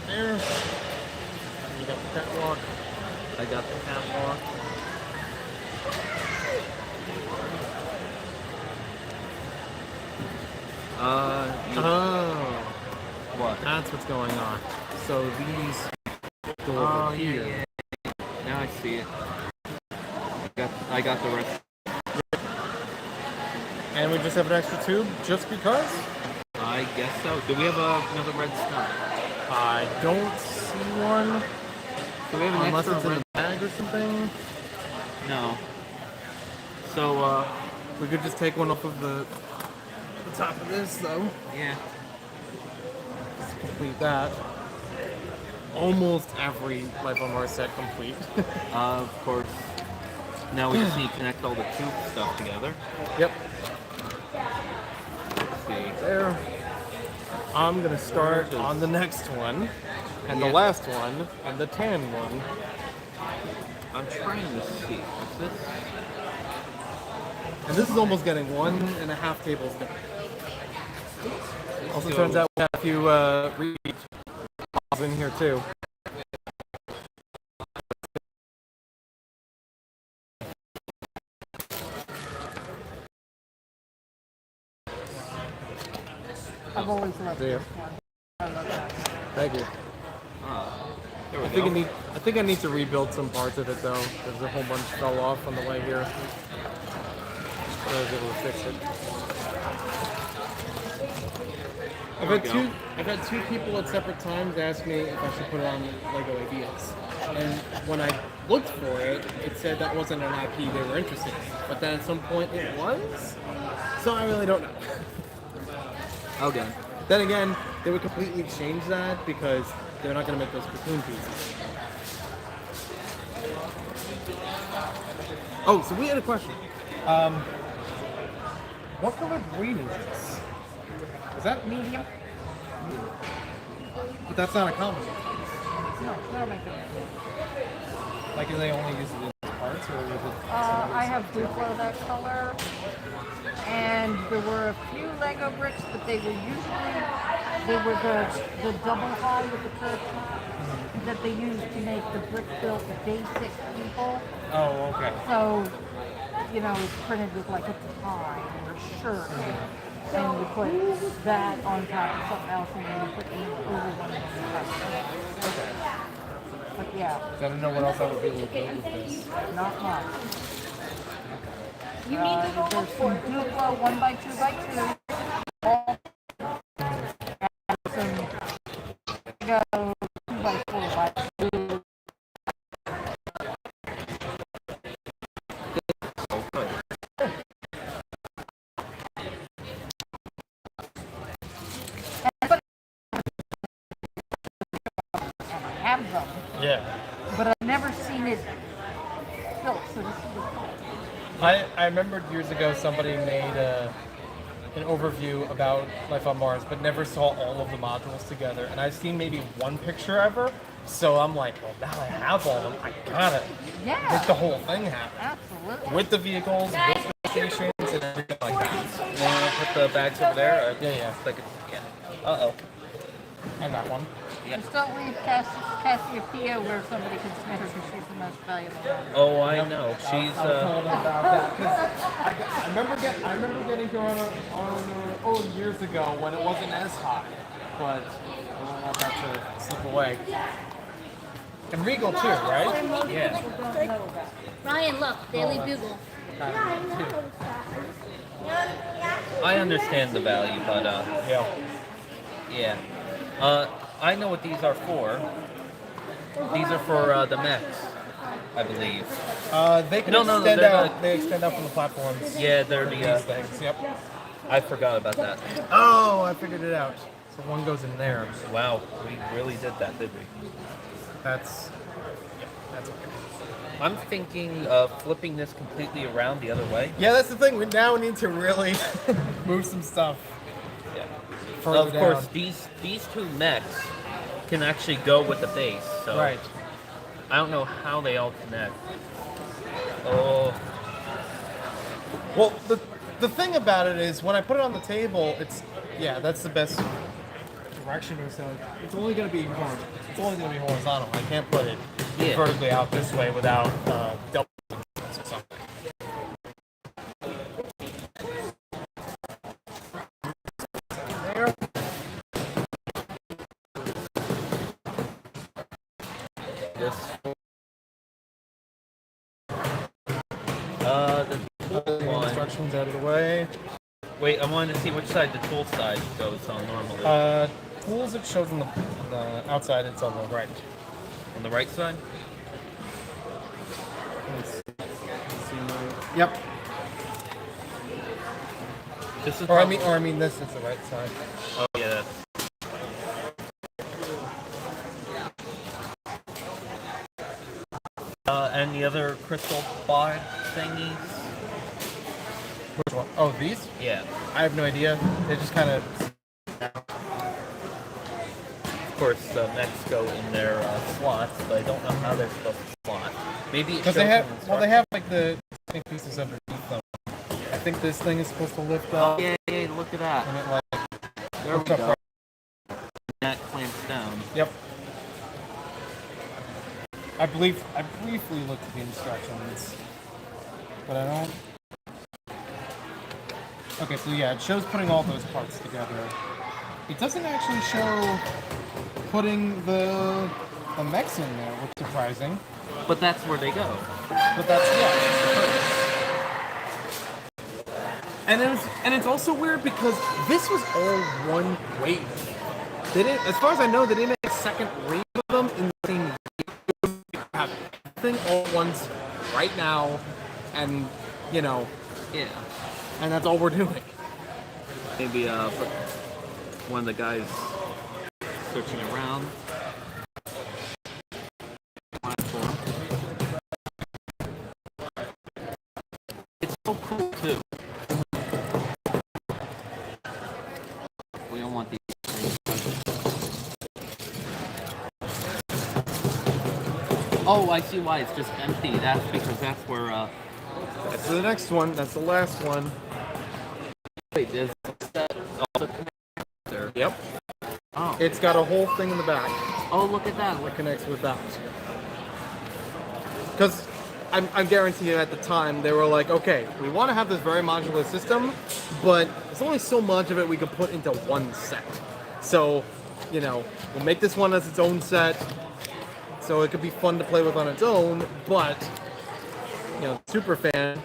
There. You got the catwalk. I got the catwalk. Oh. What? That's what's going on. So these go over here. Yeah. Now I see it. I got the rest. And we just have an extra tube just because? I guess so. Do we have another red star? I don't see one. Do we have an Unless extra it's in red a bag or something? No. So, we could just take one off of the top of this, though. Yeah. Let's complete that. Almost every Life on Mars set complete. Of course. Now we just need to connect all the tube stuff together. Yep. Let's see. There. I'm gonna start on the next one, and the last one, and the tan one. I'm trying to see. What's this? And this is almost getting 1.5 tables done. Also turns out we have a few repeats in here too. I've always loved Yeah. this one. I love that. Thank you. There we I go. think I need to rebuild some parts of it though, because a whole bunch fell off on the way here. But I was able to fix it. I've had two people at separate times ask me if I should put it on Lego Ideas. And when I looked for it, it said that wasn't an IP they were interested in. But then at some point it was. So I really don't know. Okay. Then again, they would completely change that because they're not going to make those cocoon pieces. Oh, so we had a question. What color green is this? Is that medium? But that's not a common. No, that'll make it. Like, do they only use it in parts, or is it? I have Duplo that color, and there were a few Lego bricks, but they were the double hull with the curved top that they used to make the brick built basic people. Oh, okay. So, you know, it's printed with like a tie or a shirt. And you put that on top of something else, and then you put the over one on top. Okay. But yeah. I don't know what else I would be able to do with this. Not much. You need to go there's some Duplo 1x2x2. And some Lego 2x4x2. Have them. Yeah. But I've never seen it built, so this is cool. I remembered years ago somebody made an overview about Life on Mars, but never saw all of the modules together. And I've seen maybe one picture ever, So I'm like, well, now I have all of them. I gotta make the whole thing happen. Absolutely. With the vehicles, with the stations, and everything like that. You want to put the bags over there? Or Yeah. yeah. Uh-oh. And that one. Just don't leave Cassiopeia where somebody can sniff her because she's the most valuable. Oh, I know. She's, I told them about that 'cause I remember getting her on her own years ago when it wasn't as hot, but I don't want that to slip away. And Regal too, right? Yeah. Ryan, look, Daily Bugle. I understand the value, but, yeah. I know what these are for. These are for the mechs, I believe. They can No, extend they're out. They extend out from the platforms. Yeah, they're for the these things. Yep. I forgot about that. Oh, I figured it out. So one goes in there. Wow, we really did that, did we? That's okay. I'm thinking of flipping this completely around the other way. Yeah, that's the thing. We now need to really move some stuff. Yeah. Further Of course, down. these two mechs can actually go with the base. So Right. I don't know how they all connect. Oh. Well, the thing about it is when I put it on the table, that's the best direction. So it's only going to be horizontal. I can't put it vertically out this way without double or something. There. This. The tool one. Instructions out of the way. Wait, I wanted to see which side the tool side goes on normally. Tools it shows on the outside. It's on the right. On the right side? Let's see. Yep. This is or I mean, this is the right side. Oh yeah. And the other crystal bar thingies. Which one? Oh, these? Yeah. I have no idea. They just kind of. Of course, the mechs go in their slots, but I don't know how they're supposed to slot. Maybe Because they have, they have like the pieces underneath them. I think this thing is supposed to lift up. Oh, yeah, look at that. And it like There we lifts up go. right. That clamps down. Yep. I briefly looked at the instructions, but I don't. Okay, so yeah, it shows putting all those parts together. It doesn't actually show putting the mechs in there, which is surprising. But that's where they go. But that's And it's also weird because this was all one wave. They didn't, as far as I know, they didn't make a second wave of them in the same wave. Have everything all at once right now, and yeah, and that's all we're doing. Maybe put one of the guys searching around. It's so cool too. We don't want these things. Oh, I see why it's just empty. That's because that's where That's the next one. That's the last one. Wait, there's also connector. Yep. Oh. It's got a whole thing in the back. Oh, look at that. It connects with that. Because I'm guaranteeing at the time they were like, okay, we want to have this very modular system, but there's only so much of it we could put into one set. So, we'll make this one as its own set, so it could be fun to play with on its own, but, super fan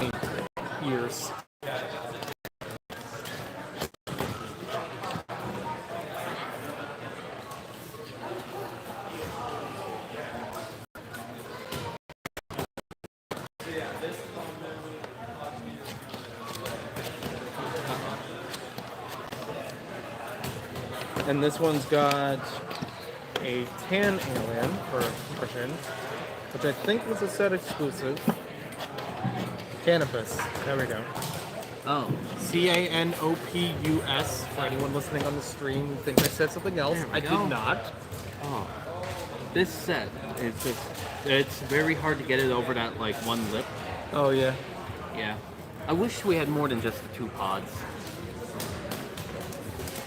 in years. And this one's got a tan alien for version, which I think was a set exclusive. Cannabis. There we go. Oh. Canopus. For anyone listening on the stream who thinks I said something else, I did not. Oh. This set is just, it's very hard to get it over that like one lip. Oh yeah. Yeah. I wish we had more than just the 2 pods.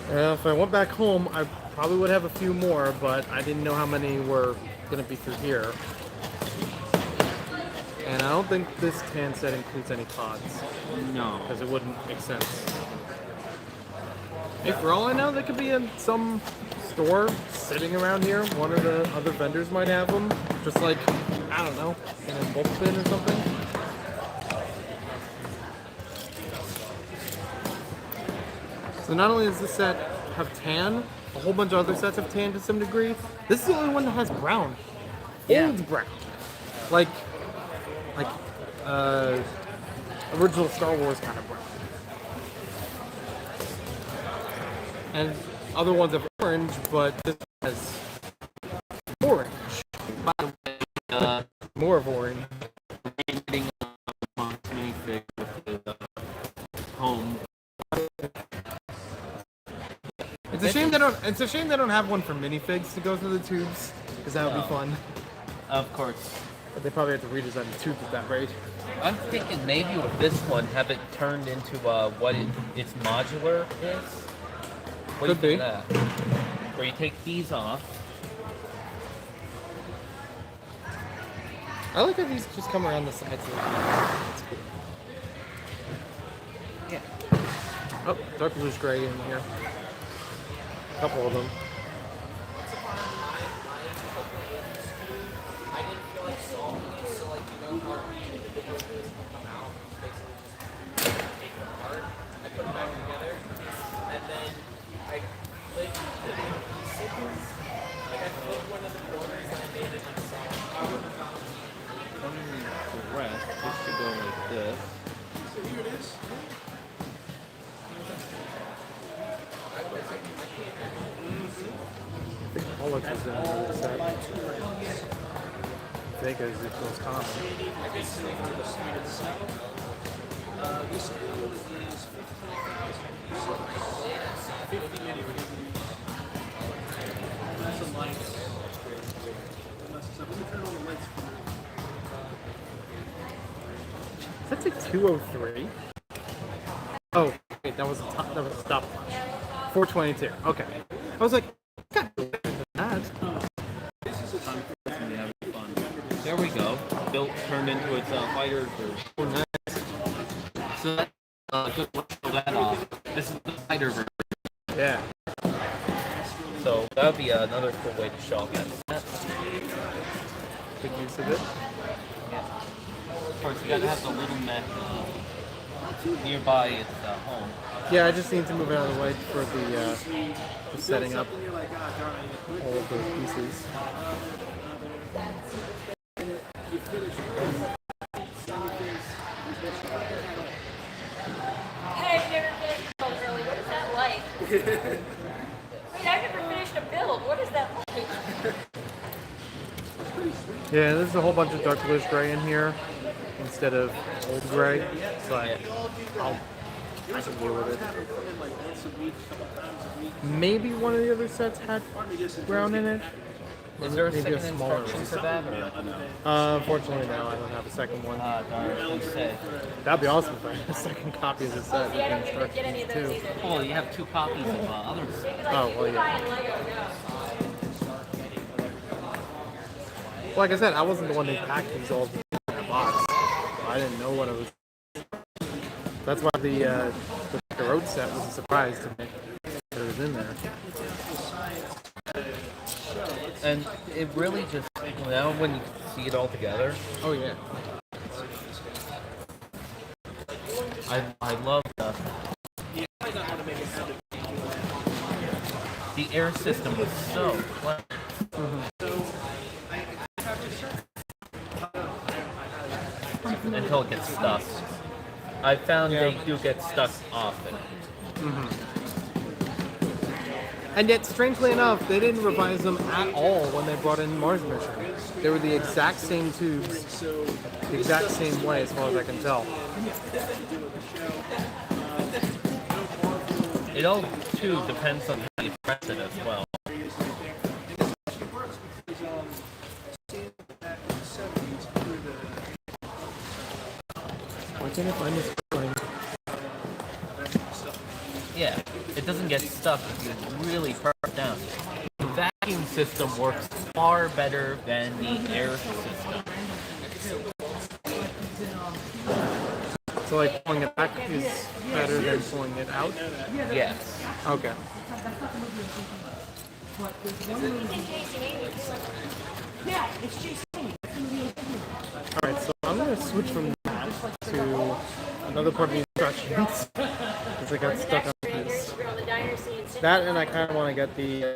If I went back home, I probably would have a few more, but I didn't know how many were going to be through here. And I don't think this tan set includes any pods. No. Because it wouldn't make sense. Hey, for all I know, they could be in some store sitting around here. One of the other vendors might have them. Just like, I don't know, in a bulk bin or something. So not only does this set have tan, a whole bunch of other sets have tan to some degree. This is the only one that has brown. Yeah. Old brown. Like original Star Wars kind of brown. And other ones have orange, but this has orange. By the way, more of orange. Home. It's a shame they don't. It's a shame they don't have one for minifigs to go through the tubes, because that would be fun. Of course. But they probably have to redesign the tubes at that rate. I'm thinking maybe with this one, have it turned into what its modular is. What Could do you be. think of that? Where you take these off. I like how these just come around the sides of the That's cool. Yeah. Oh, dark bluish gray in here. A couple of them. Correct. This should go like this. So here it is. I think Pollux is in the set. Vega is the most common. This build is 15,000. 50 anyway. That's a light. Let me turn on the lights for Does that say 203? Oh, wait, that was a stopwatch. 422. Okay. I was like, God, that. There we go. Built, turned into its fighter. Oh, nice. So that, just show that off. This is the fighter version. Yeah. So that would be another cool way to show off that set. Good use of it. Yeah. Of course, you gotta have the little mech nearby its home. Yeah, I just need to move it out of the way for the setting up all of those pieces. Hey, I've never finished a build early. What is that like? Wait, I've never finished a build. What is that like? Yeah, there's a whole bunch of dark bluish gray in here instead of old gray, but I can deal with it. Maybe one of the other sets had brown in it. Is there a Maybe second smaller instruction one. for that? Or no? Unfortunately, no, I don't have a second one. Darn, you said. That'd be awesome if I had a second copy of the set with See, I the don't even get any of those instructions too. either. Oh, you have 2 copies of others. Oh, well, yeah. Lego, Like I said, I wasn't the one who packed these all in a box. I didn't know what it was. That's why the road set was a surprise to me that it was in there. And it really just, now when you see it all together. Oh, yeah. I love the air system was so clever. Until it gets stuck. I found they do get stuck often. And yet, strangely enough, they didn't revise them at all when they brought in Mars Mission. They were the exact same tubes, the exact same way, as far as I can tell. It all too depends on how you press it as well. Why can't I find this recording? Yeah, it doesn't get stuck if you really press down. The vacuum system works far better than the air system. So like pulling it back is better than pulling it out? Yes. Okay. Alright, so I'm going to switch from that to another part of the instructions. Because I got stuck on this. That, and I kind of want to get the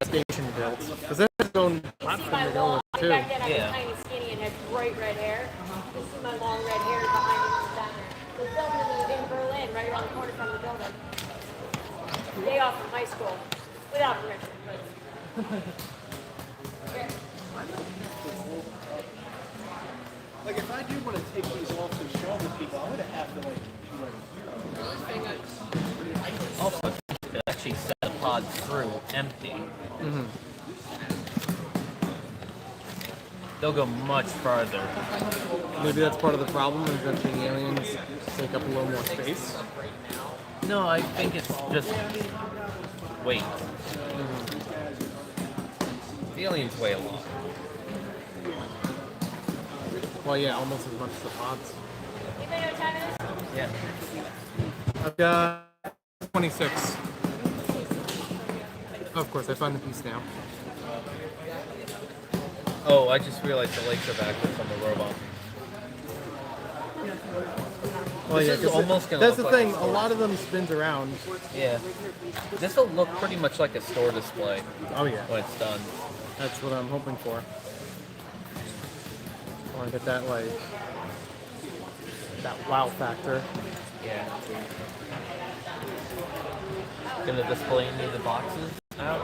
station built. Because there's its own platform to go with too. Back then I was tiny, skinny, and had bright red hair. This is my long red hair behind me down there. The building in Berlin, right around the corner from the building. Day off from high school, without permission. Like if I do want to take these off and show the people, I'm gonna have to like Also, to actually set the pod through empty. They'll go much farther. Maybe that's part of the problem, is that the aliens take up a little more space. No, I think it's just weight. The aliens weigh a lot. Well, yeah, almost as much as the pods. Yeah. I've got 26. Of course, I find the piece now. Oh, I just realized the legs are backwards on the robot. Well, yeah, This is almost gonna that's the look like thing. a A lot of them spins around. Yeah. This will look pretty much like a store display. Oh yeah. When it's done. That's what I'm hoping for. I want to get that that wow factor. Yeah. Gonna display any of the boxes out?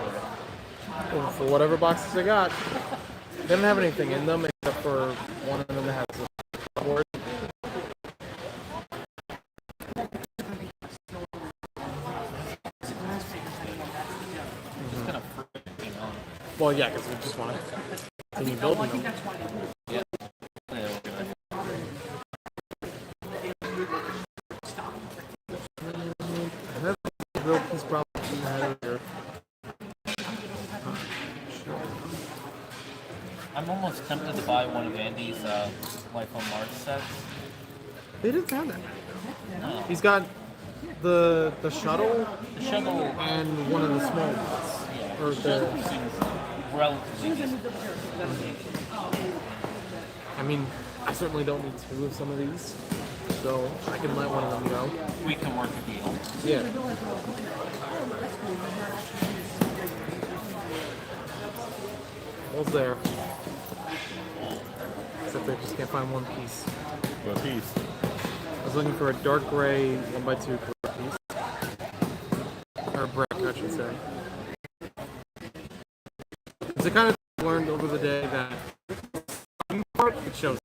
Well, for whatever boxes I got. They don't have anything in them except for one of them that has a board. Just gonna freaking on. Well, yeah, because we just want to continue building them. Yeah. Real piece problem here. I'm almost tempted to buy one of Andy's Life on Mars sets. They didn't have that. No. He's got the shuttle, and one of the small ones. Yeah. Or the relatively. I mean, I certainly don't need two of some of these, so I can let one of them go. We can work a deal. Yeah. All's there. Except I just can't find one piece. What piece? I was looking for a dark gray 1x2 brick piece. Or brick, I should say. Because I kind of learned over the day that part it shows.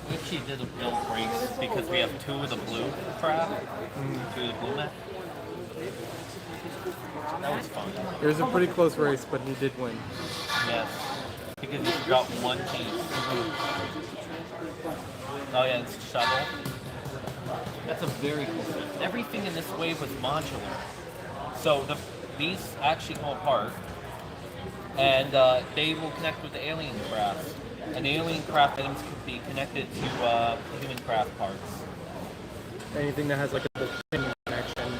We actually did a build race because we have two of the blue craft, two of the blue mech. That was fun. It was a pretty close race, but he did win. Yes. Because he got one piece. Oh yeah, it's shuttle. That's a very cool thing. Everything in this wave was modular. So these actually come apart, and they will connect with the alien craft. And the alien craft items can be connected to human craft parts. Anything that has like a pin connection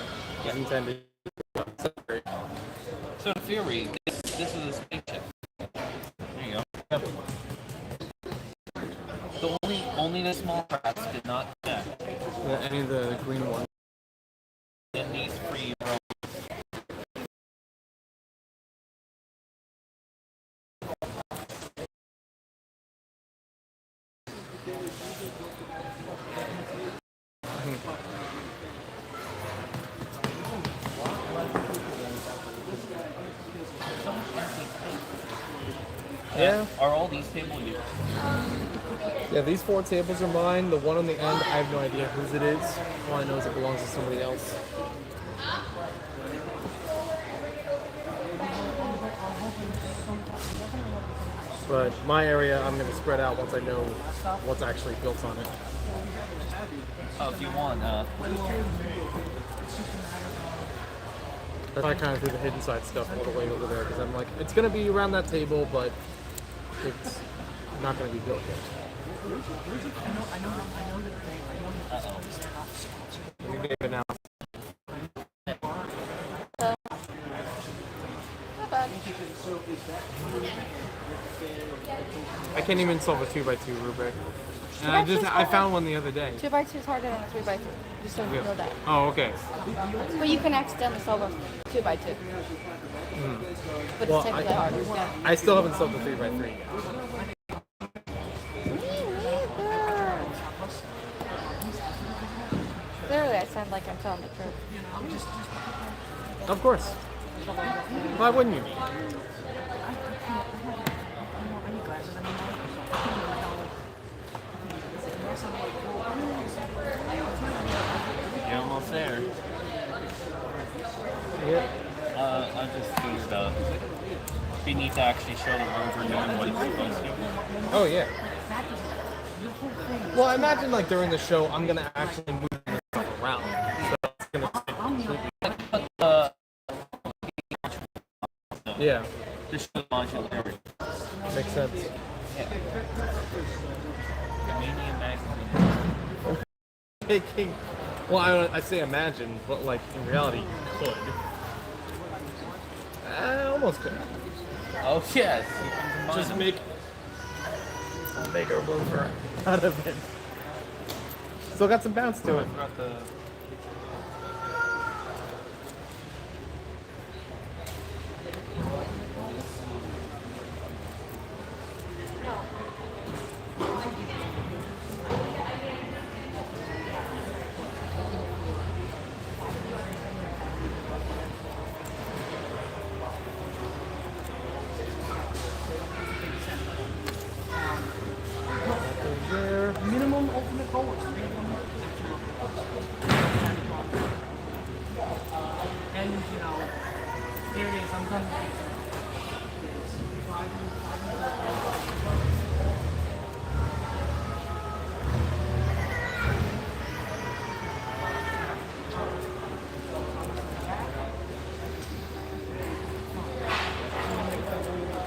is intended to separate. So in theory, this is a spaceship. There you go. Only the small crafts did not connect. Any of the green ones. And these free Yeah. Are all these tables yours? Yeah, these 4 tables are mine. The one on the end, I have no idea whose it is. All I know is it belongs to somebody else. But my area, I'm going to spread out once I know what's actually built on it. Oh, if you want, That's why I kind of threw the hidden side stuff all the way over there, because I'm like, it's going to be around that table, but it's not going to be built yet. You gave it now. I can't even solve a 2x2 rubric. And I found one the other day. 2x2 is harder than a 3x3. Just so you know that. Oh, okay. But you can accidentally solve a 2x2. But Well, it's technically harder. I still haven't solved the 3x3 yet. Clearly, I sound like I'm telling the truth. Of course. Why wouldn't you? you're almost there. Yeah. I just figured you need to actually show the over knowing what it's supposed to. Oh, yeah. Well, I imagine like during the show, I'm gonna actually move this stuff around. So it's gonna take completely. Yeah. Just show modularity. Makes sense. Yeah. Medium magazine. Taking. Well, I say imagine, but like in reality, could. Almost could. Oh yes. Just make a bigger mover out of it. Still got some bounce to it. Minimum ultimate goal is 3 and you know, here it is, I'm done.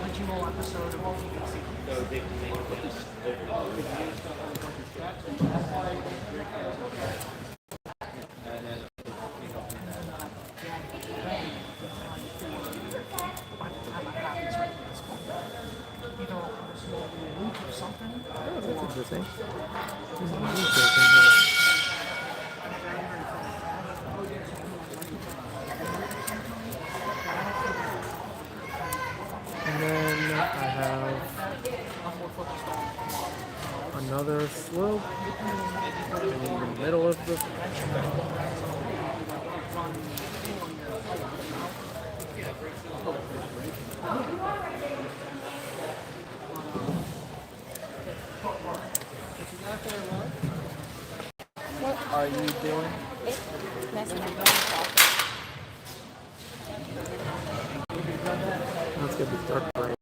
Original episode of Oh, that's interesting. And then I have another slope in the middle of the. What are you doing? It's messing with me. Let's get this dark gray.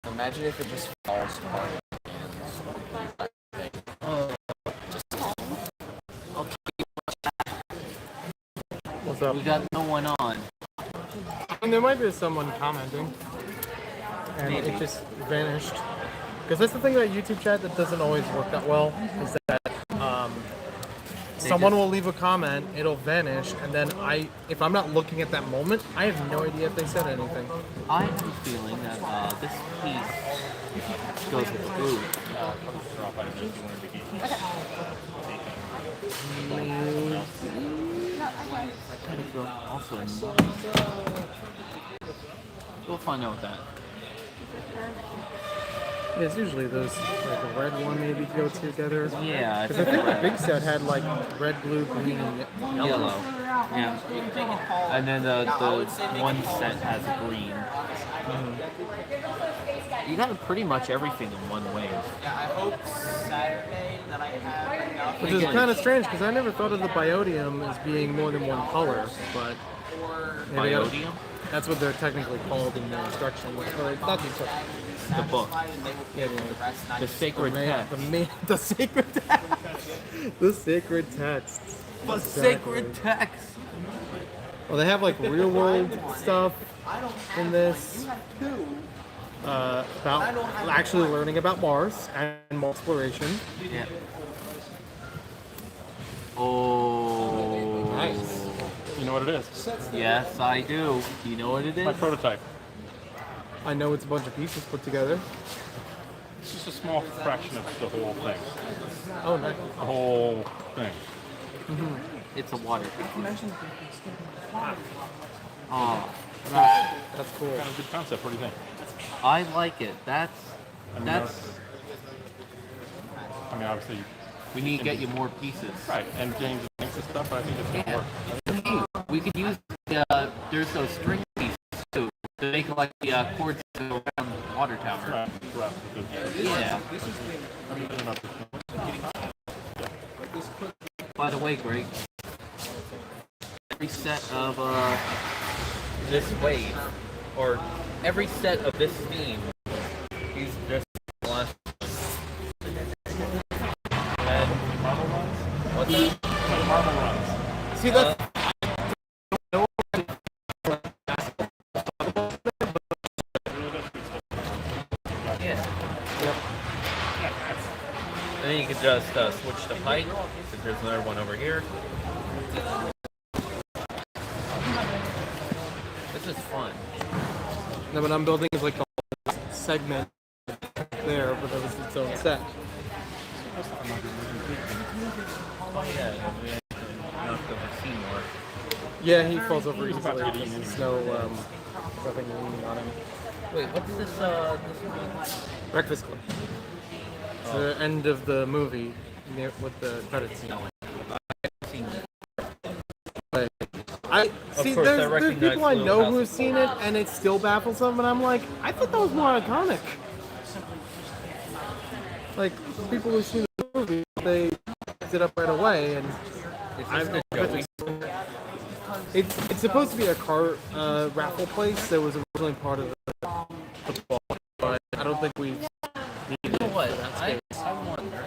Imagine if it just falls apart. What's up? We got no one on. And there might be someone commenting, and Maybe. it just vanished. Because that's the thing about YouTube chat that doesn't always work that well, is that someone will leave a comment, it'll vanish, and then if I'm not looking at that moment, I have no idea if they said anything. I have a feeling that this piece goes with the food. Also, we'll find out with that. Yeah, it's usually those, like the red one maybe go together. Yeah, I Because I think think the big set had like red, blue, green, and yellow. Yeah. And then the one set has green. You got pretty much everything in one wave. Yeah, I hope Saturday that I have enough. Which is kind of strange because I never thought of the biodium as being more than one color, but maybe Biodium? that's what they're technically called in the instructions. Or not the instructions. The book. Yeah, The sacred text. The sacred text. The sacred text. The sacred text. Well, they have like real world stuff in this. About actually learning about Mars and exploration. Yeah. Oh. Nice. You know what it is? Yes, I do. Do you know what it is? My prototype. I know it's a bunch of pieces put together. It's just a small fraction of the whole thing. Oh, nice. The whole thing. It's a water. Oh, that's cool. Kind of good concept. What do you think? I like it. That's. I mean, obviously. We need to get you more pieces. Right, and James thinks and stuff. I think it's gonna work. Hey, we could use there's those string pieces too to make like the cords that go around the water tower. Right. Yeah. By the way, Greg, every set of this wave, or every set of this theme, is just last. And what's that? Marble runs. See, that's. And then you can just switch to pipe, because there's another one over here. This is fun. No, what I'm building is like a whole segment there, but that was its own set. Oh yeah, we have to see more. Yeah, he falls over easily. There's no nothing leaning on him. Wait, what's this one? Breakfast Club. It's the end of the movie with the credits. But I see. course, There's recognize people I Little know House who of have seen it, and it still baffles them. And I'm like, I thought that was more iconic. Like people who've seen the movie, they picked it up right away, and it's supposed to be a car raffle place that was originally part of the ball, but I don't think we. You know what? I wonder.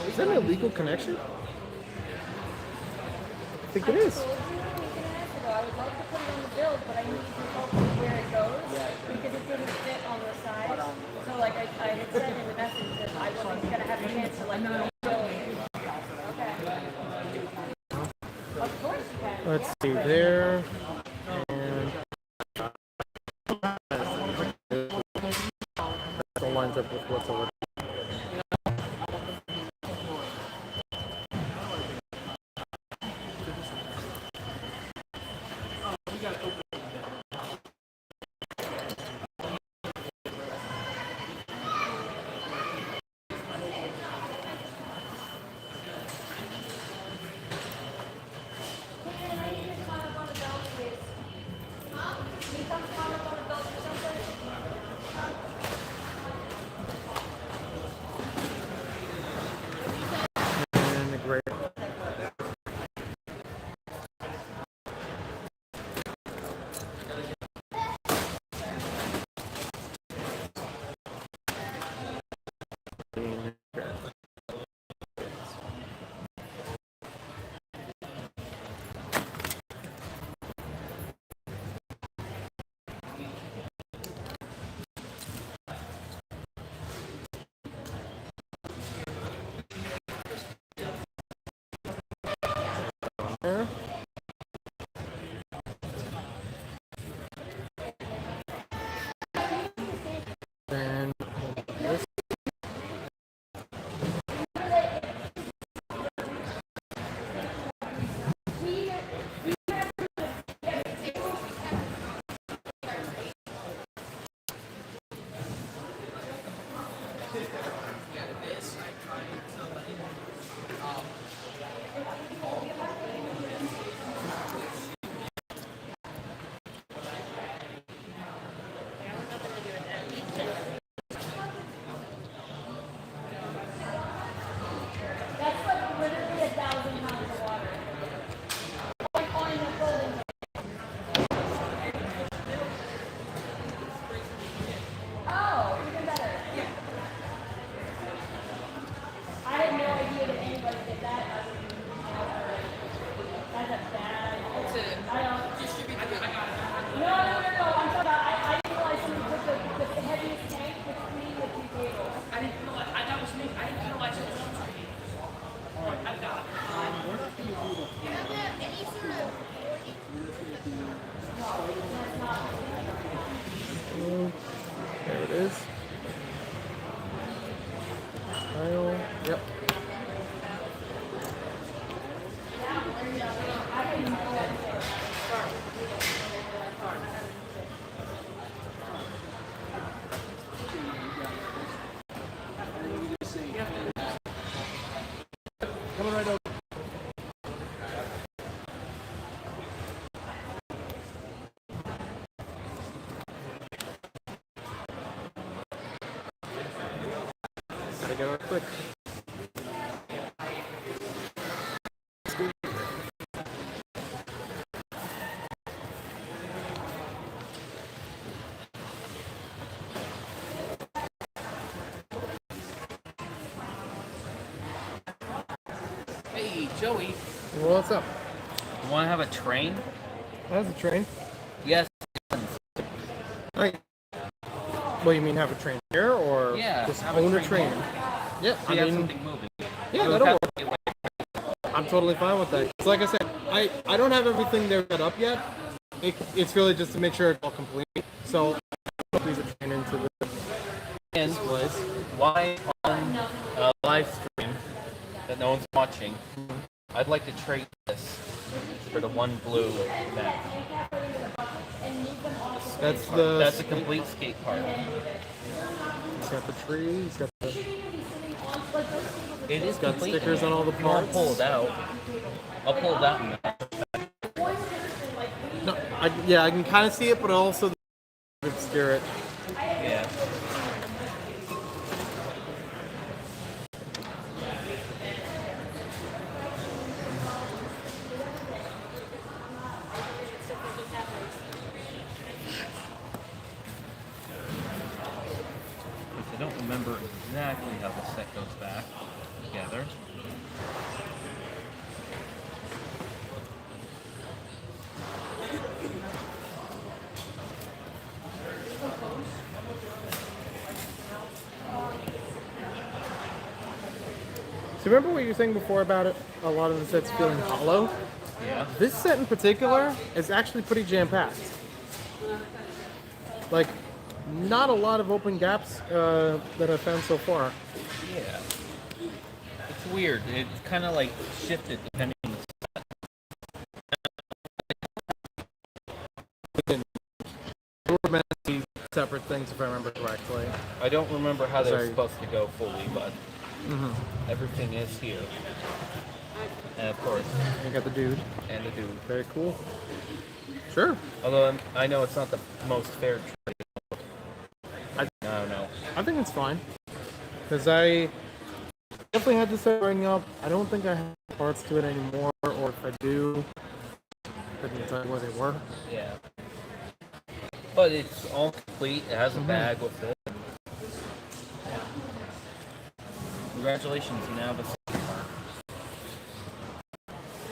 Is that an illegal connection? I think it is. I would love to put it on the build, but I need to help with where it goes because it didn't fit on the side. So like I had said in the message that I wasn't gonna have a chance to like build. Okay. Of course you can. Let's see there. And that lines up with what's over. And the gray. And this coming right over. Gotta go real quick. Hey, Joey. What's up? You want to have a train? That's a train. Yes. Right. What, you mean have a train here, or Yeah, just have a own a train train? home. Yeah, So I you have mean, something moving. yeah, It would that'll have work. to be like- I'm totally fine with that. So like I said, I don't have everything there set up yet. It's really just to make sure it's all complete. So I'll squeeze a train into And this place. why on a live stream that no one's watching, I'd like to trade this for the one blue map. That's a complete skate park. He's got the tree. He's got the. It is It's got complete. stickers on all the If you want parts. to pull it out, I'll pull it out. No, yeah, I can kind of see it, but also obscure it. Yeah. I don't remember exactly how the set goes back together. So remember what you were saying before about it? A lot of the sets feeling hollow. Yeah. This set in particular is actually pretty jam-packed. Like, not a lot of open gaps that I've found so far. Yeah. It's weird. It's kind of like shifted depending on the set. They were meant to be separate things, if I remember correctly. I don't remember how they were Sorry. supposed to go fully, but everything is here. And of course, You got the dude. and the dude. Very cool. Sure. Although I know it's not the most fair trade. I don't know. I think it's fine. Because I definitely had this set running up. I don't think I have parts to it anymore, or if I do, I couldn't tell you where they were. Yeah. But it's all complete. It has a bag with it. Congratulations, you now have a skate park.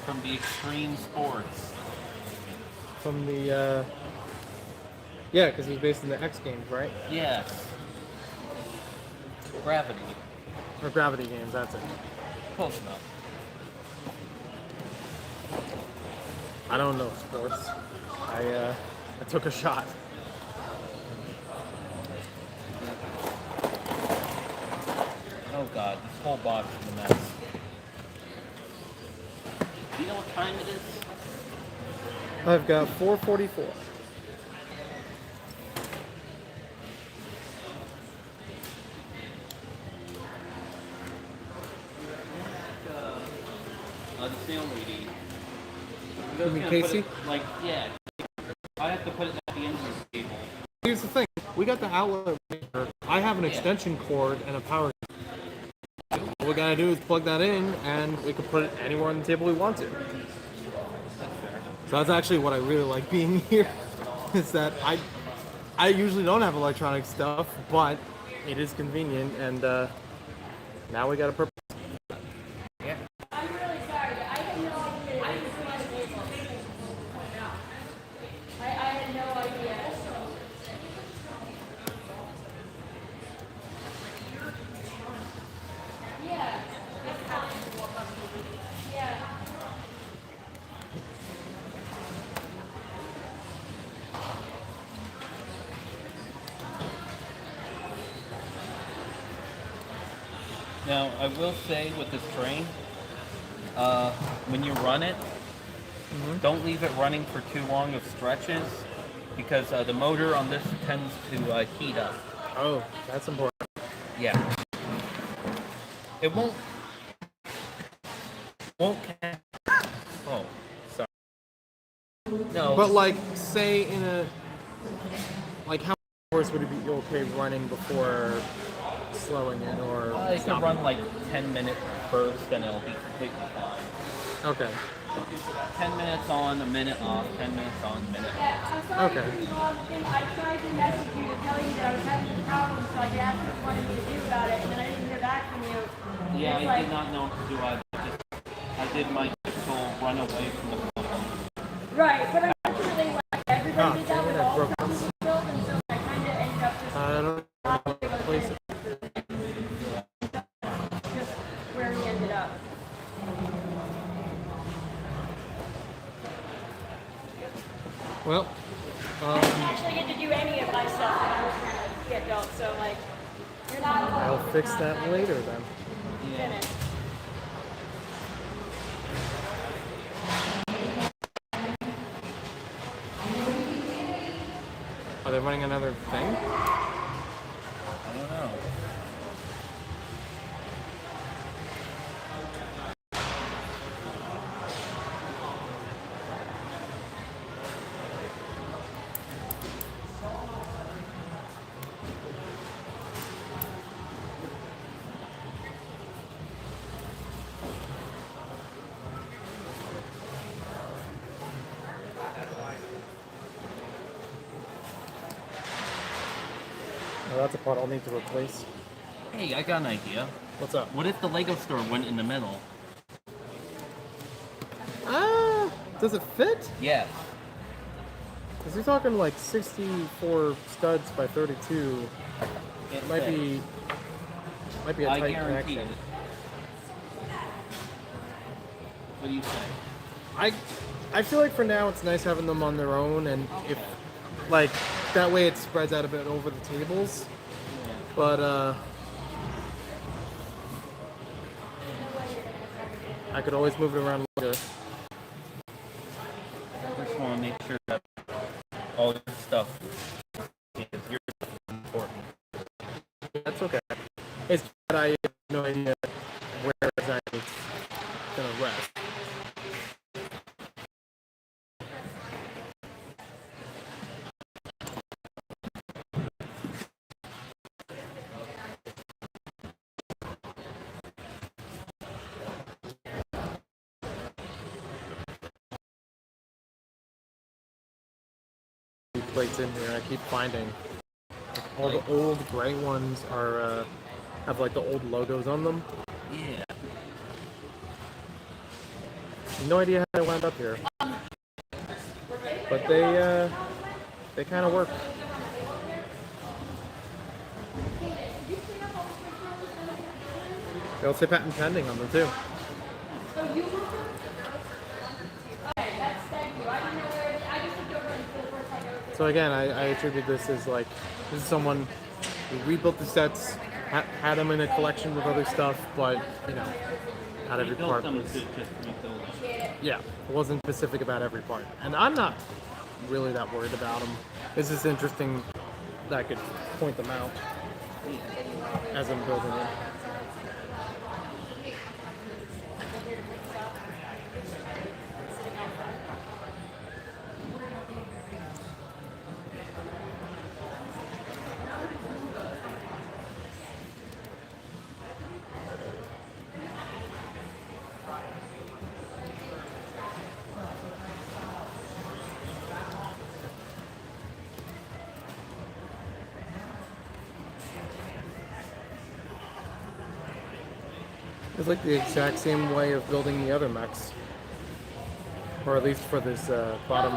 From the Extreme Sports. From the, yeah, because it was based in the X Games, right? Yes. Gravity. Or Gravity Games, that's it. Close enough. I don't know sports. I took a shot. Oh god, this whole box is a mess. Do you know what time it is? I've got 4:44. The sale lady. You mean Casey? Like, yeah. I have to put it at the end of the table. Here's the thing. We got the outlet right here. I have an extension cord and a power. All we gotta do is plug that in, and we can put it anywhere on the table we want to. So that's actually what I really like being here, is that I usually don't have electronic stuff, but it is convenient, and now we got a purpose. I'm really sorry. I had no idea. I had no idea. Yeah. Yeah. Now, I will say with this train, when you run it, don't leave it running for too long of stretches because the motor on this tends to heat up. Oh, that's important. Yeah. It won't won't count. Oh, sorry. No. But like, say in a like, how many hours would it be okay running before slowing it or? You can stopping? run like 10 minutes first, and it'll be completely fine. Okay. 10 minutes on, a minute off. 10 minutes on, a minute Yeah, off. I'm sorry Okay. for the long thing. I tried to message you to tell you that I was having a problem so I could ask what you wanted me to do about it, and then I didn't hear back from you. Yeah, It's I like, did not know what to do. I did my typical run away from the problem. right, but unfortunately, like, everybody did that with all the broke problems we built, and so I kind of ended up just I don't know how to place it. just where we ended up. Well, I didn't actually get to do any of my stuff when I was trying to get built, so like, you're not alone. I'll fix that later then. Finished. Are they running another thing? I don't know. Oh, that's a part I'll need to replace. Hey, I got an idea. What's up? What if the Lego store went in the middle? Does it fit? Yes. Because you're talking like 64 studs by 32. It might be a I tight guarantee connection. it. What do you say? I feel like for now it's nice having them on their own, and if like that way it spreads out a bit over the tables. But I could always move it around later. I just want to make sure that all this stuff is your important. That's okay. It's just that I have no idea where exactly it's gonna rest. Plates in here. I keep finding all the old gray ones are have like the old logos on them. Yeah. No idea how they wound up here, but they kind of work. They'll say patent pending on them too. So again, I attribute this as like, this is someone who rebuilt the sets, had them in a collection with other stuff, but you know, not every part was. Yeah, it wasn't specific about every part, and I'm not really that worried about them. It's just interesting that I could point them out as I'm building it. It's like the exact same way of building the other mechs. Or at least for this bottom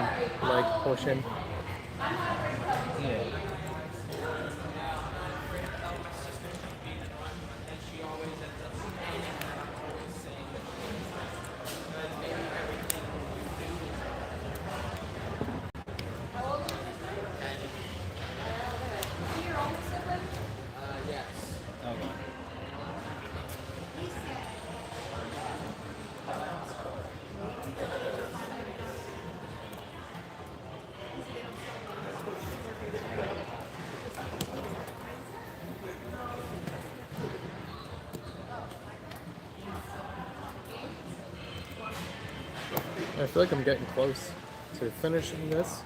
leg portion. Yeah. Yes. Okay. I feel like I'm getting close to finishing this.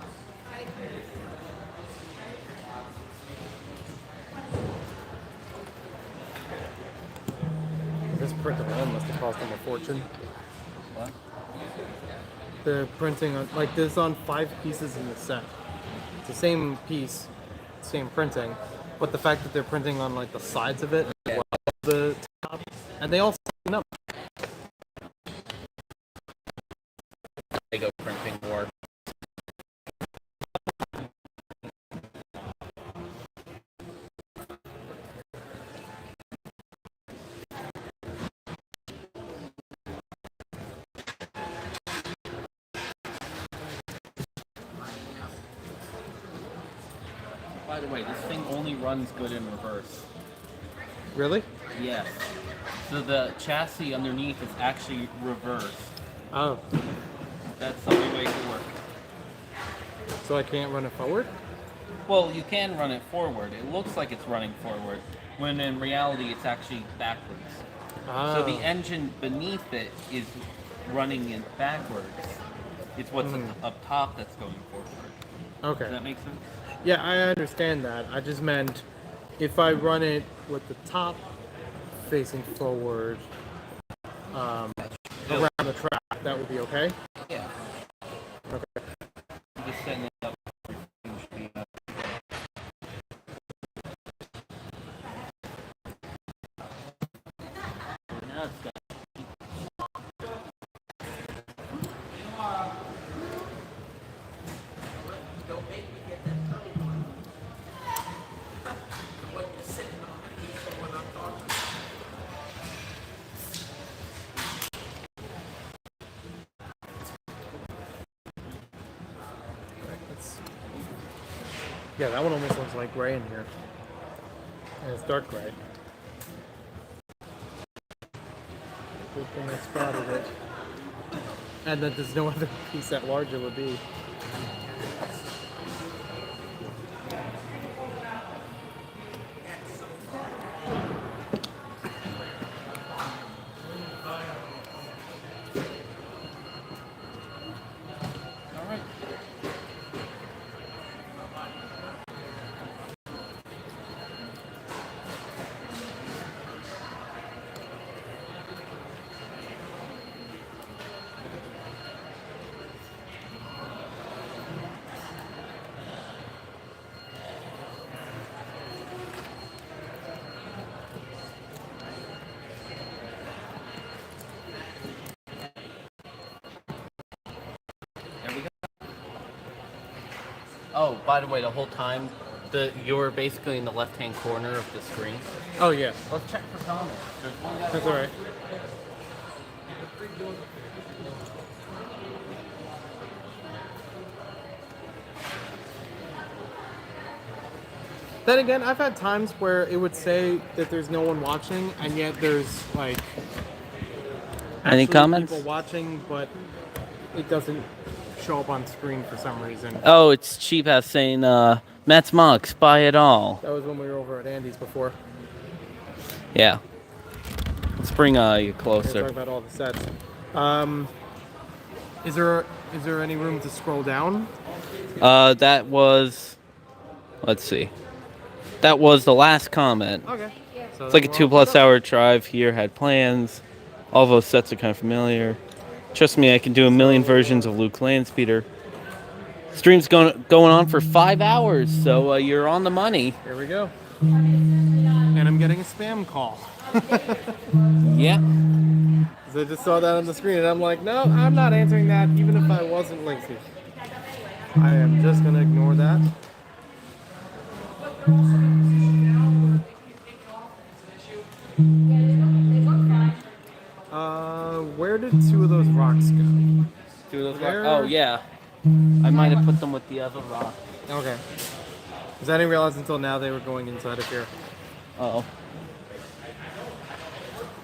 This print alone must have cost them a fortune. What? The printing on, like, there's on 5 pieces in the set. It's the same piece, same printing, but the fact that they're printing on like the sides of it as well as the top, and they all stand up. They go printing more. By the way, this thing only runs good in reverse. Really? Yes. So the chassis underneath is actually reversed. Oh. That's the only way it can work. So I can't run it forward? Well, you can run it forward. It looks like it's running forward, when in reality it's actually backwards. Ah. So the engine beneath it is running it backwards. It's what's up top that's going forward. Okay. Does that make sense? Yeah, I understand that. I just meant if I run it with the top facing forward around the track, that would be okay? Yeah. Okay. I'm just setting it up. Now it's done. Yeah, that one almost looks like gray in here. And it's dark gray. Good thing I spotted it. And that there's no other piece that large it would be. Oh, by the way, the whole time, you're basically in the left-hand corner of the screen. Oh, yeah. Let's check for comments. There's one guy. That's alright. Then again, I've had times where it would say that there's no one watching, and yet there's like Any actually comments? people watching, but it doesn't show up on screen for some reason. Oh, it's Cheap Ass saying, Matt's Monks, buy it all. That was when we were over at Andy's before. Yeah. Let's bring you We were closer. talking about all the sets. Is there any room to scroll down? That was, let's see. That was the last comment. Okay. So It's like a then we're all 2+ set up. hour drive here, had plans. All those sets are kind of familiar. Trust me, I can do a million versions of Luke Landspeeder. Stream's going on for 5 hours, so you're on the money. Here we go. And I'm getting a spam call. Yeah. So I just saw that on the screen, and I'm like, no, I'm not answering that, even if I wasn't lazy. I am just gonna ignore that. Where did 2 of those rocks go? 2 of those There. Oh, yeah. I might have put them with the other rock. Okay. Because I didn't realize until now they were going inside of here. Uh-oh.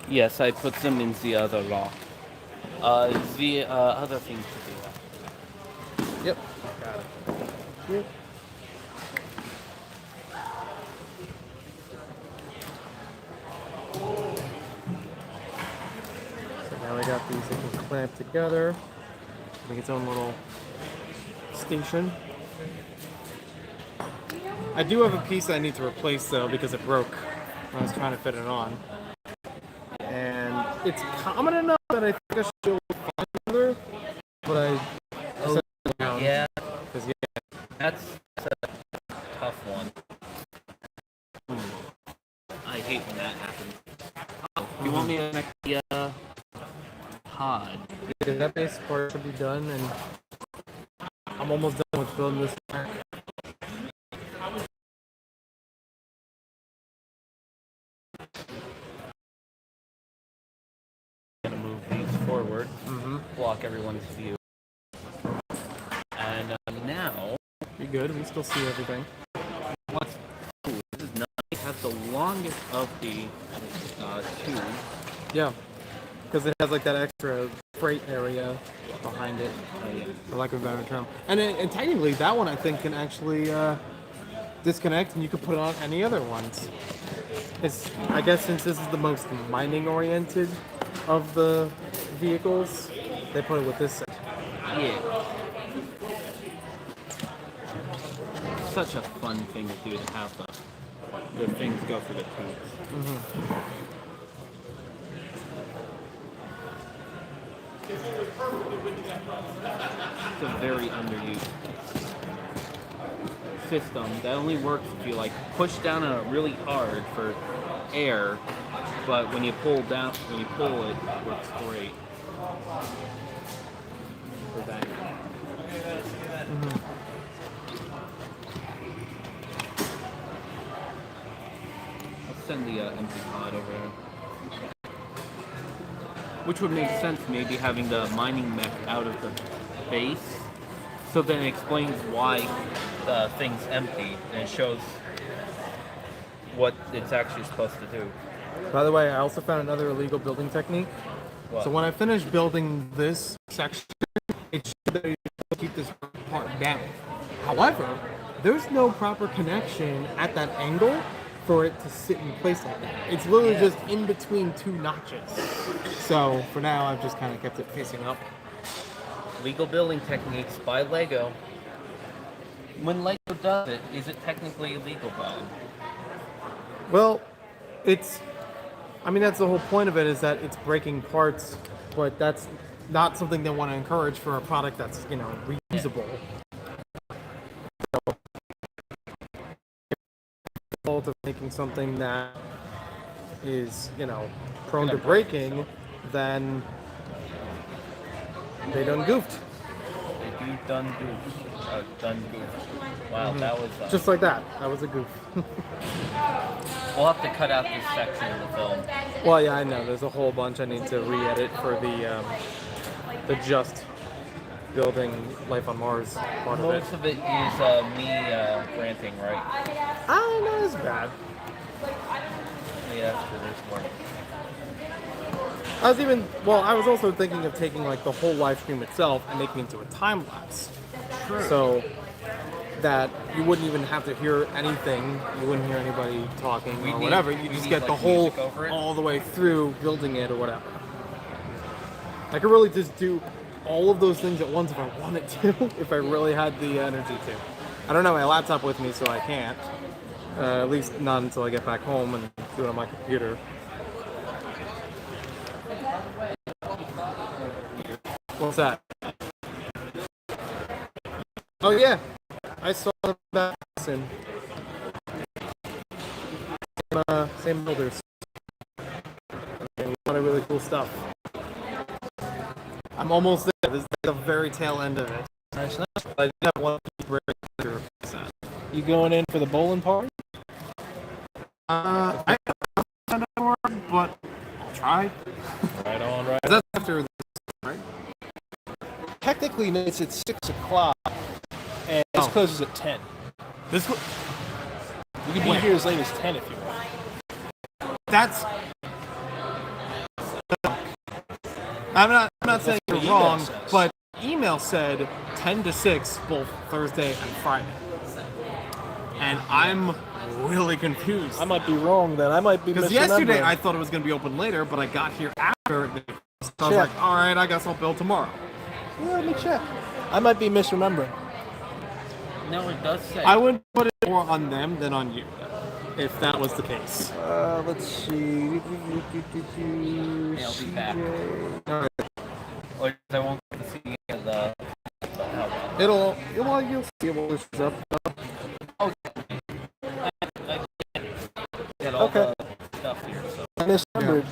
Yes, I put them in the other rock. The other thing to do. Yep. Got it. Yep. So now we got these that can clamp together. Make its own little station. I do have a piece I need to replace though because it broke when I was trying to fit it on. And it's common enough that I think I should be able to find another, but Yeah. Because yeah, That's a tough one. I hate when that happens. Oh, you want me to make the pod? yeah, that base part should be done, and I'm almost done with building this back. Gonna move these forward, block everyone's view, and now Be good. We still see everything. what's cool? This is nice. It has the longest of the two. Yeah, because it has like that extra freight area behind it, for lack of a better term. And technically, that one I think can actually disconnect, and you could put it on any other ones. It's, I guess, since this is the most mining oriented of the vehicles, they put it with this. Yeah. Such a fun thing to do to have the things go through the tubes. It's a very underused system that only works if you like push down on it really hard for air, but when you pull it works great. For that. I'll send the empty pod over there. Which would make sense, maybe having the mining mech out of the base. So then it explains why the thing's empty and it shows what it's actually supposed to do. By the way, I also found another illegal building technique. What? So when I finished building this section, it showed that you should keep this part down. However, there's no proper connection at that angle for it to sit in place like that. It's literally just in between two notches. So for now, I've just kind of kept it facing up. Legal building techniques by Lego. When Lego does it, is it technically illegal, Bob? Well, I mean, that's the whole point of it, is that it's breaking parts, but that's not something they want to encourage for a product that's, reusable. So, the fault of making something that is, prone to breaking, then they done goofed. They do done goof. Done goof. Wow, that was... Just like that. That was a goof. We'll have to cut out this section of the film. Well, yeah, I know. There's a whole bunch I need to re-edit for the just building life on Mars part of it. Most of it is me ranting, right? Not as bad. Yeah, that's true. There's more. I was also thinking of taking like the whole live stream itself and making it into a time lapse. True. So that you wouldn't even have to hear anything. You wouldn't hear anybody talking or whatever. You just get the whole all the way through building it or whatever. I could really just do all of those things at once if I wanted to, if I really had the energy to. I don't have my laptop with me, so I can't. At least not until I get back home and do it on my computer. What's that? Oh yeah, I saw them back in same builders. A lot of really cool stuff. I'm almost there. This is the very tail end of it. Nice. I did have one very clear set. You going in for the bowling party? I don't know, but I'll try. Right on, right. That's after this, right? Technically, it's at 6 o'clock, and this closes at 10. You can be here as late as 10 if you want. That's. I'm not saying you're wrong, but email said 10 to 6 both Thursday and Friday. And I'm really confused. I might be wrong then. I might be Because yesterday I thought it was going to be open later, but I got here after. So I was like, all right, I guess I'll bill tomorrow. Yeah, let me check. I might be misremembering. No, it does say. I would put it more on them than on you, if that was the case. Let's see. I'll be back. All right. Or I won't get to see any of the. Well, you'll see it when this is up. Get all Okay. the stuff here. So. I misremembered.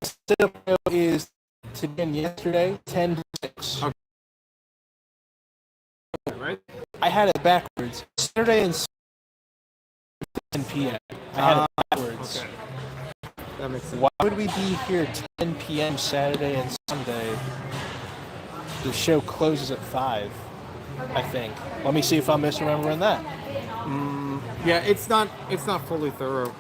Setup is today and yesterday, 10 to 6. Okay. Right? I had it backwards. Saturday and 10 p.m. I had it backwards. Okay. That makes sense. Why would we be here 10 p.m. Saturday and Sunday? The show closes at 5, I think. Let me see if I'm misremembering that. Yeah, it's not fully thorough.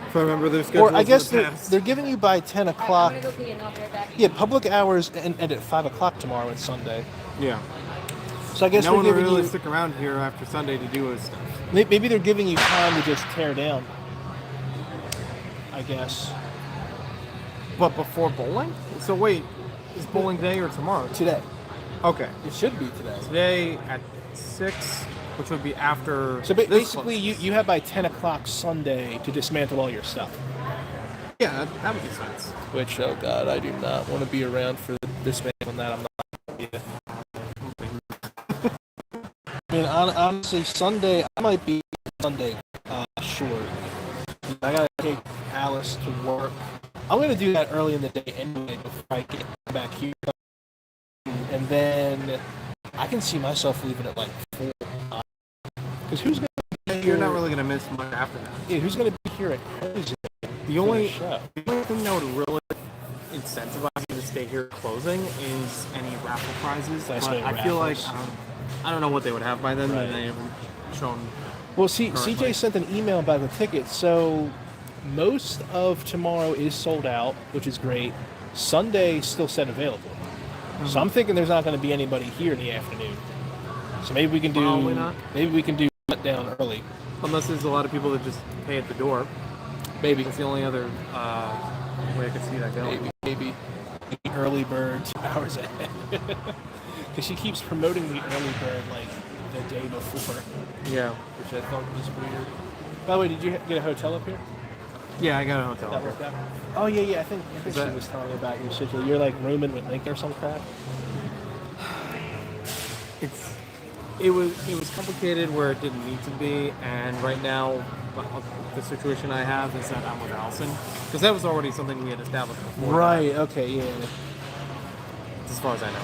If I remember their schedule. Or I guess they're giving you by 10 o'clock. I'm gonna go pee and I'll be right back. Yeah, public hours end at 5 o'clock tomorrow and Sunday. Yeah. So I guess no they're one will giving really you. stick around here after Sunday to do his stuff. Maybe they're giving you time to just tear down. I guess. But before bowling? So wait, is bowling today or tomorrow? Today. Okay. It should be today. Today at 6, which would be after. So this basically, closes. you have by 10 o'clock Sunday to dismantle all your stuff. Yeah, that would make sense. Which, oh god, I do not want to be around for dismantling that. I'm not. Yeah. I mean, honestly, Sunday, I might be Sunday short. I gotta take Alice to work. I'm gonna do that early in the day anyway before I get back here. And then I can see myself leaving at like 4. Because who's gonna be here? You're not really gonna miss much after that. Yeah, who's gonna be here at closing? The only show? The only thing that would really incentivize you to stay here closing is any raffle prizes. That's But right, I feel like raffles. I don't know what they would have by then. Right. That they haven't shown. Well, see, currently. CJ sent an email about the tickets, so most of tomorrow is sold out, which is great. Sunday still said available. So I'm thinking there's not going to be anybody here in the afternoon. So maybe we can do Probably not. maybe we can do shut down early. Unless there's a lot of people that just pay at the door. Maybe That's the only other way I could see that going. maybe early bird 2 hours ahead. Because she keeps promoting the early bird like the day before, Yeah. which I thought was weird. By the way, did you get a hotel up here? Yeah, I got a hotel. That worked out. Oh yeah. I think she that- was telling me about your situation. You're like rooming with Link or some crap. It was complicated where it didn't need to be, and right now the situation I have is that I'm with Allison because that was already something we had established before. Right. Okay. Yeah. As far as I know.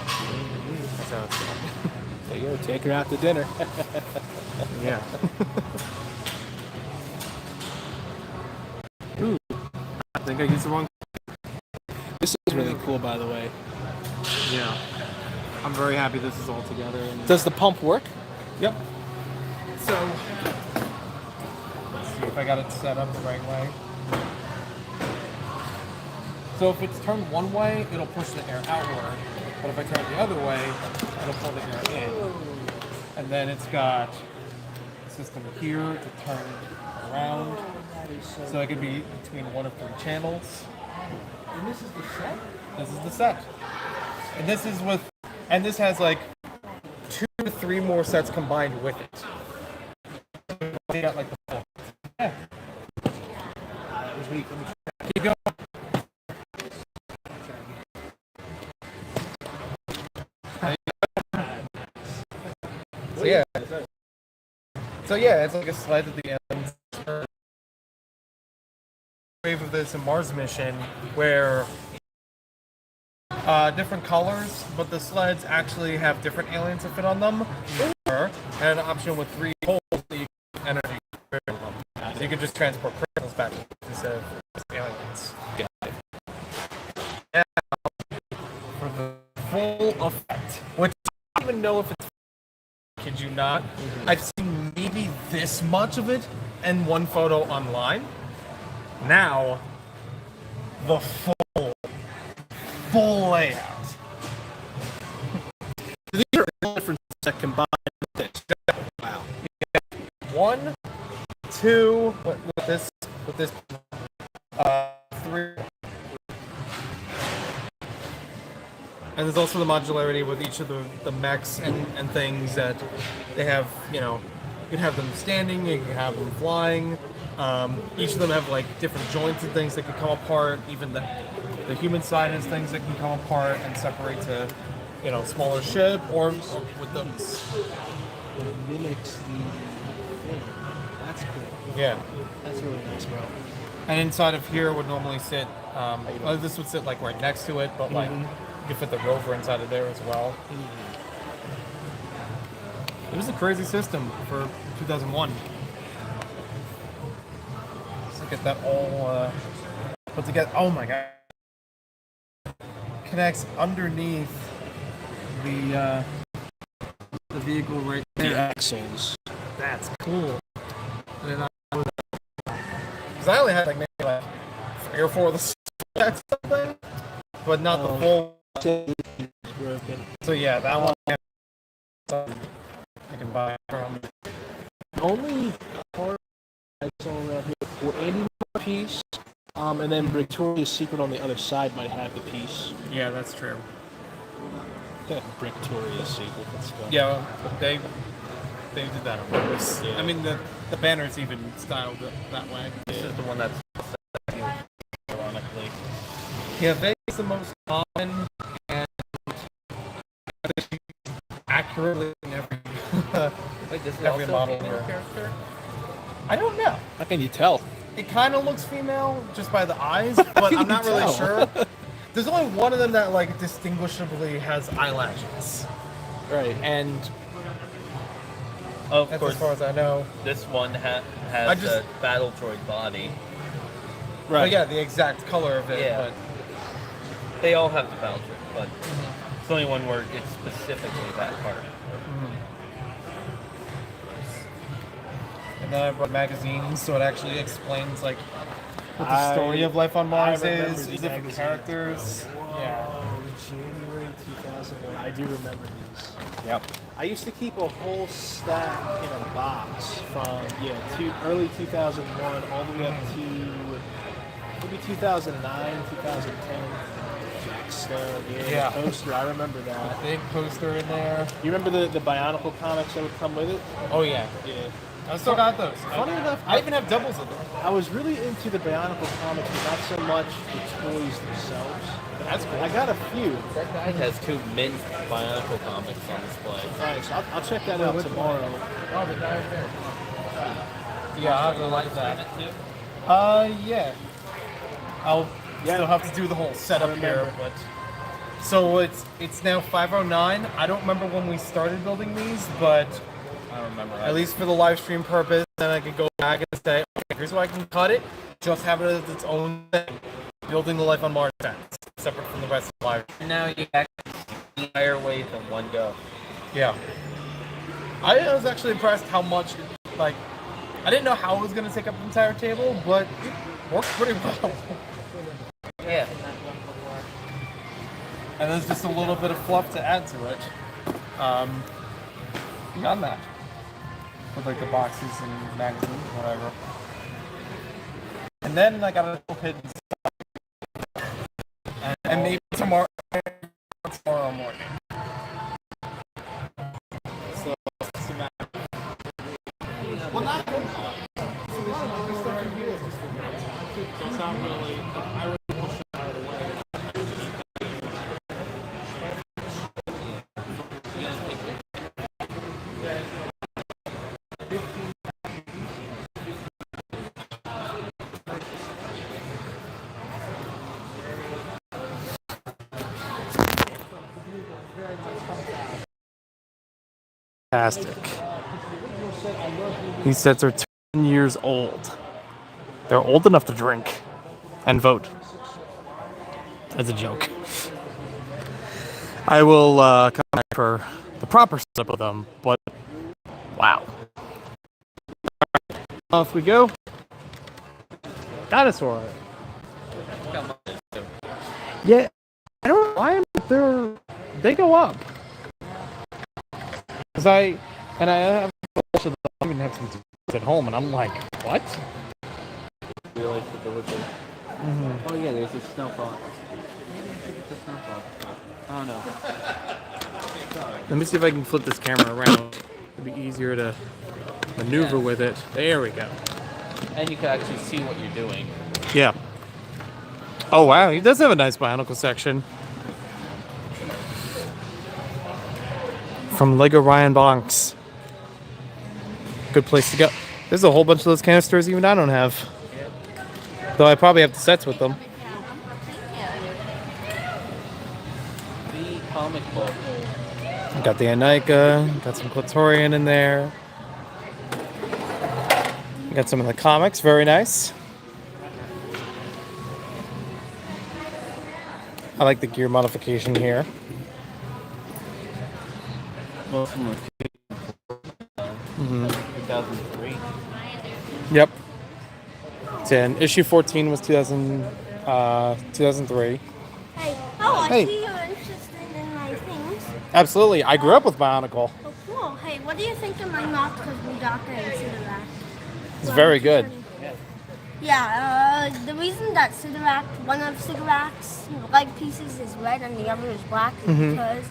That's how it's going. There you go. Take her out to dinner. Yeah. Ooh, I think I used the wrong. This is really cool, by the way. Yeah. I'm very happy this is all together. And Does the pump work? Yep. So, let's see if I got it set up the right way. So if it's turned one way, it'll push the air outward. But if I turn it the other way, it'll pull the air in. And then it's got a system here to turn around. So it could be between 1 of 3 channels. And this is the set? This is the set. And this has like 2 to 3 more sets combined with it. They got like the full. Yeah. That was weak. Let me Keep going. So yeah, it's like a sled at the end. Wave of this in Mars mission where different colors, but the sleds actually have different aliens that fit on them. Or and an option with 3 holes that you can energy from them. So you could just transport crystals back instead of aliens. Yeah. For the full effect, which I don't even know if it's. Kid you not? I've seen maybe this much of it and one photo online. Now, the full layout. These are different that combine with this. Wow. 1, 2, with this, 3, and there's also the modularity with each of the mechs and things that they have. You know, you can have them standing, you can have them flying. Each of them have like different joints and things that can come apart. Even the human side has things that can come apart and separate to, you know, smaller ship or with them. It mimics the thing. That's cool. Yeah. That's really nice, bro. And inside of here would normally sit. Well, this would sit like right next to it, but like you could fit the rover inside of there as well. It was a crazy system for 2001. Just look at that all put together. Oh my god! Connects underneath the vehicle right there. The axles. That's cool. And then because I only had like maybe like 3 or 4 of the sets something, but not the full. So yeah, that one I can buy from. Only part I saw around here for Andy piece, and then Victoria's Secret on the other side might have the piece. Yeah, that's true. Victoria's Secret. That's fun. Yeah, they did that on purpose. Yeah. I mean the banner's even styled that way. This is the one that's ironically. Yeah, Vega's the most common and accurately in every Wait, this is every also model a female here. character? I don't know. How can you tell? It kind of looks female just by the eyes, but I'm not really sure. There's only one of them that like distinguishably has eyelashes. Right. And Of that's course, as far as I know. this one has a battle droid body. Right. But yeah, the exact color of it. Yeah. But They all have the battle droid, but it's the only one where it's specifically that part. And then I brought magazines, so it actually explains like what the story of Life on Mars is, the different characters. Yeah. January 2001. I do remember these. Yep. I used to keep a whole stack in a box from early 2001 all the way up to maybe 2009, 2010. Jack Stone, Yeah. The poster. I remember that. Big poster in there. You remember the Bionicle comics that would come with it? Oh yeah. Yeah. I still got those. Funny enough, I even have doubles of them. I was really into the Bionicle comics, but not so much the toys themselves. That's cool. I got a few. That guy has 2 mint Bionicle comics on display. Alright, so I'll check that out tomorrow. Oh, the guy right there. Yeah, I'll have to look at that. Yeah. I'll still have to do the whole setup here, but so it's now 5:09. I don't remember when we started building these, but I don't remember. at least for the live stream purpose, then I could go back and say, okay, here's where I can cut it. Just have it as its own thing. Building the Life on Mars sets, separate from the rest of the live. And now you actually see the entire wave in one go. Yeah. I was actually impressed how much, like, I didn't know how it was going to take up the entire table, but it worked pretty well. Yeah. And there's just a little bit of fluff to add to it. Beyond that. With like the boxes and magazines, whatever. And then I got a little hidden stuff. And maybe tomorrow morning. So, well, not good. It's not really, I really want to show it away. Fantastic. These sets are 10 years old. They're old enough to drink and vote. As a joke. I will come back for the proper setup of them, but wow. Off we go. Dinosaur. Yeah, I don't know why they go up. Cause I have also I even have some at home, and I'm like, what? Realize the delivery. Mm-hmm. Oh yeah, there's a snowball. Oh no. Let me see if I can flip this camera around. It'd be easier to maneuver with it. There we go. And you can actually see what you're doing. Yeah. Oh wow, he does have a nice Bionicle section. From Lego Ryan Bonks. Good place to go. There's a whole bunch of those canisters even I don't have. Though I probably have the sets with them. The comic book. Got the Anika, got some Clitorian in there. Got some of the comics, very nice. I like the gear modification here. Most of them Mhm. 2003. Yep. And issue 14 was 2003. Hey, I Hey. see you're interested in my things. Absolutely. I grew up with Bionicle. Oh, cool. Hey, what do you think of my Nocturne Budaka and Sidorak? It's very good. Yeah, the reason that Sidorak, one of Sidorak's leg pieces is red and the other is black is Mhm. because,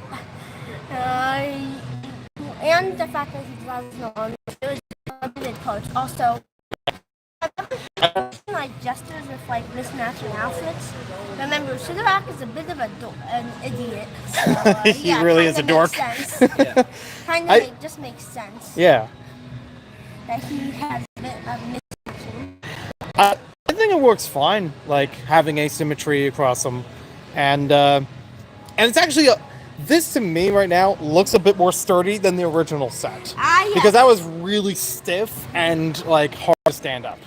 and the fact that he does no on it was limited parts. Also, like gestures with like mismatching outfits. Remember, Sidorak is a bit of an idiot. So, He yeah, really is a kinda dork. makes sense. Just makes sense. Yeah. That he has a bit of mismatching. I think it works fine, like having asymmetry across them, and it's actually this to me right now looks a bit more sturdy than the original set Yes. because that was really stiff and like hard to stand up.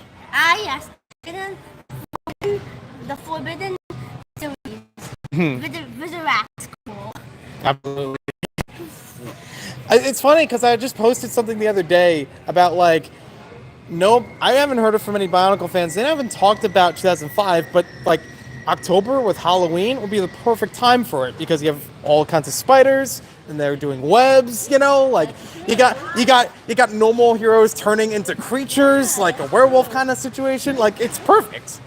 Yes. The Forbidden series. Visorak's cool. Absolutely. It's funny because I just posted something the other day about like. No, I haven't heard it from any Bionicle fans. They haven't talked about 2005, but like October with Halloween would be the perfect time for it because you have all kinds of spiders and they're doing webs. You know, like you got normal heroes turning into creatures, like a werewolf kind of situation. Like it's perfect.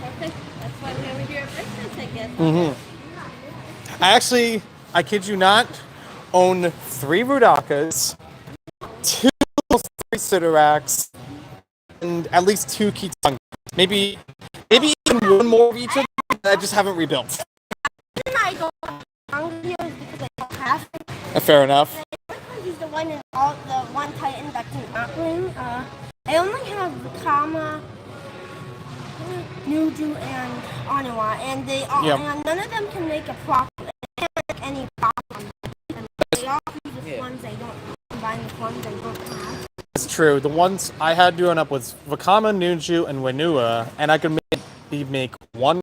Perfect. That's why we're over here at BrickFest, I guess. I kid you not, own 3 Rudakas, 2 Sidoraks, and at least 2 Kitang. Maybe even one more of each of them that I just haven't rebuilt. I go hungry because I don't have it. Fair enough. He's the one in all the one Titan that can not win. I only have Kama, Nuju, and Oniwa, and they all and none of them can make a profit. They can't make any profit. They all use the ones they don't combine with ones they don't have. It's true. The ones I had growing up was Vakama, Nuju, and Wenua, and I could make one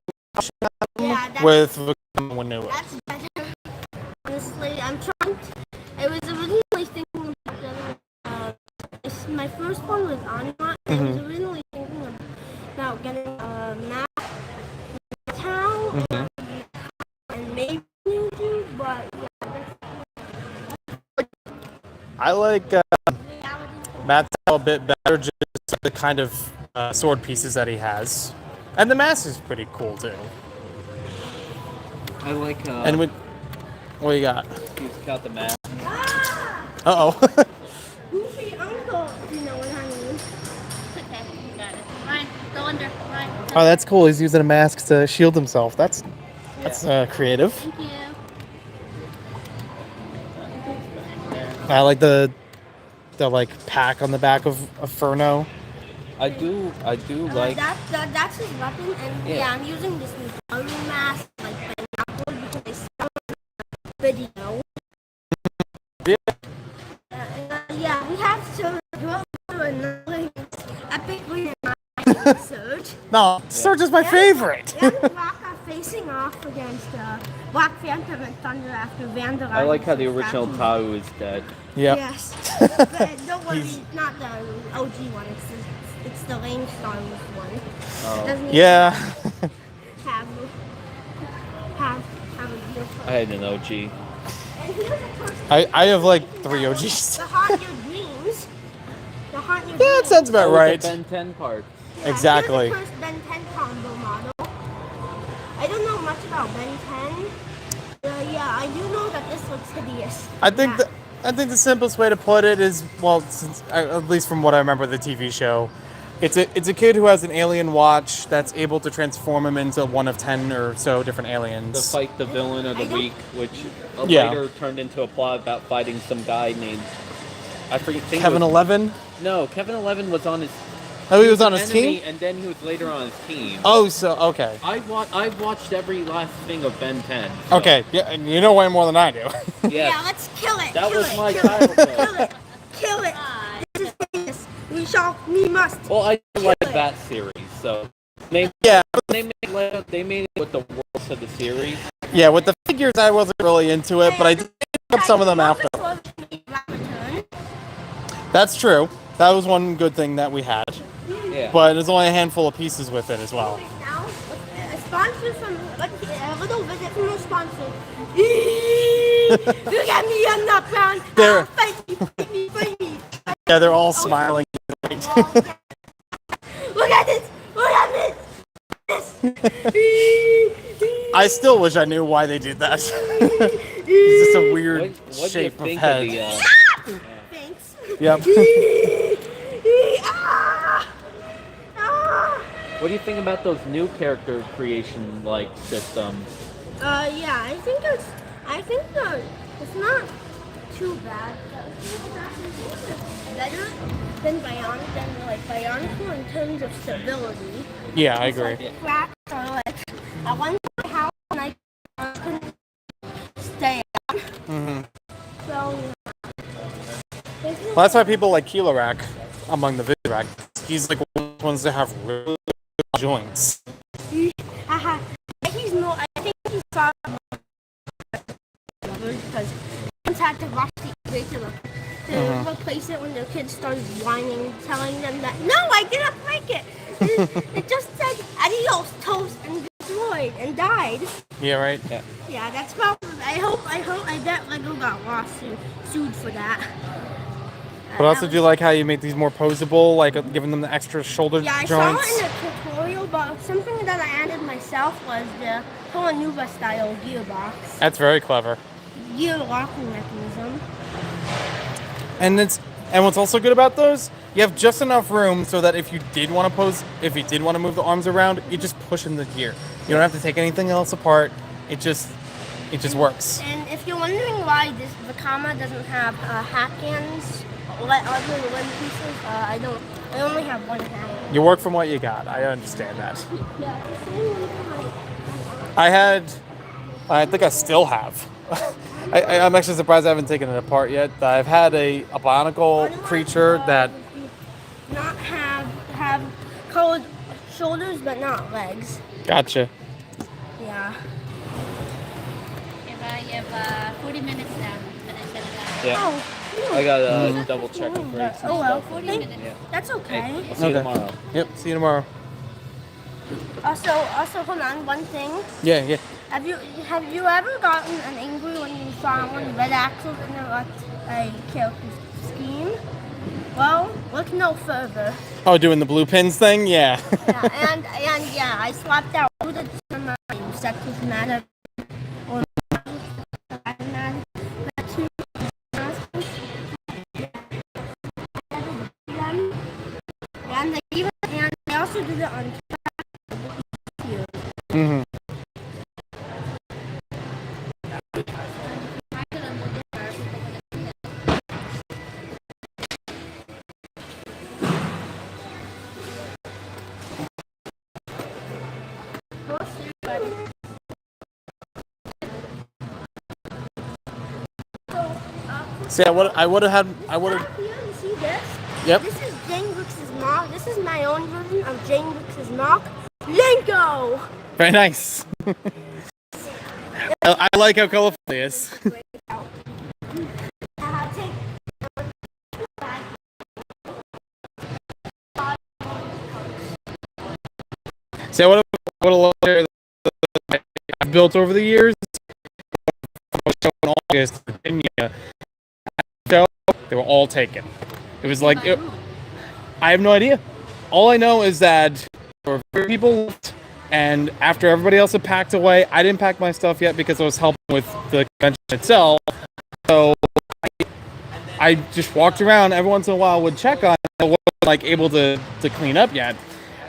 with Vakama and Wenua. That's better. Honestly, I'm trying to. I was originally thinking about my first one was Oniwa. I was originally thinking about getting a map town and maybe Nuju, but I like Matt's a bit better, just the kind of sword pieces that he has, and the mask is pretty cool too. I like. And what you got? He's got the mask. Uh-oh. Goofy uncle, you know what I mean. It's okay. You got it. Ryan, go under. Ryan. Oh, that's cool. He's using a mask to shield himself. That's creative. Thank you. I like the like pack on the back of Furno. I do like. That's his weapon, and yeah, I'm using this new color mask, like binoculars, because they sell video. Yeah, we have to go through another epically Surge. No, Surge is my favorite. And Rock are facing off against Black Phantom and Thunder after vandalizing. I like how the original Tau is dead. Yep. Yes. But don't worry, it's not the OG one. It's the Lane Star one. Oh. It doesn't Yeah. have a beautiful. I had an OG. And here's a person. I have like 3 OGs. The Haunt Your Dreams. The Haunt Your Yeah, Dreams. that sounds about right. The Ben 10 part. Yeah, Exactly. Here's the first Ben 10 combo model. I don't know much about Ben 10. yeah, I do know that this looks hideous. I think the simplest way to put it is, well, since at least from what I remember of the TV show, it's a kid who has an alien watch that's able to transform him into one of 10 or so different To aliens. fight the villain of the week, which Yeah. later turned into a plot about fighting some guy named I forget. Think Kevin it was, 11? No, Kevin 11 was on his. Oh, he was on an his enemy, team? and then he was later on his team. Oh, so okay. I've watched every last thing of Ben 10. So. Okay, yeah, and you know way more than I do. Yes. Yeah, let's kill it. That kill was it, my kill childhood. It, kill it. Kill it. This is hideous. We must. Well, I like it. that series, so they made it with the worst of the series. Yeah, with the figures, I wasn't really into it, but I did pick up some of them after. That's true. That was one good thing that we had. Yeah. But there's only a handful of pieces with it as well. Now, a sponsor from, a little visit from a sponsor. Look at me, I'm not brown. They're- Fight me. Yeah, they're all smiling. Look at this. Look at this. I still wish I knew why they did that. It's just a weird What do you shape of think head. Thanks. Yep. What do you think about those new character creation systems? Yeah, I think it's not too bad. Better than Bionicle in terms of stability. Yeah, I agree. Cracks are I went to my house and I couldn't stay out. Mm-hmm. So Well, that's why people like Keelorak among the Vidorak. He's like one of the ones that have really good joints. He's no. I think he's far because parents had to wash the curriculum to replace it when their kids started whining, telling them that no, I didn't break it. It just said adios, toast, and destroyed and died. Yeah, right. Yeah, that's probably. I bet Lego got lost and sued for that. But also, do you like how you make these more posable, like giving them the extra shoulder Yeah, I joints? saw it in a tutorial, but something that I added myself was the Kiwanuba style gearbox. That's very clever. Gear locking mechanism. And what's also good about those, you have just enough room so that if you did want to move the arms around, you just push in the gear. You don't have to take anything else apart. It just works. And if you're wondering why the Kama doesn't have hat cans, other limb pieces, I only have one hat. You work from what you got. I understand that. Yeah, the same one. I think I still have. I'm actually surprised I haven't taken it apart yet. I've had a Bionicle creature that Not have colored shoulders, but not legs. Gotcha. Yeah. You have 40 minutes now. And I set it up. Yeah. Oh. I gotta double check the breaks. Oh well. 40 minutes. That's okay. Hey, I'll see you tomorrow. Yep. See you tomorrow. Also, hold on. One thing. Yeah. Have you ever gotten an angry when you saw one red axles and there was a character's scheme? Well, look no further. Oh, doing the blue pins thing? Yeah. Yeah, and yeah, I swapped out all the names that was mad or mad to and they also did it on Mm-hmm. See, I would have. You see this? Yep. This is Jane Brooks's mark. This is my own version of Jane Brooks's mark. Lenko! Very nice. I like how colorful it is. See, what a lot of I've built over the years. In August, Virginia, they were all taken. It was like I have no idea. All I know is that there were 3 people left, and after everybody else had packed away, I didn't pack my stuff yet because I was helping with the convention itself. So I just walked around every once in a while, would check on it, but wasn't like able to clean up yet.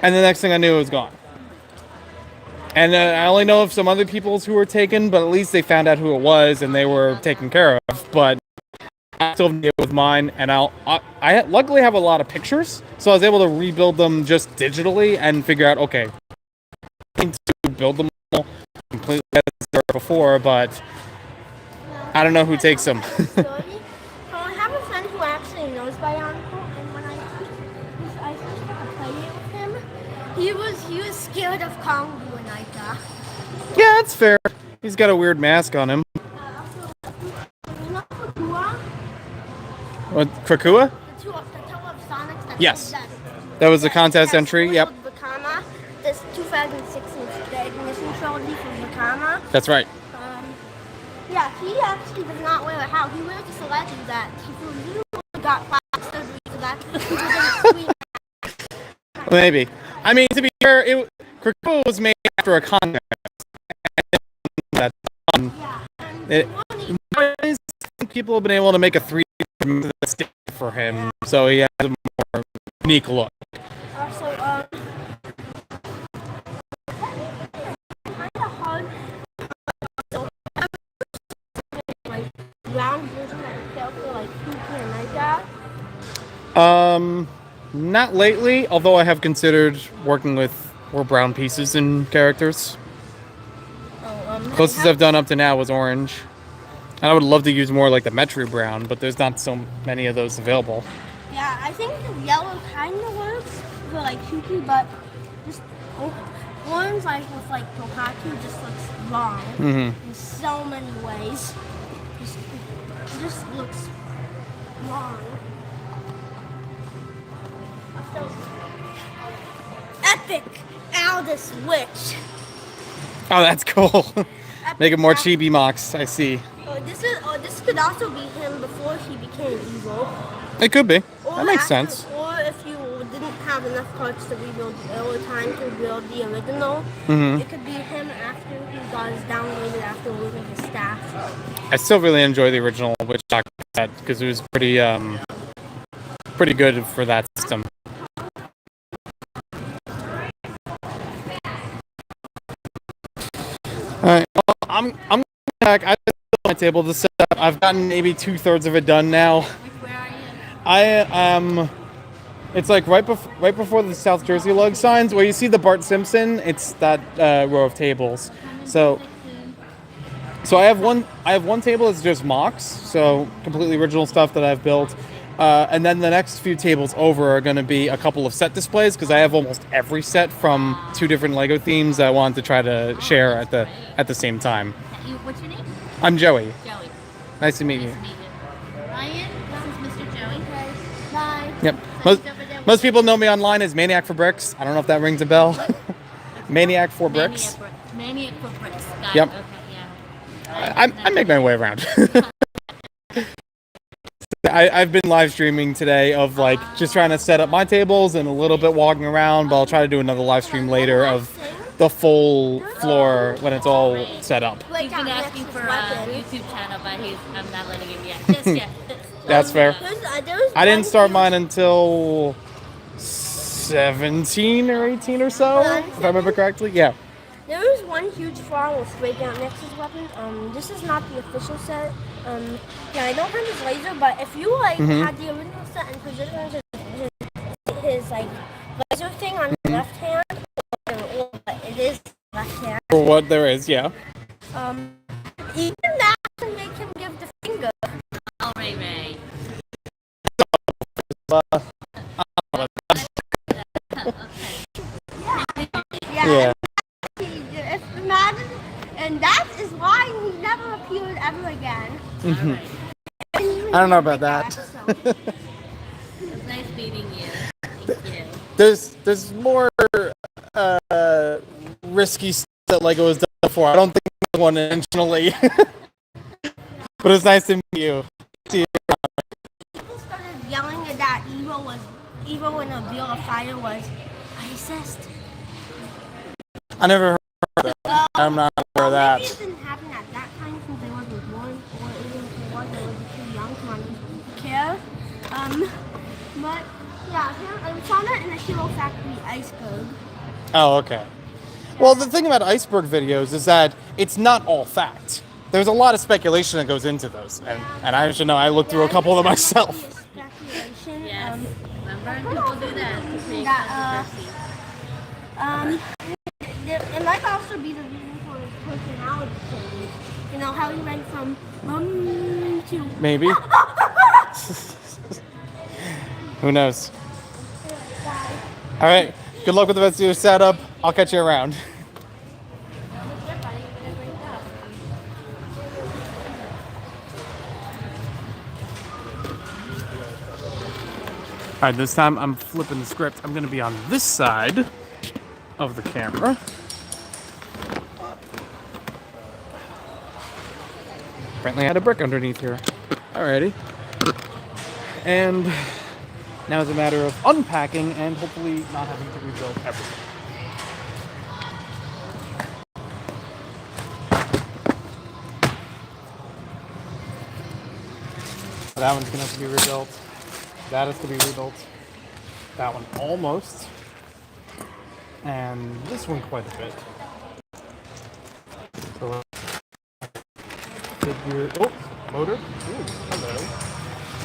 And the next thing I knew, it was gone. And I only know of some other people's who were taken, but at least they found out who it was and they were taken care of. But I still deal with mine, and I luckily have a lot of pictures, so I was able to rebuild them just digitally and figure out, okay, I need to build them all completely as they were before, but I don't know who takes them. I have a friend who actually knows Bionicle, and when I first got to play it with him, he was scared of Kong when I got. Yeah, that's fair. He's got a weird mask on him. What, Krakua? The two of Sonics that Yes. That was the contest entry, yep. Vakama, this 2016 the Ignition Trilogy from Vakama. That's right. Yeah, he actually does not wear a hat. He wears a legend that he got plastic surgery for that. He was in Maybe. I mean, to be fair, Krakua was made after a contest. People have been able to make a 3D stick for him, so he has a more unique look. Also, kind of hard. Like round version of the character, like Pookie and like that. Not lately, although I have considered working with more brown pieces in characters. Closest I've done up to now was orange. And I would love to use more like the Metro Brown, but there's not so many of those available. Yeah, I think the yellow kind of works for like Pookie, but just orange like with like Kohaku just looks wrong in so many ways. It just looks wrong. Epic Aldous Witch. Oh, that's cool. Make it more chibi mocks, I see. This could also be him before he became evil. It could be. Or That makes after- sense. Or if you didn't have enough parts to rebuild or time to build the original, it could be him after he got his downloaded after losing his staff. I still really enjoy the original Witch Doctor set because it was pretty good for that system. Alright, well, I'm back. I built my table to set up. I've gotten maybe 2/3 of it done now. Where are you? I am. It's like right before the South Jersey lug signs, where you see the Bart Simpson. It's that row of tables. So I have one table that's just mocks, so completely original stuff that I've built. And then the next few tables over are going to be a couple of set displays because I have almost every set from 2 different Lego themes that I wanted to try to share at the same time. What's your name? I'm Joey. Joey. Nice to meet you. Nice to meet you. Ryan, this is Mr. Joey. Bye. Yep. Most people know me online as Maniac for Bricks. I don't know if that rings a bell. Maniac for Bricks. Maniac for Bricks. Got Yep. it. Okay, yeah. I make my way around. I've been live streaming today of like just trying to set up my tables and a little bit walking around, but I'll try to do another live stream later of the full floor when it's all set up. He's been asking for a YouTube channel, but I'm not letting him yet. Just yet. That's fair. There's I didn't start mine until 17 or 18 or so, if I remember correctly. Yeah. There is one huge flaw with Breakout Nexus weapon. This is not the official set. Yeah, I don't have his laser, but if you like had the original set and positioned his like laser thing on the left hand, or it is left hand. For what there is, yeah. Even that can make him give the finger. Oh, Ray Ray. Yeah. If imagine, and that is why he never appeared ever again. I don't know about that. It's nice meeting you. Thank you. There's more risky stuff that Lego has done before. I don't think it was one intentionally. But it's nice to meet you. See you. People started yelling that Evo in a Wheel of Fire was racist. I never heard of that. I'm not aware of that. Maybe it didn't happen at that time since care. But yeah, I saw that in a Hero Factory iceberg. Oh, okay. Well, the thing about iceberg videos is that it's not all fact. There's a lot of speculation that goes into those, and I should know. I looked through a couple of them myself. Speculation. Yes. Remember, people do that to make That, controversy. it might also be the reason for his personality change. You know how he went from to Maybe. Who knows? All right. Good luck with the rest of your setup. I'll catch you around. All right, this time I'm flipping the script. I'm gonna be on this side of the camera. Apparently I had a brick underneath here. Alrighty. And now it's a matter of unpacking and hopefully not having to rebuild everything. That one's gonna have to be rebuilt. That has to be rebuilt. That one almost. And this one quite a bit. So figure. Oh, motor. Ooh, hello.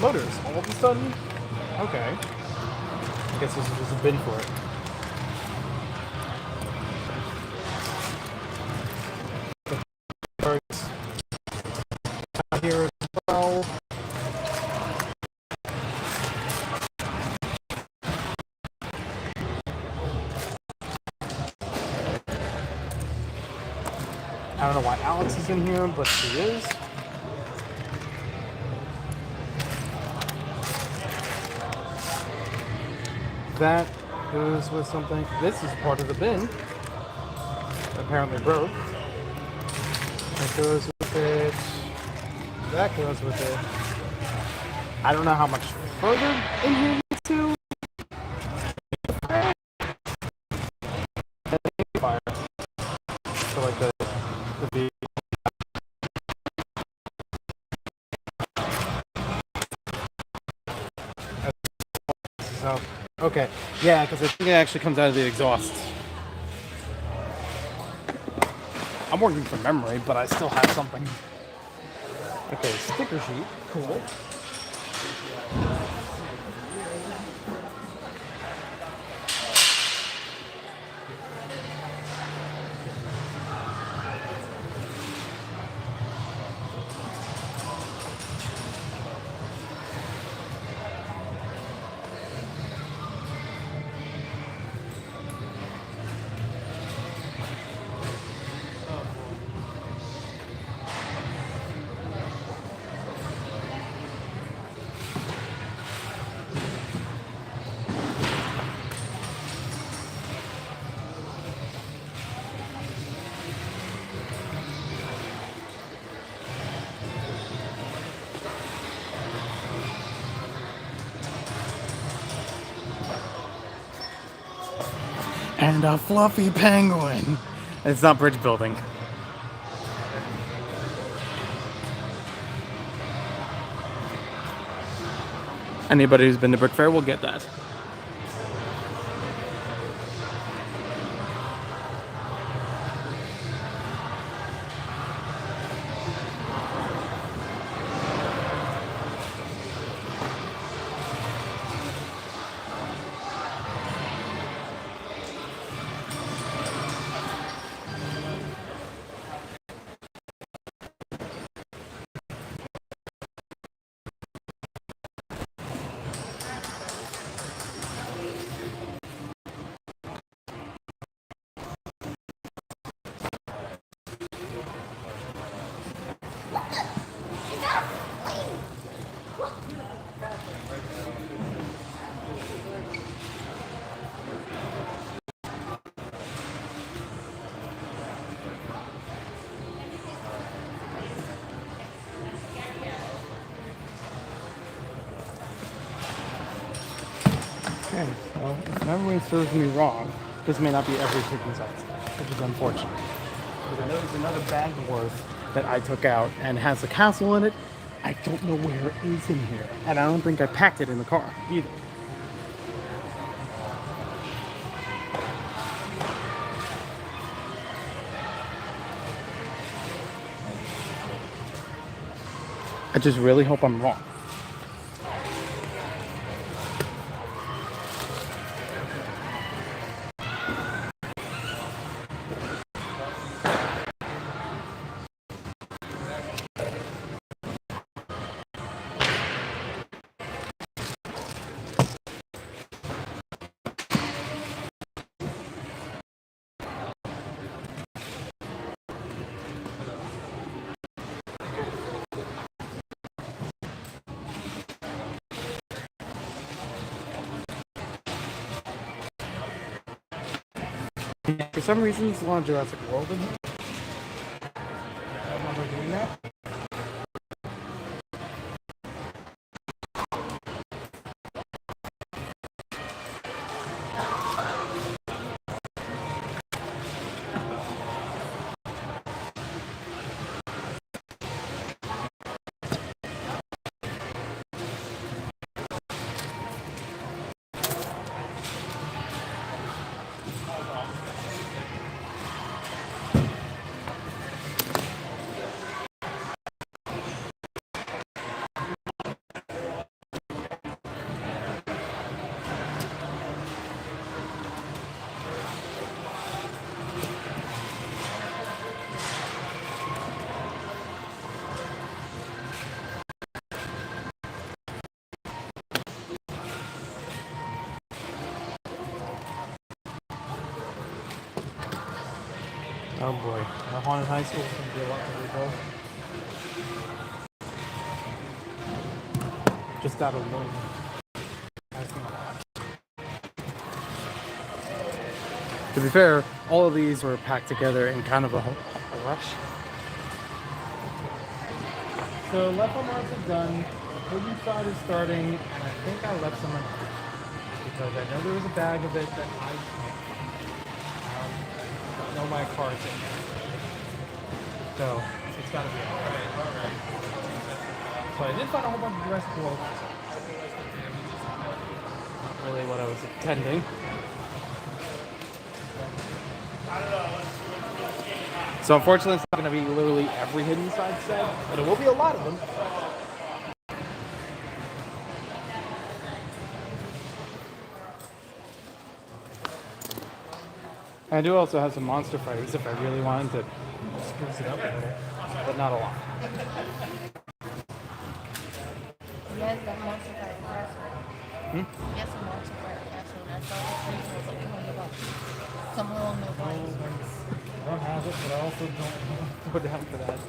Motors. All of a sudden. Okay. I guess this is just a bin for it. Here as well. I don't know why Alex is in here, but she is. That goes with something. This is part of the bin. Apparently broke. That goes with it. That goes with it. I don't know how much further in here needs to. Fire. So like the so okay, yeah, because I think it actually comes out of the exhaust. I'm working from memory, but I still have something. Okay, sticker sheet, cool. And a fluffy penguin. It's not bridge building. Anybody who's been to Brick Fair will get that. Okay, well, if memory serves me wrong, this may not be every chicken size, which is unfortunate. Because I know there's another bag worth that I took out and has a castle in it. I I don't know where it is in here. And I don't think I packed it in the car either. I just really hope I'm wrong. For some reason, there's a lot of Jurassic World in here. I remember doing that. Oh boy, our haunted high school is going to be a lot to rebuild. Just that alone. To be fair, all of these were packed together in kind of a rush. So left marks are done. The wooden side is starting, and I think I left some in because I know there was a bag of it that I know my car's in there. So it's got to be alright. So I did find a whole bunch of Jurassic World. Not really what I was intending. So unfortunately, it's not going to be literally every hidden side set, but it will be a lot of them. I do also have some monster fighters if I really wanted to spruce it up a little, but not a lot. Yes, that monster fighter password. Yes, a monster fighter password. I saw the free was like $20. Somewhere along those lines. I don't have it, but I also don't go down for that.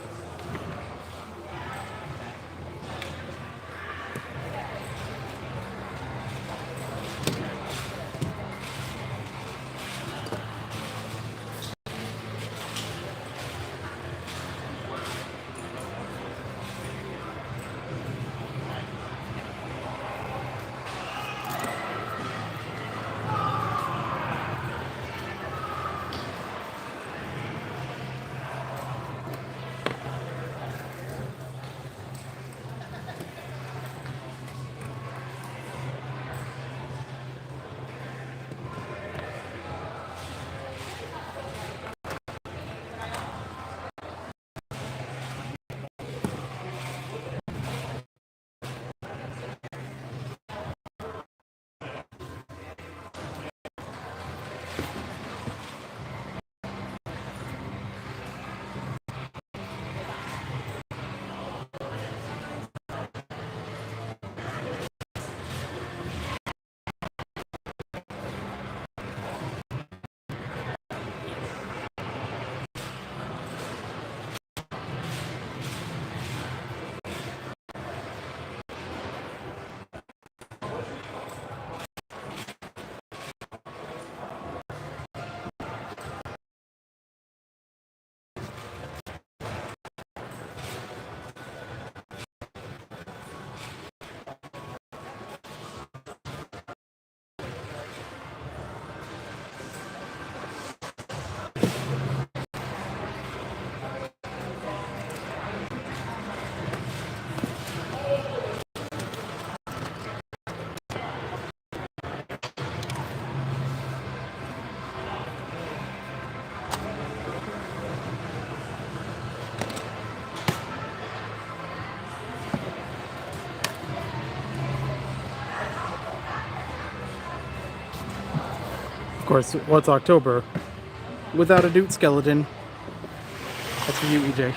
course, well, it's October. Without a Newt skeleton. That's for you, EJ.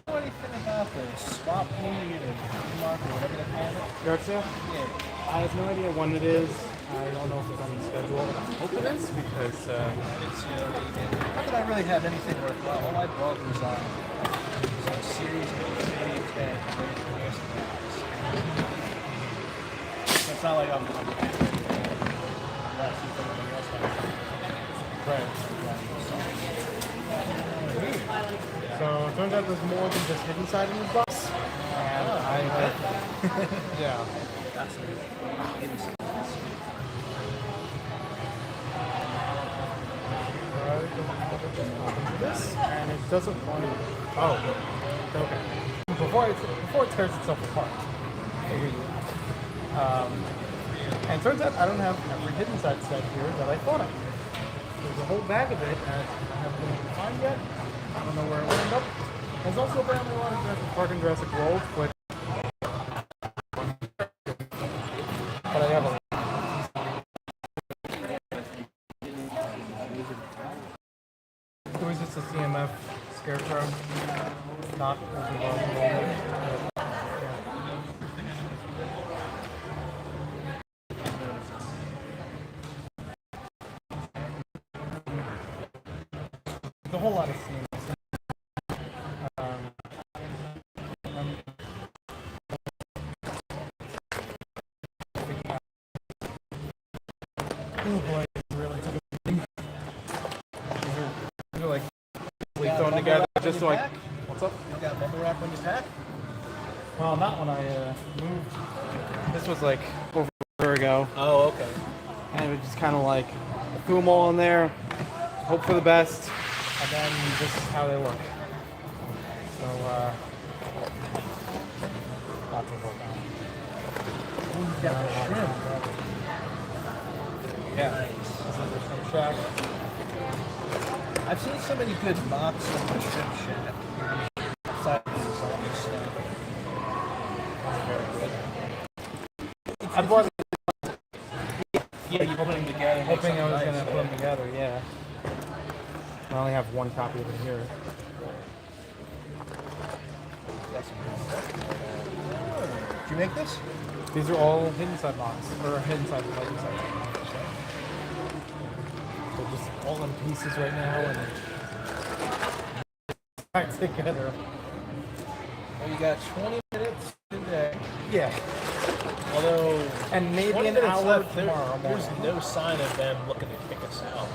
What do you think about the swap meet and mark or whatever they call it? Yard sale? Yeah. I have no idea when it is. I don't know if it's on the schedule. I hope it is because Not that I really have anything worthwhile. All I bought was some series of video tag. So it's not like I'm right. So it turns out there's more than just hidden side in this bus. And yeah. This and it doesn't want to. Oh, okay. Before it tears itself apart. And it turns out I don't have every hidden side set here that I thought I did. There's a whole bag of it, and I haven't been able to find yet. I don't know where it will end up. There's also apparently a lot of Jurassic Park and Jurassic World, but I have a. It was just a CMF scarecrow, not as involved in the a whole lot of CMF. Oh boy, it really took a beating. These are like thrown together just so I. What's up? You got bubble wrap on your pack? Well, not when I moved. This was like over a year ago. Oh, okay. And it was just kind of like threw them all in there, hope for the best, and then this is how they look. So, lots of work on it. Ooh, you got the shrimp. Yeah. This is the shrimp shack. I've seen so many good mocks on the shrimp shack. Aside from the zombie stuff. That's very good. I bought Yeah, you put them together. hoping I was nice, going to put them together, yeah. I only have one copy of it here. Did you make this? These are all hidden side mocks, or hidden side light side. They're just all in pieces right now and back together. Well, you got 20 minutes today. Yeah. Although, And maybe 20 an minutes hour left, tomorrow there's morning. no sign of them looking to kick us out.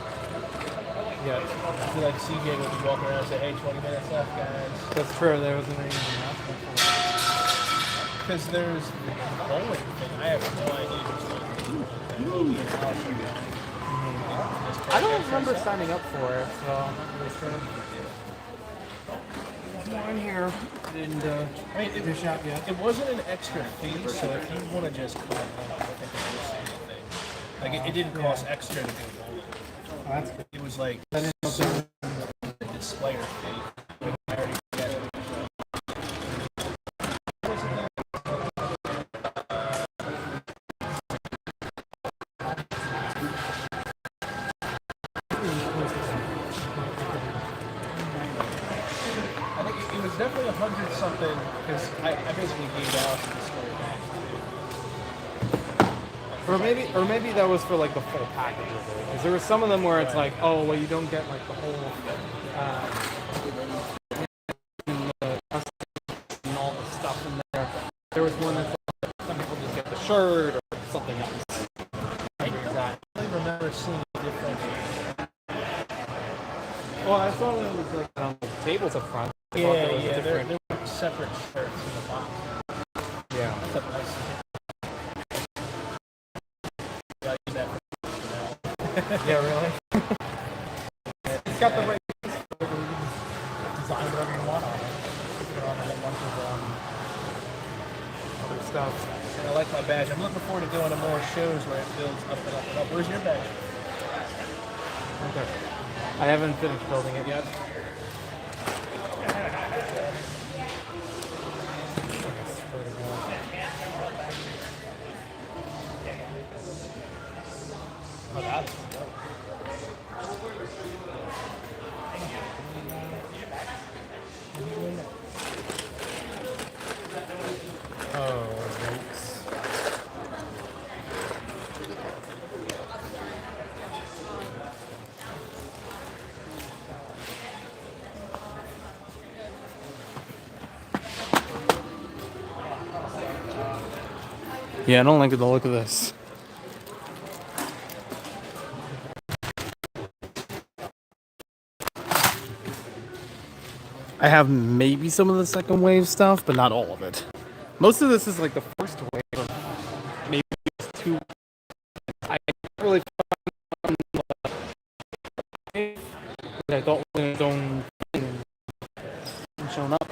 Yeah, I feel like CJ would be walking around and say, hey, 20 minutes left, guys. that's true. There wasn't any announcement for it. Because there's the bowling thing. I have no idea who's going to I don't remember signing up for it, so I'm not really sure. More in here. I didn't I mean, dish out yet. it wasn't an extra fee, so if you want to just come along, I don't think it's the same thing. Like, it didn't cost extra to go bowling. Oh, that's good. It was like I didn't know there the displayer fee. But I already get it. I think it was definitely 100 something because I basically gave out the display back. Or maybe that was for like the full package of it. Because there were some of them where it's like, oh, well, you don't get like the whole and all the stuff in there. There was one that's like, some people just get the shirt or something else. I don't remember seeing a difference. Well, I saw when it was like tables up front. I thought there was a different- there were separate shirts in the box. Yeah. That's a nice. Gotta use that for Yeah, really? It's got the right piece for it. You can design whatever you want on it. Put it on a whole bunch of other stuff. And I like my badge. I'm looking forward to going to more shows where it builds up and up and up. Where's your badge? Okay. I haven't finished building it yet. Oh, that's dope. Oh, thanks. Yeah, I don't like the look of this. I have maybe some of the second wave stuff, but not all of it. Most of this is like the first wave, or maybe just two. I really found but I thought was its own thing and shown up.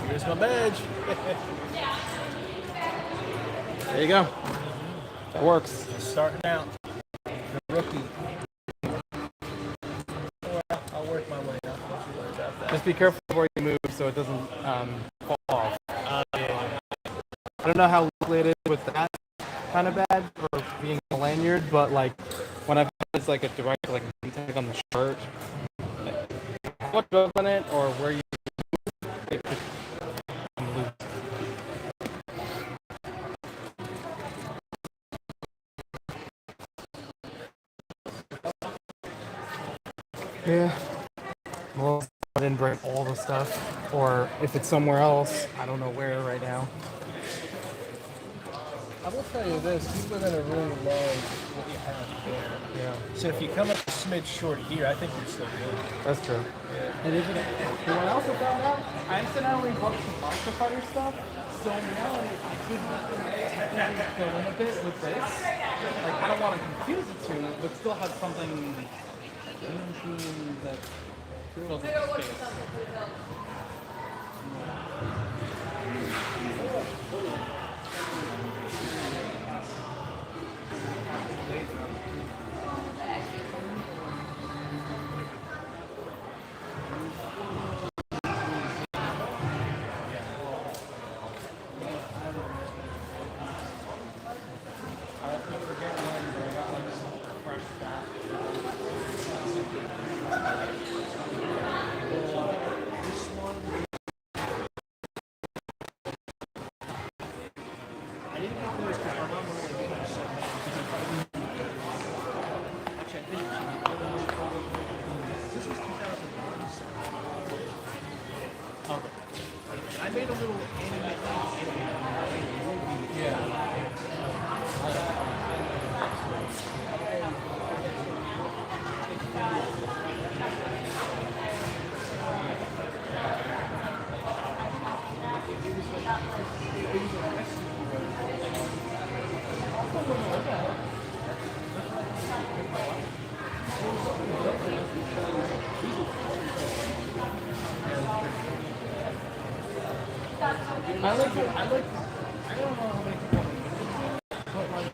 Here's my badge. There you go. That works. Just starting out. The rookie. Well, I'll work my way up. Don't you worry about that. Just be careful before you move so it doesn't fall off. I don't know how likely it is with that kind of badge or being a lanyard, but like when I've it's like a direct like tag on the shirt, like, what goes on it or where you it could lose. Yeah. Well, I didn't bring all the stuff, or if it's somewhere else, I don't know where right now. I will tell you this, people are going to really love what you have there. Yeah. So if you come up a smidge short here, I think you're still good. That's true. And even what I also found out, I accidentally booked some Monster Fighter stuff. So in reality, I could technically fill in a bit with this. Like, I don't want to confuse the two, but still have something in between that fills up the space. I made a little I don't know how many people but like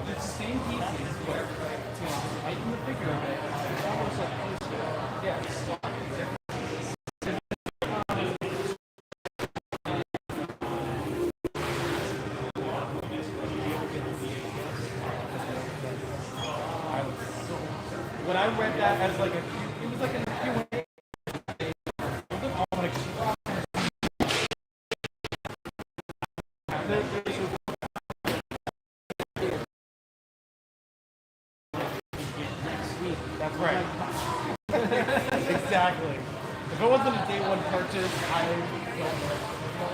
it's the same pieces, but heighten the figure of it. It's almost like yeah, it's when I read that as like it was like a Q&A. That's right. Exactly. If it wasn't a day one purchase, I don't know.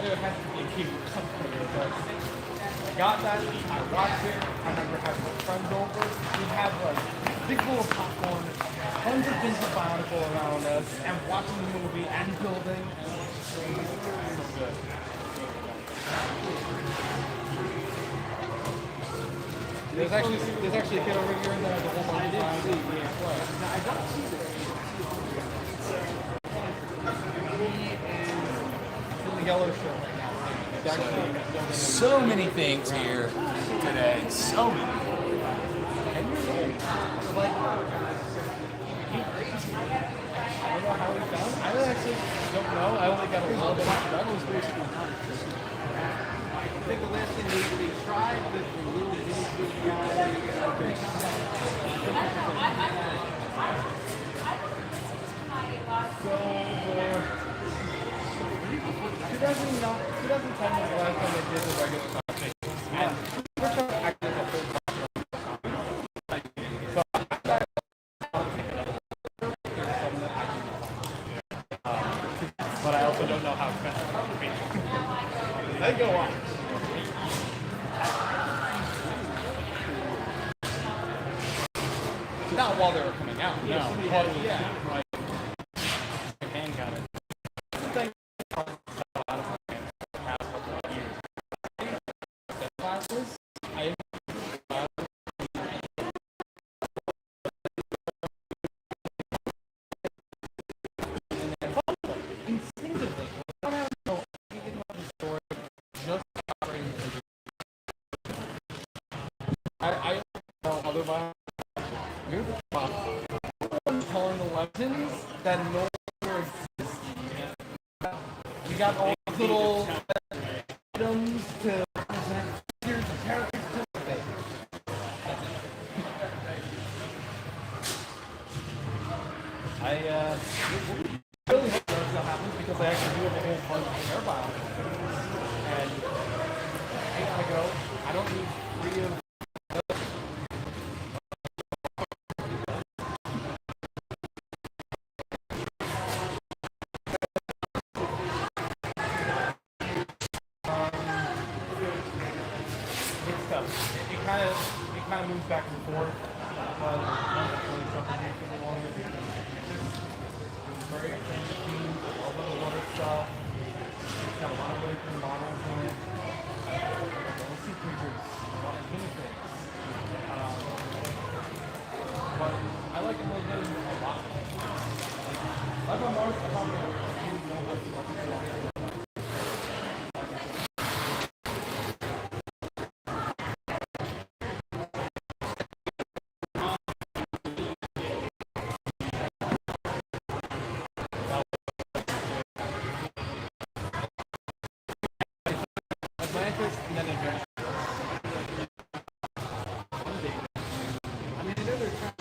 It has to be a key or something. But I got that. I watched it. I remember having my friends over. We had like a big bowl of popcorn, tons of things of Bionicle around us, and watching the movie and building. And it was so good. There's actually a kid over here in the whole line. I didn't see. Yeah. I don't see this. He is in the yellow shirt right now. It's actually So many things here today. So many. 10 years old. Like, he crazy. I don't know how he found it. I actually don't know. I only got a little bit of that. Was basically I think the last thing they tried with the little bitty guy. So, 2010 was the last time they did the regular conversation. And we're trying to act as a whole but I also don't know how expensive it would be. They go on. Not while they were coming out, no. But yeah, like, Japan got it. Thank you. A lot of my past couple of years. Classes, I instinctively, I don't know anything about the story, just operating I know otherwise. You're the boss. Telling the legends that no longer exist. You got all these little items to present figures and characters to the thing. I really hope that still happens because I actually do have a whole bunch of air bottles. And I gotta go. I don't need 3 of it kind of moves back and forth. But really something new for the longer. It's very interesting. All the water stuff. It's got a lot of really cool models in it. Little sea creatures, a lot of guinea pigs. But I like it a little bit a lot. Like on Mars, I probably don't have too much to watch. Atlantis and then Adventure. I mean, I know they're trying to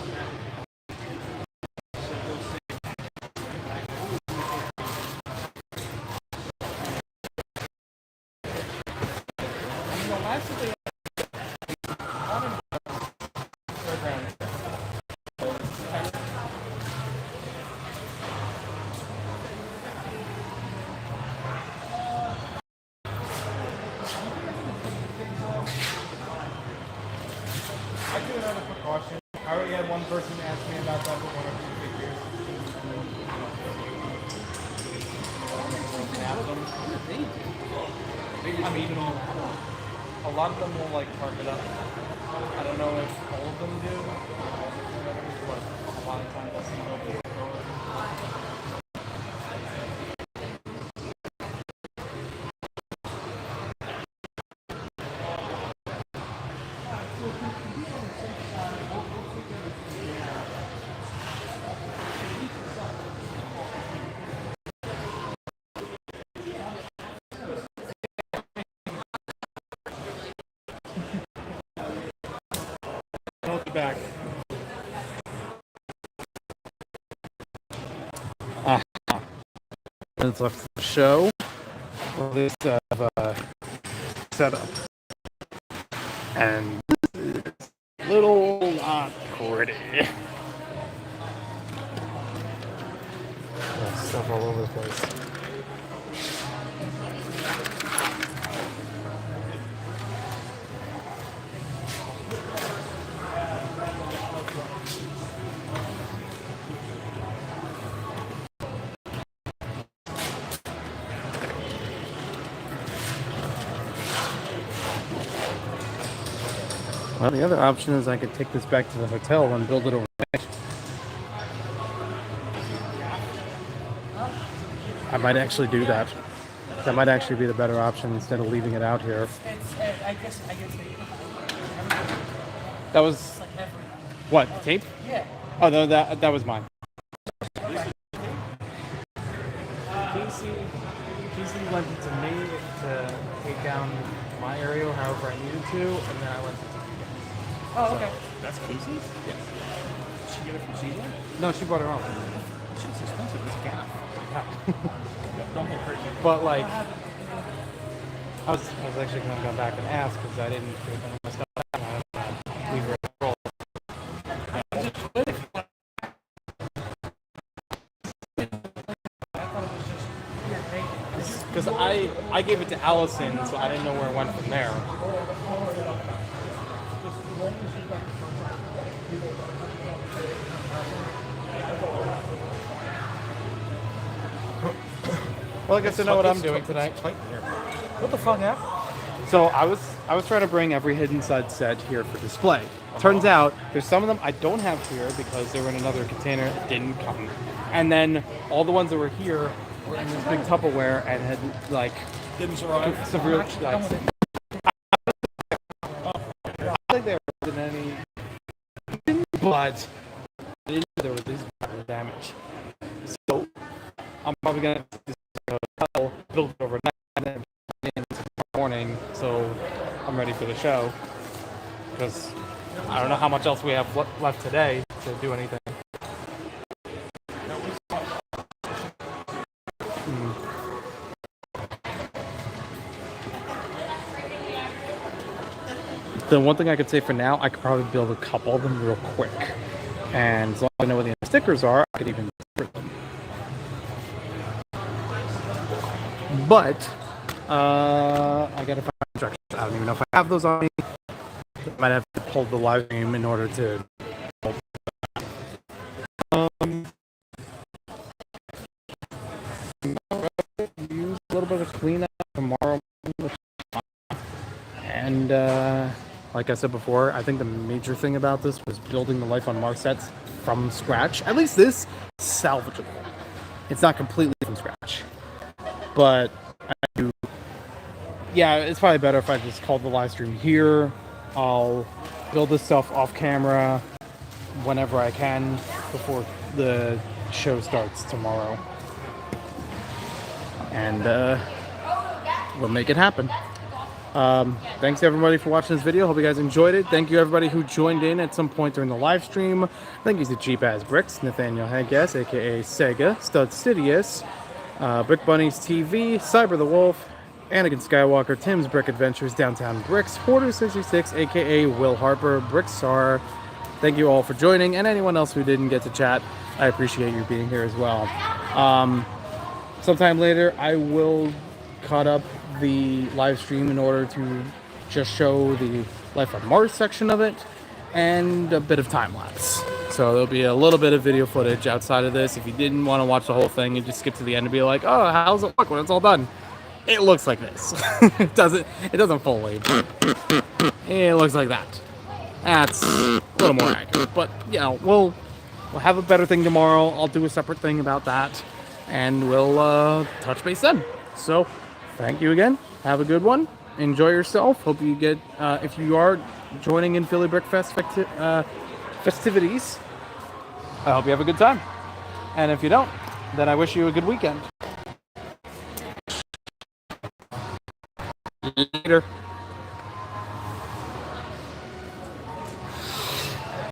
the last of the I do another precaution. I already had one person ask me about that for one of the figures. I mean, a lot of them will like park it up. I don't know if all of them do, but a lot of times I see they'll do it. I'll be back. Minutes left of the show. Well, this setup. And this is a little not pretty. There's stuff all over the place. Well, the other option is I could take this back to the hotel and build it overnight. I might actually do that. That might actually be the better option instead of leaving it out here. I guess That was what, the tape? Yeah. Oh no, that was mine. Casey lent it to me to take down my aerial however I needed to, and then I lent it to you guys. Oh, okay. That's Casey's? Yes. Did she get it from Caesar? No, she brought her own. Shit's expensive. It's a gap. Don't get hurt. But like, I was actually going to go back and ask because I didn't take any of my stuff back. And I don't want to leave her at the roll. Because I gave it to Allison, so I didn't know where it went from there. Well, I guess I know what I'm doing tonight. What the fuck happened? So I was trying to bring every hidden side set here for display. Turns out there's some of them I don't have here because they were in another container that didn't come. And then all the ones that were here were in this big Tupperware and had like Didn't survive. severe like, I don't think they were in any, but there was this damage. So I'm probably gonna build it overnight and then in tomorrow morning, so I'm ready for the show. Because I don't know how much else we have left today to do anything. The one thing I could say for now, I could probably build a couple of them real quick. And as long as I know where the stickers are, I could even sticker them. But I gotta find instructions. I don't even know if I have those on me. Might have to pull the live stream in order to. Use a little bit of cleanup tomorrow. And like I said before, I think the major thing about this was building the Life on Mars sets from scratch. At least this is salvageable. It's not completely from scratch. But yeah, it's probably better if I just called the live stream here. I'll build this stuff off camera whenever I can before the show starts tomorrow. And we'll make it happen. Thanks everybody for watching this video. Hope you guys enjoyed it. Thank you everybody who joined in at some point during the live stream. Thank you to Cheap As Bricks, Nathaniel Hagas, aka Sega, Stud Sidious, Brick Bunnies TV, Cyber the Wolf, Anakin Skywalker, Tim's Brick Adventures, Downtown Bricks, Hoarder66, aka Will Harper, Brickstar. Thank you all for joining, and anyone else who didn't get to chat, I appreciate you being here as well. Sometime later, I will cut up the live stream in order to just show the Life on Mars section of it and a bit of time lapse. So there'll be a little bit of video footage outside of this. If you didn't want to watch the whole thing, you just skip to the end and be like, oh, how's it look when it's all done? It looks like this. It doesn't fully. It looks like that. That's a little more accurate. But you know, we'll have a better thing tomorrow. I'll do a separate thing about that, and we'll touch base then. So thank you again. Have a good one. Enjoy yourself. Hope you get if you are joining in Philly BrickFest festivities, I hope you have a good time. And if you don't, then I wish you a good weekend. Later.